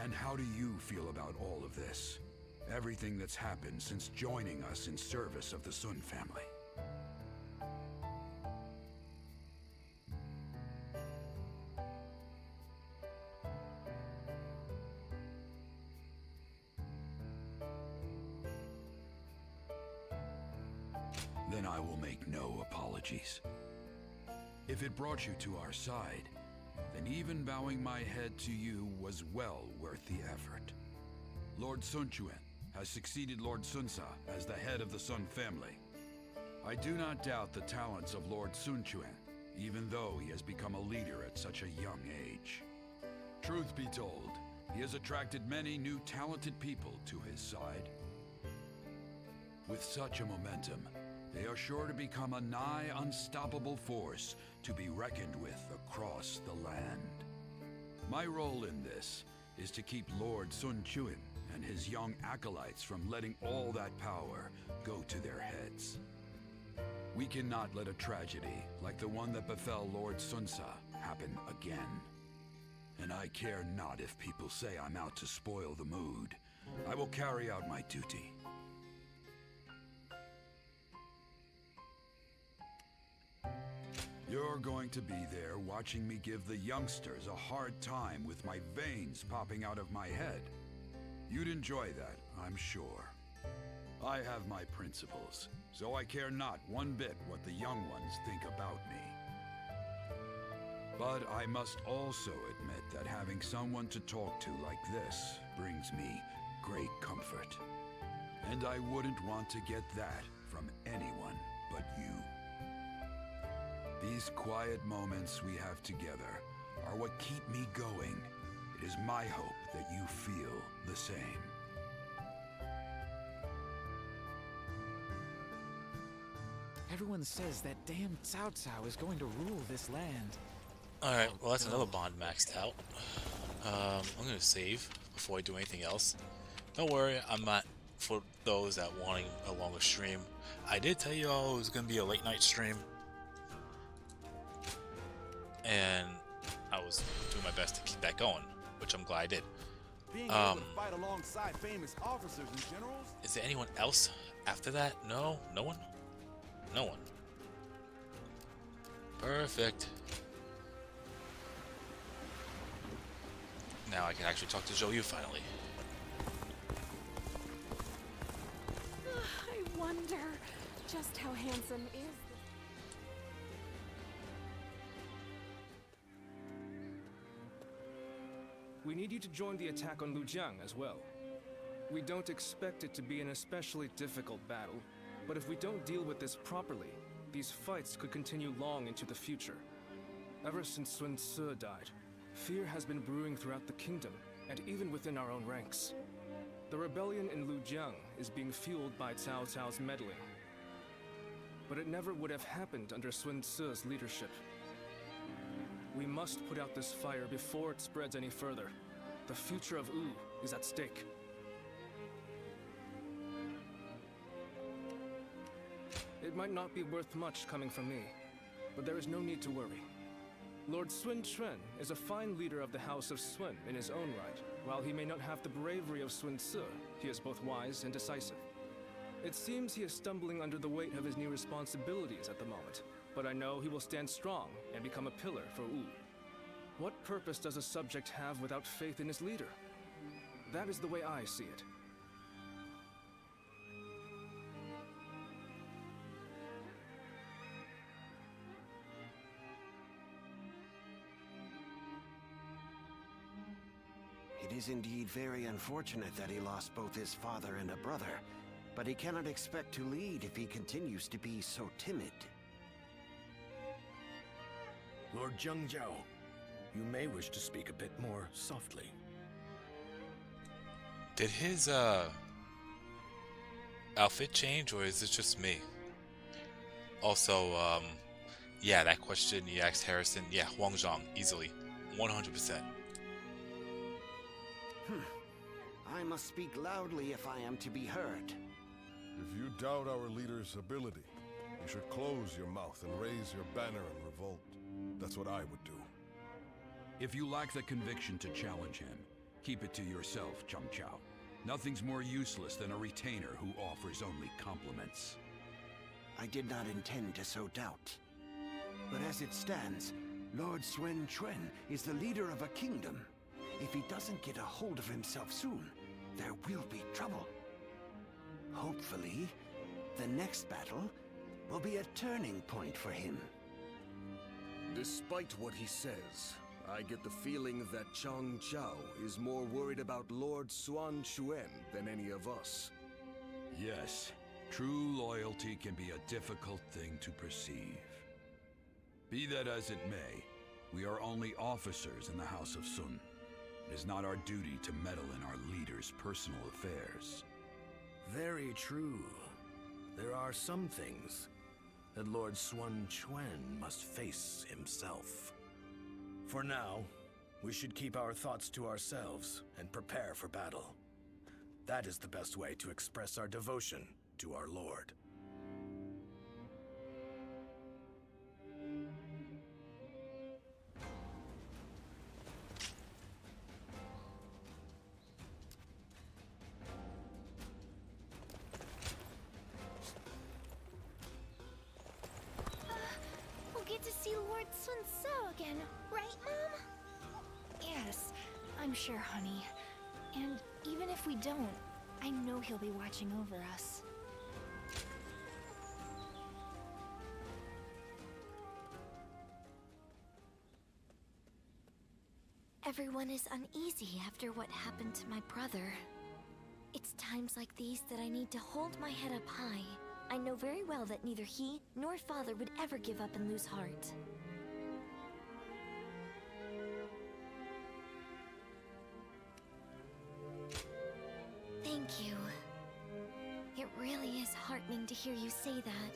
And how do you feel about all of this? Everything that's happened since joining us in service of the Sun family. Then I will make no apologies. If it brought you to our side, then even bowing my head to you was well worth the effort. Lord Sun Quan has succeeded Lord Sun Ca as the head of the Sun family. I do not doubt the talents of Lord Sun Quan, even though he has become a leader at such a young age. Truth be told, he has attracted many new talented people to his side. With such a momentum, they are sure to become a nigh unstoppable force to be reckoned with across the land. My role in this is to keep Lord Sun Quan and his young acolytes from letting all that power go to their heads. We cannot let a tragedy like the one that befell Lord Sun Ca happen again. And I care not if people say I'm out to spoil the mood. I will carry out my duty. You're going to be there watching me give the youngsters a hard time with my veins popping out of my head. You'd enjoy that, I'm sure. I have my principles, so I care not one bit what the young ones think about me. But I must also admit that having someone to talk to like this brings me great comfort. And I wouldn't want to get that from anyone but you. These quiet moments we have together are what keep me going. It is my hope that you feel the same. Everyone says that damn Cao Cao is going to rule this land. Alright, well that's another bond maxed out. I'm gonna save before I do anything else. Don't worry, I'm not for those that wanting a longer stream. I did tell you all it was gonna be a late night stream. And I was doing my best to keep that going, which I'm glad I did. Being able to fight alongside famous officers and generals? Is there anyone else after that? No? No one? No one. Perfect. Now I can actually talk to Zhou Yu finally. I wonder just how handsome is We need you to join the attack on Lujiang as well. We don't expect it to be an especially difficult battle, but if we don't deal with this properly, these fights could continue long into the future. Ever since Sun Ce died, fear has been brewing throughout the kingdom, and even within our own ranks. The rebellion in Lujiang is being fueled by Cao Cao's meddling. But it never would have happened under Sun Ce's leadership. We must put out this fire before it spreads any further. The future of Wu is at stake. It might not be worth much coming from me, but there is no need to worry. Lord Sun Quan is a fine leader of the House of Sun in his own right. While he may not have the bravery of Sun Ce, he is both wise and decisive. It seems he is stumbling under the weight of his new responsibilities at the moment, but I know he will stand strong and become a pillar for Wu. What purpose does a subject have without faith in his leader? That is the way I see it. It is indeed very unfortunate that he lost both his father and a brother, but he cannot expect to lead if he continues to be so timid. Lord Zhengjiao, you may wish to speak a bit more softly. Did his outfit change, or is it just me? Also, yeah, that question you asked Harrison, yeah, Huang Zhang, easily, 100%. I must speak loudly if I am to be heard. If you doubt our leader's ability, you should close your mouth and raise your banner in revolt. That's what I would do. If you lack the conviction to challenge him, keep it to yourself, Chang Chao. Nothing's more useless than a retainer who offers only compliments. I did not intend to sow doubt. But as it stands, Lord Sun Quan is the leader of a kingdom. If he doesn't get a hold of himself soon, there will be trouble. Hopefully, the next battle will be a turning point for him. Despite what he says, I get the feeling that Chang Chao is more worried about Lord Sun Quan than any of us. Yes, true loyalty can be a difficult thing to perceive. Be that as it may, we are only officers in the House of Sun. It is not our duty to meddle in our leader's personal affairs. Very true. There are some things that Lord Sun Quan must face himself. For now, we should keep our thoughts to ourselves and prepare for battle. That is the best way to express our devotion to our Lord. We'll get to see Lord Sun Ce again, right, Mom? Yes, I'm sure, honey. And even if we don't, I know he'll be watching over us. Everyone is uneasy after what happened to my brother. It's times like these that I need to hold my head up high. I know very well that neither he nor father would ever give up and lose heart. Thank you. It really is heartening to hear you say that.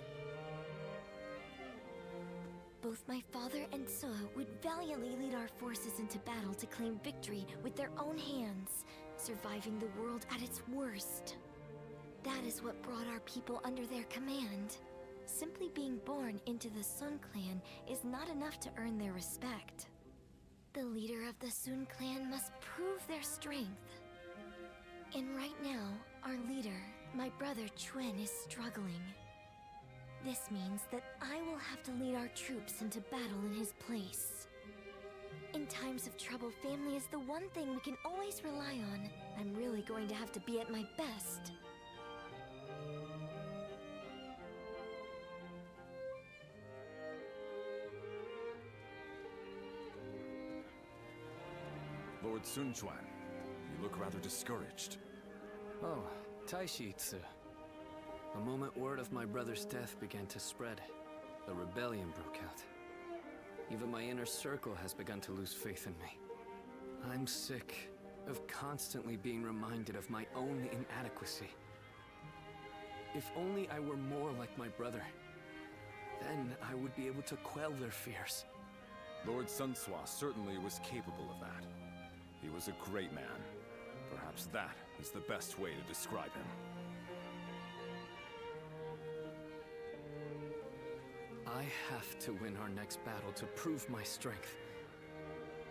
Both my father and Suh would valiantly lead our forces into battle to claim victory with their own hands, surviving the world at its worst. That is what brought our people under their command. Simply being born into the Sun Clan is not enough to earn their respect. The leader of the Sun Clan must prove their strength. And right now, our leader, my brother Chuen, is struggling. This means that I will have to lead our troops into battle in his place. In times of trouble, family is the one thing we can always rely on. I'm really going to have to be at my best. Lord Sun Quan, you look rather discouraged. Oh, Taishitsu. The moment word of my brother's death began to spread, a rebellion broke out. Even my inner circle has begun to lose faith in me. I'm sick of constantly being reminded of my own inadequacy. If only I were more like my brother, then I would be able to quell their fears. Lord Sun Swa certainly was capable of that. He was a great man. Perhaps that is the best way to describe him. I have to win our next battle to prove my strength.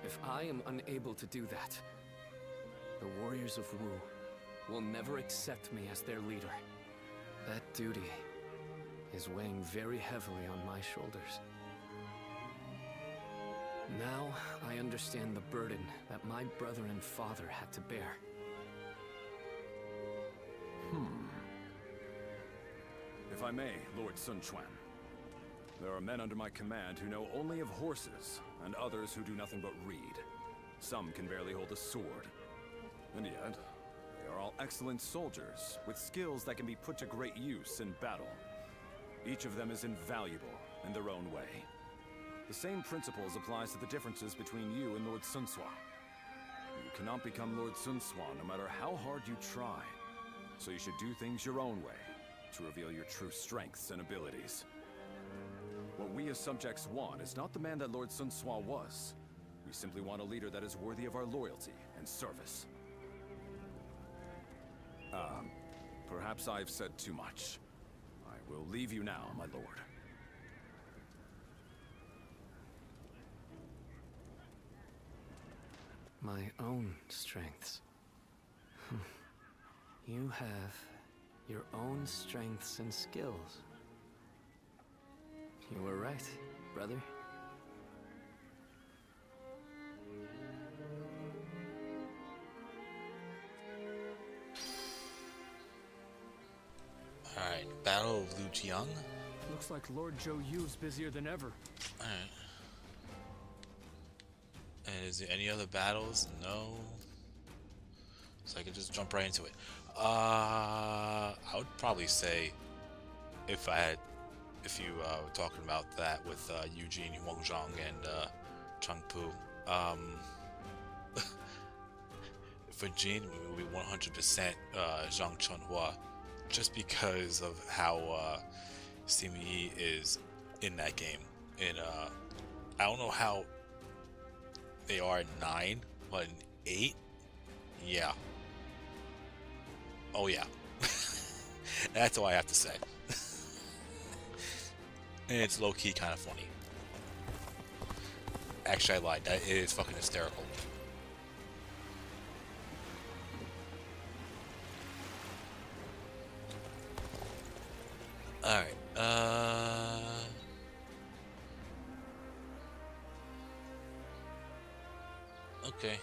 If I am unable to do that, the warriors of Wu will never accept me as their leader. That duty is weighing very heavily on my shoulders. Now I understand the burden that my brother and father had to bear. If I may, Lord Sun Quan, there are men under my command who know only of horses, and others who do nothing but read. Some can barely hold a sword. And yet, they are all excellent soldiers, with skills that can be put to great use in battle. Each of them is invaluable in their own way. The same principles applies to the differences between you and Lord Sun Swa. You cannot become Lord Sun Swa no matter how hard you try. So you should do things your own way, to reveal your true strengths and abilities. What we as subjects want is not the man that Lord Sun Swa was. We simply want a leader that is worthy of our loyalty and service. Perhaps I've said too much. I will leave you now, my lord. My own strengths. You have your own strengths and skills. You were right, brother. Alright, Battle of Lujiang. Looks like Lord Zhou Yu's busier than ever. Alright. And is there any other battles? No. So I can just jump right into it. I would probably say if you were talking about that with Eugene Huangzhong and Changpu, for Jin it would be 100% Zhang Chunhua, just because of how Sima Yi is in that game. And I don't know how they are in 9, but in 8, yeah. Oh yeah. That's all I have to say. And it's low-key kind of funny. Actually, I lied. That is fucking hysterical. Alright, okay.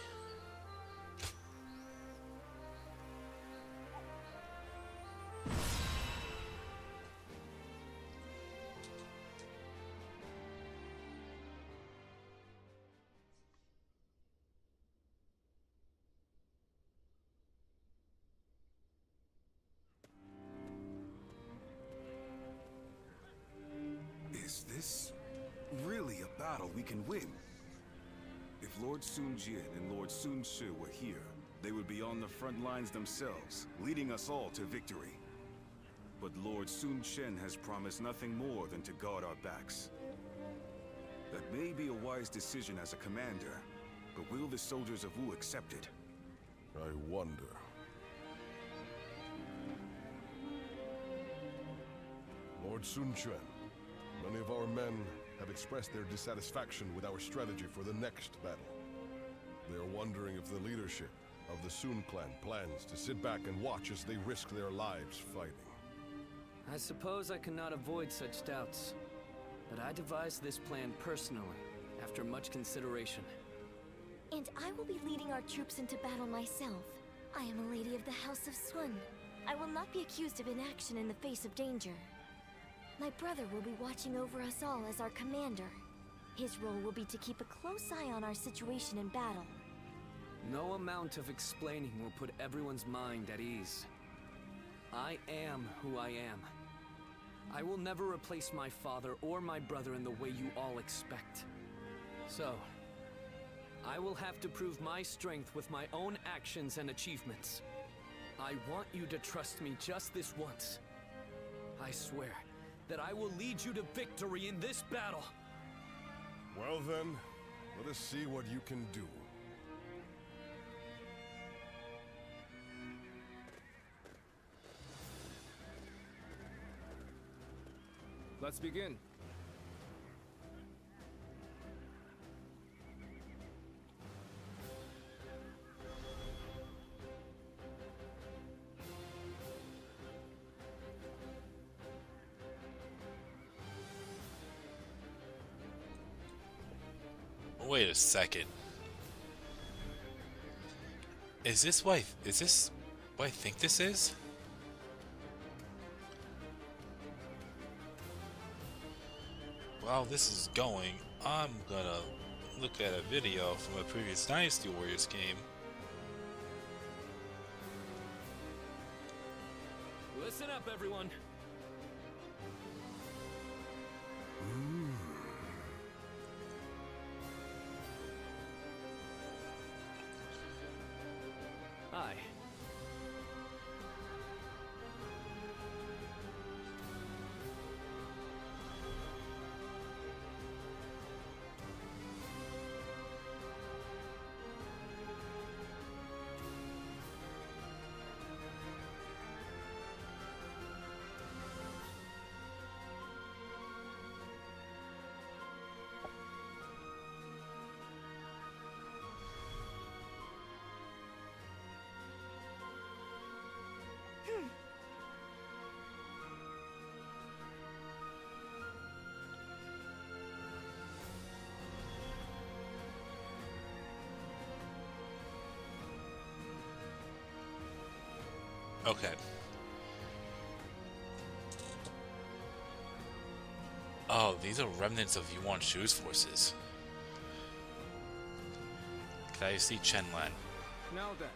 this really a battle we can win? If Lord Sun Jian and Lord Sun Shi were here, they would be on the front lines themselves, leading us all to victory. But Lord Sun Chen has promised nothing more than to guard our backs. That may be a wise decision as a commander, but will the soldiers of Wu accept it? I wonder. Lord Sun Quan, many of our men have expressed their dissatisfaction with our strategy for the next battle. They are wondering if the leadership of the Sun clan plans to sit back and watch as they risk their lives fighting. I suppose I cannot avoid such doubts, but I devised this plan personally, after much consideration. And I will be leading our troops into battle myself. I am a lady of the House of Sun. I will not be accused of inaction in the face of danger. My brother will be watching over us all as our commander. His role will be to keep a close eye on our situation in battle. No amount of explaining will put everyone's mind at ease. I am who I am. I will never replace my father or my brother in the way you all expect. So, I will have to prove my strength with my own actions and achievements. I want you to trust me just this once. I swear that I will lead you to victory in this battle. Well then, let us see what you can do. Let's begin. Wait a second. Is this what I think this is? While this is going, I'm gonna look at a video from a previous Dynasty Warriors game. Listen up, everyone. Hi. Okay. Oh, these are remnants of Yuan Shu's forces. Can I see Chen Lan? Now then.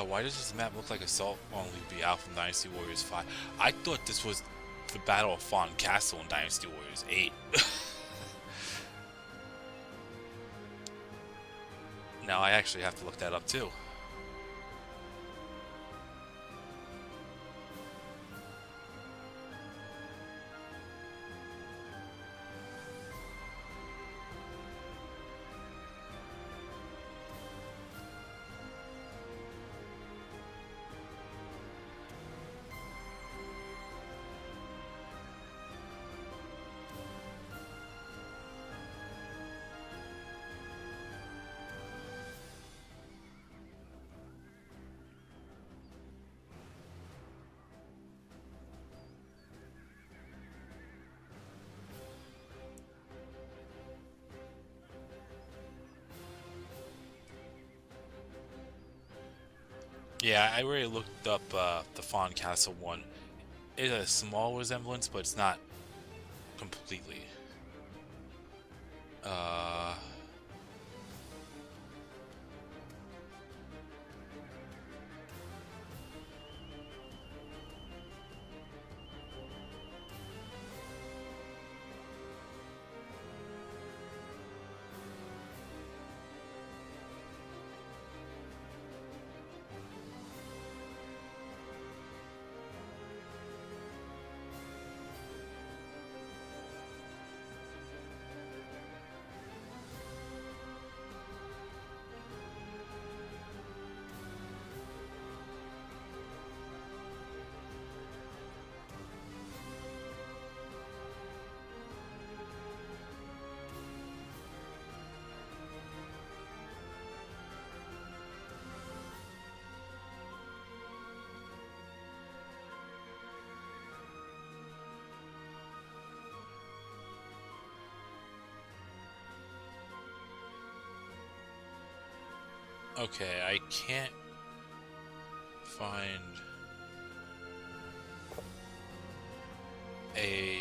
Why does this map look like Assault on Liu Biao from Dynasty Warriors 5? I thought this was the Battle of Fawn Castle in Dynasty Warriors 8. Now I actually have to look that up too. Yeah, I already looked up the Fawn Castle one. It's a small resemblance, but it's not completely. Okay, I can't find a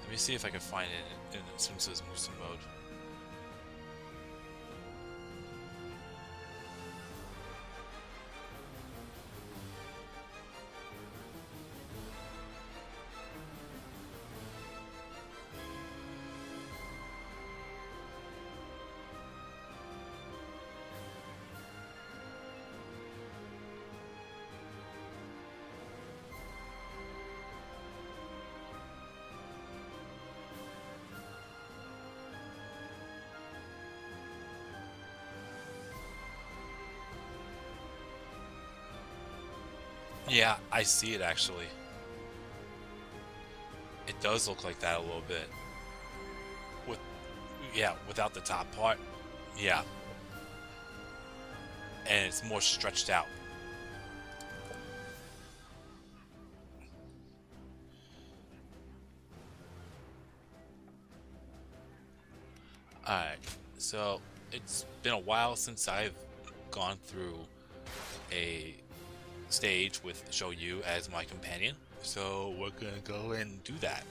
let me see if I can find it in Sun Tzu's Musa mode. Yeah, I see it actually. It does look like that a little bit. Without the top part. Yeah. And it's more stretched out. Alright, so it's been a while since I've gone through a stage with Shou as my companion, so we're gonna go and do that.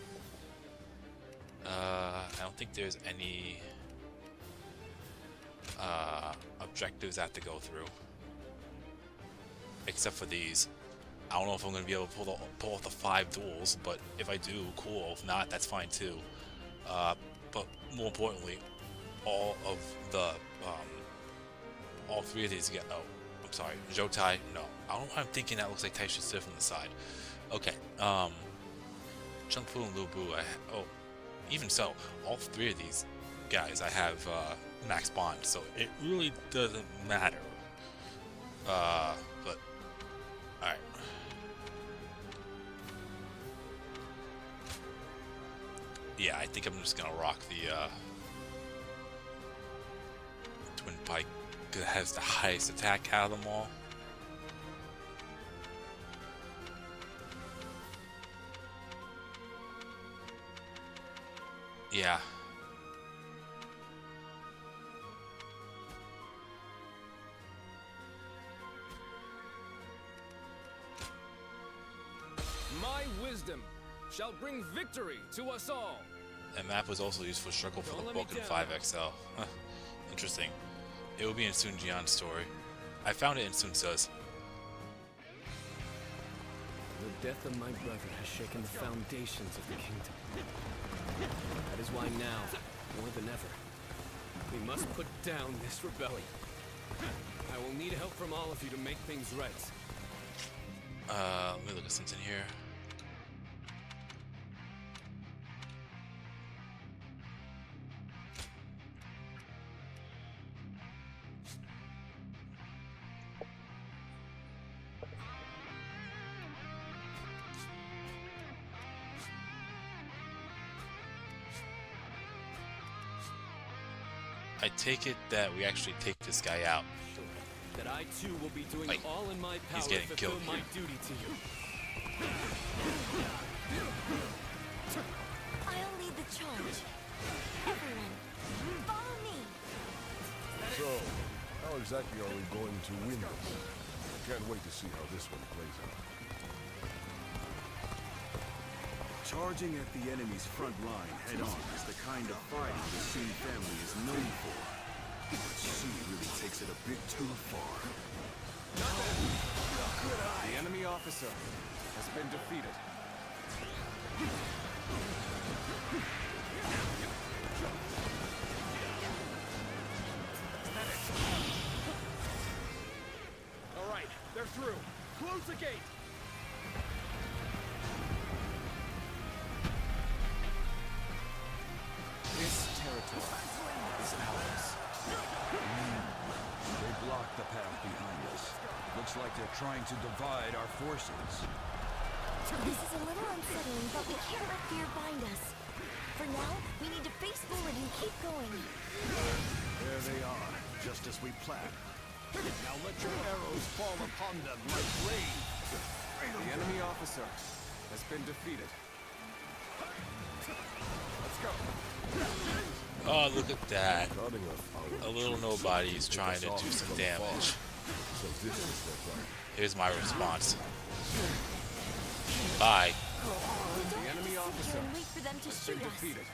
I don't think there's any objectives I have to go through, except for these. I don't know if I'm gonna be able to pull off the 5 duels, but if I do, cool. If not, that's fine too. But more importantly, all 3 of these get. Oh, I'm sorry, Zhoutai. No, I don't know why I'm thinking that looks like Tai Shi from the side. Okay, Chung Fu and Lu Bu. Even so, all 3 of these guys I have max bond, so it really doesn't matter. But alright. Yeah, I think I'm just gonna rock the Twin Pike because it has the highest attack out of them all. Yeah. My wisdom shall bring victory to us all. That map was also used for struggle for the book in 5XL. Huh. Interesting. It will be in Sun Jian's story. I found it in Sun Tzu's. The death of my brother has shaken the foundations of the kingdom. That is why now, more than ever, we must put down this rebellion. I will need help from all of you to make things right. Let me look at something here. I take it that we actually take this guy out. That I too will be doing all in my power he's getting to fulfill killed my here. duty to you. I'll lead the charge. Everyone, follow me. So, how exactly are we going to win this? I can't wait to see how this one plays out. Charging at the enemy's front line head-on is the kind of fighting the Sun family is known for. But she really takes it a bit too far. The enemy officer has been defeated. All right, they're through. Close the gate. This territory is ours. They blocked the path behind us. Looks like they're trying to divide our forces. This is a little unsettling, but we can't let fear bind us. For now, we need to face forward and keep going. There they are, just as we planned. Now let your arrows fall upon them like rain. The enemy officer has been defeated. Let's go. Oh, look at that. A little nobody's trying to do some damage. Here's my response. Bye. The enemy officer And wait for them to has shoot been us. defeated.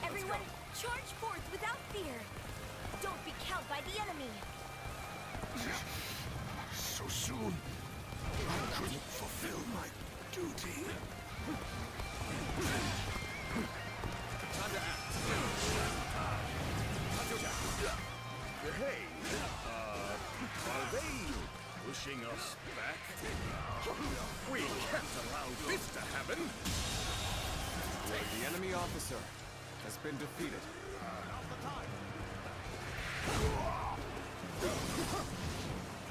Everyone, charge forth without fear. Don't be cowed by the enemy. So soon, I couldn't fulfill my duty. Time to act. Hey, are they pushing us back? We can't allow this to happen. The enemy officer has been defeated.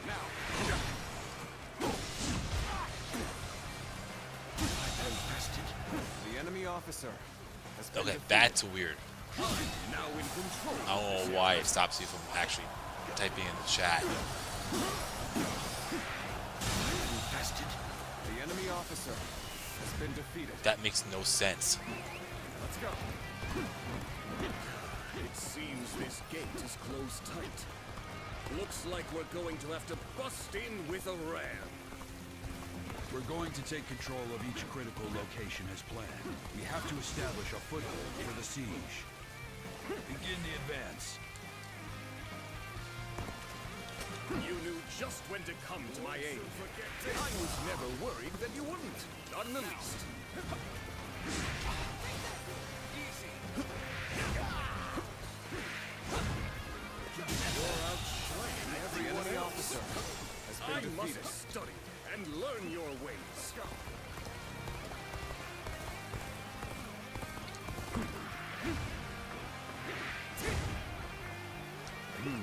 Now. The enemy officer has been Okay, defeated. that's weird. Now in control. I don't know why it stops you from actually typing in the chat. The enemy officer has been defeated. That makes no sense. Let's go. It seems this gate is closed tight. Looks like we're going to have to bust in with a ram. We're going to take control of each critical location as planned. We have to establish a foothold for the siege. Begin the advance. You knew just when to come to my aid. I was never worried that you wouldn't. Not in the least. You're outshine every enemy officer. I must study and learn your ways.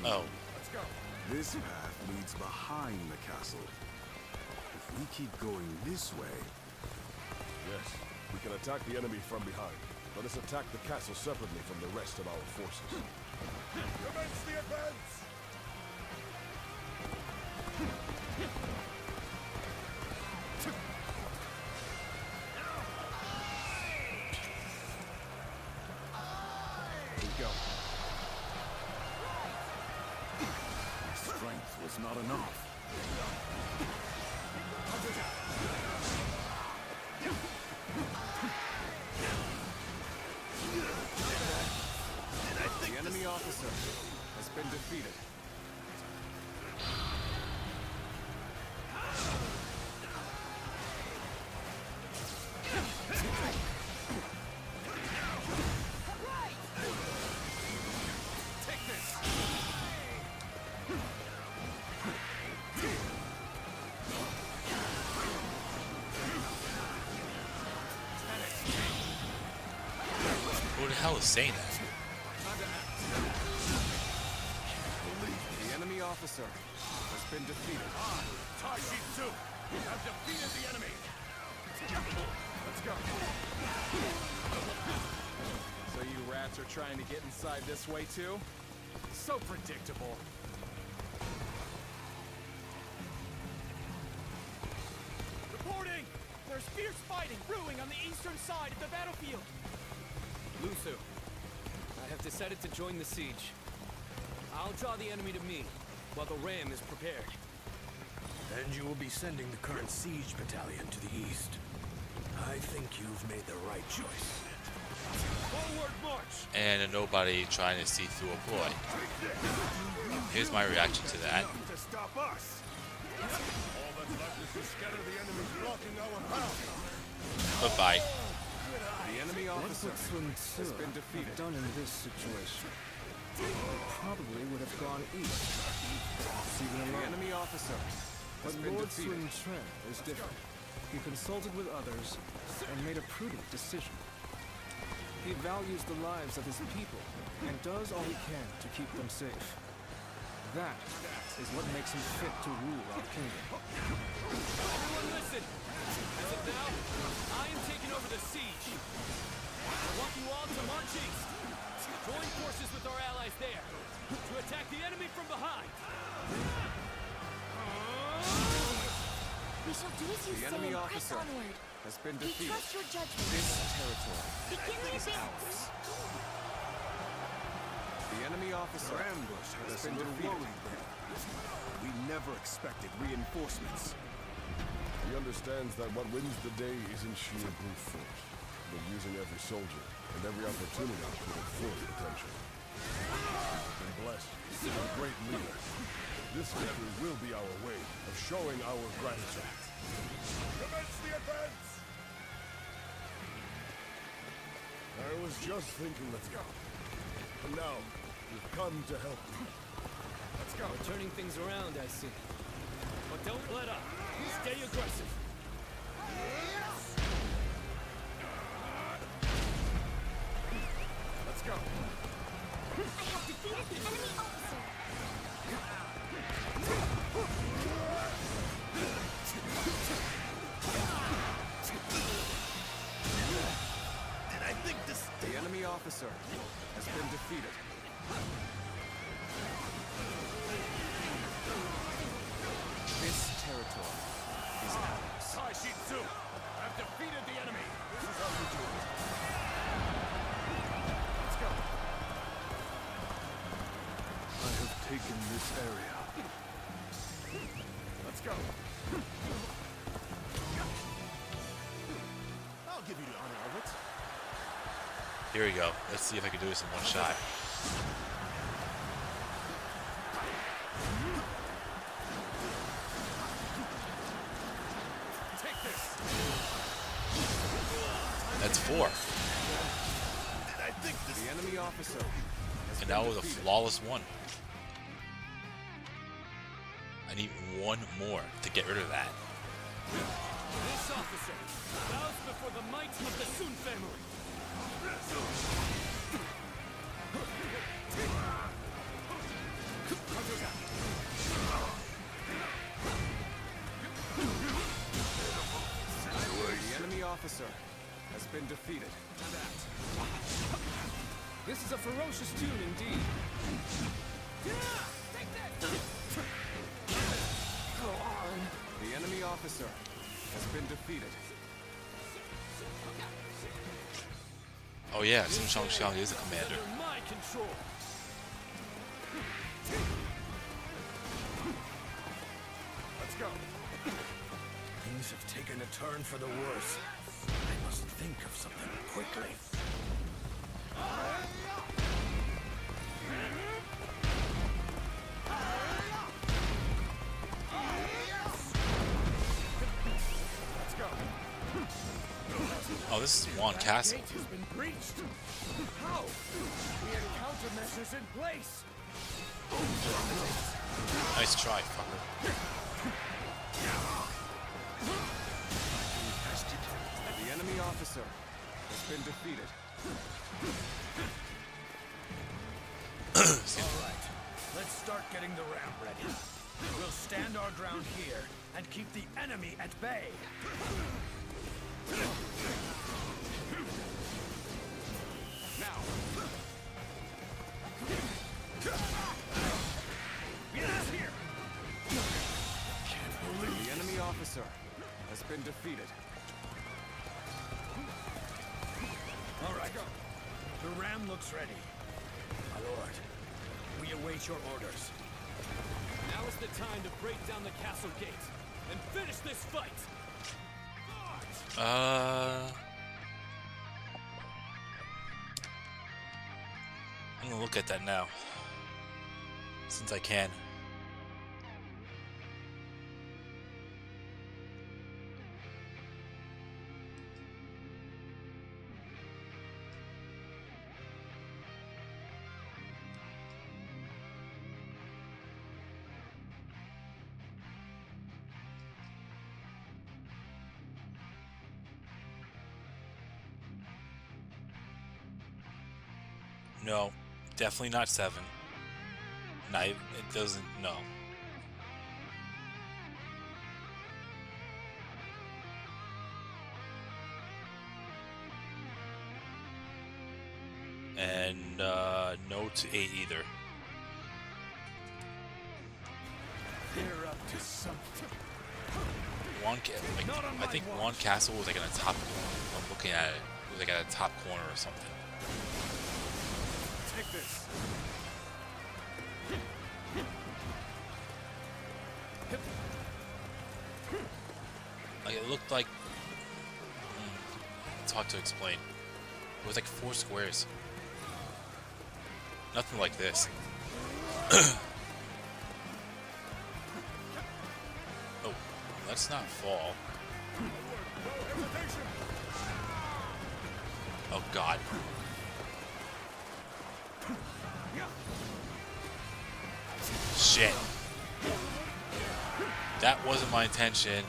Oh. Let's go. This path leads behind the castle. If we keep going this way... Yes, we can attack the enemy from behind. Let us attack the castle separately from the rest of our forces. Commence the advance! We go. My strength was not enough. The enemy officer has been defeated. Take this! Who the hell is saying that? The enemy officer has been defeated. Taishitsu! Have defeated the enemy! Let's go. So you rats are trying to get inside this way too? So predictable. Reporting! There's fierce fighting brewing on the eastern side of the battlefield. Luthu, I have decided to join the siege. I'll draw the enemy to me, while the ram is prepared. And you will be sending the current siege battalion to the east. I think you've made the right choice. Forward march! And a nobody trying to see through a ploy. Here's my reaction to that. To stop us! All that's left is to scatter the enemies blocking our path! Bye-bye. The enemy officer has been defeated. Done in this situation. He probably would have gone east. The enemy officer has But been Lord defeated. Sun Quan is different. He consulted with others and made a prudent decision. He values the lives of his people and does all he can to keep them safe. That is what makes him fit to rule our kingdom. Everyone listen! As of now, I am taking over the siege. I want you all to march east. Join forces with our allies there to attack the enemy from behind. We shall do as you The say enemy and press officer onward. has been We defeated. trust your judgment. This territory Begin the is ours. The enemy officer Their ambush had has us been a little defeated. worried there. We never expected reinforcements. He understands that what wins the day isn't sheer brute force, but using every soldier and every opportunity to their full potential. We've been blessed with a great leader. This victory will be our way of showing our gratitude. Commence the advance! I was just thinking, let's go. And now, we've come to help you. Let's go. We're turning things around, I see. But don't let up. Stay aggressive. Let's go. I have defeated the enemy officer. And I think this... The enemy officer has been defeated. This territory is ours. Taishitsu! I've defeated the enemy! This is how you do it. Let's go. I have taken this area. Let's go. I'll give you the honor of it. Here we go. Let's see if I can do this in one shot. Take this. That's 4. And I think this... The enemy officer has And been now with a defeated. flawless 1. I need one more to get rid of that. This officer bows before the might of the Sun family. The enemy officer has been defeated. This is a ferocious tune indeed. Go on. The enemy officer has been defeated. Oh yeah, Sun Xiang is a commander. Under my control. Let's go. Things have taken a turn for the worse. I must think of something quickly. Let's go. Oh, this is Juan Castle. Gate has been breached. How? We had countermeasures in place. Nice try, fucker. The enemy officer has been defeated. All right, let's start getting the ram ready. We'll stand our ground here and keep the enemy at bay. Now. Here. The enemy officer has been defeated. All right, the ram looks ready. My lord, we await your orders. Now is the time to break down the castle gate and finish this fight. I'm gonna look at that now. Since I can. No, definitely not 7. It doesn't, no. And no to 8 either. They're up to something. Juan I think one castle was like in the top. I'm looking at it. It was like at the top corner or something. Take this. Like it looked like. It's hard to explain. It was like 4 squares. Nothing like this. Oh, let's not fall. Oh God. Shit. That wasn't my intention.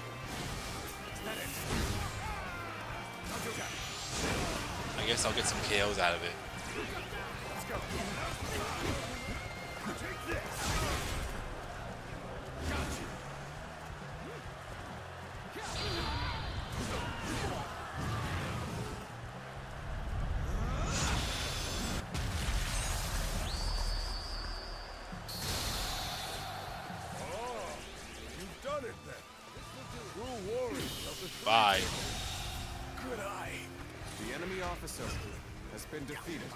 I guess I'll get some KOs out of it. Bye. Good eye. The enemy officer has been defeated.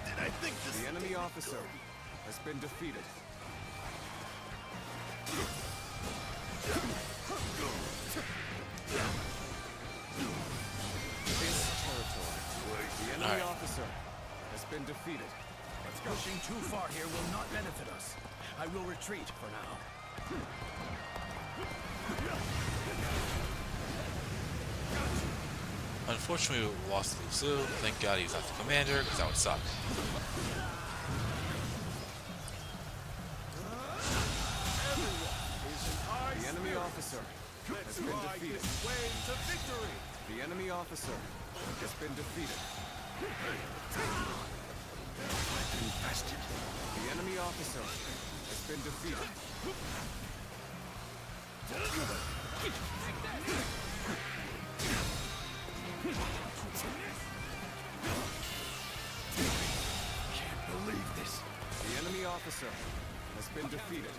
Did I think this? The enemy officer has been defeated. This territory. The enemy officer has been defeated. Pushing too far here will not benefit us. I will retreat for now. Unfortunately, we lost Lusu. Thank God he's not the commander, because that would suck. The enemy officer has been defeated. The enemy officer has been defeated. Infested. The enemy officer has been defeated. Can't believe this. The enemy officer has been defeated.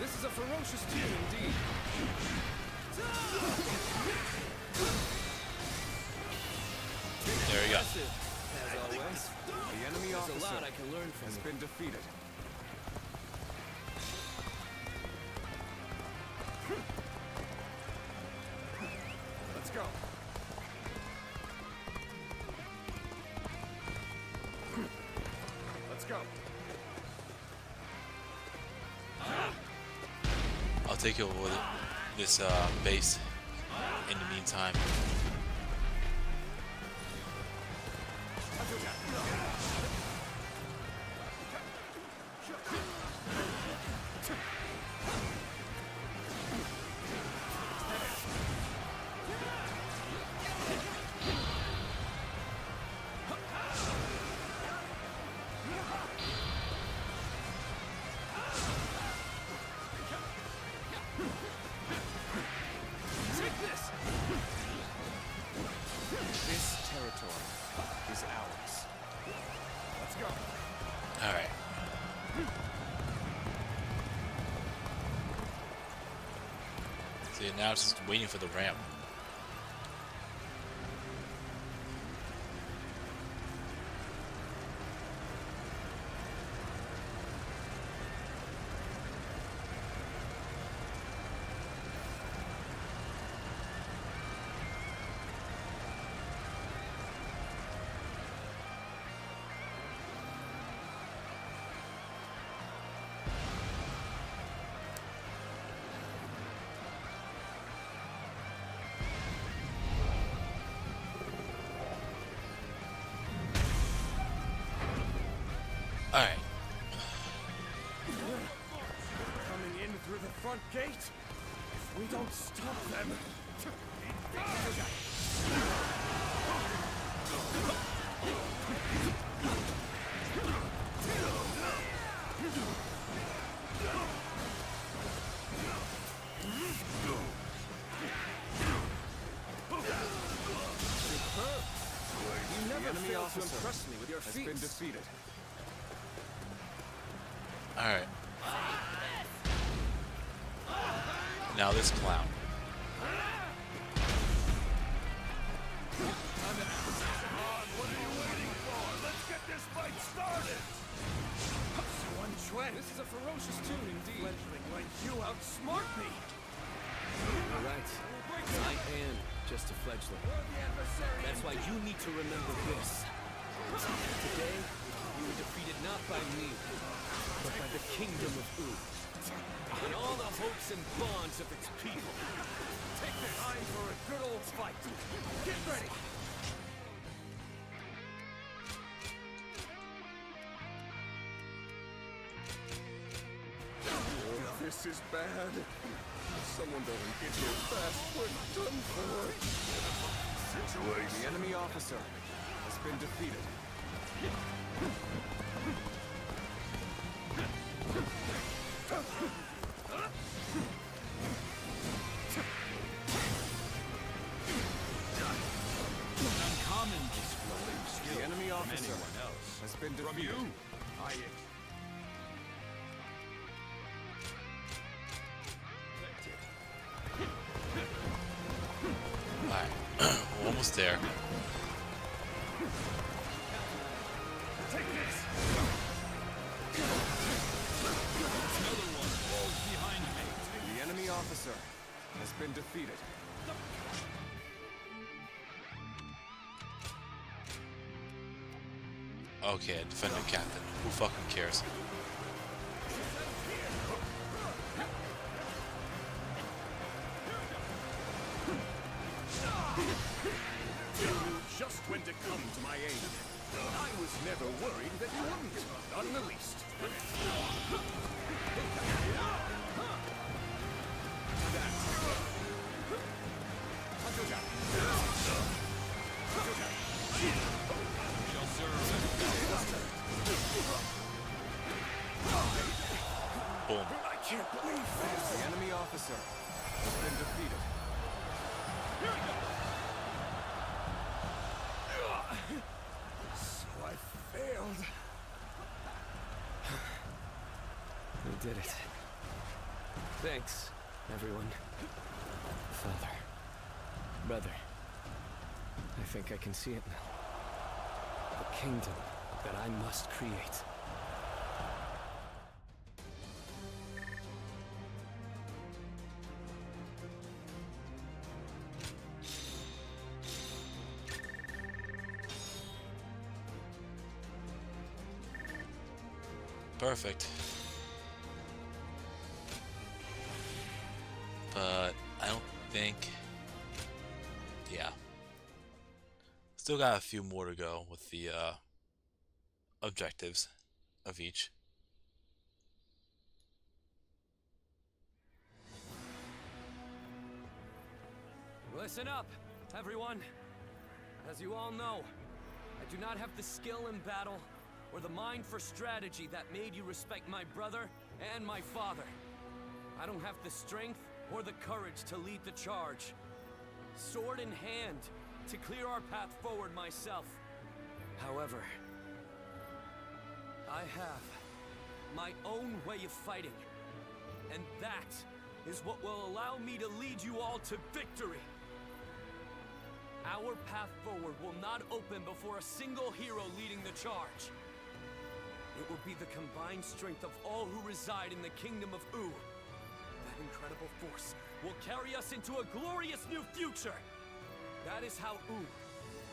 This is a ferocious team indeed. There you go. As always, the enemy officer has been defeated. Let's go. Let's go. I'll take over this base in the meantime. Alright. See, now it's just waiting for the ramp. Alright. Coming in through the front gate? If we don't stop them... failed to impress me with your feats. Has been defeated. Alright. Now this clown. What are you waiting for? Let's get this fight started! Sun Quan, this is a ferocious tune indeed. Fledgling like you outsmart me! You're right. I am just a fledgling. That's why you need to remember this. Today, you were defeated not by me, but by the kingdom of U. And all the hopes and bonds of its people. Take this time for a good old fight. Get ready! Oh, this is bad. If someone doesn't get here fast, we're done for. Situation. The enemy officer has been defeated. Uncommon display of skill. The enemy from officer anyone else. has been From defeated. you, I Alright. We're almost there. Take this! Another one falls behind me. The enemy officer has been defeated. Okay, defendant captain. Who fucking cares? You knew just when to come to my aid. I was never worried that you wouldn't. Not in the least. Boom. I can't believe this! The enemy officer has been defeated. So I failed. We did it. Thanks, everyone. Father. Brother. I think I can see it now. The kingdom that I must create. Perfect. But I don't think... Yeah. Still got a few more to go with the objectives of each. Listen up, everyone. As you all know, I do not have the skill in battle or the mind for strategy that made you respect my brother and my father. I don't have the strength or the courage to lead the charge. Sword in hand, to clear our path forward myself. However, I have my own way of fighting. And that is what will allow me to lead you all to victory. Our path forward will not open before a single hero leading the charge. It will be the combined strength of all who reside in the kingdom of U. That incredible force will carry us into a glorious new future. That is how U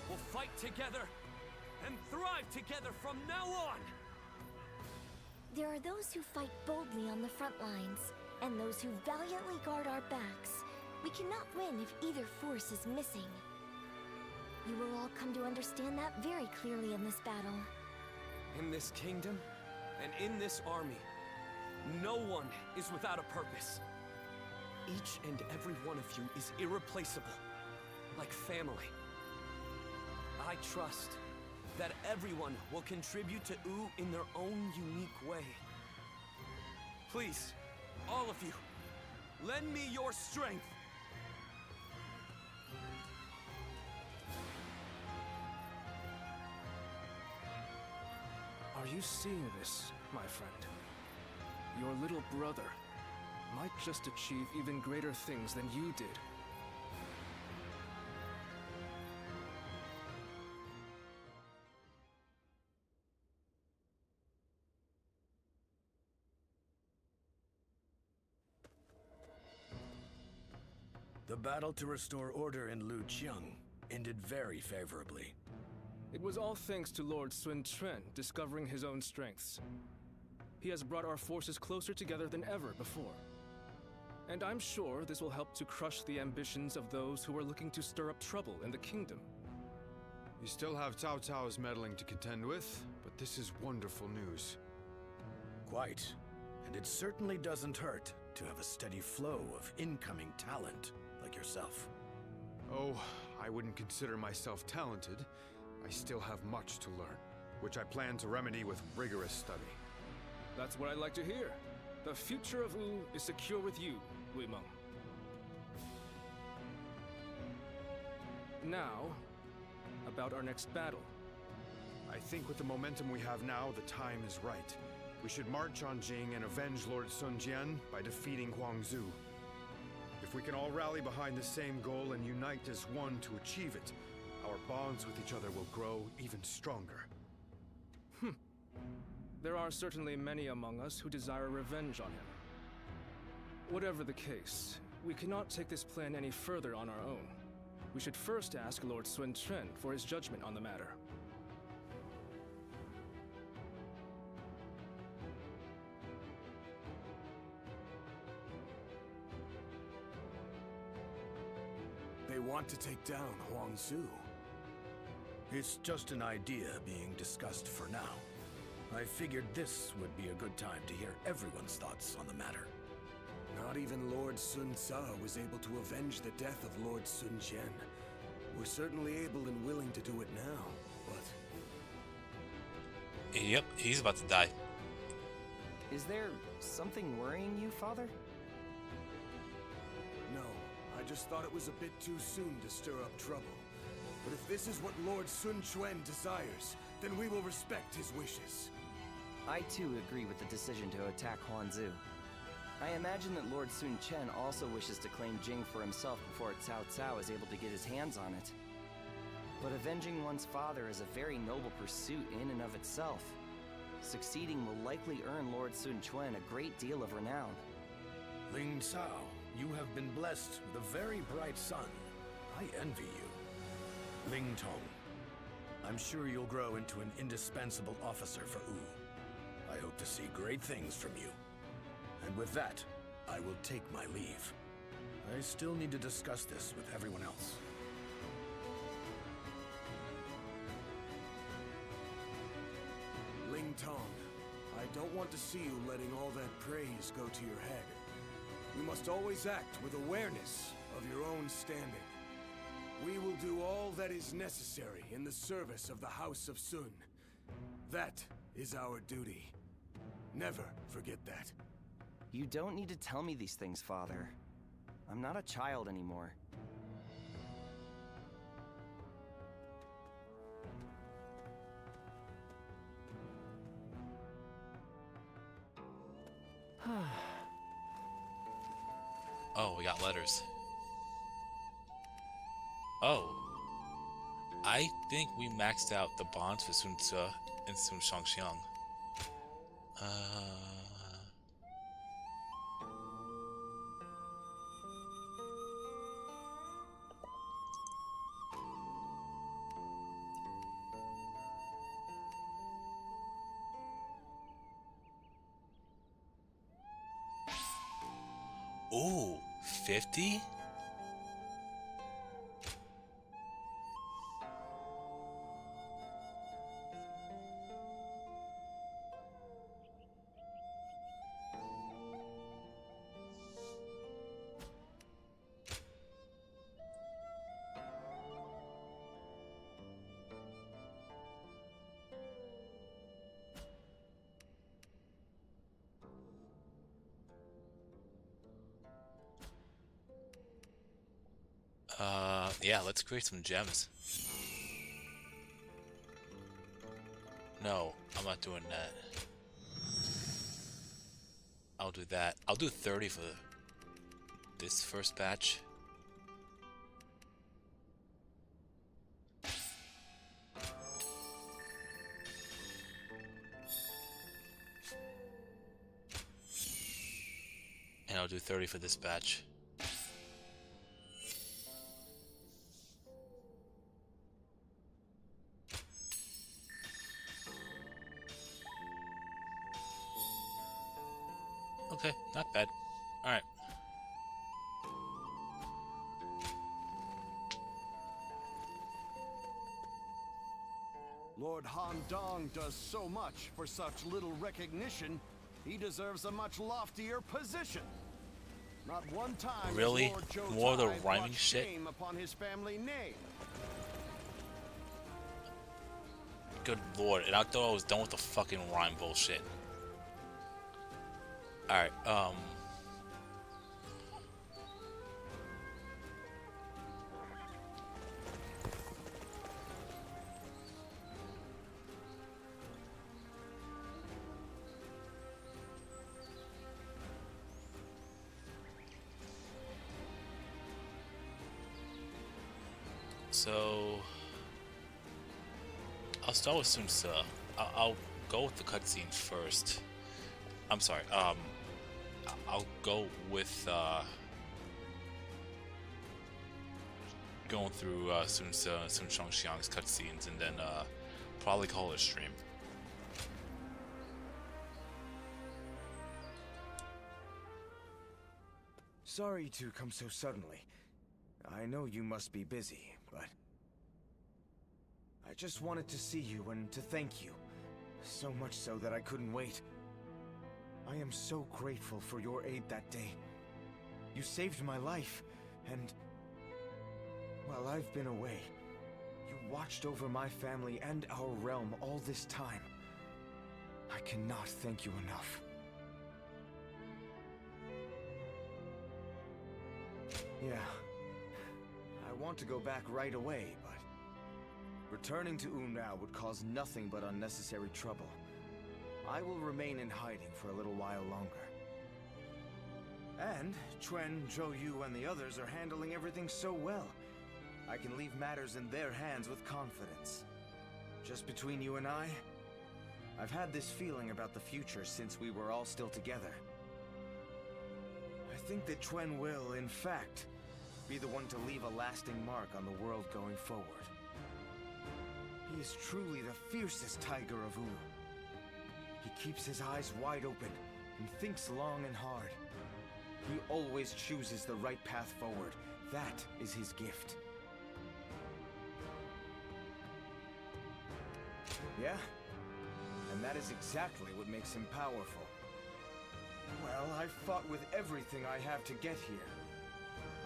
will fight together and thrive together from now on. There are those who fight boldly on the front lines, and those who valiantly guard our backs. We cannot win if either force is missing. You will all come to understand that very clearly in this battle. In this kingdom, and in this army, no one is without a purpose. Each and every one of you is irreplaceable, like family. I trust that everyone will contribute to U in their own unique way. Please, all of you, lend me your strength. you seeing this, my friend? Your little brother might just achieve even greater things than you did. The battle to restore order in Luqiang ended very favorably. It was all thanks to Lord Sun Quan discovering his own strengths. He has brought our forces closer together than ever before. And I'm sure this will help to crush the ambitions of those who are looking to stir up trouble in the kingdom. You still have Cao Cao's meddling to contend with, but this is wonderful news. Quite. And it certainly doesn't hurt to have a steady flow of incoming talent like yourself. Oh, I wouldn't consider myself talented. I still have much to learn, which I plan to remedy with rigorous study. That's what I like to hear. The future of Wu is secure with you, Wei Meng. Now, about our next battle. I think with the momentum we have now, the time is right. We should march on Jing and avenge Lord Sun Jian by defeating Huangzu. If we can all rally behind the same goal and unite as one to achieve it, our bonds with each other will grow even stronger. There are certainly many among us who desire revenge on him. Whatever the case, we cannot take this plan any further on our own. We should first ask Lord Sun Quan for his judgment on the matter. They want to take down Huangzu. It's just an idea being discussed for now. I figured this would be a good time to hear everyone's thoughts on the matter. Not even Lord Sun Ca was able to avenge the death of Lord Sun Jian. We're certainly able and willing to do it now, but... Yep, he's about to die. Is there something worrying you, Father? No, I just thought it was a bit too soon to stir up trouble. But if this is what Lord Sun Quan desires, then we will respect his wishes. I too agree with the decision to attack Huangzu. I imagine that Lord Sun Quan also wishes to claim Jing for himself before Cao Cao is able to get his hands on it. But avenging one's father is a very noble pursuit in and of itself. Succeeding will likely earn Lord Sun Quan a great deal of renown. Ling Cao, you have been blessed with a very bright son. I envy you. Ling Tong, I'm sure you'll grow into an indispensable officer for Wu. I hope to see great things from you. And with that, I will take my leave. I still need to discuss this with everyone else. Ling Tong, I don't want to see you letting all that praise go to your head. You must always act with awareness of your own standing. We will do all that is necessary in the service of the House of Sun. That is our duty. Never forget that. You don't need to tell me these things, Father. I'm not a child anymore. Oh, we got letters. Oh. I think we maxed out the bonds for Sun Ce and Sun Shangxiang. Ooh, 50? Yeah, let's create some gems. No, I'm not doing that. I'll do that. I'll do 30 for this first batch. And I'll do 30 for this batch. Okay, not bad. Alright. Lord Han Dong does so much for such little recognition, he deserves a much loftier position. Not one time has Really? Lord Zhou More of the Tai rhyming brought shit? shame upon his family name. Good lord, and I thought I was done with the fucking rhyme bullshit. Alright, so I'll start with Sun Ce. I'll go with the cutscene first. I'm sorry. I'll go with going through Sun Ce and Sun Shangxiang's cutscenes, and then probably call it a stream. Sorry to come so suddenly. I know you must be busy, but I just wanted to see you and to thank you. So much so that I couldn't wait. I am so grateful for your aid that day. You saved my life, and while I've been away, you watched over my family and our realm all this time. I cannot thank you enough. Yeah. I want to go back right away, but returning to Umnao would cause nothing but unnecessary trouble. I will remain in hiding for a little while longer. And Chuan, Zhou Yu, and the others are handling everything so well. I can leave matters in their hands with confidence. Just between you and I've had this feeling about the future since we were all still together. I think that Chuan will, in fact, be the one to leave a lasting mark on the world going forward. He is truly the fiercest tiger of Wu. He keeps his eyes wide open and thinks long and hard. He always chooses the right path forward. That is his gift. Yeah? And that is exactly what makes him powerful. Well, I've fought with everything I have to get here.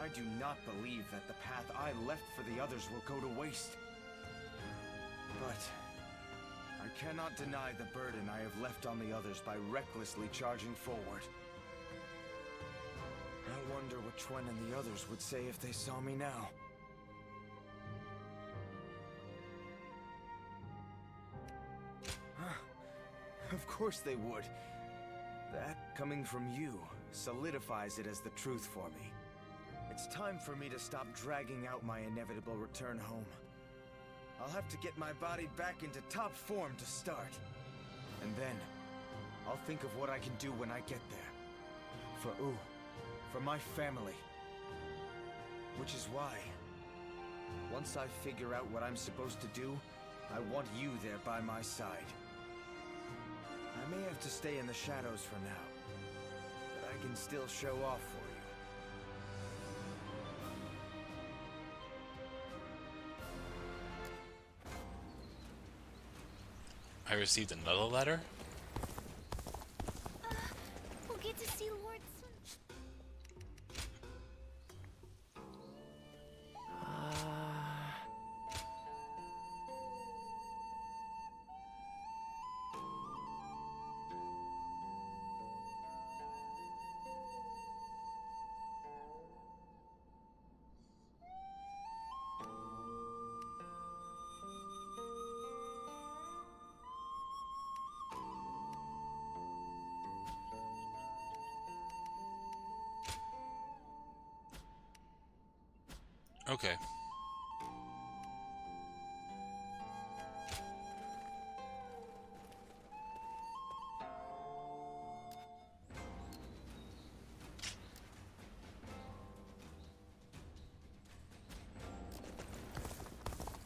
I do not believe that the path I left for the others will go to waste. But I cannot deny the burden I have left on the others by recklessly charging forward. I wonder what Chuan and the others would say if they saw me now. Of course they would. That, coming from you, solidifies it as the truth for me. It's time for me to stop dragging out my inevitable return home. I'll have to get my body back into top form to start. And then, I'll think of what I can do when I get there. For Wu, for my family. Which is why, once I figure out what I'm supposed to do, I want you there by my side. I may have to stay in the shadows for now, but I can still show off for you. I received another letter? We'll get to see Lord Sun. Okay.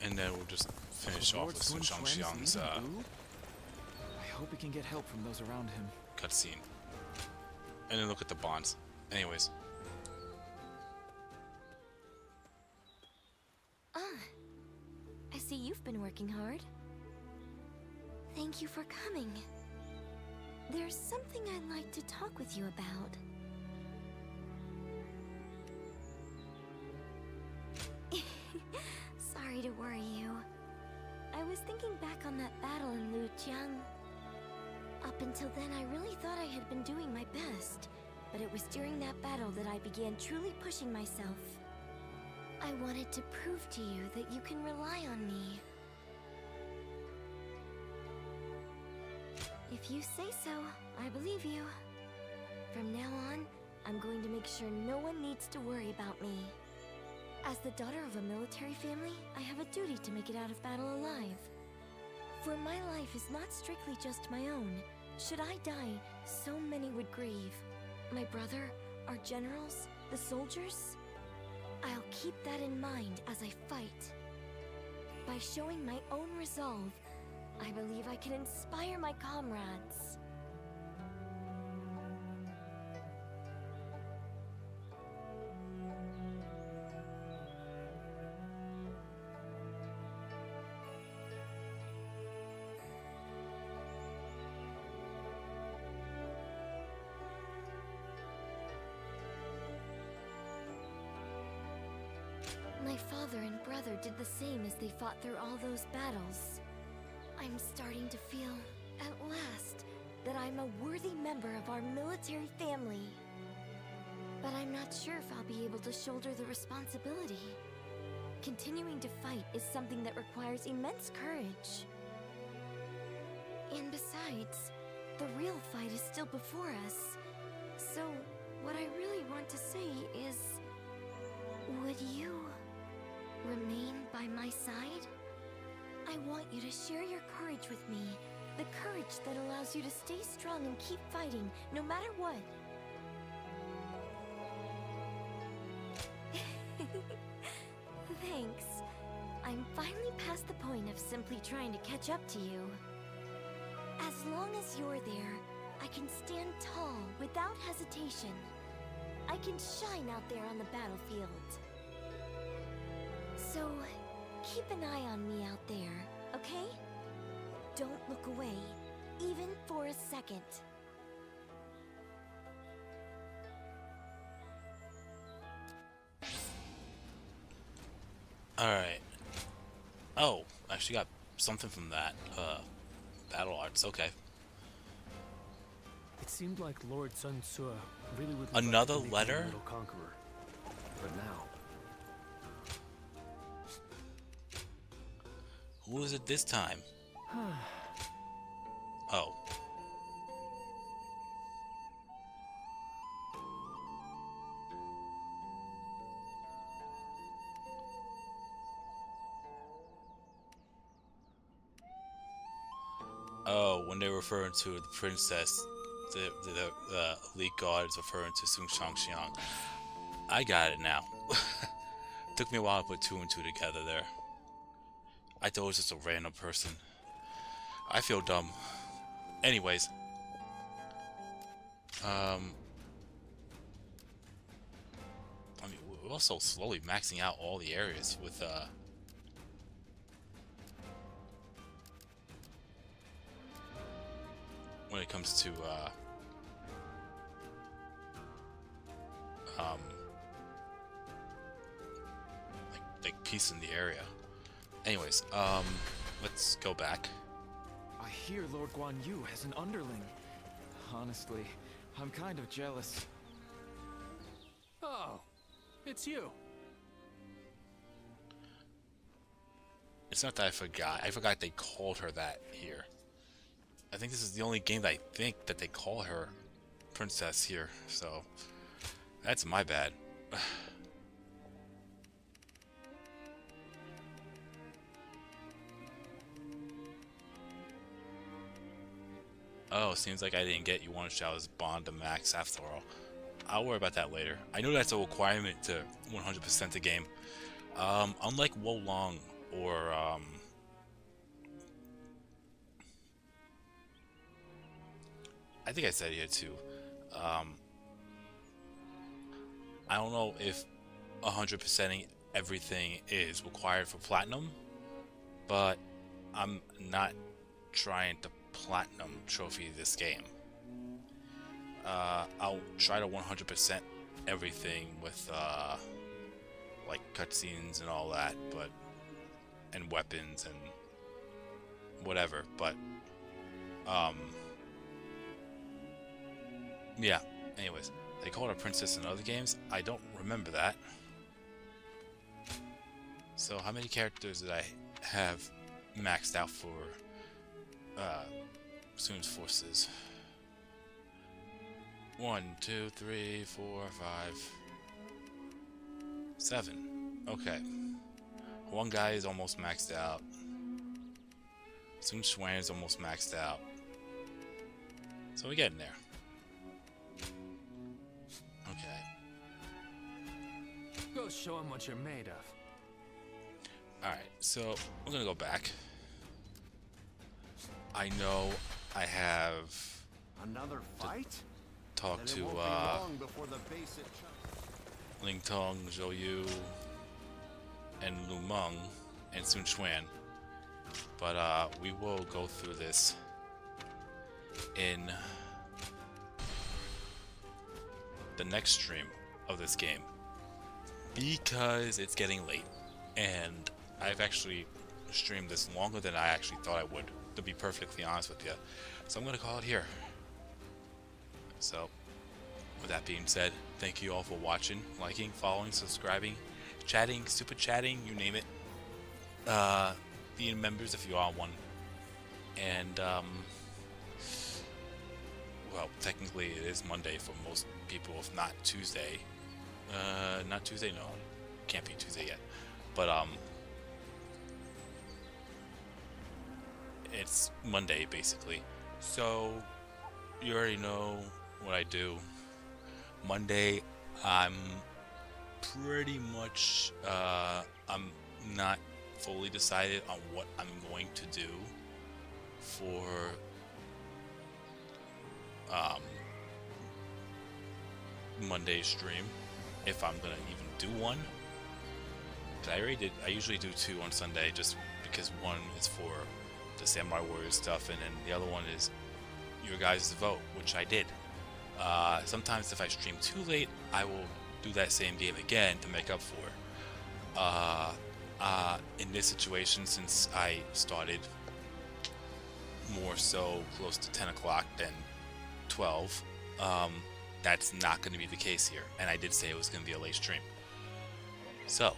And then we'll just finish off with Sun Shangxiang's I hope he can get help from those around him. cutscene. And then look at the bonds. Anyways. I see you've been working hard. Thank you for coming. There's something I'd like to talk with you about. Sorry to worry you. I was thinking back on that battle in Lujiang. Up until then, I really thought I had been doing my best, but it was during that battle that I began truly pushing myself. I wanted to prove to you that you can rely on me. If you say so, I believe you. From now on, I'm going to make sure no one needs to worry about me. As the daughter of a military family, I have a duty to make it out of battle alive. For my life is not strictly just my own. Should I die, so many would grieve. My brother, our generals, the soldiers. I'll keep that in mind as I fight. By showing my own resolve, I believe I can inspire my comrades. My father and brother did the same as they fought through all those battles. I'm starting to feel, at last, that I'm a worthy member of our military family. But I'm not sure if I'll be able to shoulder the responsibility. Continuing to fight is something that requires immense courage. And besides, the real fight is still before us. So, what I really want to say is... would you remain by my side? I want you to share your courage with me. The courage that allows you to stay strong and keep fighting, no matter what. Thanks. I'm finally past the point of simply trying to catch up to you. As long as you're there, I can stand tall without hesitation. I can shine out there on the battlefield. So, keep an eye on me out there, okay? Don't look away, even for a second. Alright. Oh, I actually got something from that. Battle arts, okay. It seemed like Lord Sun Ce really would Another like to letter? Little Conqueror. But now... Who is it this time? Oh. Oh, when they're referring to the princess, the elite guard is referring to Sun Shangxiang. I got it now. Took me a while to put two and two together there. I thought it was just a random person. I feel dumb. Anyways. I mean, we're also slowly maxing out all the areas with, when it comes to, like peace in the area. Anyways, let's go back. I hear Lord Guan Yu has an underling. Honestly, I'm kind of jealous. Oh, it's you. It's not that I forgot. I forgot they called her that here. I think this is the only game that I think that they call her princess here. So, that's my bad. Oh, seems like I didn't get Yuan Shao's bond to max after all. I'll worry about that later. I know that's a requirement to 100% the game. Unlike Wolong or I think I said it here too. I don't know if 100%ing everything is required for platinum, but I'm not trying to platinum trophy this game. I'll try to 100% everything with like cutscenes and all that, but and weapons and whatever, but yeah, anyways, they call her princess in other games. I don't remember that. So how many characters did I have maxed out for Soon's forces? 1, 2, 3, 4, 5, 7. Okay. One guy is almost maxed out. Sun Quan is almost maxed out. So we're getting there. Okay. Go show him what you're made of. Alright, so we're gonna go back. I know I have another fight? Talk to Ling Tong, Zhou Yu, and Lu Meng, and Sun Quan. But we will go through this in the next stream of this game, because it's getting late and I've actually streamed this longer than I actually thought I would, to be perfectly honest with you. So I'm gonna call it here. So with that being said, thank you all for watching, liking, following, subscribing, chatting, super chatting, you name it, being members if you are one. And well, technically it is Monday for most people, if not Tuesday. Not Tuesday, no, can't be Tuesday yet, but it's Monday basically. So you already know what I do. Monday, I'm pretty much I'm not fully decided on what I'm going to do for Monday's stream, if I'm gonna even do one. I usually do 2 on Sunday, just because one is for the Samurai Warriors stuff, and then the other one is your guys' vote, which I did. Sometimes if I stream too late, I will do that same game again to make up for it. In this situation, since I started more so close to 10 o'clock than 12, that's not going to be the case here, and I did say it was going to be a late stream. So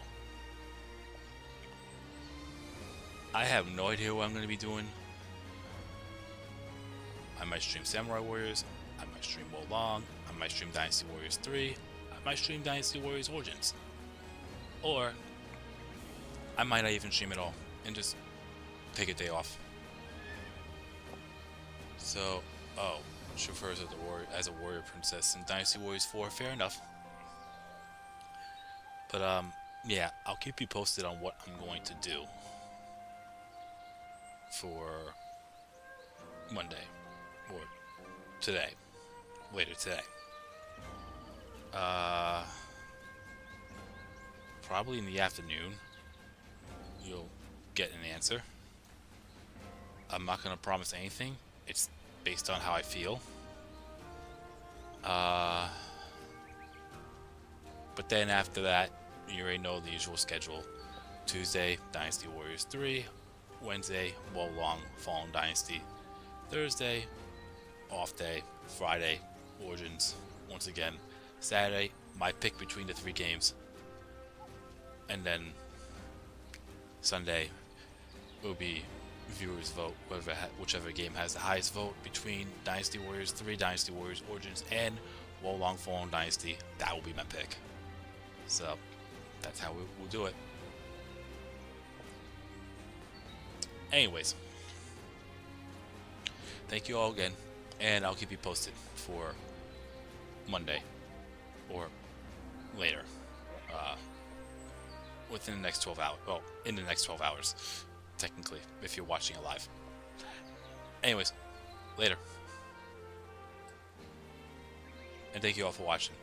I have no idea what I'm going to be doing. I might stream Samurai Warriors, I might stream Wolong, I might stream Dynasty Warriors 3, I might stream Dynasty Warriors Origins, or I might not even stream it all and just take a day off. So, oh, she refers to as a warrior princess in Dynasty Warriors 4, fair enough. But yeah, I'll keep you posted on what I'm going to do for Monday, or today, later today. Probably in the afternoon, you'll get an answer. I'm not going to promise anything. It's based on how I feel. But then after that, you already know the usual schedule. Tuesday, Dynasty Warriors 3. Wednesday, Wolong, Fallen Dynasty. Thursday, off day. Friday, Origins, once again. Saturday, my pick between the 3 games. And then Sunday will be viewers vote, whichever game has the highest vote between Dynasty Warriors 3, Dynasty Warriors Origins, and Wolong Fallen Dynasty. That will be my pick. So that's how we'll do it. Anyways, thank you all again. and I'll keep you posted for Monday or later, within the next 12 hours. Well, in the next 12 hours, technically, if you're watching it live. Anyways, later. And thank you all for watching.